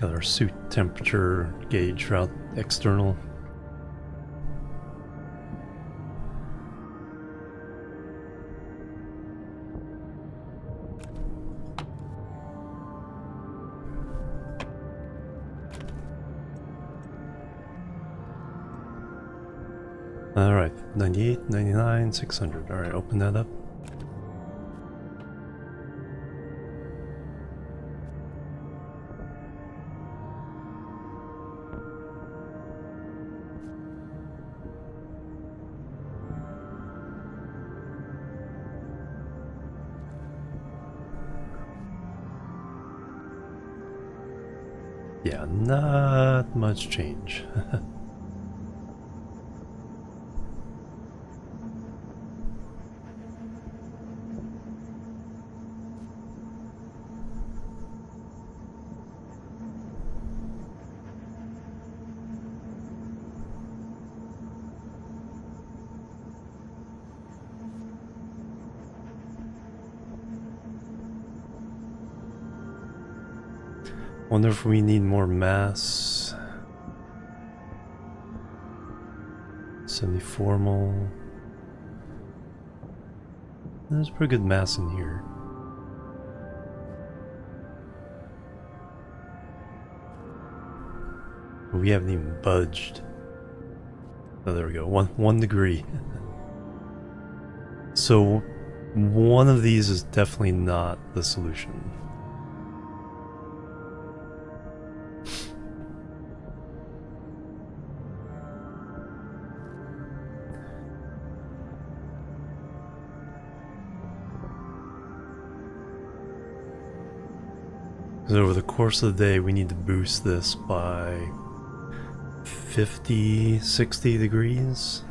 Got our suit temperature gauge route external. Alright, 98, 99, 600. Alright, open that up. Yeah, not much change. Wonder if we need more mass. 74 mole. There's pretty good mass in here. We haven't even budged. Oh, there we go. One degree. So one of these is definitely not the solution. Because over the course of the day, we need to boost this by 50, 60 degrees.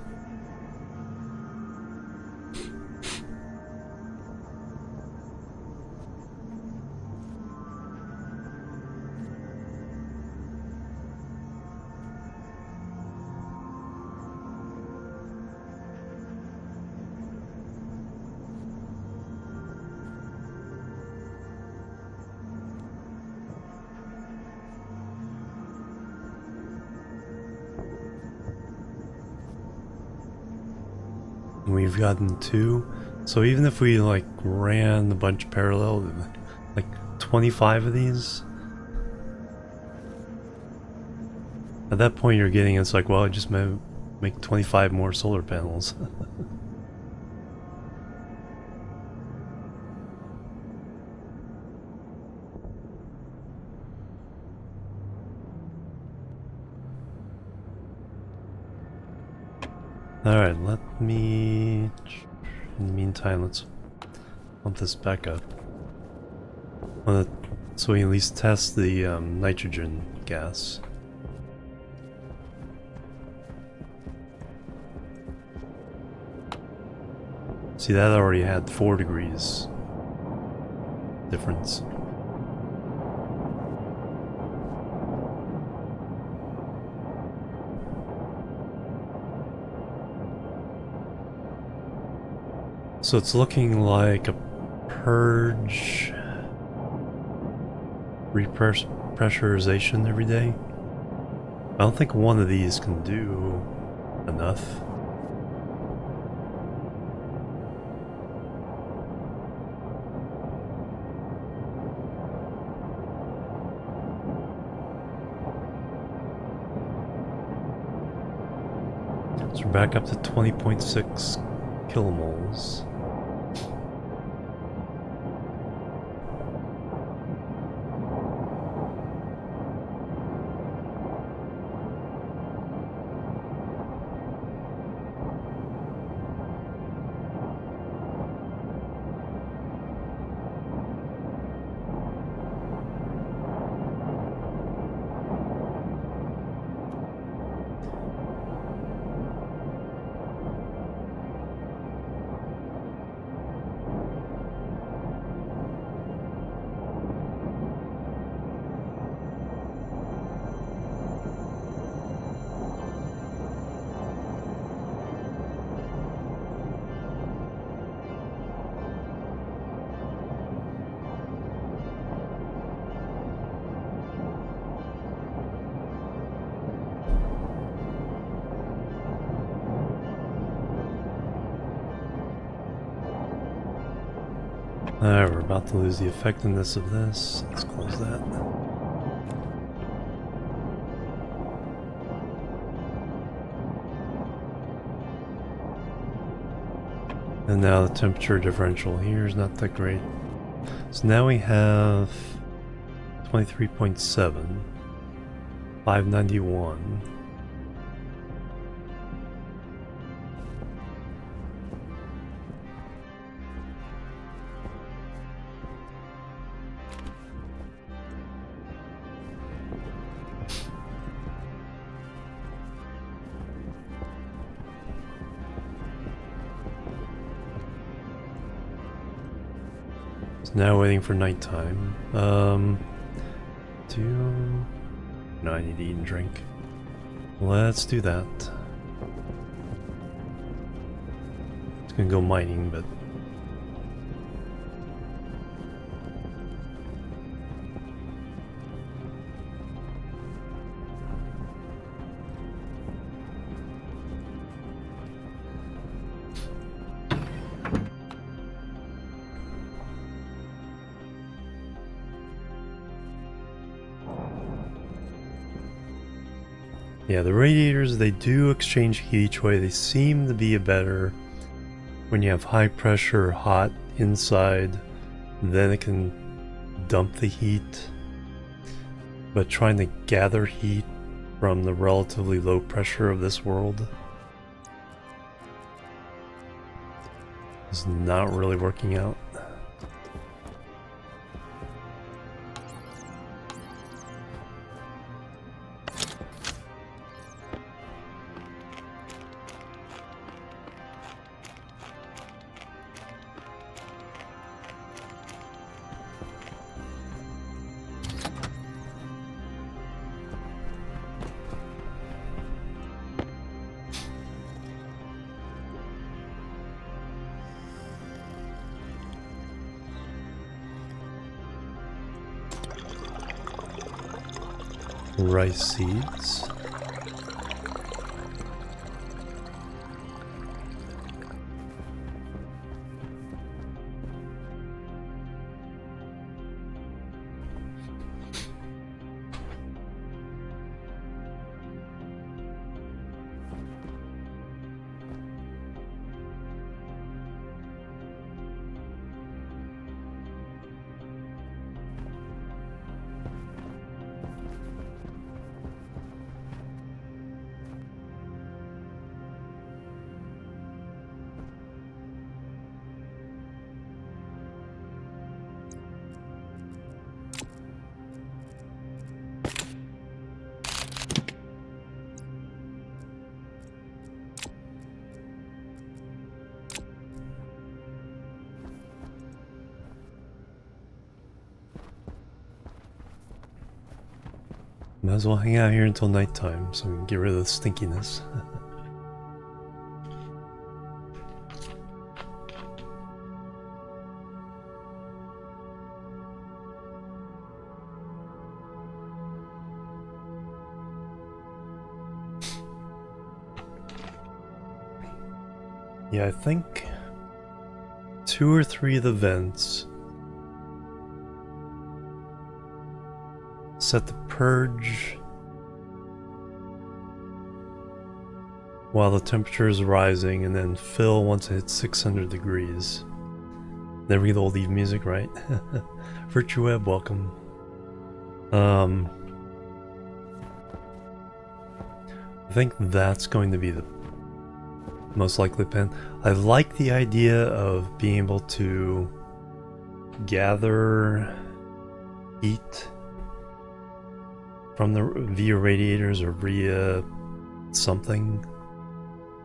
We've gotten 2, so even if we like ran a bunch parallel, like 25 of these, at that point you're getting, it's like, well, I just make 25 more solar panels. Alright, let me... In the meantime, let's pump this back up. So we at least test the nitrogen gas. See, that already had 4 degrees difference. So it's looking like a purge repressurization every day. I don't think one of these can do enough. So we're back up to 20.6 kilomoles. Alright, we're about to lose the effectiveness of this. Let's close that. And now the temperature differential here is not that great. So now we have 23.7, 591. Now waiting for nighttime. No, I need to eat and drink. Let's do that. It's gonna go mining, but yeah, the radiators, they do exchange heat each way. They seem to be better when you have high pressure or hot inside, then it can dump the heat. But trying to gather heat from the relatively low pressure of this world is not really working out. Rice seeds. Might as well hang out here until nighttime so we can get rid of the stinkiness. Yeah, I think 2 or 3 of the vents set the purge while the temperature is rising, and then fill once it hits 600 degrees. Then we get the old Eve music, right? Virtue Web, welcome. I think that's going to be the most likely pen. I like the idea of being able to gather heat from the via radiators or via something.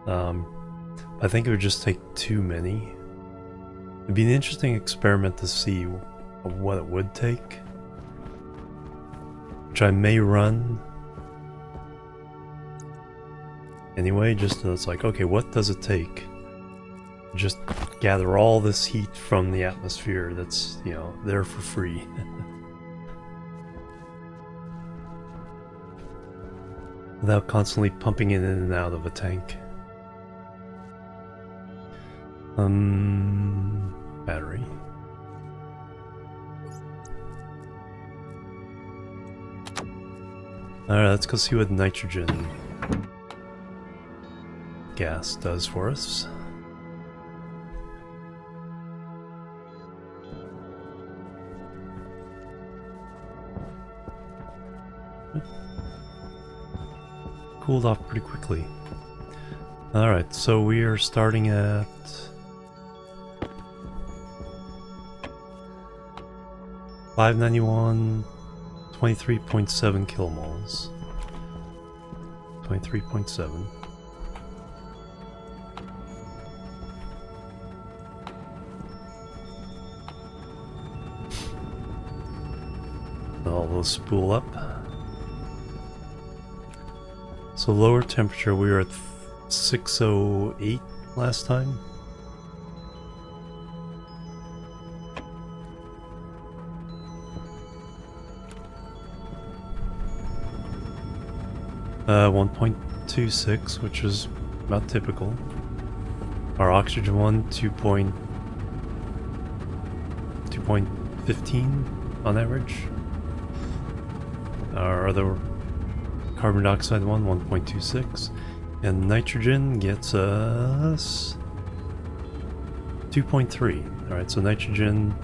I think it would just take too many. It'd be an interesting experiment to see what it would take, which I may run anyway, just so it's like, okay, what does it take? Just gather all this heat from the atmosphere that's, you know, there for free. Without constantly pumping it in and out of a tank. Battery. Alright, let's go see what nitrogen gas does for us. Cooled off pretty quickly. Alright, so we are starting at 591, 23.7 kilomoles. 23.7. All those spool up. So lower temperature, we were at 608 last time. Uh, 1.26, which is about typical. Our oxygen one, 2.15 on average. Our other carbon dioxide one, 1.26. And nitrogen gets us 2.3. Alright, so nitrogen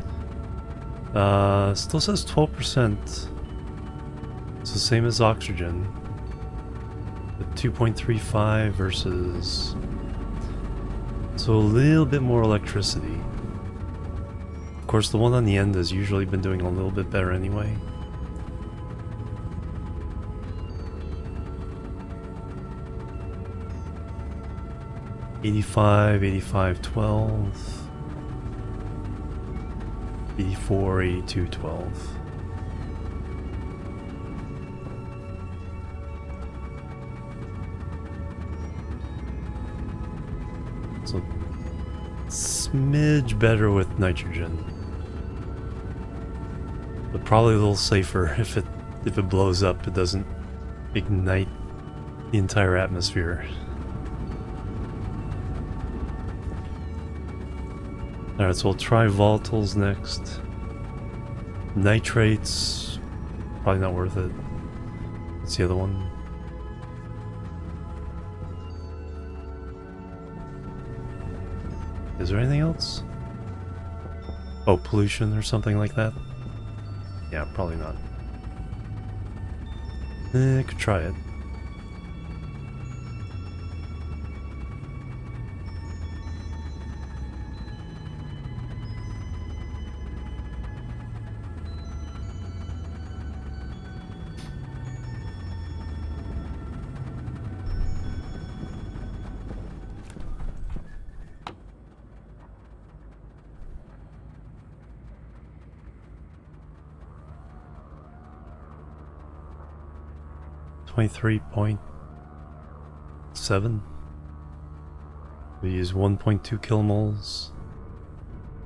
still says 12%. It's the same as oxygen. But 2.35 versus... So a little bit more electricity. Of course, the one on the end has usually been doing a little bit better anyway. $85, $85, $12, $84, $82, $12. So smidge better with nitrogen, but probably a little safer if it blows up, it doesn't ignite the entire atmosphere. Alright, so we'll try volatiles next. Nitrates, probably not worth it. What's the other one? Is there anything else? Oh, pollution or something like that? Yeah, probably not. Could try it. .7. We use 1.2 kilomoles,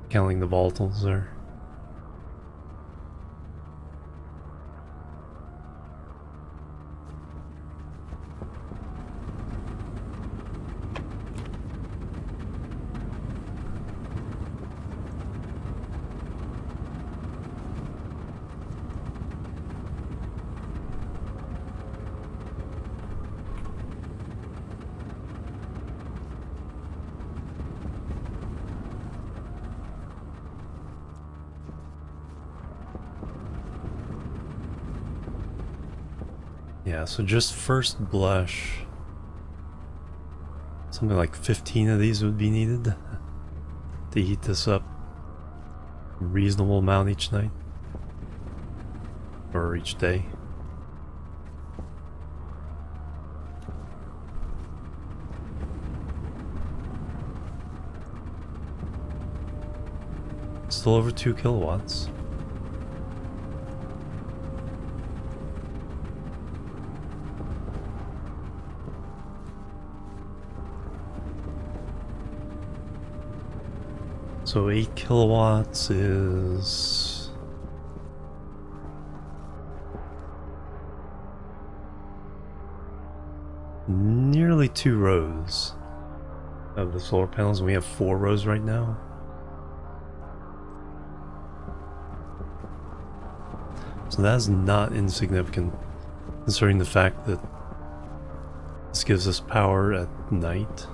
counting the volatiles there. Yeah, so just first blush, something like 15 of these would be needed to heat this up a reasonable amount each night or each day. Still over 2 kilowatts. So 8 kilowatts is nearly 2 rows of the solar panels. We have 4 rows right now. So that's not insignificant considering the fact that this gives us power at night.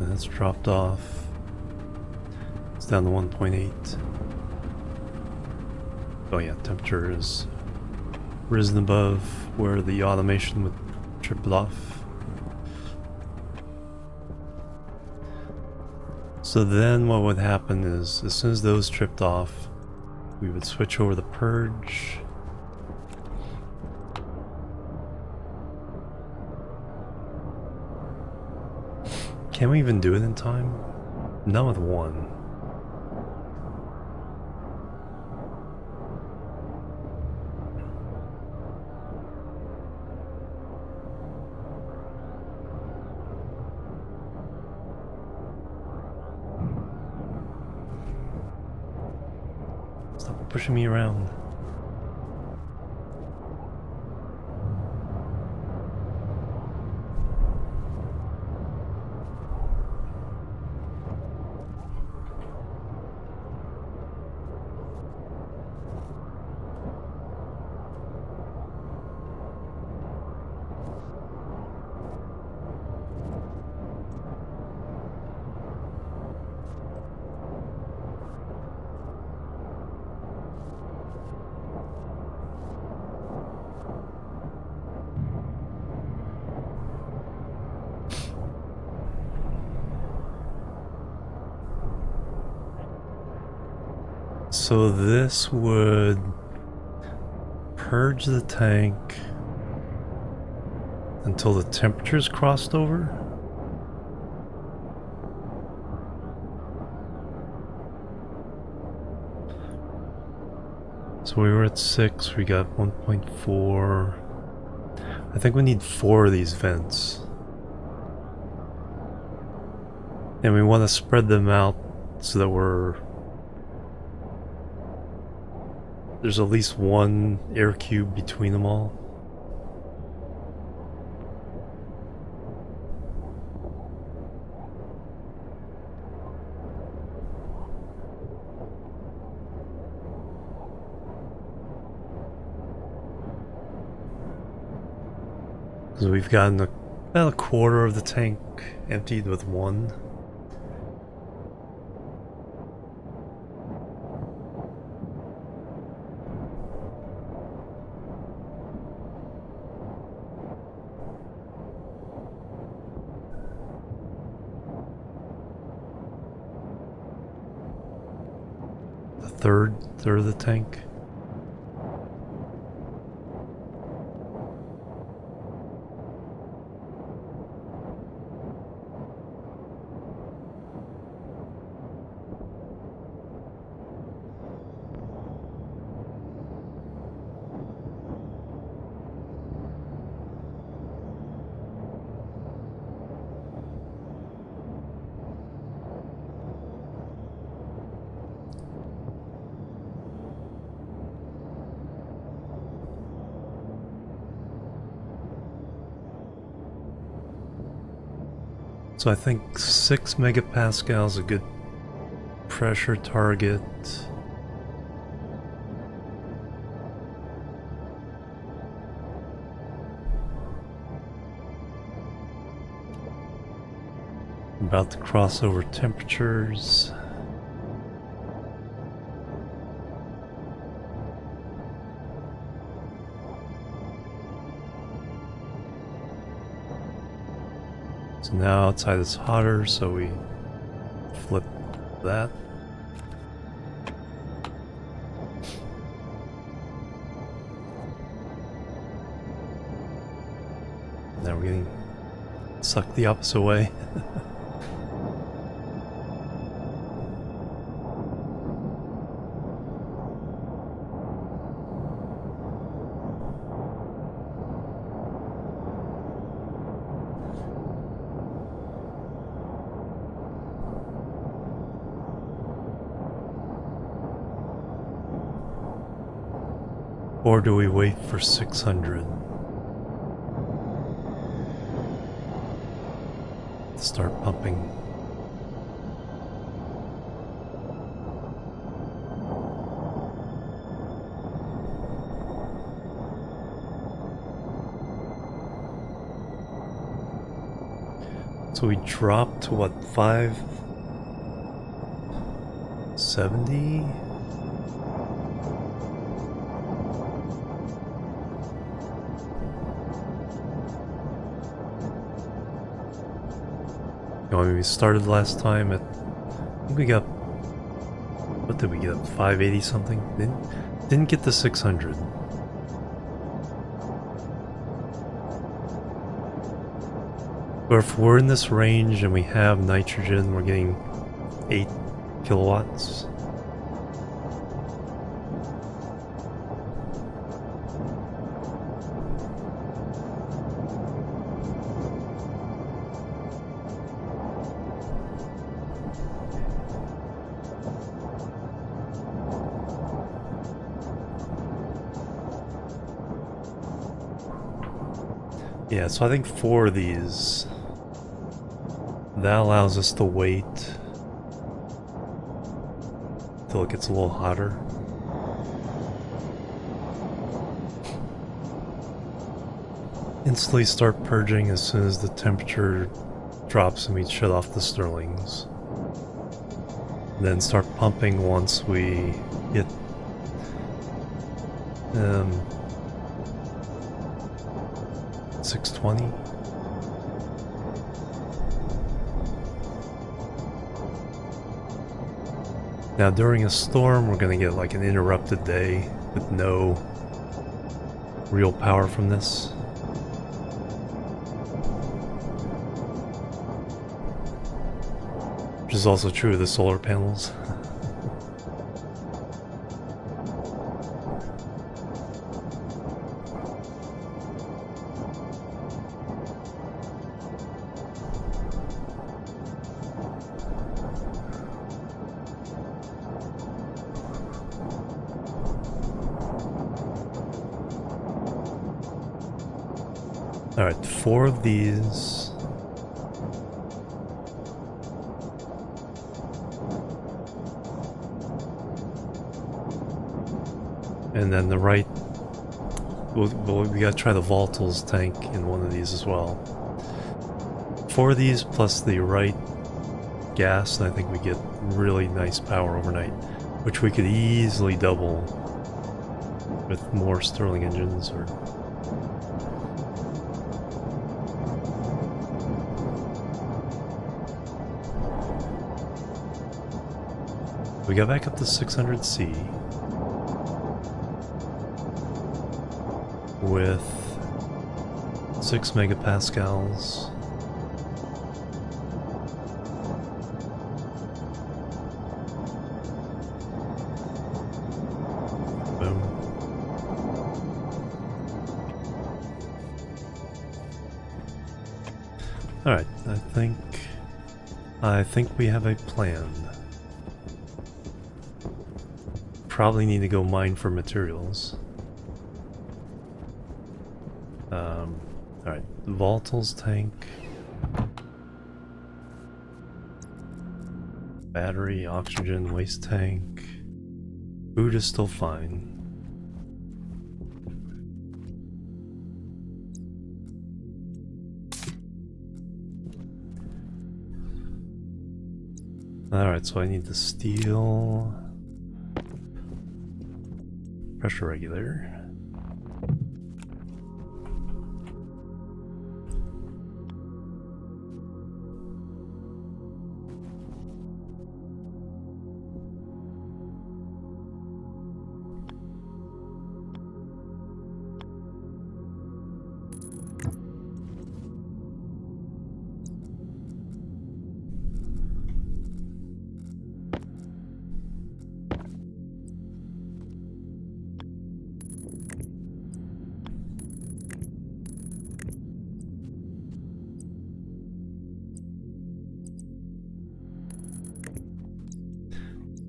That's dropped off. It's down to 1.8. Oh yeah, temperature is risen above where the automation would trip it off. So then what would happen is, as soon as those tripped off, we would switch over the purge. Can we even do it in time? Not with one. Stop pushing me around. So this would purge the tank until the temperature's crossed over? So we were at 6, we got 1.4. I think we need 4 of these vents. And we want to spread them out so that there's at least one air cube between them all. So we've gotten about a quarter of the tank emptied with one. Third of the tank. So I think 6 megapascal is a good pressure target. About to cross over temperatures. So now outside it's hotter, so we flip that. Now we're getting sucked the opposite way. Or do we wait for 600? Start pumping. So we dropped to what, 570? I mean, we started last time at, I think we got, what did we get up, 580 something? Didn't get to 600. But if we're in this range and we have nitrogen, we're getting 8 kilowatts. Yeah, so I think 4 of these, that allows us to wait till it gets a little hotter. Instantly start purging as soon as the temperature drops and we shut off the Stirlings. Then start pumping once we hit 620. Now during a storm we're going to get like an interrupted day with no real power from this. Which is also true of the solar panels. Alright, 4 of these. And then the right, we gotta try the volatiles tank in one of these as well. 4 of these plus the right gas, and I think we get really nice power overnight, which we could easily double with more Stirling engines. Or we got back up to 600C with 6 megapascals. Boom. Alright, I think we have a plan. Probably need to go mine for materials. Alright, volatiles tank. Battery, oxygen, waste tank. Food is still fine. Alright, so I need the steel. Pressure regulator.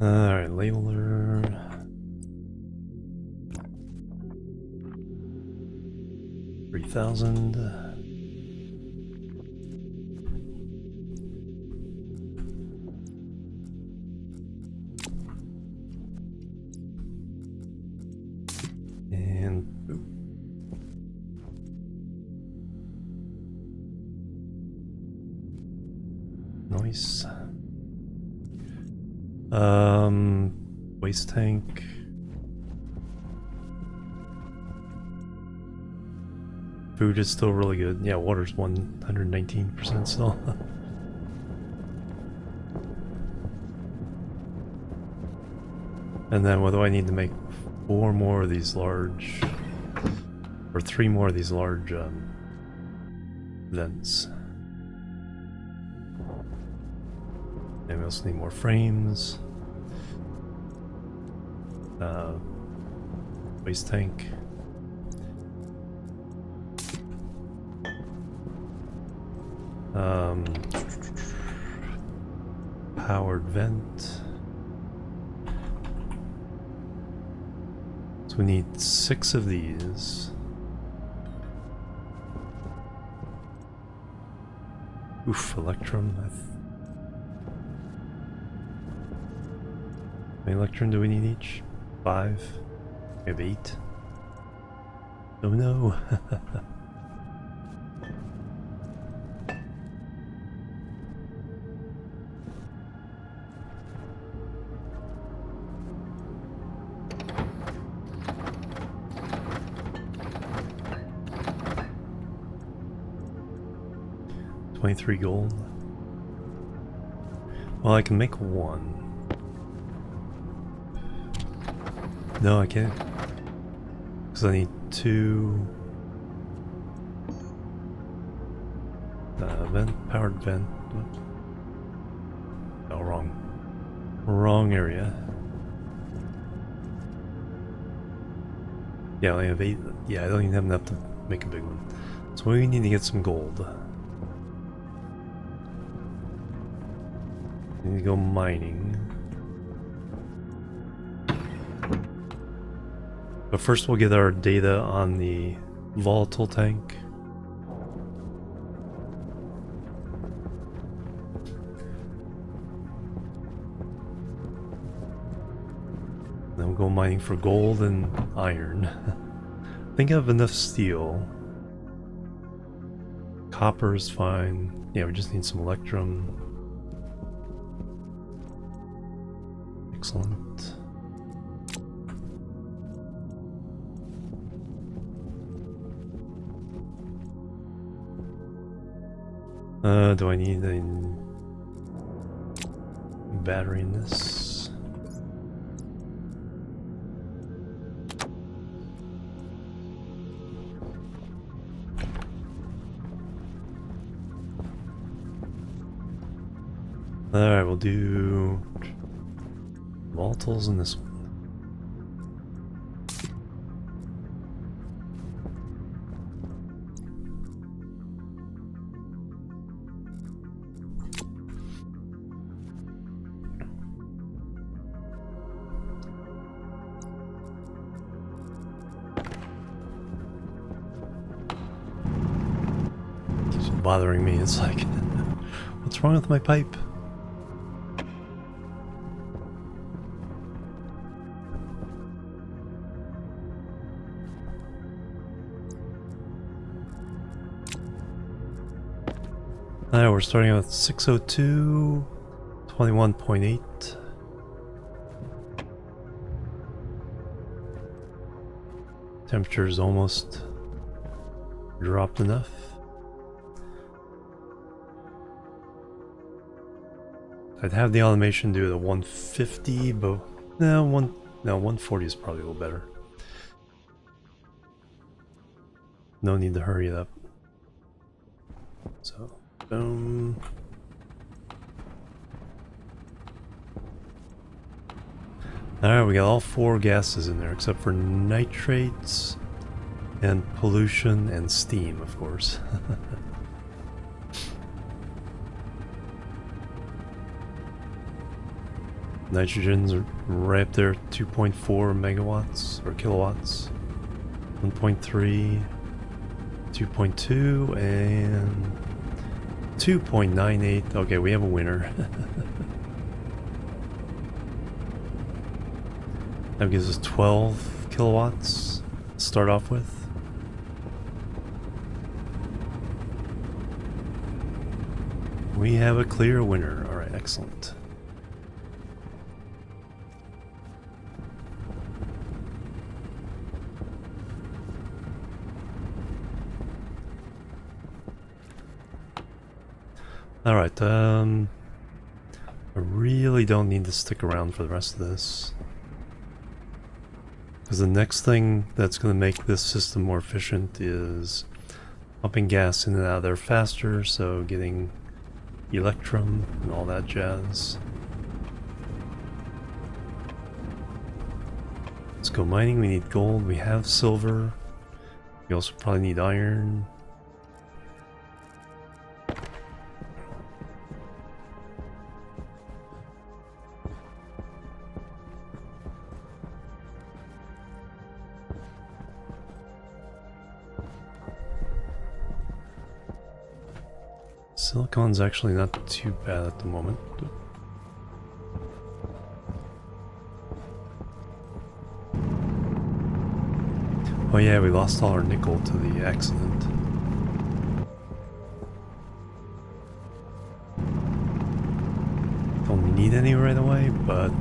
Alright, labeler. 3,000. And boop. Nice. Waste tank. Food is still really good. Yeah, water's 119% still. And then what do I need to make? 4 more of these large, or 3 more of these large vents. And we also need more frames. Waste tank. Powered vent. So we need 6 of these. Oof, electrum. How many electrum do we need each? 5? We have 8. Oh no. $23 gold. Well, I can make 1. No, I can't. Because I need 2 powered vent. Oh, wrong area. Yeah, I only have 8. Yeah, I don't even have enough to make a big one. So we need to get some gold. We need to go mining. But first we'll get our data on the volatile tank. Then we'll go mining for gold and iron. I think I have enough steel. Copper is fine. Yeah, we just need some electrum. Excellent. Do I need a battery in this? Alright, we'll do volatiles in this one. Keeps bothering me. It's like, what's wrong with my pipe? Alright, we're starting with 602, 21.8. Temperature is almost dropped enough. I'd have the automation do the 150, but no, 140 is probably a little better. No need to hurry it up. So, boom. Alright, we got all 4 gases in there except for nitrates and pollution and steam, of course. Nitrogen's right up there, 2.4 megawatts or kilowatts, 1.3. 2.2 and 2.98. Okay, we have a winner. That gives us 12 kilowatts to start off with. We have a clear winner. Alright, excellent. Alright, I really don't need to stick around for the rest of this. Because the next thing that's going to make this system more efficient is pumping gas in and out of there faster, so getting electrum and all that jazz. Let's go mining. We need gold, we have silver, we also probably need iron. Silicon's actually not too bad at the moment. Oh yeah, we lost all our nickel to the accident. Don't need any right away, but...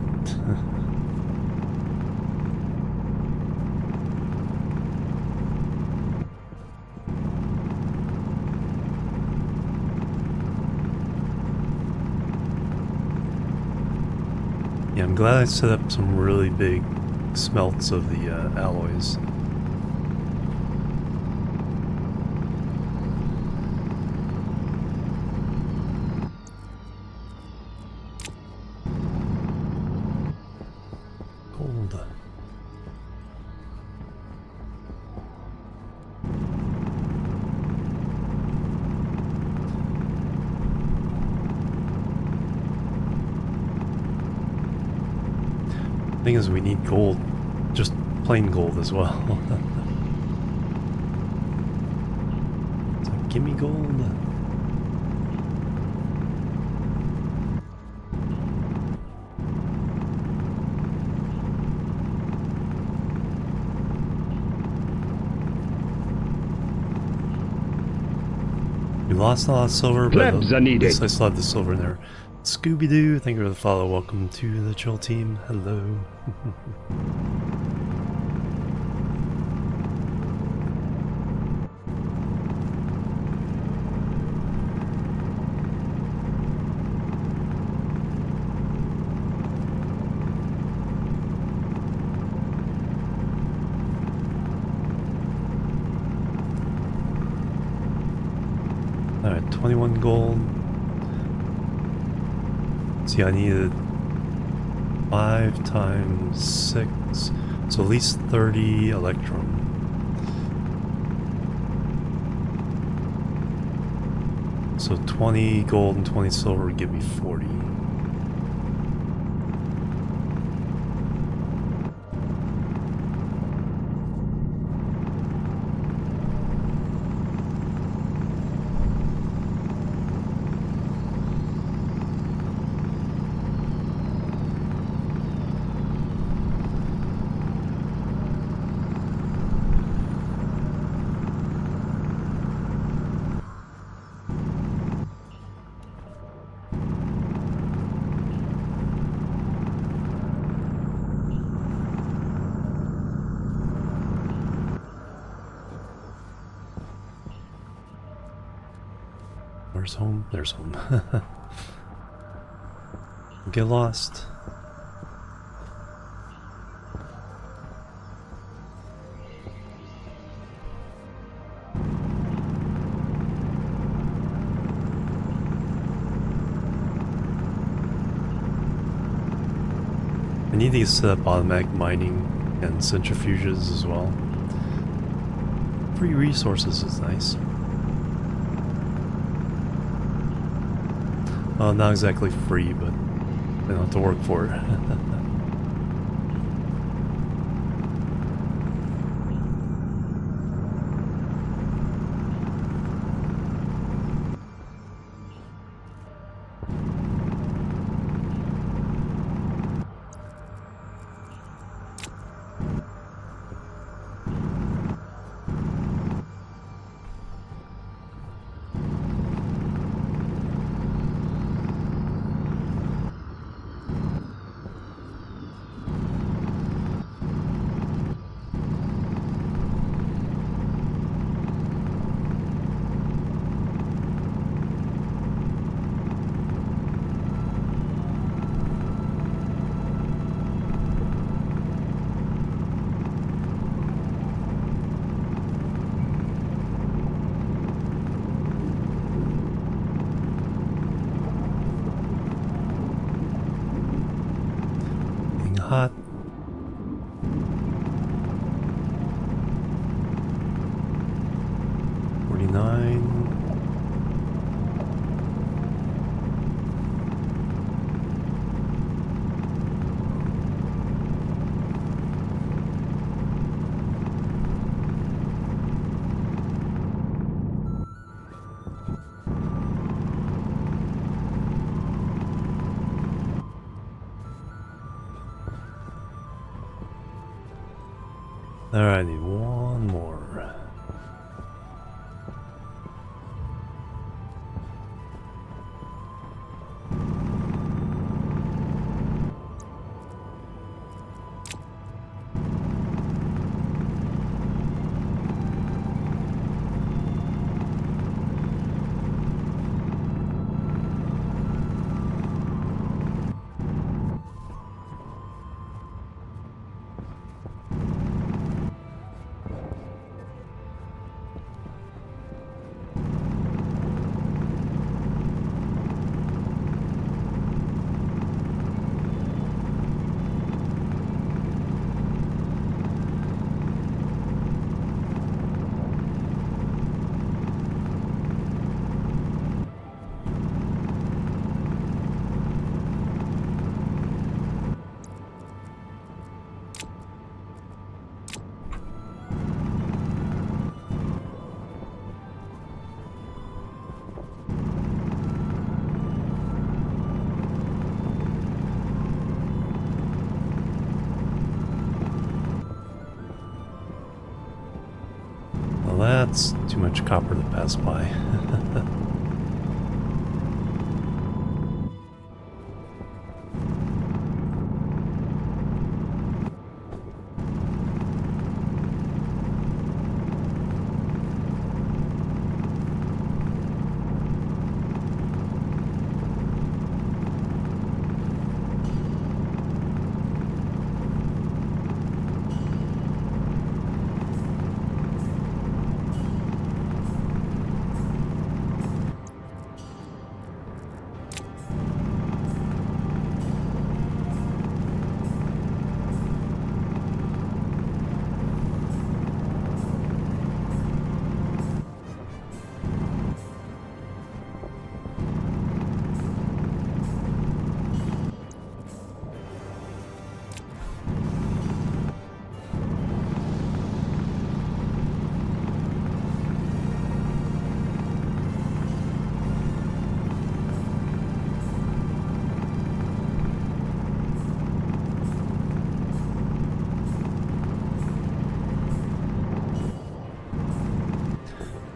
yeah, I'm glad I set up some really big smelts of the alloys. Gold. Thing is, we need gold, just plain gold as well. So give me gold. We lost a lot of silver, but at least I still have the silver in there. Scooby-Doo, thank you for the follow. Welcome to the chill team. Hello. Alright, 21 gold. See, I needed 5 times 6, so at least 30 electrum. So 20 gold and 20 silver would give me 40. Where's home? There's home. Get lost. I need to set up automatic mining and centrifuges as well. Free resources is nice. Well, not exactly free, but I don't have to work for it. hot. Alright, I need one more. Well, that's too much copper to pass by.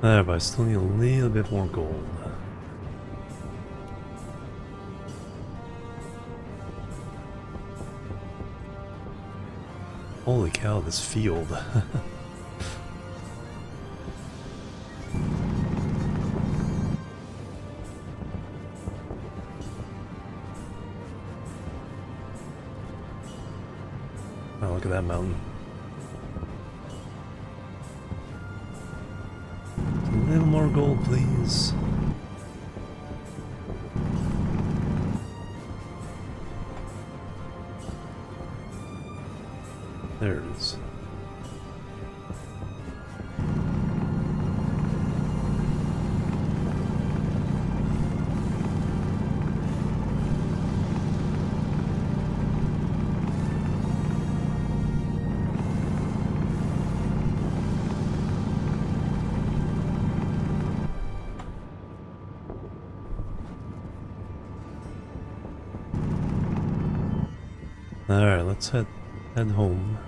There, but I still need a little bit more gold. Holy cow, this field. Oh, look at that mountain. A little more gold, please. There it is. Alright, let's head home.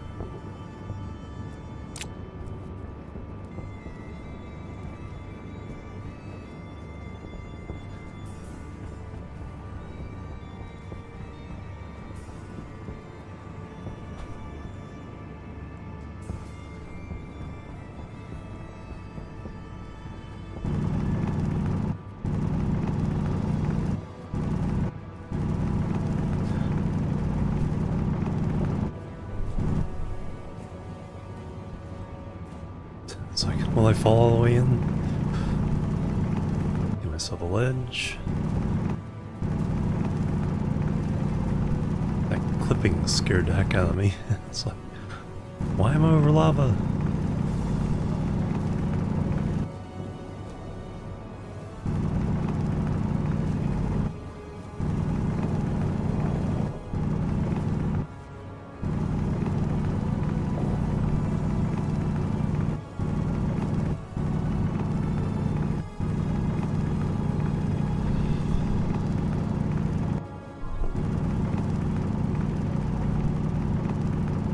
It's like, will I fall all the way in? Give myself a ledge. That clipping scared the heck out of me. It's like, why am I over lava?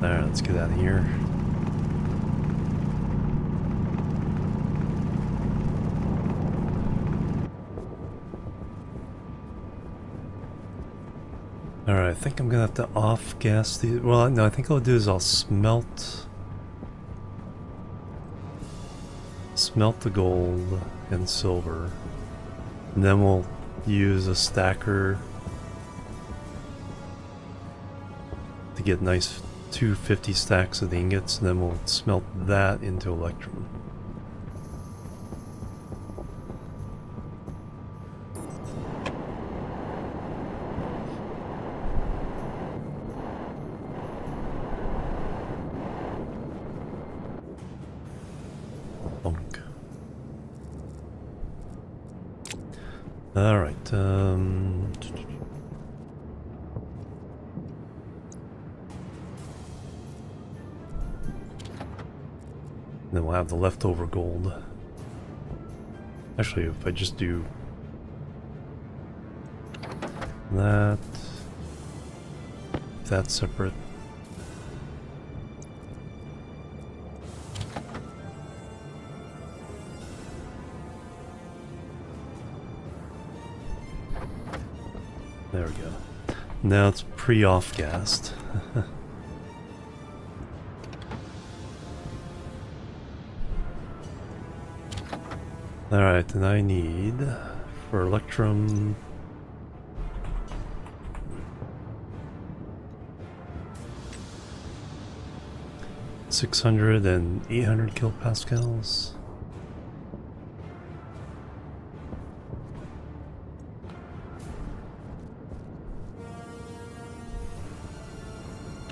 Alright, let's get out of here. Alright, I think I'm gonna have to off-gas the... Well, no, I think what I'll do is I'll smelt the gold and silver. And then we'll use a stacker to get nice 250 stacks of the ingots, and then we'll smelt that into electrum. Bonk. Alright, then we'll have the leftover gold. Actually, if I just do that, that's separate. There we go. Now it's pre-off-gassed. Alright, and I need, for electrum, $600 and 800 kilopascals.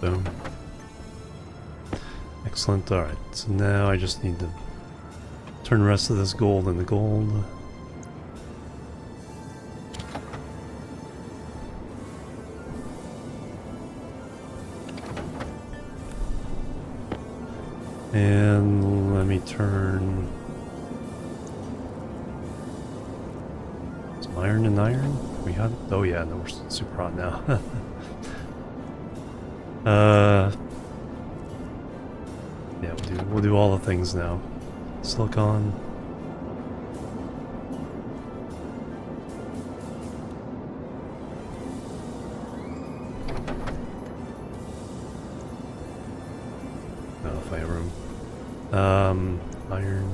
Boom. Excellent. Alright, so now I just need to turn the rest of this gold into gold. And let me turn some iron and iron. We had, oh yeah, no, we're super hot now. Yeah, we'll do all the things now. Silicon. Oh, fire room. Iron.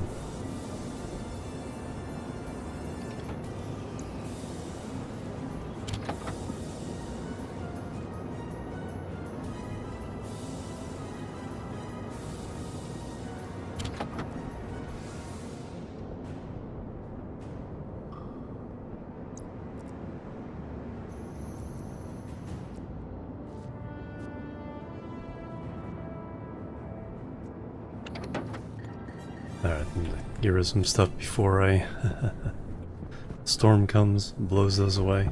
Alright, get rid of some stuff before I storm comes, blows those away.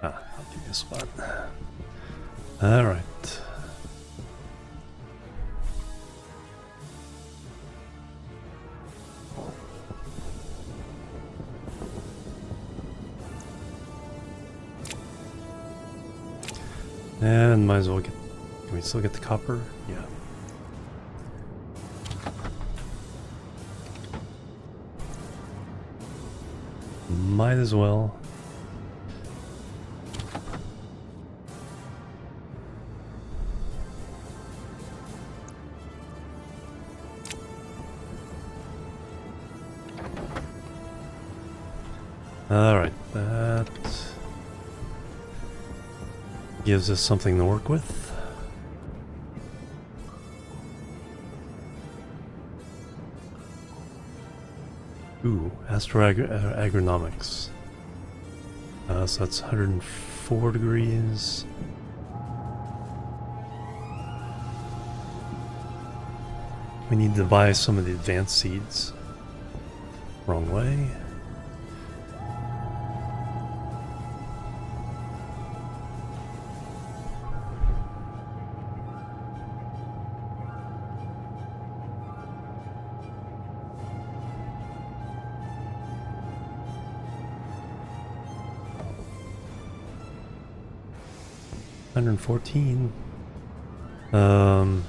Ah, I'll do this one. Alright. And might as well get... Can we still get the copper? Yeah. Might as well. Alright, that gives us something to work with. Ooh, agronomics. So that's 104 degrees. We need to buy some of the advanced seeds. Wrong way. $114. No.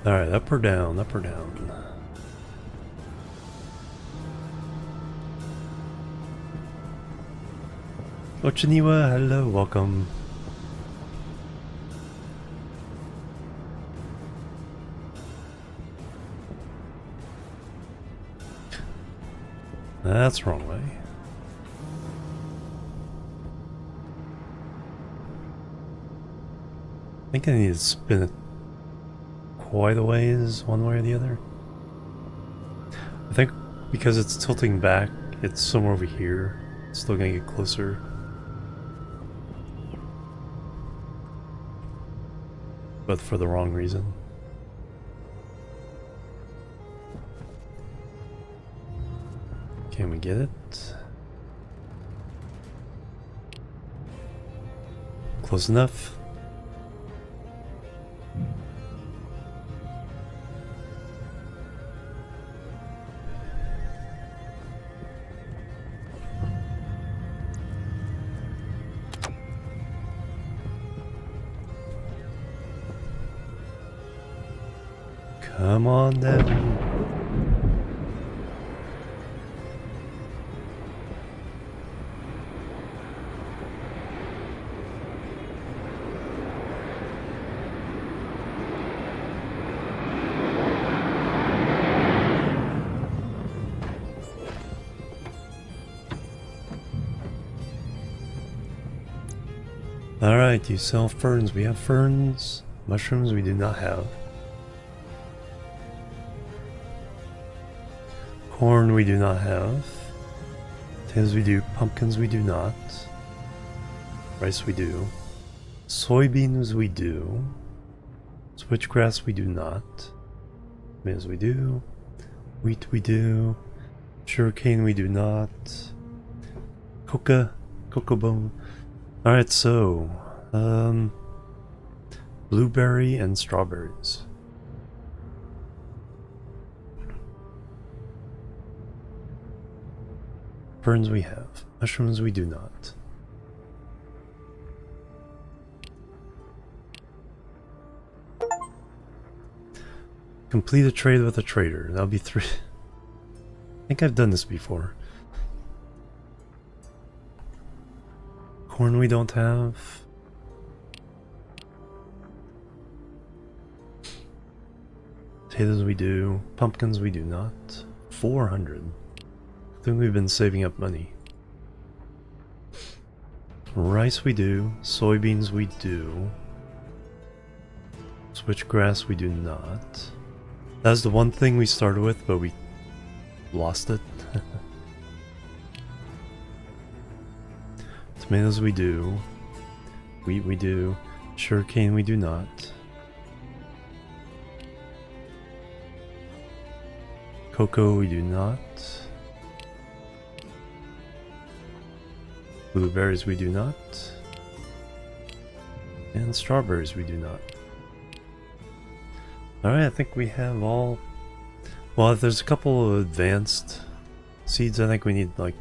Alright, up or down, up or down. Ochiniwa, hello, welcome. That's the wrong way. I think I need to spin it quite a ways, one way or the other. I think because it's tilting back, it's somewhere over here. It's still gonna get closer. But for the wrong reason. Can we get it? Close enough. Come on down. Alright, you sell ferns. We have ferns. Mushrooms we do not have. Corn we do not have. Potatoes we do. Pumpkins we do not. Rice we do. Soybeans we do. Switchgrass we do not. Tomatoes we do. Wheat we do. Sugarcane we do not. Cocoa bone. Alright, so blueberry and strawberries. Ferns we have. Mushrooms we do not. Complete a trade with a trader. That'll be 3. I think I've done this before. Corn we don't have. Potatoes we do. Pumpkins we do not. 400. I think we've been saving up money. Rice we do. Soybeans we do. Switchgrass we do not. That's the one thing we started with, but we lost it. Tomatoes we do. Wheat we do. Sugarcane we do not. Cocoa we do not. Blueberries we do not. And strawberries we do not. Alright, I think we have all... Well, if there's a couple of advanced seeds, I think we need like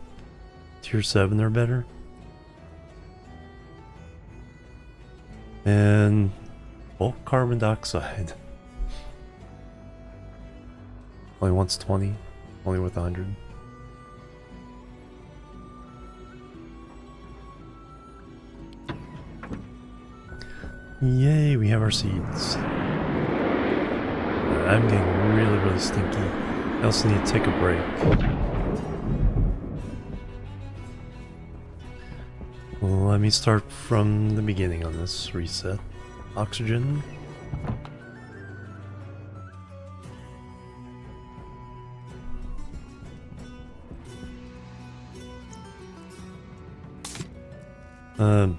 tier 7 or better. And bulk carbon dioxide. Only wants 20, only with 100. Yay, we have our seeds. I'm getting really stinky. I also need to take a break. Let me start from the beginning on this reset. Oxygen.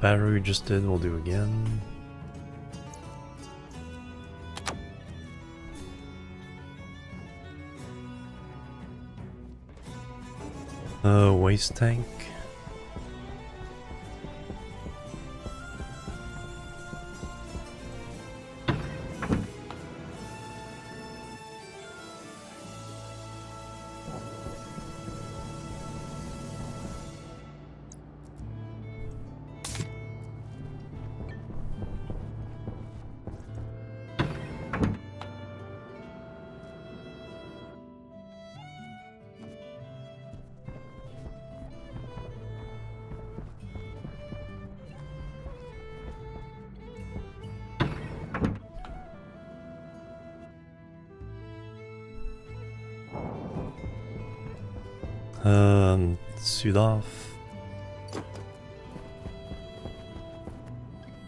Battery we just did, we'll do again. Waste tank. Suit off.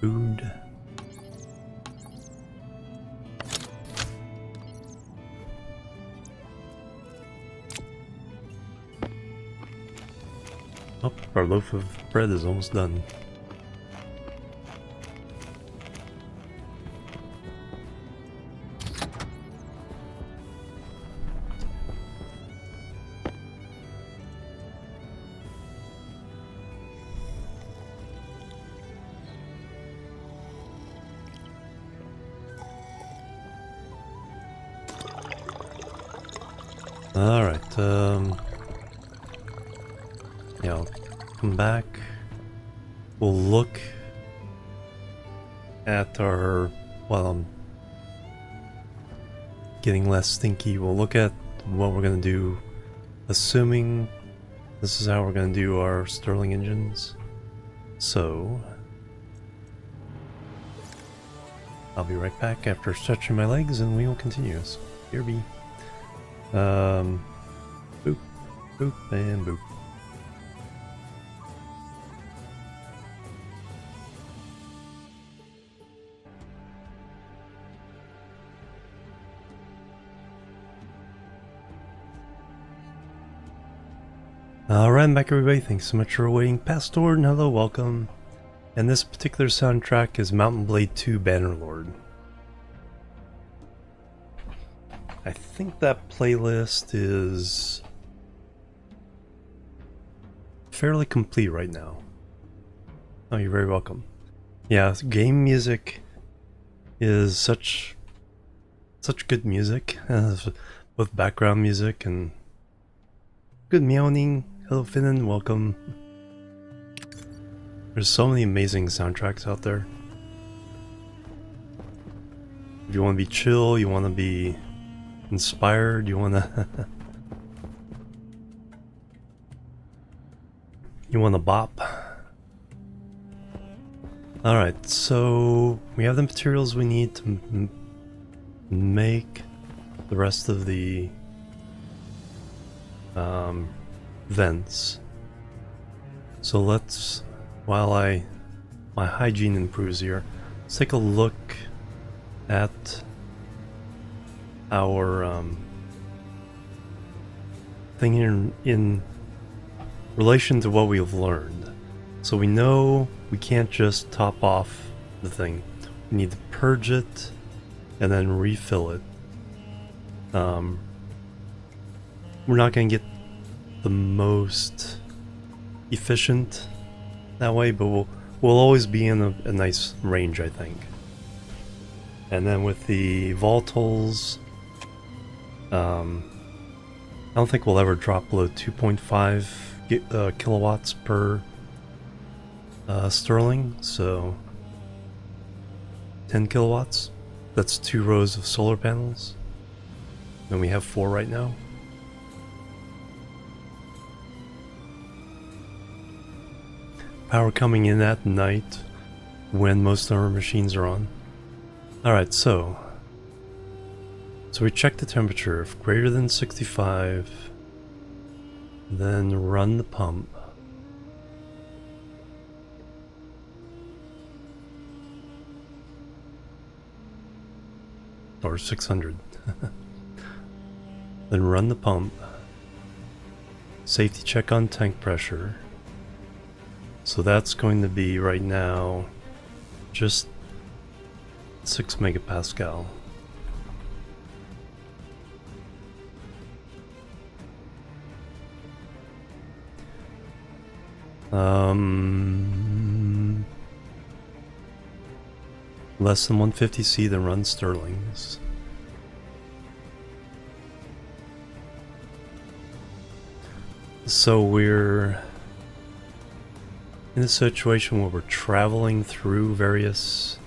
Food. Oh, our loaf of bread is almost done. Alright, yeah, I'll come back. We'll look at our, while I'm getting less stinky, we'll look at what we're gonna do, assuming this is how we're gonna do our Stirling Engines. So, I'll be right back after stretching my legs and we will continue. So, here be. Boop, boop, and boop. Alright, I'm back everybody, thanks so much for waiting. Pastor, and hello, welcome. And this particular soundtrack is Mountain Blade 2 Bannerlord. I think that playlist is fairly complete right now. Oh, you're very welcome. Yeah, game music is such good music, with background music and good meowing. Hello, Finnan, welcome. There's so many amazing soundtracks out there. If you want to be chill, you want to be inspired, you wanna you wanna bop. Alright, so we have the materials we need to make the rest of the vents. So let's, while my hygiene improves here, let's take a look at our thing in relation to what we've learned. So we know we can't just top off the thing. We need to purge it and then refill it. We're not going to get the most efficient that way, but we'll always be in a nice range, I think. And then with the volatiles, I don't think we'll ever drop below 2.5 kilowatts per Stirling, so 10 kilowatts. That's 2 rows of solar panels, and we have 4 right now. Power coming in at night when most of our machines are on. Alright, so we check the temperature. If greater than 65, then run the pump. or 600. Then run the pump. Safety check on tank pressure. So that's going to be right now just 6 megapascal. Less than 150C, then run Stirlings. So we're in a situation where we're traveling through various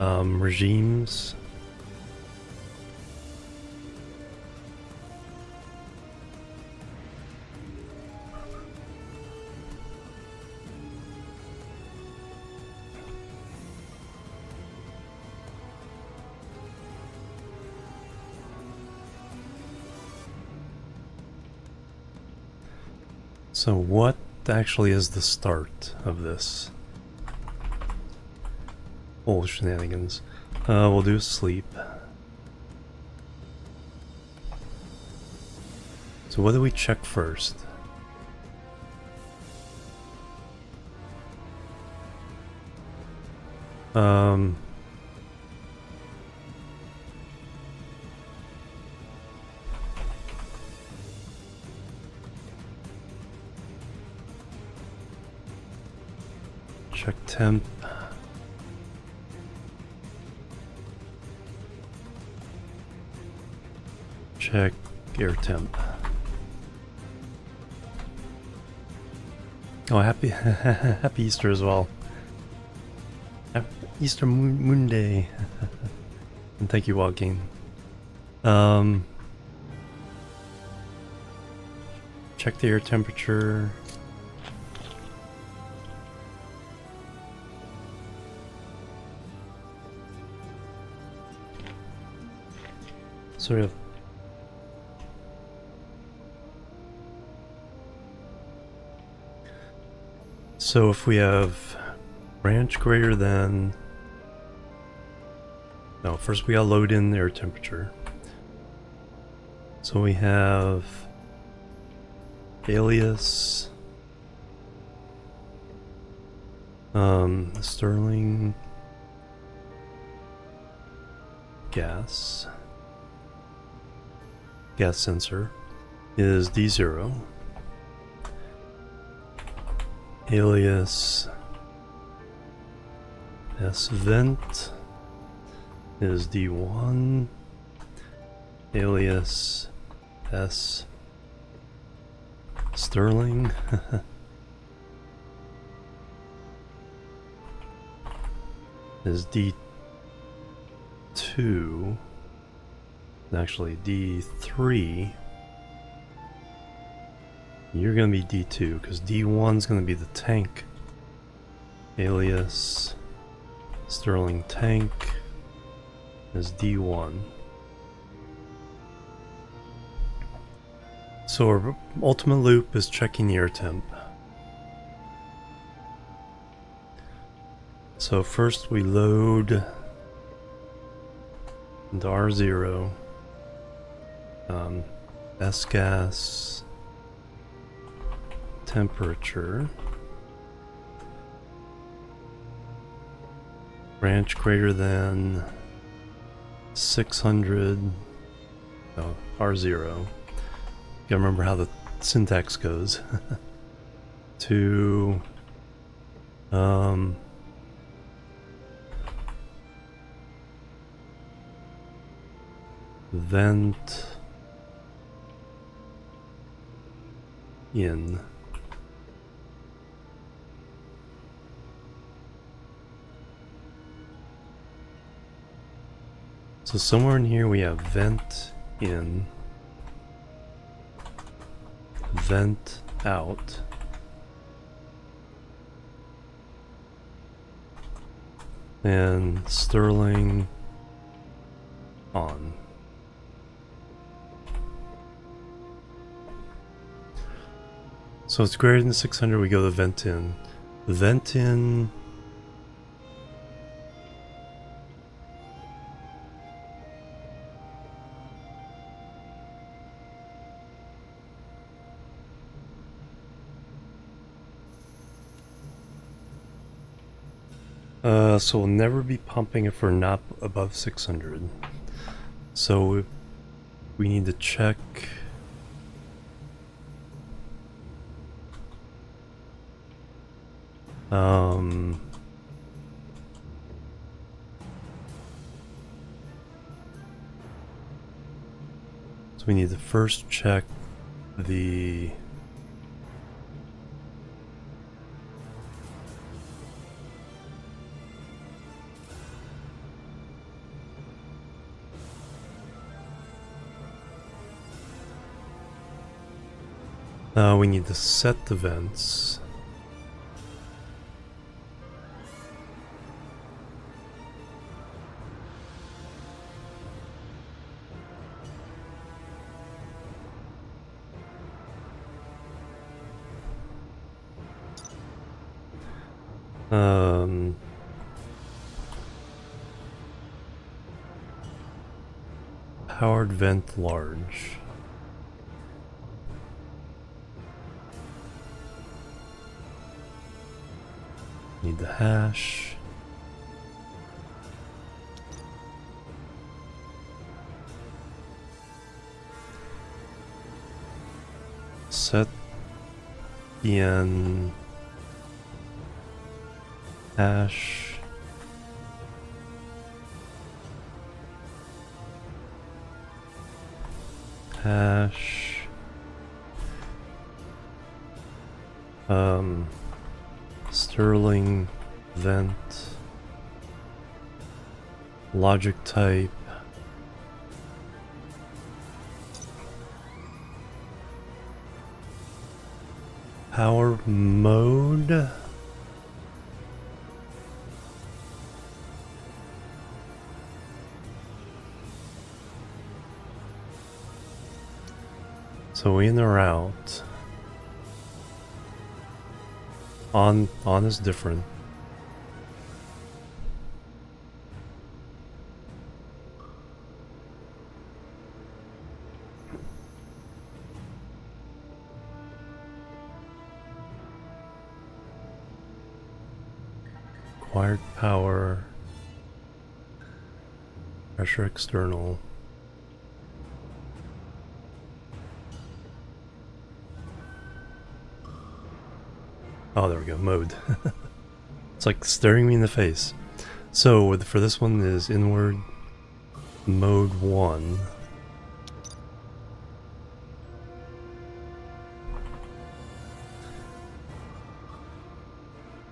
regimes. So what actually is the start of this whole shenanigans? We'll do sleep. So what do we check first? Check temp. Check air temp. Oh, happy happy Easter as well. Easter Moon Day. And thank you, Walking. Check the air temperature. Sort of. So if we have branch greater than... No, first we gotta load in the air temperature. So we have alias, Stirling gas sensor is D0. Alias S vent is D1. Alias S Stirling is D2. Actually D3. You're gonna be D2 because D1 is gonna be the tank. Alias Stirling tank is D1. So our ultimate loop is checking the air temp. So first we load into R0, S-gas temperature, branch greater than 600, oh, R0. You gotta remember how the syntax goes. To vent in. So somewhere in here we have vent in, vent out, and Stirling on. So it's greater than 600, we go to vent in. The vent in So we'll never be pumping if we're not above 600. So we need to check. So we need to first check the we need to set the vents. Powered vent large. Need the hash. Set en hash. Hash. Stirling vent. Logic type. Power mode. So in or out. On is different. Acquired power. Pressure external. Oh, there we go, mode. It's like staring me in the face. So for this one is inward mode 1.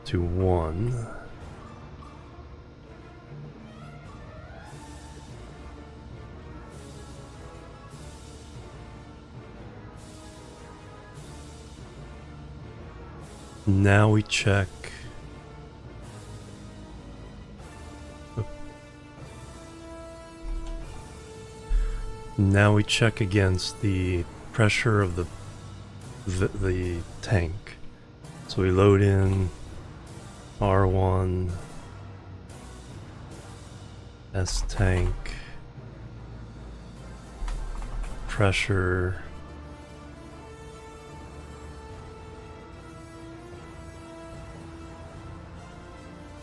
To 1. Now we check. Now we check against the pressure of the tank. So we load in R1 S tank pressure.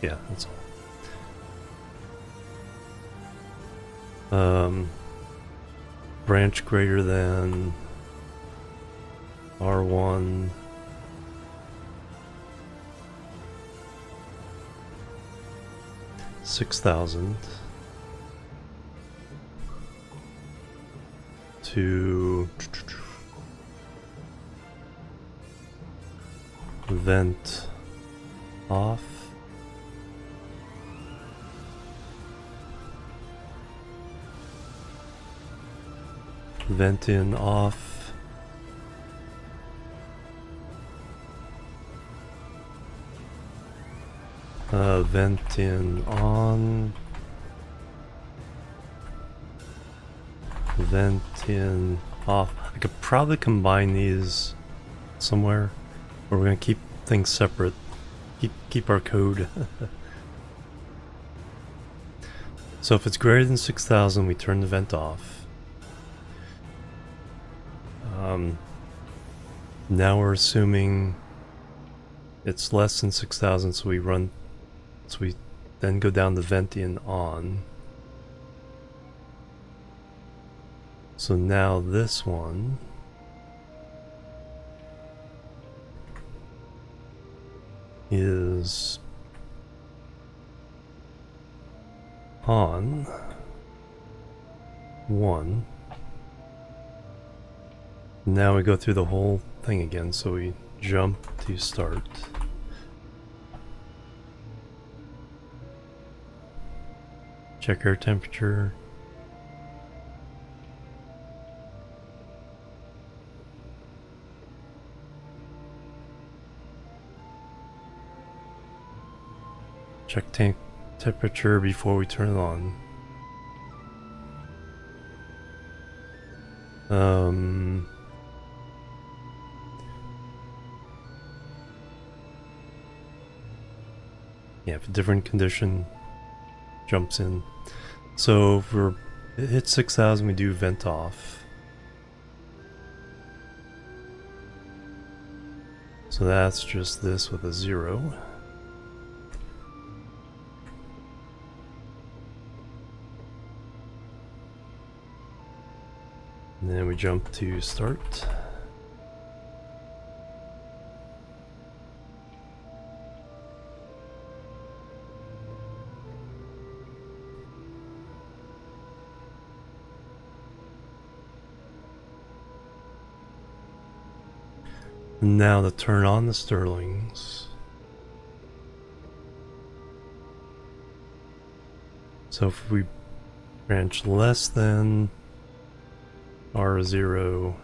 Yeah, that's all. Branch greater than R1. $6,000 to vent off. Vent in off. Vent in on. Vent in off. I could probably combine these somewhere, or we're gonna keep things separate. Keep our code. So if it's greater than 6,000, we turn the vent off. Now we're assuming it's less than 6,000, so we then go down the vent in on. So now this one is on 1. Now we go through the whole thing again, so we jump to start. Check air temperature. Check tank temperature before we turn it on. Yeah, if a different condition jumps in. So if it hits 6,000, we do vent off. So that's just this with a 0. And then we jump to start. And now to turn on the Stirlings. So if we branch less than R0,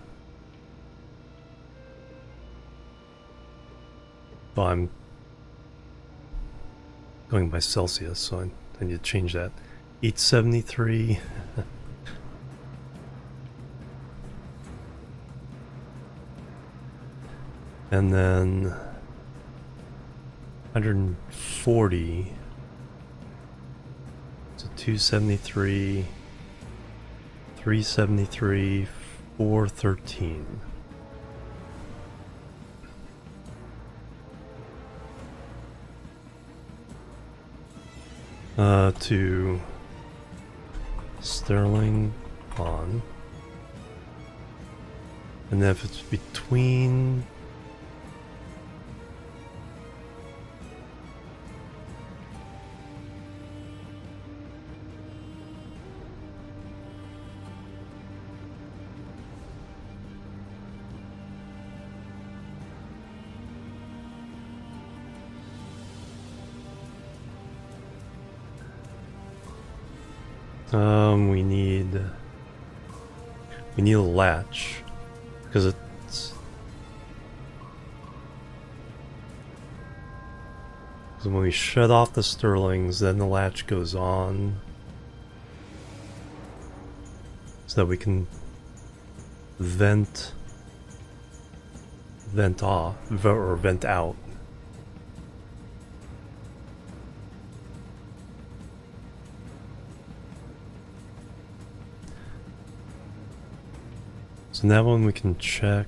well, I'm going by Celsius, so I need to change that. 873. And then 140 to 273, 373, 413. To Stirling on. And then if it's between we need a latch because it's so when we shut off the Stirlings, then the latch goes on so that we can vent off or vent out. So that one we can check.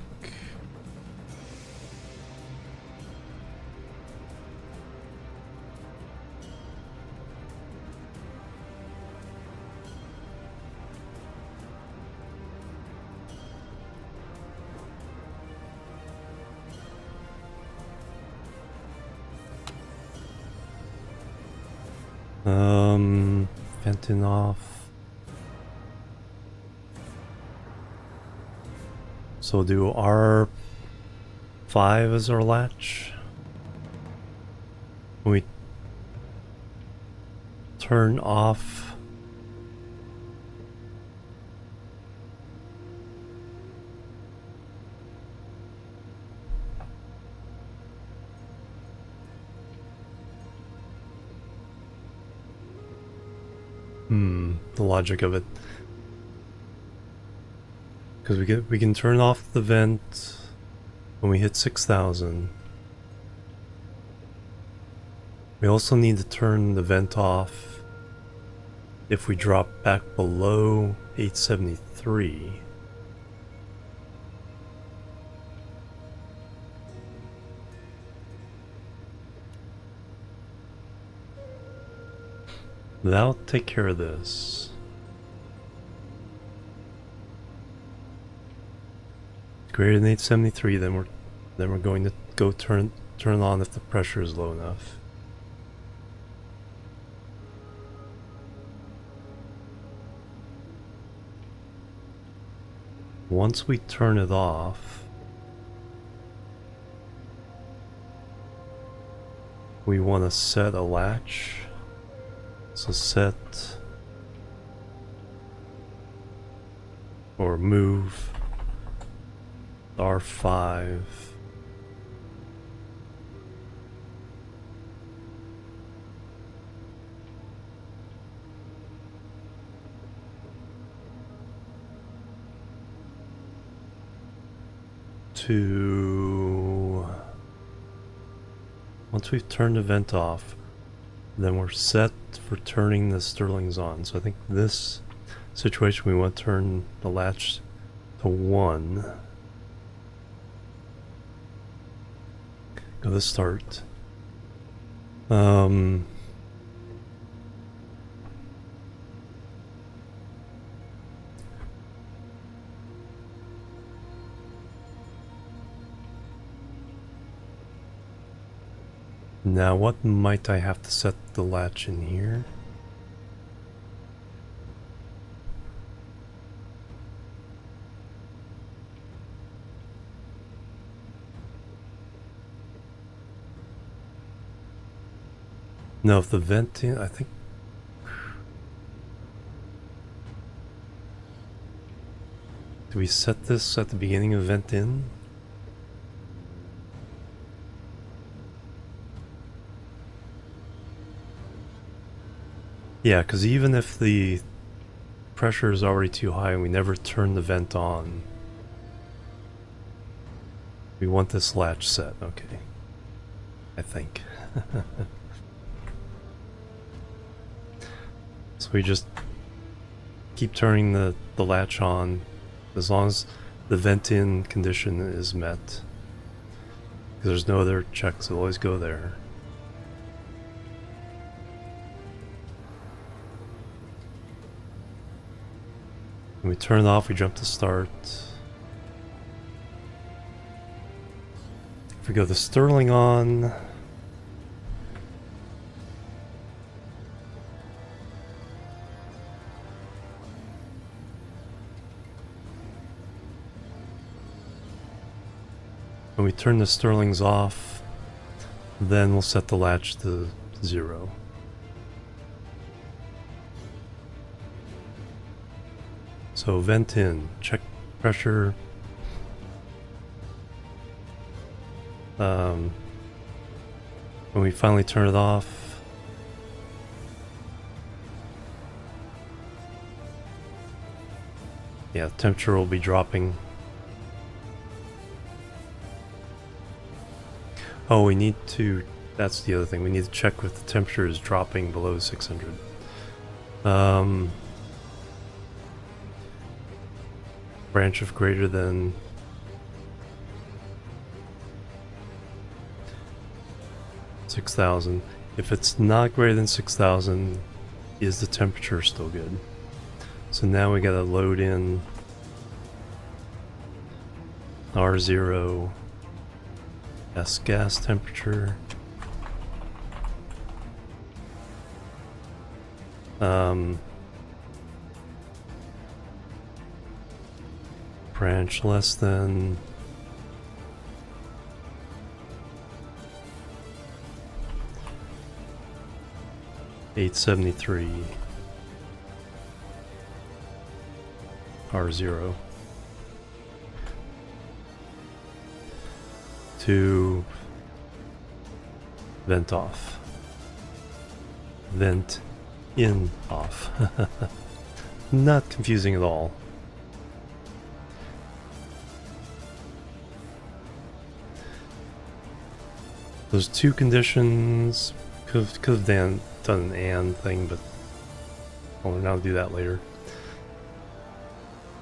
Venting off. So do R5 as our latch. When we turn off the logic of it. Because we can turn off the vent when we hit 6,000. We also need to turn the vent off if we drop back below 873. That'll take care of this. Greater than 873, then we're going to go turn it on if the pressure is low enough. Once we turn it off, we want to set a latch. So set or move R5. To once we've turned the vent off, then we're set for turning the Stirlings on. So I think this situation we want to turn the latch to 1. Go to start. Now, what might I have to set the latch in here? No, if the vent in, I think. Do we set this at the beginning of vent in? Yeah, because even if the pressure is already too high and we never turn the vent on, we want this latch set. Okay. I think. So we just keep turning the latch on as long as the vent in condition is met. Because there's no other checks, it'll always go there. When we turn it off, we jump to start. If we go the Stirling on, when we turn the Stirlings off, then we'll set the latch to 0. So vent in, check pressure. When we finally turn it off, yeah, the temperature will be dropping. Oh, we need to, that's the other thing, we need to check if the temperature is dropping below 600. Branch of greater than 6,000. If it's not greater than 6,000, is the temperature still good? So now we gotta load in R0 S gas temperature. Branch less than 873 R0 to vent off, vent in off. Not confusing at all. Those two conditions could have done an and thing, but I'll now do that later.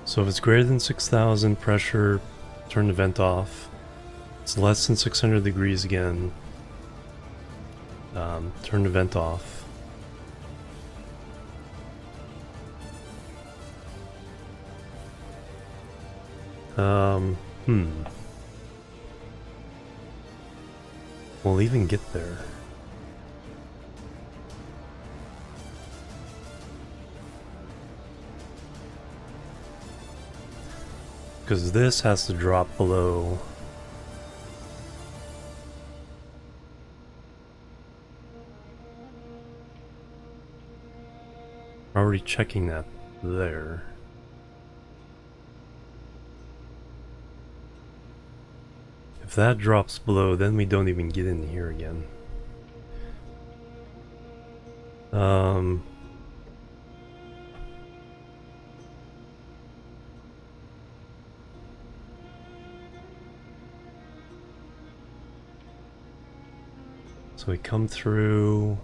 So if it's greater than 6,000 pressure, turn the vent off. It's less than 600 degrees again, turn the vent off. Hmm. We'll even get there. Because this has to drop below. Already checking that there. If that drops below, then we don't even get in here again. So we come through.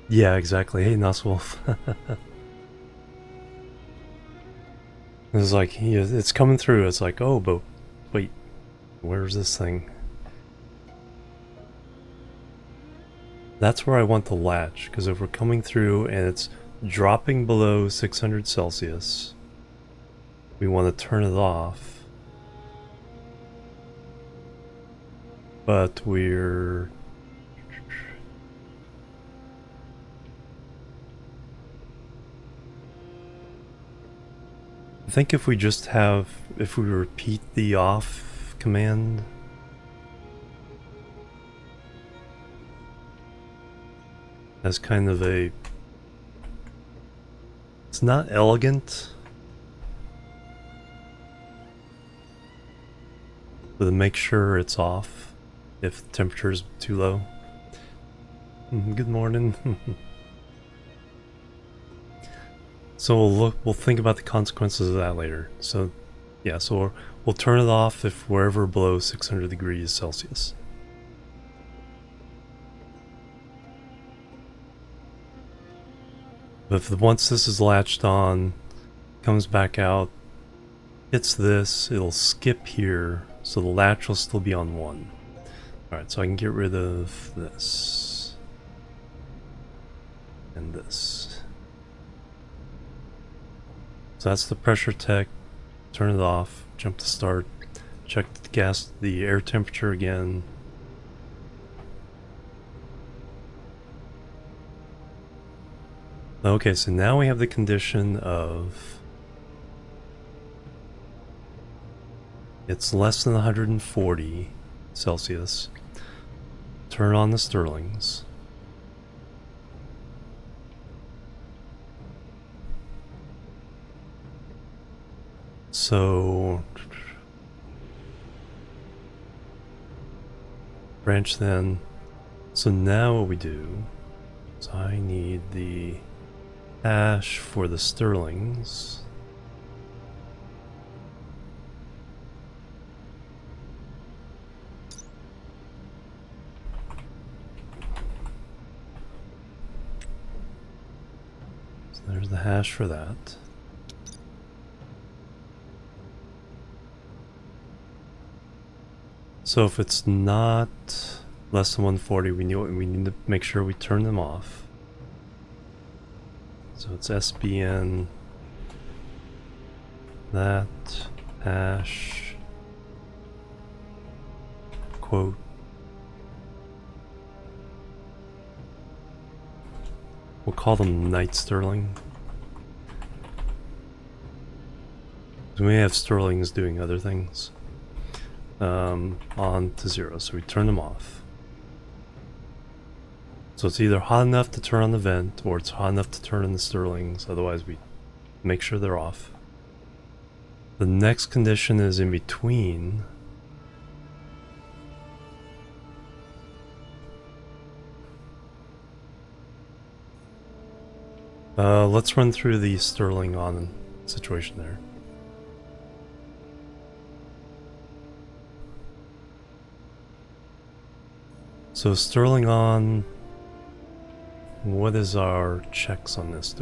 Yeah, exactly. Hey, Nusswolf. It's like, it's coming through. It's like, oh, but wait, where's this thing? That's where I want the latch, because if we're coming through and it's dropping below 600 Celsius, we want to turn it off. But we're... I think if we just have, if we repeat the off command, as kind of a, it's not elegant, but to make sure it's off if the temperature is too low. Good morning. So we'll think about the consequences of that later. So yeah, so we'll turn it off if wherever below 600 degrees Celsius. But if once this is latched on, comes back out, hits this, it'll skip here, so the latch will still be on 1. Alright, so I can get rid of this. And this. So that's the pressure tech. Turn it off, jump to start, check the air temperature again. Okay, so now we have the condition of it's less than 140 Celsius. Turn on the Stirlings. So branch then. So now what we do is I need the hash for the Stirlings. So there's the hash for that. So if it's not less than 140, we need to make sure we turn them off. So it's SBN that hash quote. We'll call them Night Stirling. We may have Stirlings doing other things. On to 0, so we turn them off. So it's either hot enough to turn on the vent, or it's hot enough to turn on the Stirlings, otherwise we make sure they're off. The next condition is in between. Let's run through the Stirling on situation there. So Stirling on, what is our checks on this?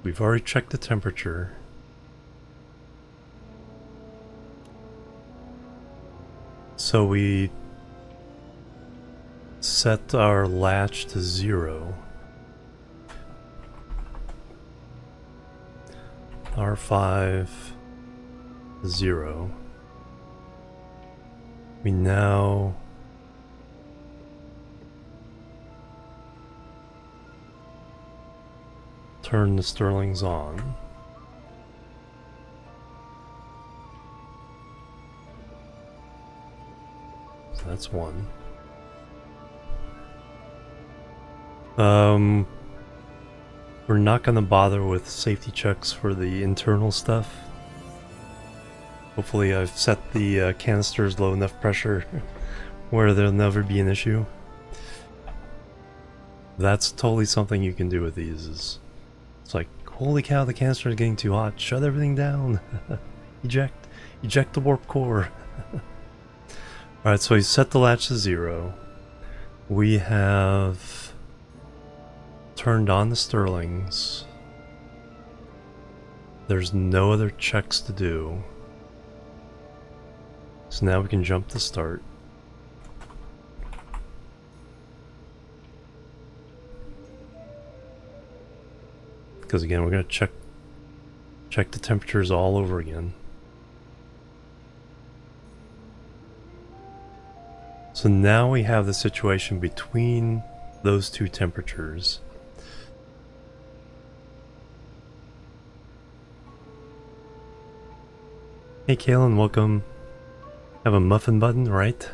We've already checked the temperature. So we set our latch to 0. R5 0. We now turn the Stirlings on. So that's one. We're not going to bother with safety checks for the internal stuff. Hopefully I've set the canisters low enough pressure where there'll never be an issue. That's totally something you can do with these. It's like, holy cow, the canister is getting too hot. Shut everything down. Eject the warp core. Alright, so we set the latch to 0. We have turned on the Stirlings. There's no other checks to do. So now we can jump to start. Because again, we're going to check the temperatures all over again. So now we have the situation between those two temperatures. Hey Kalen, welcome. Have a muffin button, right?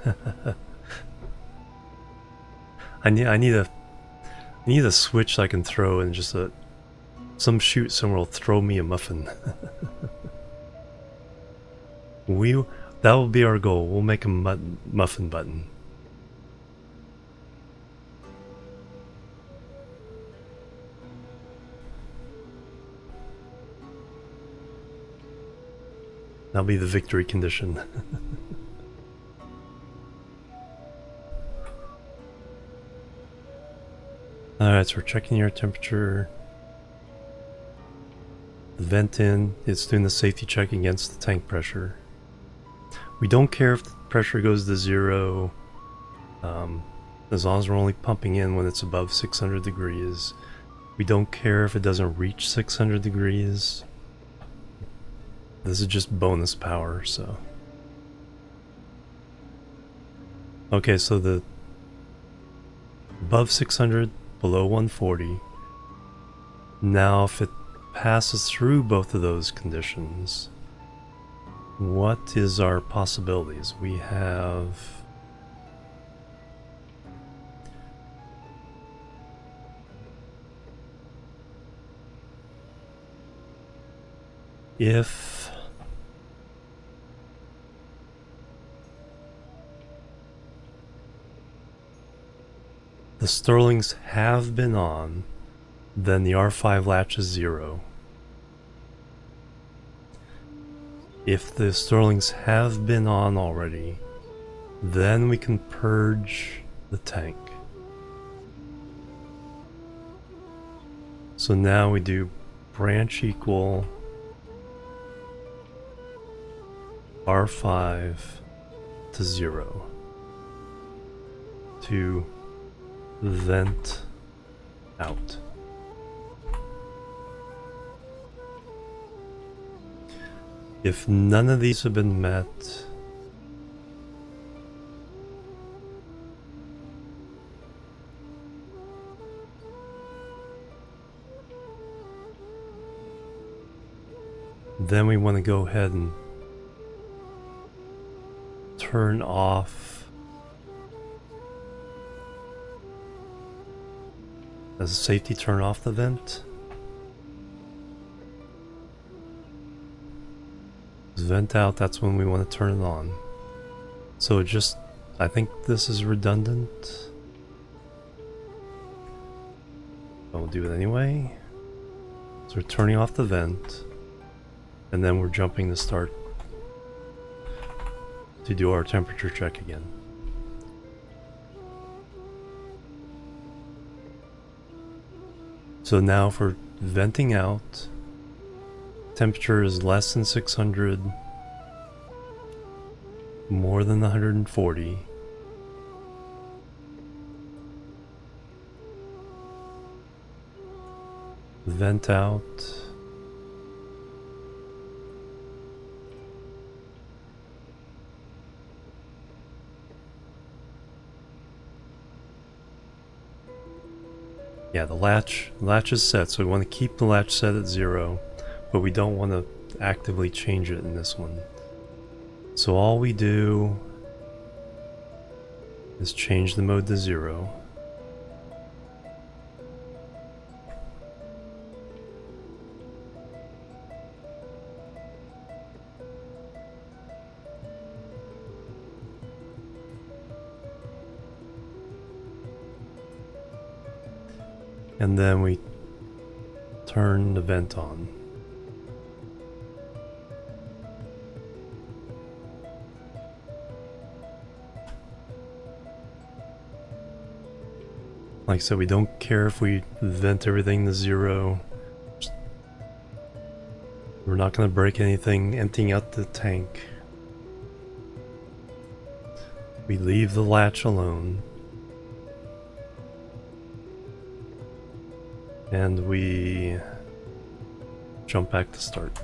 I need a switch I can throw and just some chute somewhere will throw me a muffin. That will be our goal. We'll make a muffin button. That'll be the victory condition. Alright, so we're checking air temperature. The vent in, it's doing the safety check against the tank pressure. We don't care if the pressure goes to 0, as long as we're only pumping in when it's above 600 degrees. We don't care if it doesn't reach 600 degrees. This is just bonus power, so. Okay, so the above 600, below 140. Now if it passes through both of those conditions, what is our possibilities? We have if the Stirlings have been on, then the R5 latch is 0. If the Stirlings have been on already, then we can purge the tank. So now we do branch equal R5 to 0 to vent out. If none of these have been met, then we want to go ahead and turn off as a safety, turn off the vent. Vent out, that's when we want to turn it on. So just, I think this is redundant. But we'll do it anyway. So we're turning off the vent, and then we're jumping to start to do our temperature check again. So now for venting out, temperature is less than 600, more than 140. Vent out, Yeah, the latch is set, so we want to keep the latch set at 0, but we don't want to actively change it in this one. So all we do is change the mode to 0. And then we turn the vent on. Like I said, we don't care if we vent everything to 0. We're not going to break anything emptying out the tank. We leave the latch alone. And we jump back to start.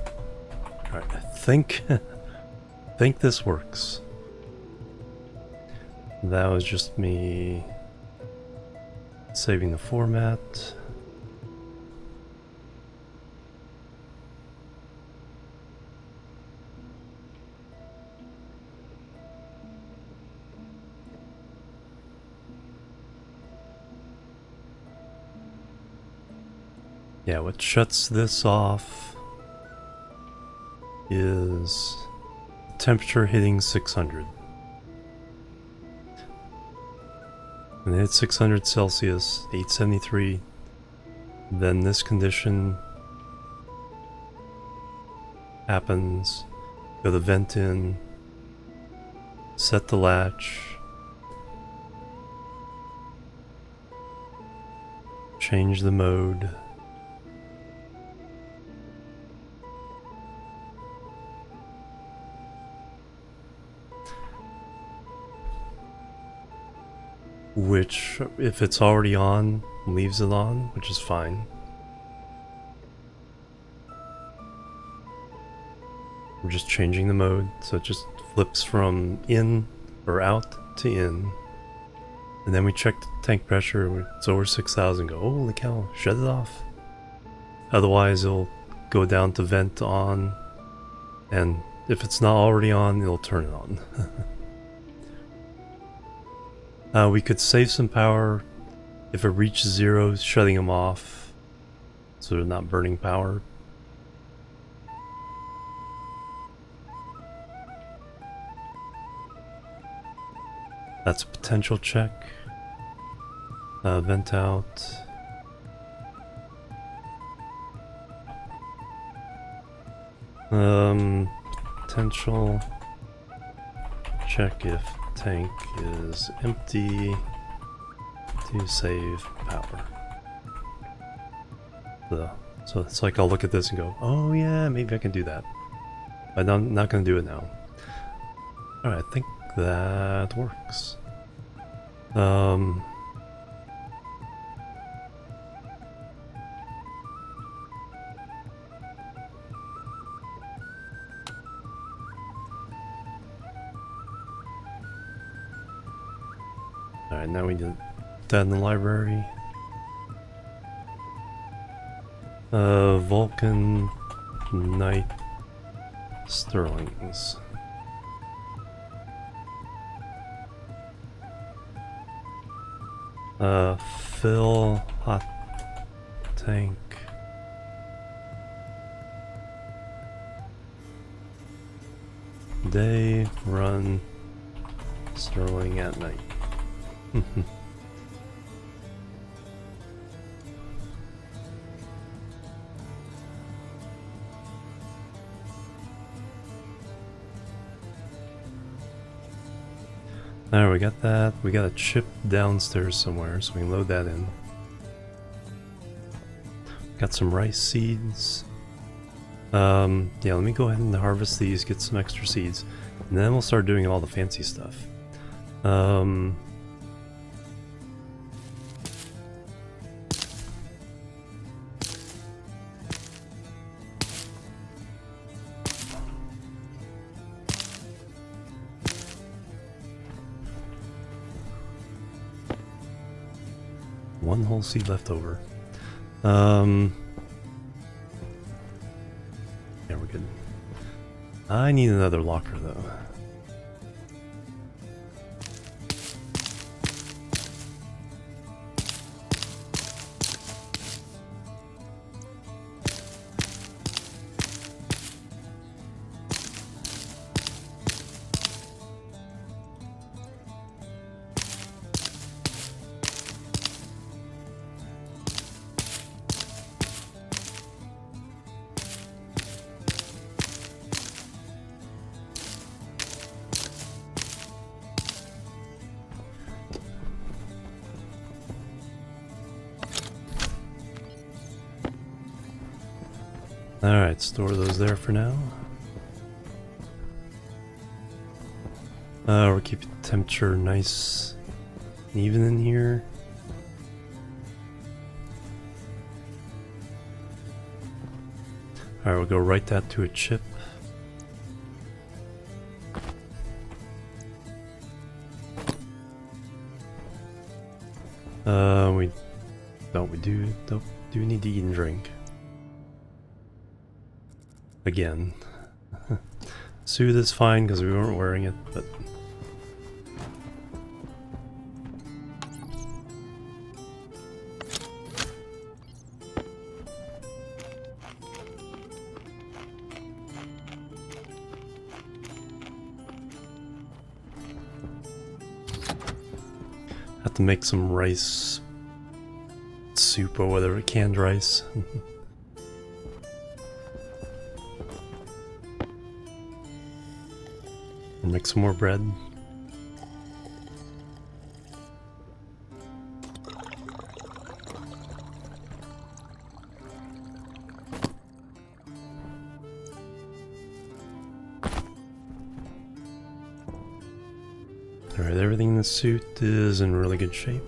Alright, I think this works. That was just me saving the format. Yeah, what shuts this off is temperature hitting 600. When it hits 600 Celsius, 873, then this condition happens. Go the vent in, set the latch, change the mode. Which, if it's already on, leaves it on, which is fine. We're just changing the mode, so it just flips from in or out to in. And then we check the tank pressure, it's over 6,000, go, holy cow, shut it off. Otherwise it'll go down to vent on, and if it's not already on, it'll turn it on. We could save some power if it reaches 0, shutting them off so they're not burning power. That's a potential check. Vent out. Potential check if tank is empty to save power. So it's like I'll look at this and go, oh yeah, maybe I can do that. But I'm not going to do it now. Alright, I think that works. Alright, now we did that in the library. Vulcan Knight Stirlings. Fill hot tank. Day, run Stirling at night. There, we got that. We got a chip downstairs somewhere, so we can load that in. Got some rice seeds. Yeah, let me go ahead and harvest these, get some extra seeds, and then we'll start doing all the fancy stuff. one whole seed left over. Yeah, we're good. I need another locker though. Alright, store those there for now. We're keeping the temperature nice and even in here. Alright, we'll go write that to a chip. We do need to eat and drink. Again. Suit is fine because we weren't wearing it, but have to make some rice soup or whatever, canned rice. Or make some more bread. Alright, everything in the suit is in really good shape.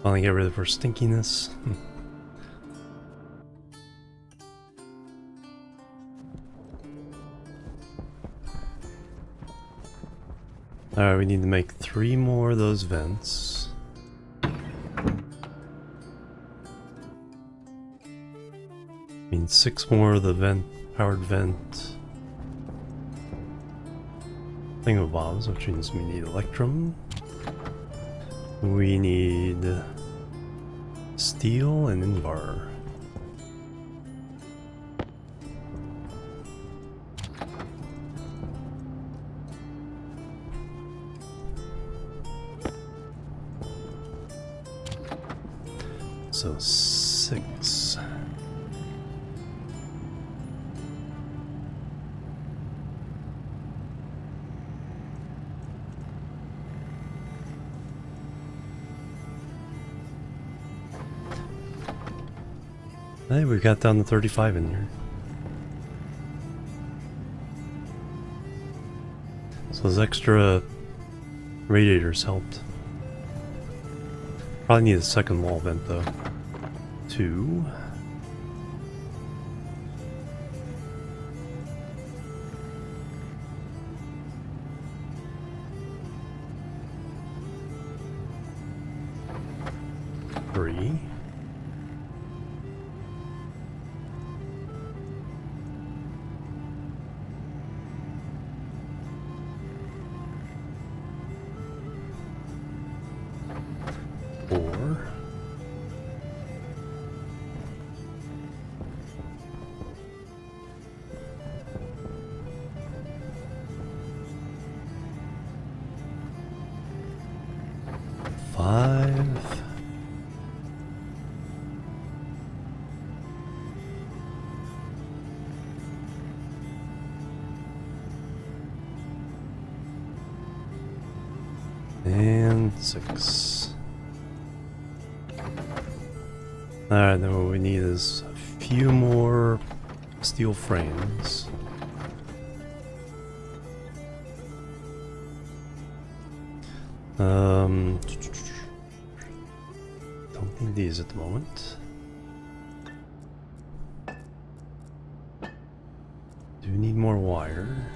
Finally get rid of our stinkiness. Alright, we need to make 3 more of those vents. Means 6 more of the powered vent thingamabobs, which means we need electrum. We need steel and invar. So 6. Hey, we got down to 35 in here. So those extra radiators helped. Probably need a second wall vent though. 2. Three. And 6. Alright, then what we need is a few more steel frames. Don't need these at the moment. Do need more wire.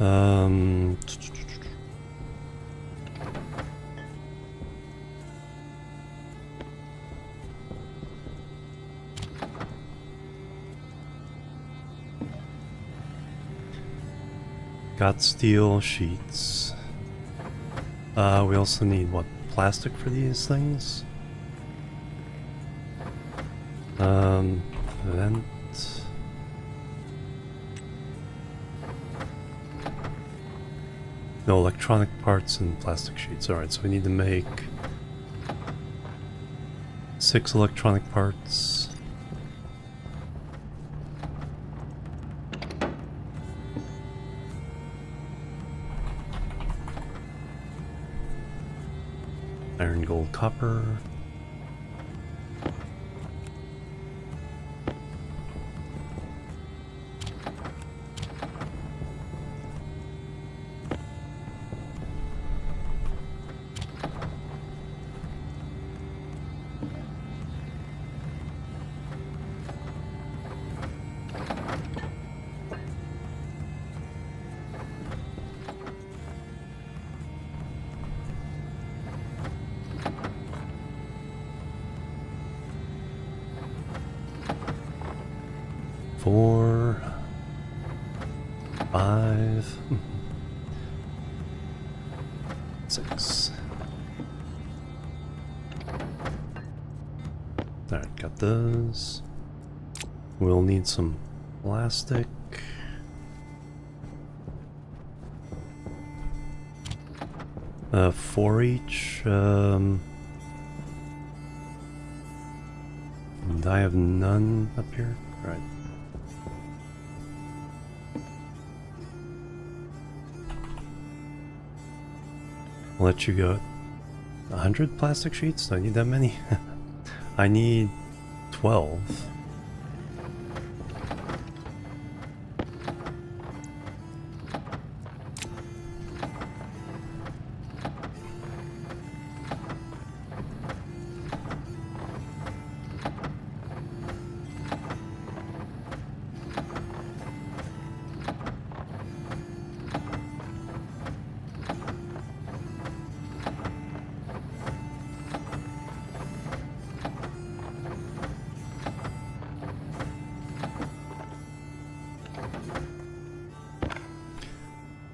Um, got steel sheets. We also need, what, plastic for these things? Vent. No, electronic parts and plastic sheets. Alright, so we need to make 6 electronic parts. Iron, gold, copper. Four, 5, 6. Alright, got those. We'll need some plastic. 4 each. And I have none up here. Right. I'll let you go. 100 plastic sheets? Do I need that many? I need 12.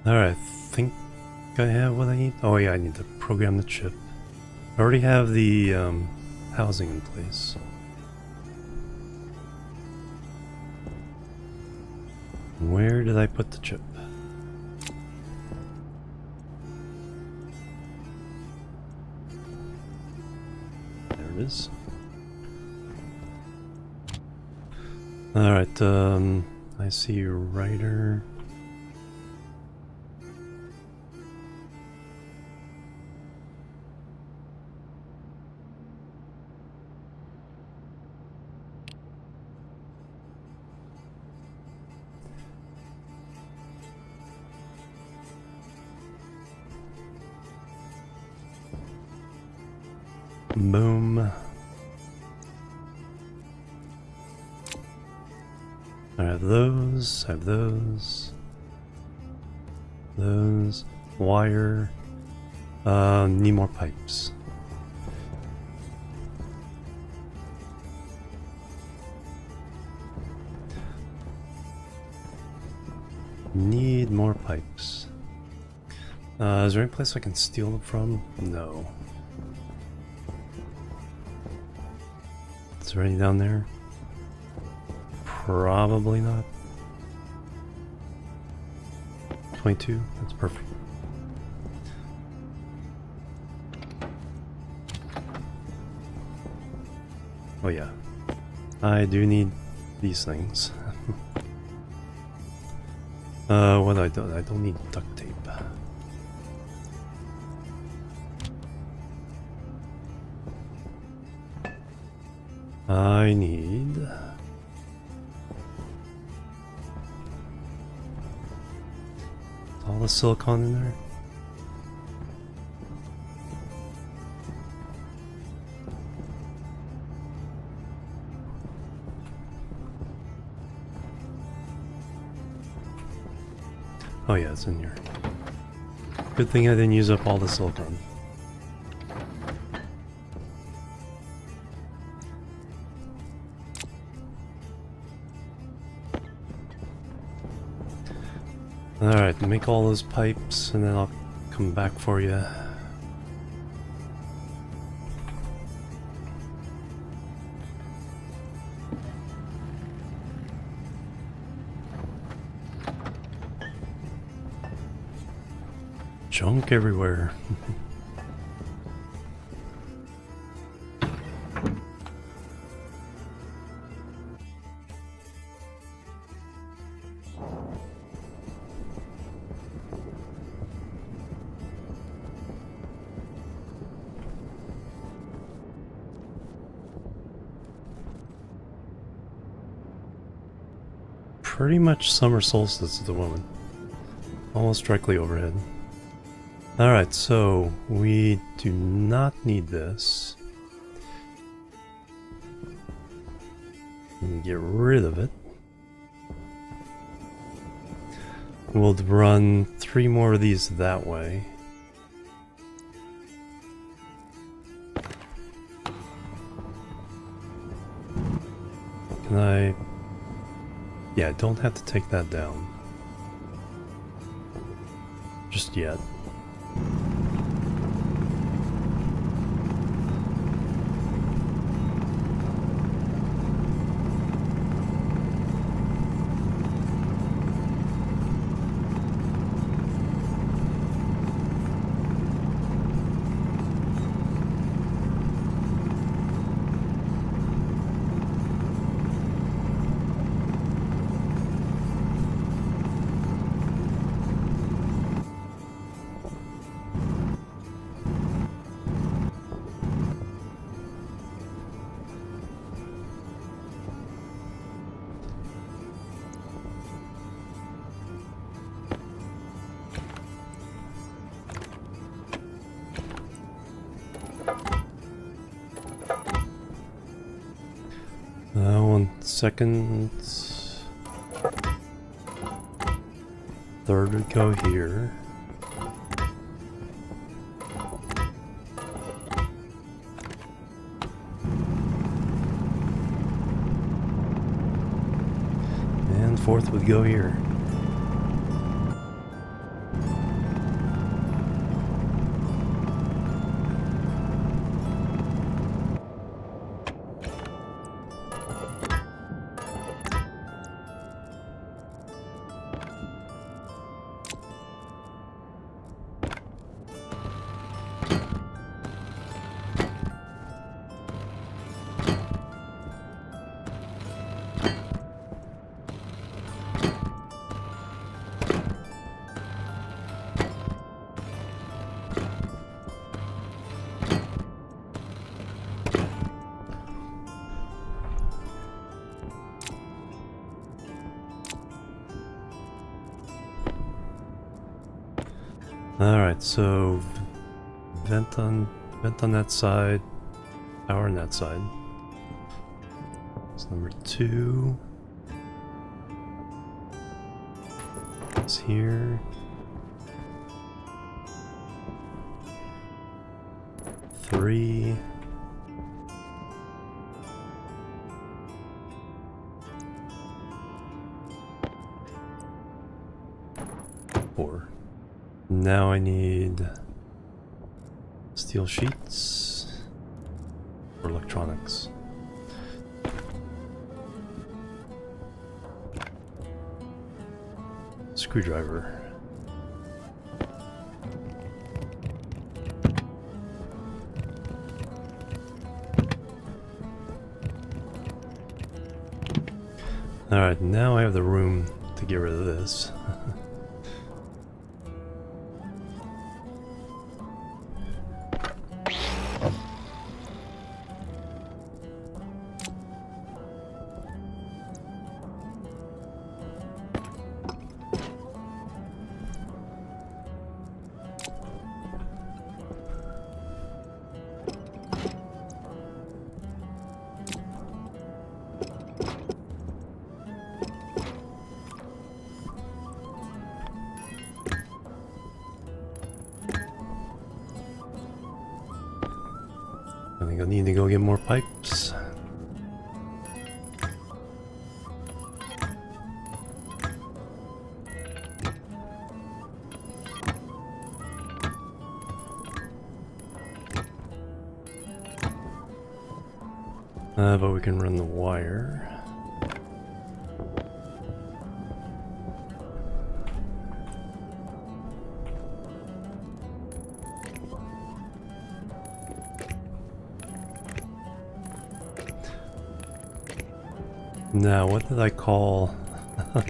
Alright, I think I have what I need. Oh yeah, I need to program the chip. I already have the housing in place. Where did I put the chip? There it is. Alright, I see your writer. Boom. I have those, those, wire, need more pipes. Need more pipes. Is there any place I can steal them from? No. Is there any down there? Probably not. 22, that's perfect. Oh yeah, I do need these things. What do I do? I don't need duct tape. I need all the silicone in there. Oh yeah, it's in here. Good thing I didn't use up all the silicon. Alright, make all those pipes and then I'll come back for you. Junk everywhere. Pretty much summer solstice at the moment. Almost directly overhead. Alright, so we do not need this. Get rid of it. We'll run 3 more of these that way. Can I... Yeah, don't have to take that down. Just yet. One second. Third would go here. And fourth would go here. Alright, so vent on that side, power on that side. That's number 2. It's here. 3. 4. Now I need steel sheets for electronics. Screwdriver. Alright, now I have the room to get rid of this. gonna need to go get more pipes. But we can run the wire. Now, what did I call... what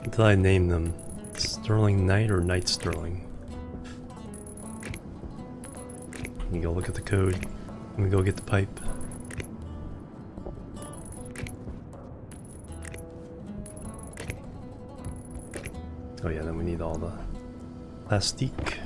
did I name them? Stirling Knight or Knight Stirling? Let me go look at the code. Let me go get the pipe. Oh yeah, then we need all the plastique.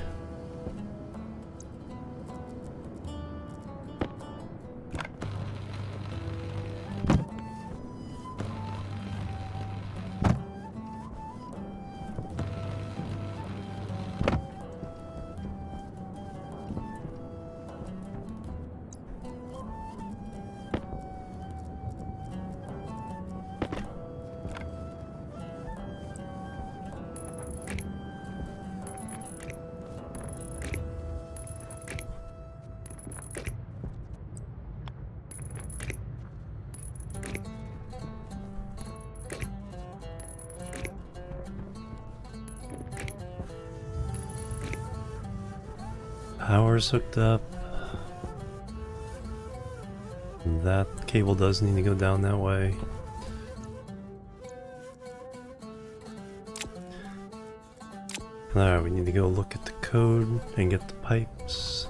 Power's hooked up. That cable does need to go down that way. Alright, we need to go look at the code and get the pipes.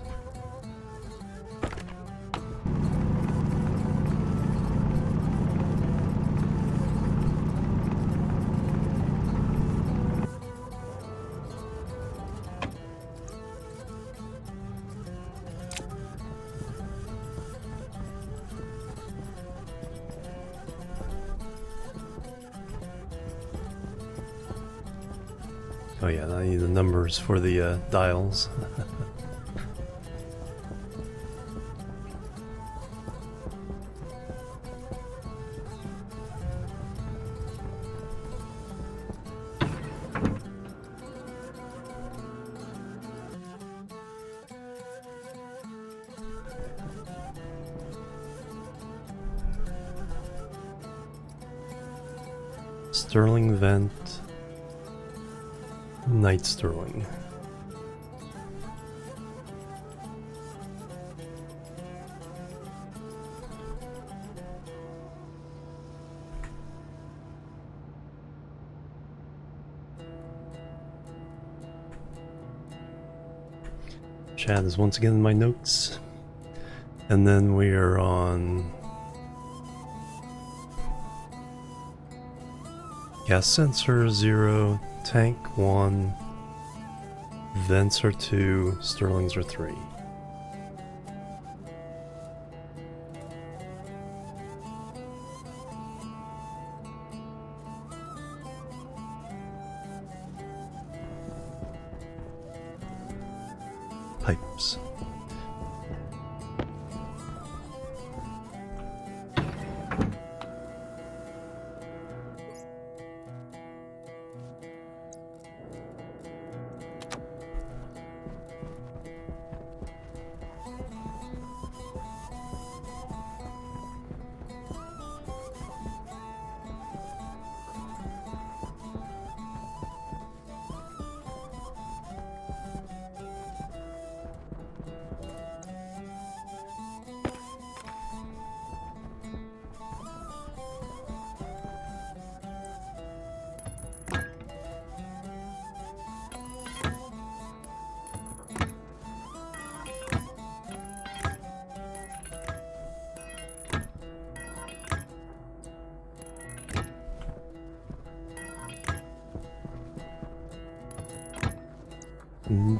Oh yeah, I need the numbers for the dials. Stirling vent. Knight Stirling. Chat is once again in my notes. And then we are on gas sensor 0, tank 1, vents are 2, Stirlings are 3. Pipes.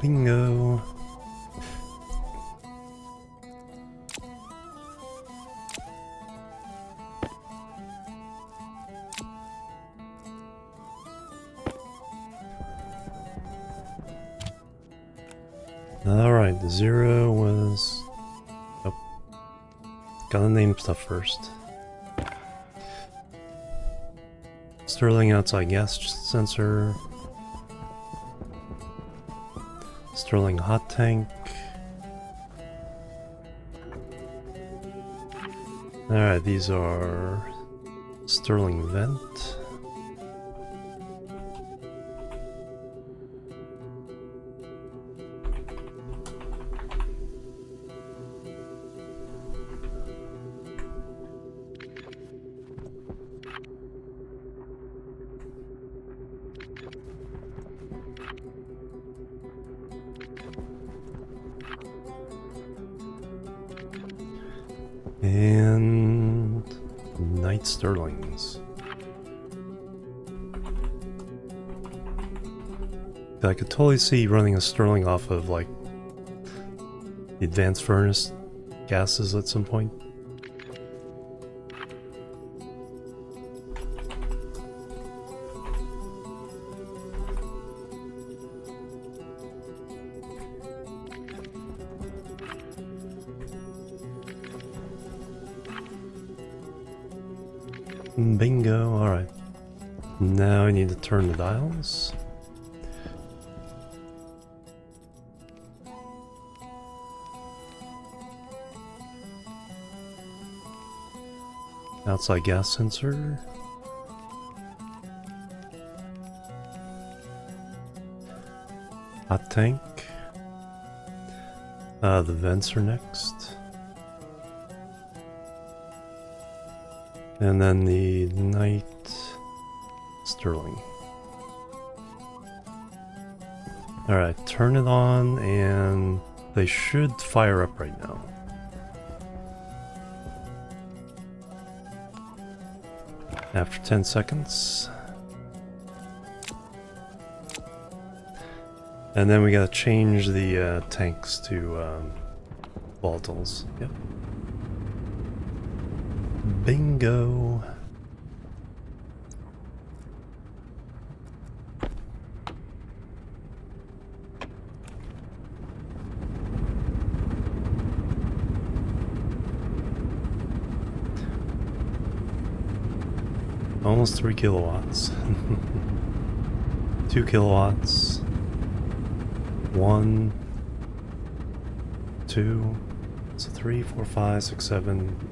Bingo. Alright, the 0 was Gotta name stuff first. Stirling outside gas sensor. Stirling hot tank. Alright, these are Stirling vent. And night Stirlings. I could totally see running a Stirling off of like the advanced furnace gases at some point. Bingo, alright. Now I need to turn the dials. Outside gas sensor. Hot tank. The vents are next. And then the night Stirling. Alright, turn it on and they should fire up right now. After 10 seconds. And then we gotta change the tanks to volatiles. Yep. Bingo! Almost 3 kilowatts. 2 kilowatts. 1, 2, so 3, 4, 5, 6, 7,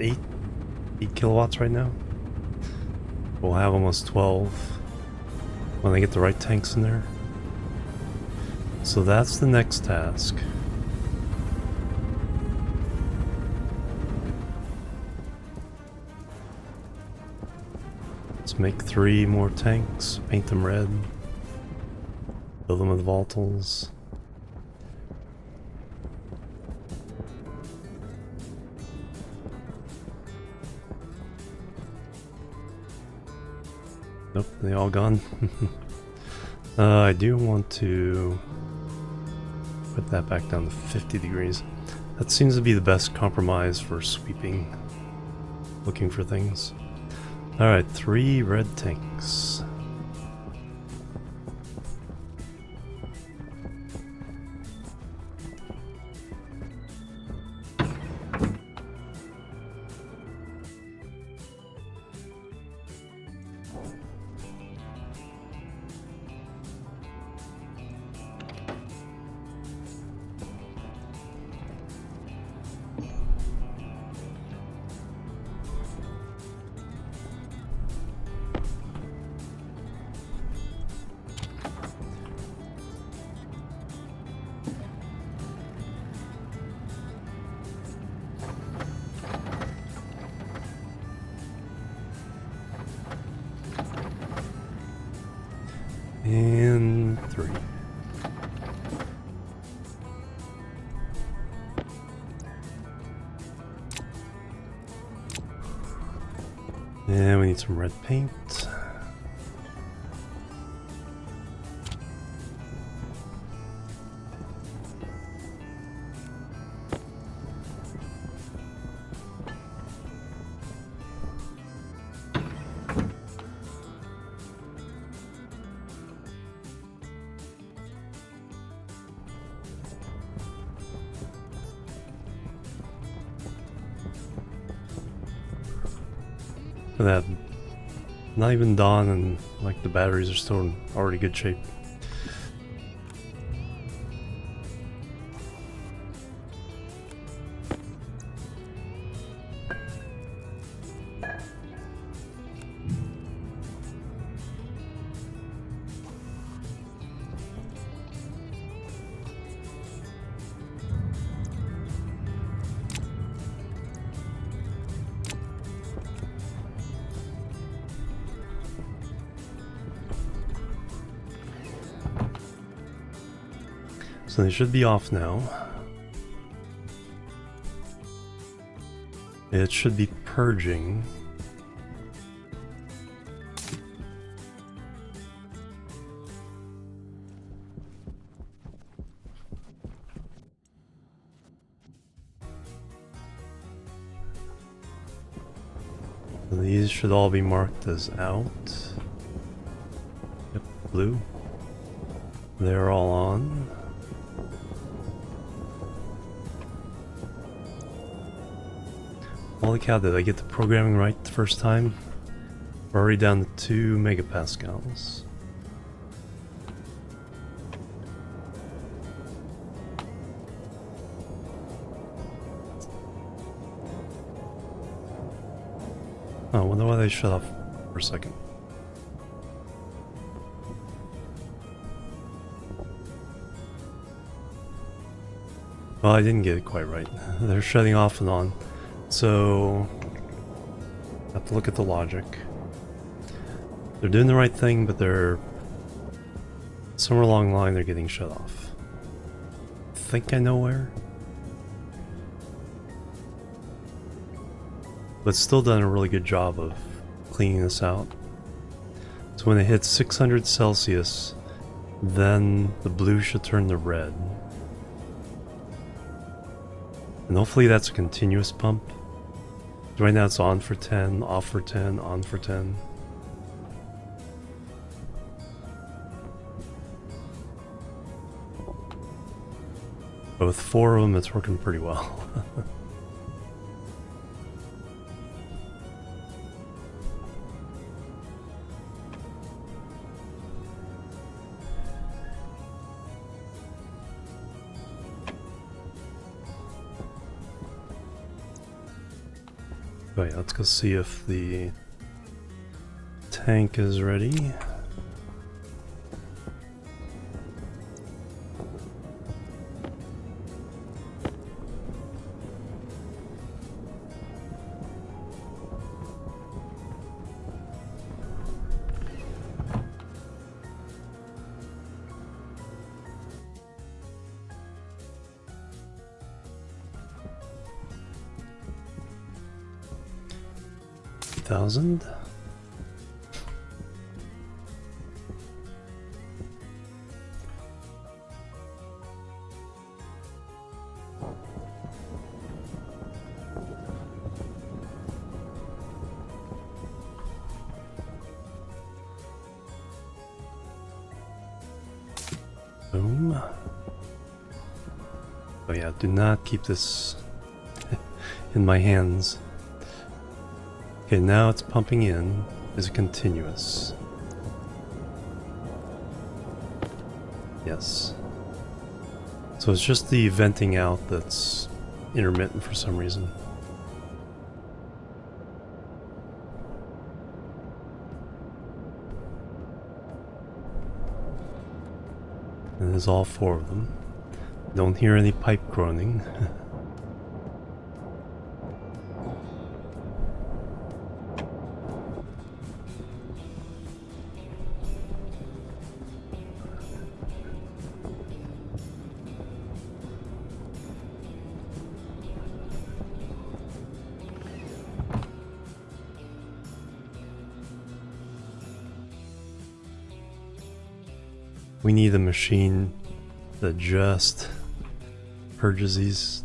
8 kilowatts right now. We'll have almost 12 when they get the right tanks in there. So that's the next task. Let's make 3 more tanks, paint them red, fill them with volatiles. Nope, they all gone. I do want to put that back down to 50 degrees. That seems to be the best compromise for sweeping, looking for things. Alright, 3 red tanks. And 3. And we need some red paint. Look at that. Not even dawn and like the batteries are still in already good shape. So they should be off now. It should be purging. So these should all be marked as out. Yep, blue. They're all on. Holy cow, did I get the programming right the first time? We're already down to 2 megapascals. Oh, I wonder why they shut off for a second. Well, I didn't get it quite right. They're shutting off and on. So, I have to look at the logic. They're doing the right thing, but they're somewhere along the line they're getting shut off. I think I know where. But still done a really good job of cleaning this out. So when it hits 600 Celsius, then the blue should turn to red. And hopefully that's a continuous pump. Right now it's on for 10, off for 10, on for 10. But with 4 of them, it's working pretty well. Right, let's go see if the tank is ready. Thousand. Boom. Oh yeah, do not keep this in my hands. Okay, now it's pumping in. Is it continuous? Yes. So it's just the venting out that's intermittent for some reason. And there's all 4 of them. Don't hear any pipe groaning. We need a machine that just purges these.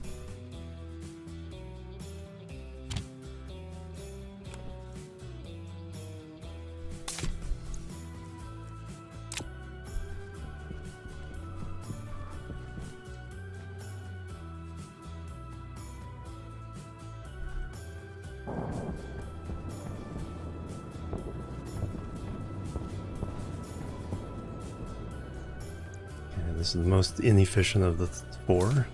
this is the most inefficient of the four.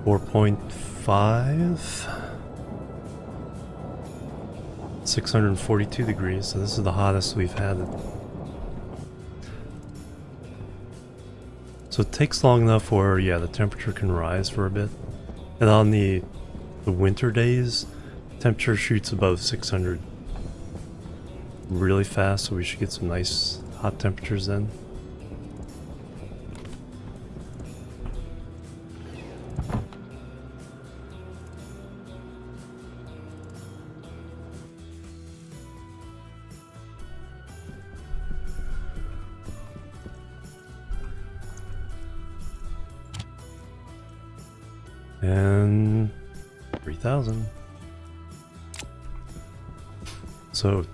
4.5. 642 degrees, so this is the hottest we've had. So it takes long enough where, yeah, the temperature can rise for a bit. And on the winter days, temperature shoots above 600 really fast, so we should get some nice hot temperatures then. And 3,000. So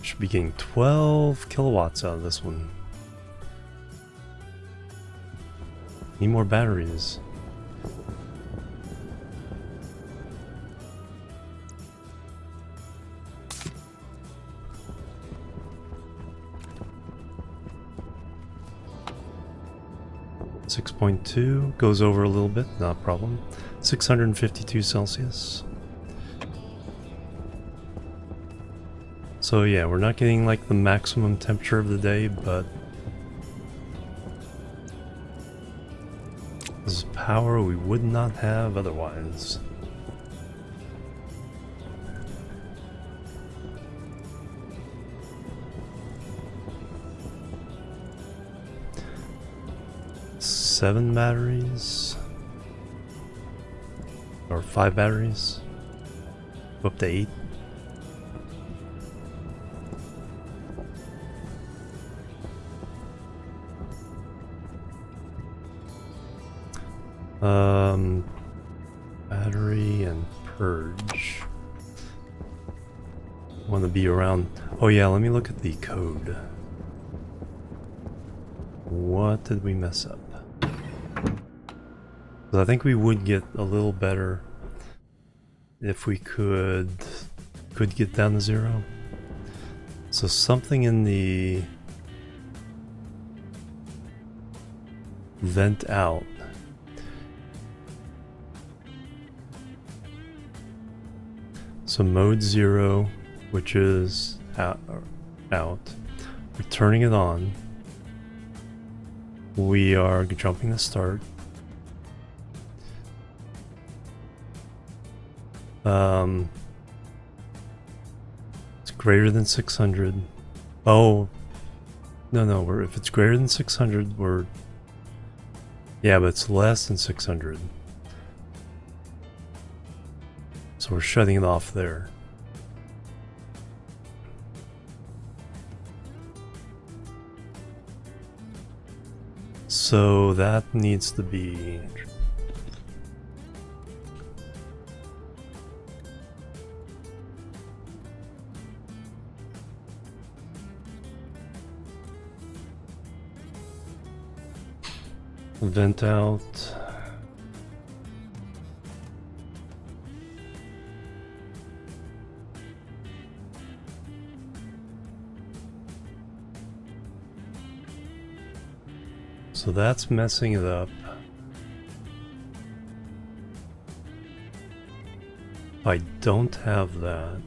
should be getting 12 kilowatts out of this one. Need more batteries. .2 goes over a little bit, not a problem. 652 Celsius. So yeah, we're not getting like the maximum temperature of the day, but this is power we would not have otherwise. Seven batteries, or 5 batteries, up to 8. Battery and purge. Want to be around. Oh yeah, let me look at the code. What did we mess up? I think we would get a little better if we could get down to 0. So something in the vent out. So mode 0, which is out. We're turning it on. We are jumping to start. It's greater than 600. Oh, no, if it's greater than 600, we're... Yeah, but it's less than 600. So we're shutting it off there. So that needs to be... Vent out. So that's messing it up. I don't have that.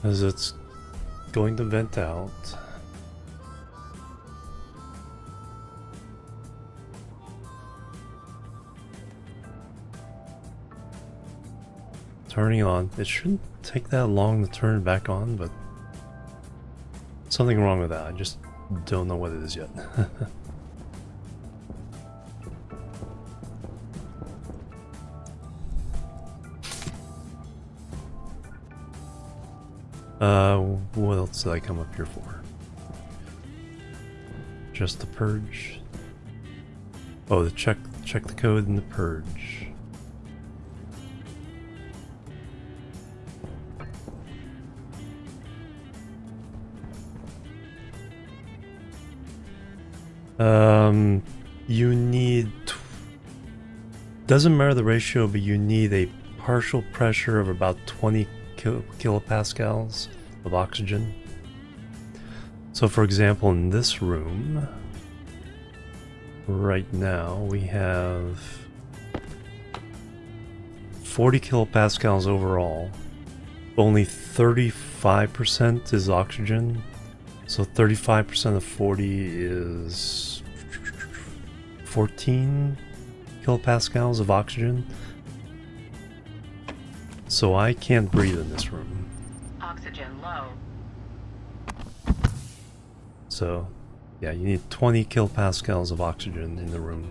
As it's going to vent out. Turning on. It shouldn't take that long to turn it back on, but something wrong with that. I just don't know what it is yet. What else did I come up here for? Just the purge? Oh, the check the code and the purge. You need... Doesn't matter the ratio, but you need a partial pressure of about 20 kilopascals of oxygen. So for example, in this room, right now, we have 40 kilopascals overall. Only 35% is oxygen. So 35% of 40 is 14 kilopascals of oxygen. So I can't breathe in this room. Oxygen low. So yeah, you need 20 kilopascals of oxygen in the room.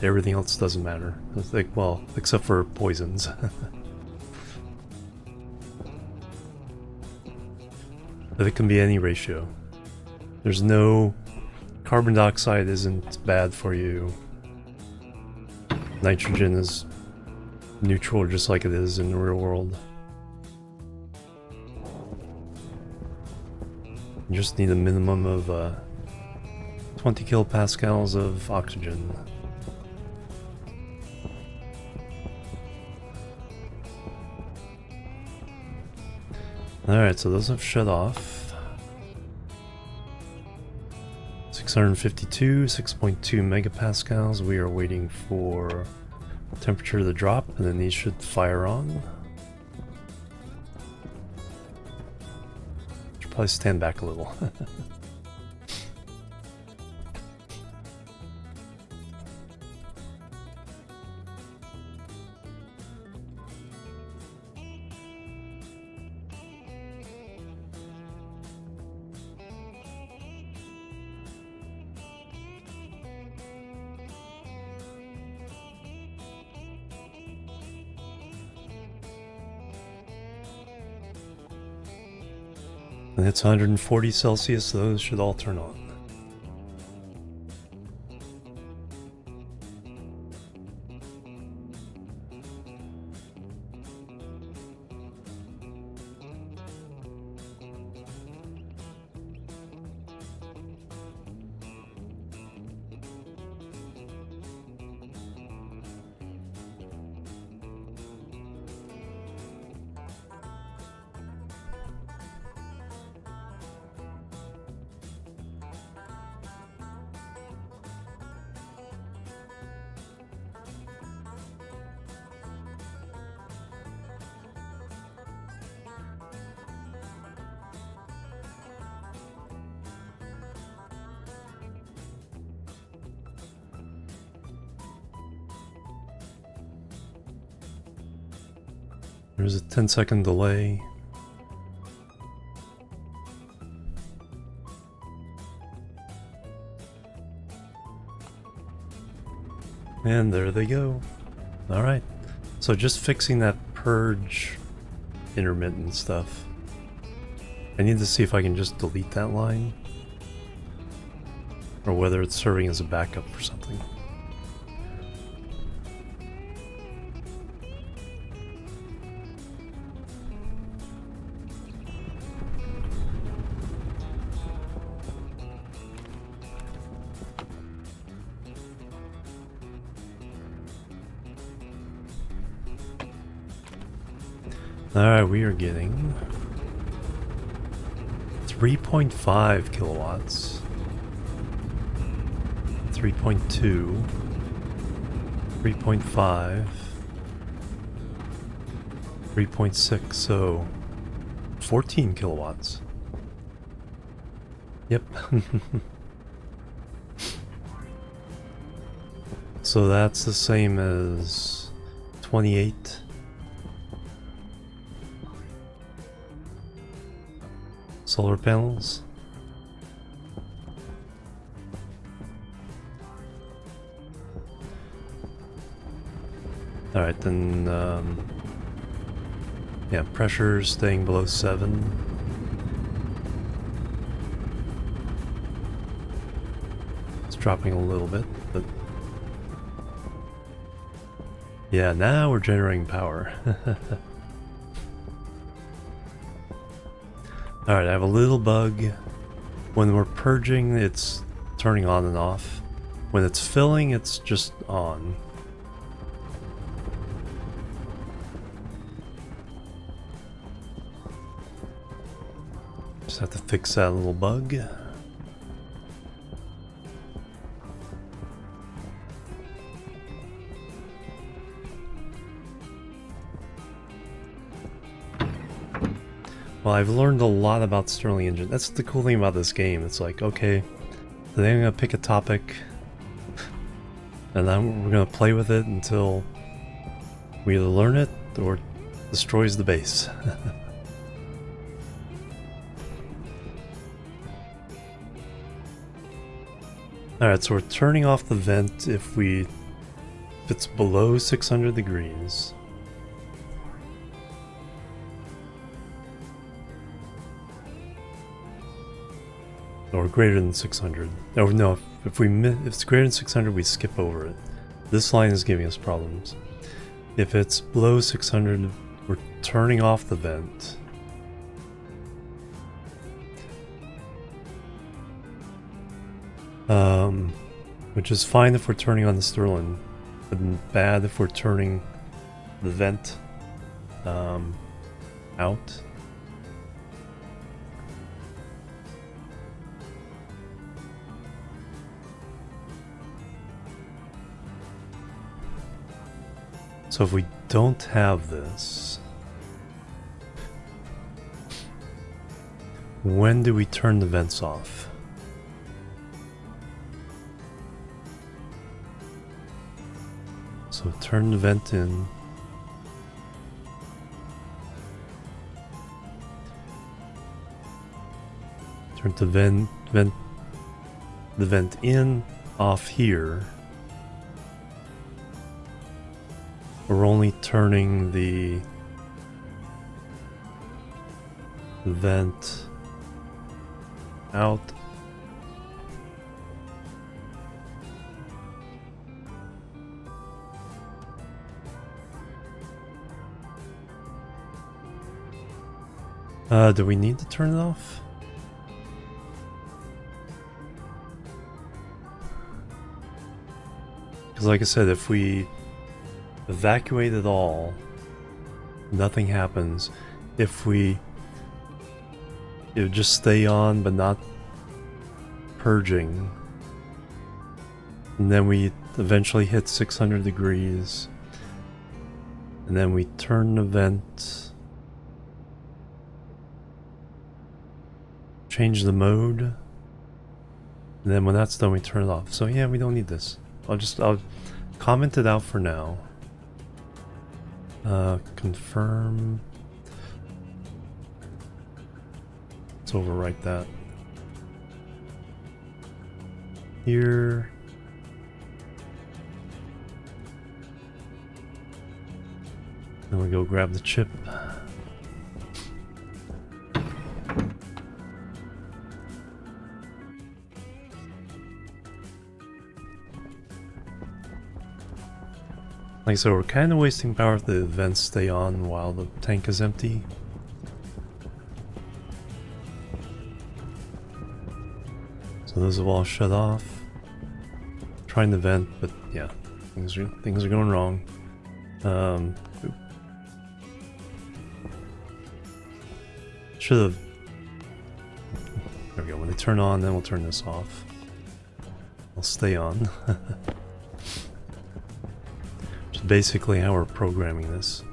Everything else doesn't matter. It's like, well, except for poisons. But it can be any ratio. There's no... Carbon dioxide isn't bad for you. Nitrogen is neutral just like it is in the real world. You just need a minimum of 20 kilopascals of oxygen. Alright, so those have shut off. 652, 6.2 megapascals. We are waiting for temperature to drop, and then these should fire on. Should probably stand back a little. And it's 140 Celsius, so those should all turn on. There's a 10-second delay. And there they go. Alright. So just fixing that purge intermittent stuff. I need to see if I can just delete that line. Or whether it's serving as a backup for something. Alright, we are getting 3.5 kilowatts, 3.2, 3.5, 3.6, so 14 kilowatts. Yep. So that's the same as 28. Solar panels. Alright, then, yeah, pressure staying below 7. It's dropping a little bit, but... yeah, now we're generating power. Alright, I have a little bug. When we're purging, it's turning on and off. When it's filling, it's just on. Just have to fix that little bug. Well, I've learned a lot about Stirling Engines. That's the cool thing about this game. It's like, okay, today I'm gonna pick a topic, and then we're gonna play with it until we either learn it or it destroys the base. Alright, so we're turning off the vent if it's below 600 degrees. Or greater than 600. Oh no, if it's greater than 600, we skip over it. This line is giving us problems. If it's below 600, we're turning off the vent. Which is fine if we're turning on the Stirling, but bad if we're turning the vent out. So if we don't have this, when do we turn the vents off? So turn the vent in. Turn the vent in off here. We're only turning the vent out. Do we need to turn it off? Because like I said, if we evacuate it all, nothing happens. If it would just stay on but not purging, and then we eventually hit 600 degrees, and then we turn the vent, change the mode, and then when that's done we turn it off. So yeah, we don't need this. I'll comment it out for now. Confirm. Let's overwrite that. Here. Then we go grab the chip. Like so, we're kind of wasting power if the vents stay on while the tank is empty. So those have all shut off. Trying to vent, but yeah, things are going wrong. Should have. There we go. When they turn on, then we'll turn this off. I'll stay on. Basically how we're programming this.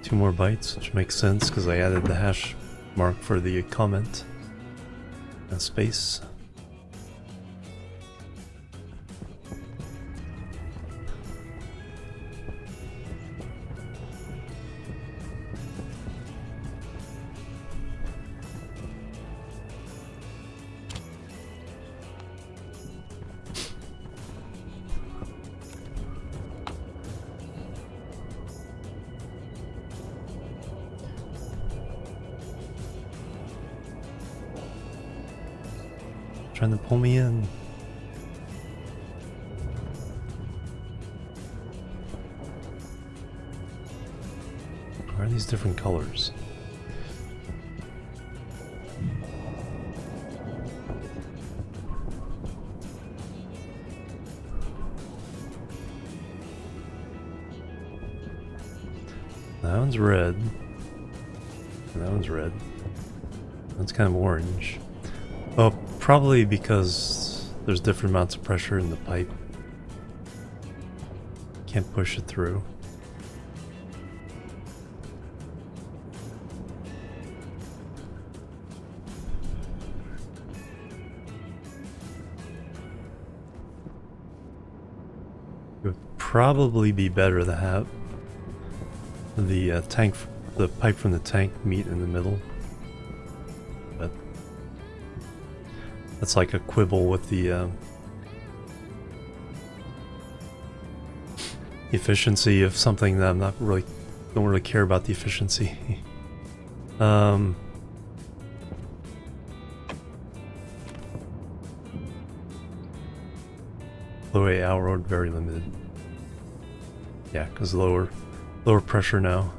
Two more bytes, which makes sense because I added the hash mark for the comment and space. trying to pull me in. Why are these different colors? That one's red. That one's red. That's kind of orange. Oh, probably because there's different amounts of pressure in the pipe. Can't push it through. It would probably be better to have the the pipe from the tank meet in the middle. But that's like a quibble with the efficiency of something that don't really care about the efficiency. Low 8 hour road, very limited. Yeah, because lower pressure now.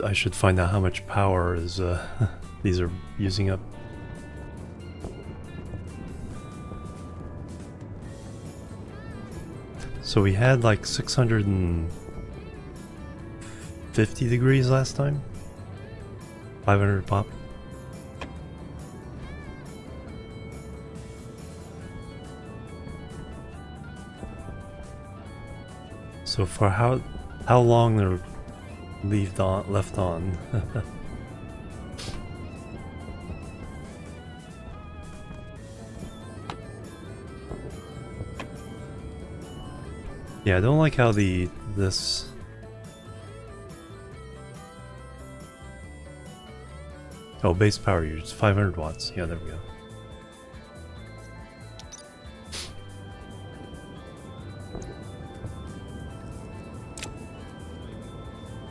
I should find out how much power is these are using up. So we had like 650 degrees last time. 500 pop. So for how long they're left on. Yeah, I don't like how this base power usage 500 watts. Yeah, there we go.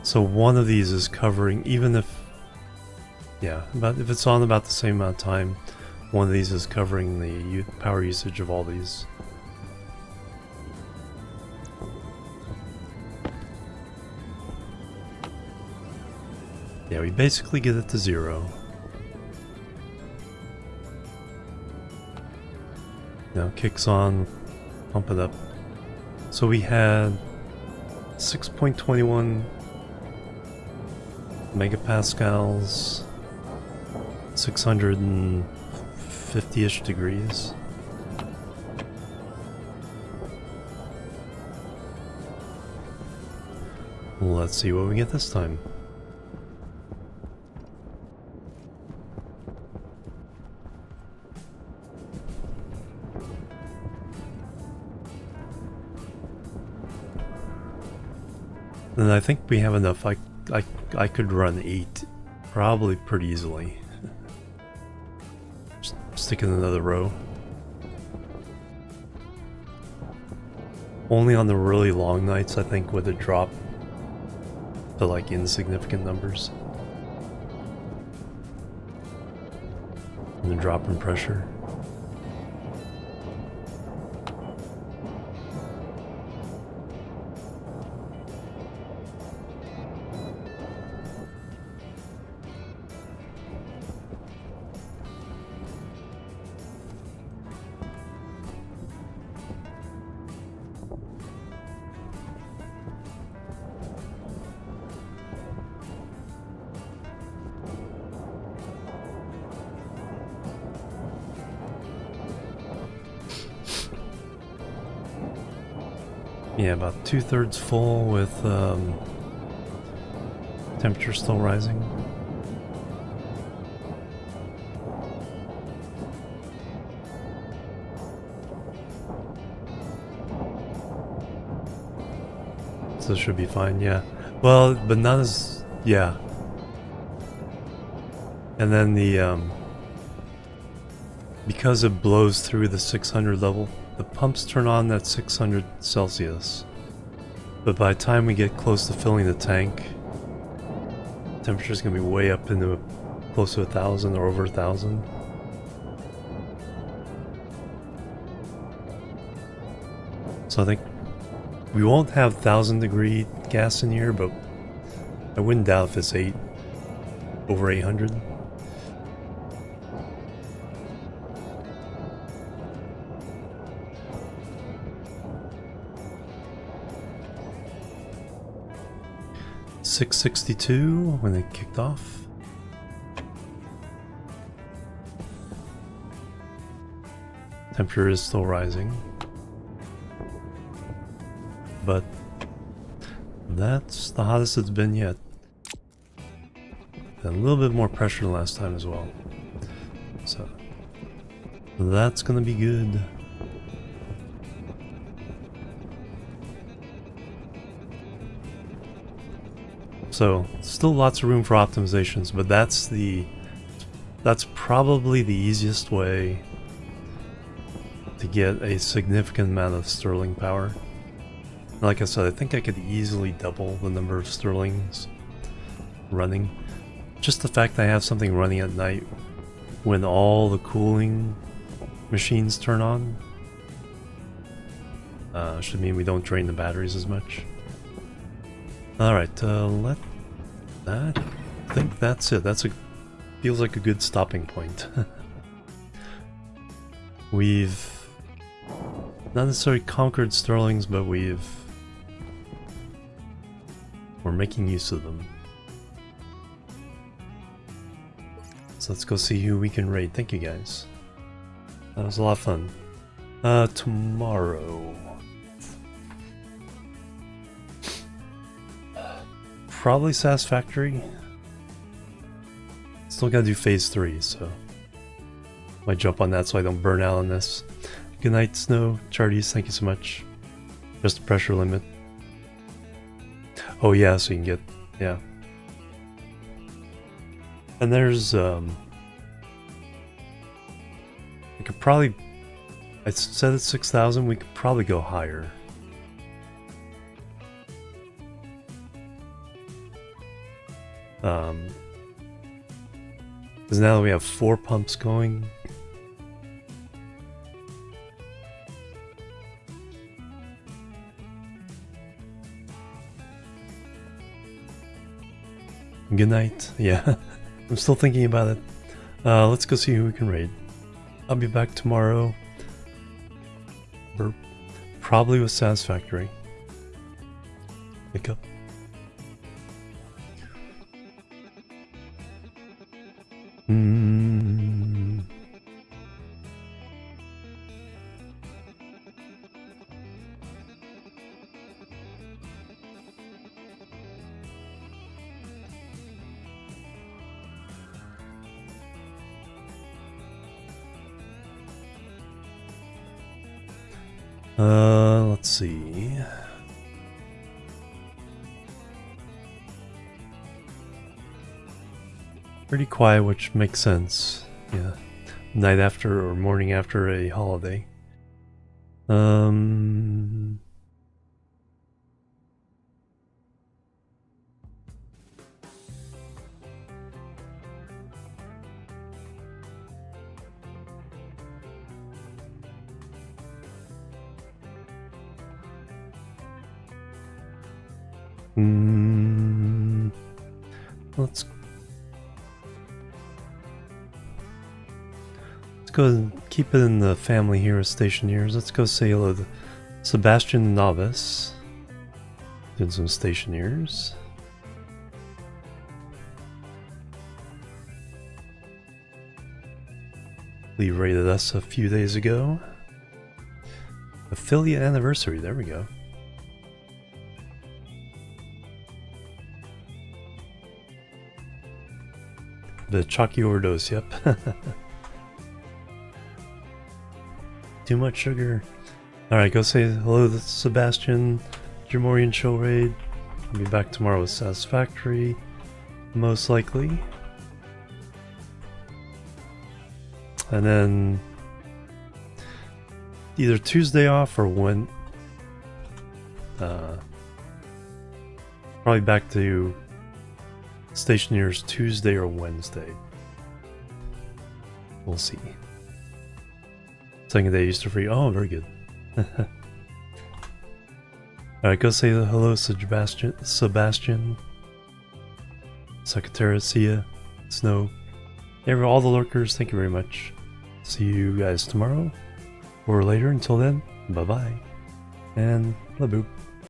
So one of these is covering, even if, yeah, if it's on about the same amount of time, one of these is covering the power usage of all these. Yeah, we basically get it to 0. Now it kicks on, pump it up. So we had 6.21 megapascals, 650-ish degrees. Let's see what we get this time. And I think we have enough. I could run 8 probably pretty easily. Just stick in another row. Only on the really long nights I think would it drop to like insignificant numbers. And the drop in pressure. Yeah, about 2/3 full with temperature still rising. So this should be fine, yeah. Well, but not as, yeah. And then the because it blows through the 600 level, the pumps turn on at 600 Celsius. But by the time we get close to filling the tank, temperature is going to be way up into close to 1,000 or over 1,000. So I think we won't have 1,000-degree gas in here, but I wouldn't doubt if it's over 800. $662 when it kicked off. Temperature is still rising, but that's the hottest it's been yet. And a little bit more pressure than last time as well. So that's gonna be good. So still lots of room for optimizations, but that's probably the easiest way to get a significant amount of Stirling power. Like I said, I think I could easily double the number of Stirlings running. Just the fact that I have something running at night when all the cooling machines turn on should mean we don't drain the batteries as much. Alright, I think that's it. Feels like a good stopping point. We've not necessarily conquered Stirlings, but we're making use of them. So let's go see who we can raid. Thank you guys. That was a lot of fun. Tomorrow. Probably Satisfactory. Still gotta do phase 3, so might jump on that so I don't burn out on this. Good night, Snow. Charties, thank you so much. Just a pressure limit. Oh yeah, so you can get, yeah. And there's, I could probably, I said it's 6,000, we could probably go higher. Because now that we have 4 pumps going, good night. Yeah, I'm still thinking about it. Let's go see who we can raid. I'll be back tomorrow. Probably with Satisfactory. Pick up. Let's see. Pretty quiet, which makes sense. Yeah. Night after or morning after a holiday. Let's go and keep it in the family here with Stationeers. Let's go say hello to Sebastian Novice. Doing some Stationeers. He rated us a few days ago. Affiliate anniversary, there we go. The chalky overdose, yep. Too much sugar. Alright, go say hello to Sebastian. Jimorian show raid. I'll be back tomorrow with Satisfactory. Most likely. And then either Tuesday off or when probably back to Stationeers Tuesday or Wednesday. We'll see. Second day Easter free. Oh, very good. Alright, go say hello, Sebastian. Secretary, see ya. Snow. All the lurkers, thank you very much. See you guys tomorrow or later. Until then, bye bye. And la boop.